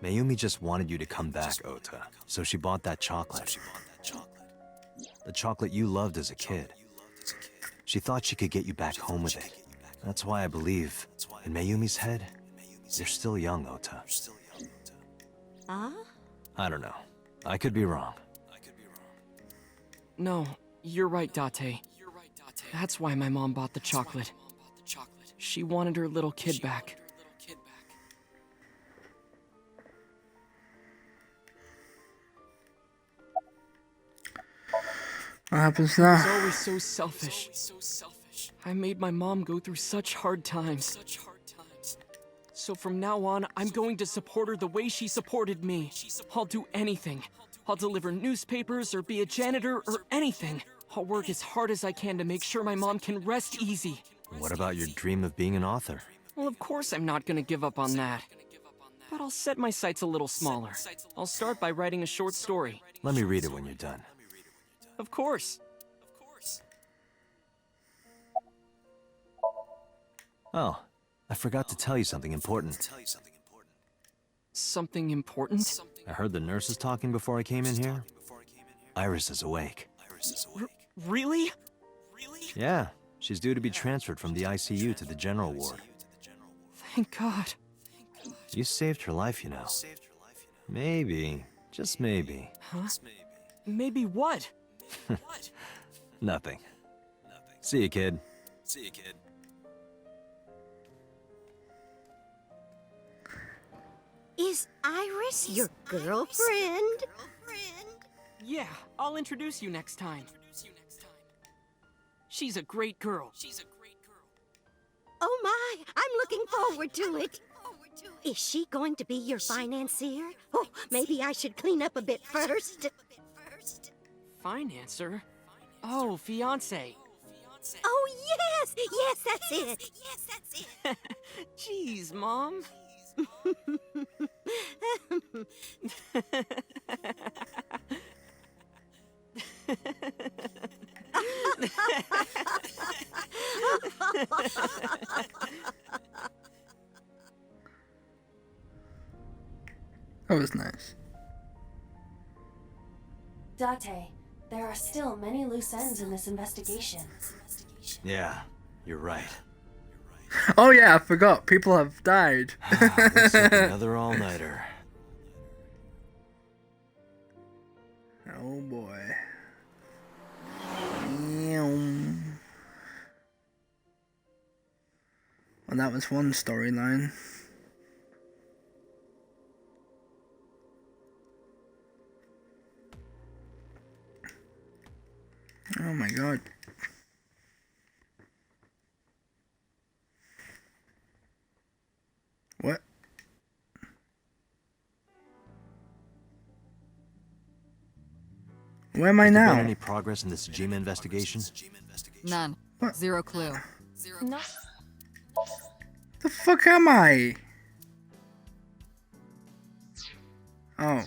C: Mayumi just wanted you to come back, Ota, so she bought that chocolate. The chocolate you loved as a kid. She thought she could get you back home with it. That's why I believe, in Mayumi's head, you're still young, Ota.
I: Huh?
C: I don't know. I could be wrong.
Q: No, you're right, Date. That's why my mom bought the chocolate. She wanted her little kid back.
A: What happens
Q: I was
A: now?
Q: always so selfish. I made my mom go through such hard times. So from now on, I'm going to support her the way she supported me. I'll do anything. I'll deliver newspapers or be a janitor or anything. I'll work as hard as I can to make sure my mom can rest easy.
C: What about your dream of being an author?
Q: Well, of course I'm not gonna give up on that. But I'll set my sights a little smaller. I'll start by writing a short story.
C: Let me read it when you're done.
Q: Of course.
C: Oh, I forgot to tell you something important.
Q: Something important?
C: I heard the nurses talking before I came in here. Iris is awake.
Q: Really?
C: Yeah, she's due to be transferred from the ICU to the general ward.
Q: Thank God.
C: You saved her life, you know. Maybe, just maybe.
Q: Huh? Maybe what?
C: Nothing. See you, kid.
I: Is Iris your girlfriend?
Q: Yeah, I'll introduce you next time. She's a great girl.
I: Oh my, I'm looking forward to it. Is she going to be your financier? Oh, maybe I should clean up a bit first.
Q: Financer? Oh, fiance.
I: Oh, yes, that's it.
Q: Jeez, Mom.
A: That was nice.
B: Date, there are still many loose ends in this investigation.
C: Yeah, you're right.
A: Oh yeah, I forgot. People have died.
C: Looks like another all-nighter.
A: Oh boy. Well, that was one storyline. Oh my god. What? Where am I
C: Has there
A: now?
C: been any progress in this Jima investigation?
D: None.
A: What?
D: Zero clue.
B: No.
A: The fuck am I? Oh.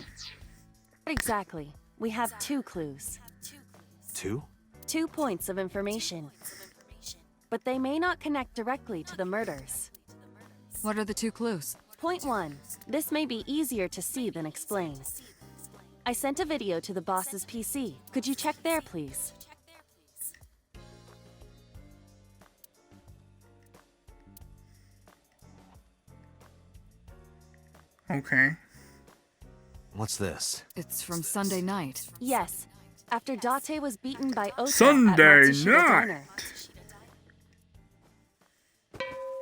K: Exactly. We have 2 clues.
C: 2?
K: 2 points of information. But they may not connect directly to the murders.
D: What are the 2 clues?
K: Point 1. This may be easier to see than explain. I sent a video to the boss's PC. Could you check there, please?
A: Okay.
C: What's this?
D: It's from Sunday night.
K: Yes. After Date was beaten by Ota
A: Sunday
K: at Matsushita
A: night.
K: Diner.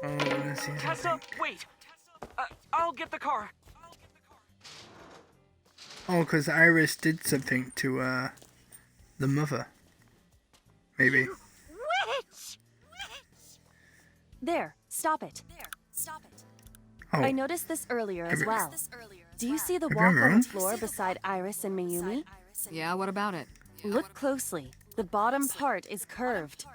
A: Oh, let's see
Q: Tessa,
A: something.
Q: wait! I'll get the car.
A: Oh, because Iris did something to, the mother. Maybe.
I: Witch!
K: There. Stop it.
A: Oh.
K: I noticed this earlier as well. Do you see the
A: Have you
K: walk
A: ever
K: on the
A: run?
K: floor beside Iris and Mayumi?
D: Yeah, what about it?
K: Look closely. The bottom part is curved.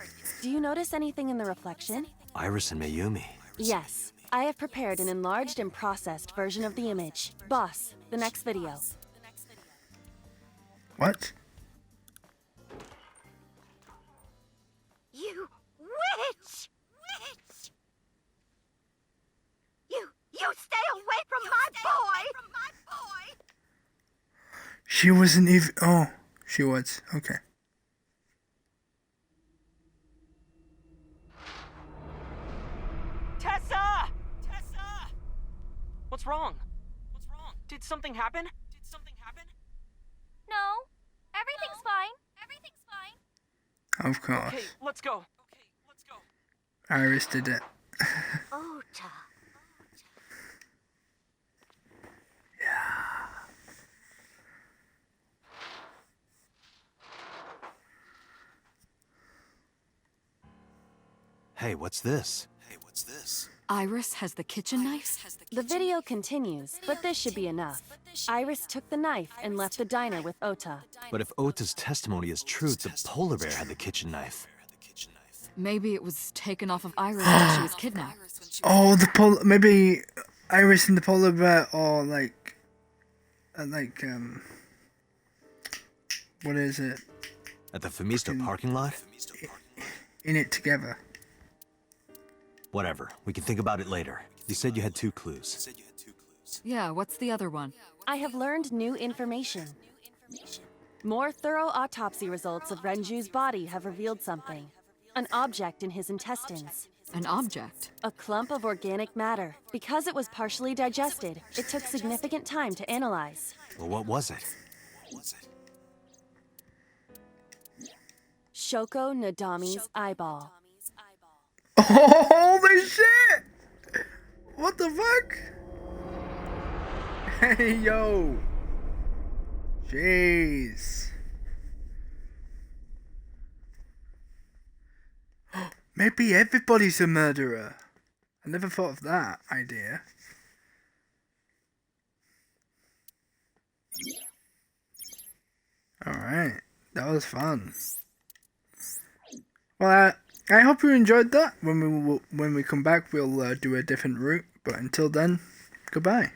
K: Do you notice anything in the reflection?
C: Iris and Mayumi.
K: Yes. I have prepared an enlarged and processed version of the image. Boss, the next video.
A: What?
I: You witch! You stay away from my boy!
A: She wasn't even. Oh, she was. Okay.
Q: Tessa! What's wrong? Did something happen?
A: Of course.
Q: Okay, let's go.
A: Iris did it.
I: Ota.
C: Hey, what's this?
D: Iris has the kitchen knife?
K: The video continues, but this should be enough. Iris took the knife and left the diner with Ota.
C: But if Ota's testimony is true, the polar bear had the kitchen knife.
D: Maybe it was taken off of Iris when she was kidnapped.
A: Oh, maybe Iris and the polar bear, or like, what is it?
C: At the Femisto parking lot?
A: In it together.
C: Whatever. We can think about it later. You said you had 2 clues.
D: Yeah, what's the other one?
K: I have learned new information. More thorough autopsy results of Renju's body have revealed something. An object in his intestines.
D: An object?
K: A clump of organic matter. Because it was partially digested, it took significant time to analyze.
C: Well, what was it?
K: Shoko Nadami's eyeball.
A: Holy shit! What the fuck? Hey, yo. Jeez. Maybe everybody's a murderer. I never thought of that idea. Alright, that was fun. Well, I hope you enjoyed that. When we come back, we'll do a different route. But until then, goodbye.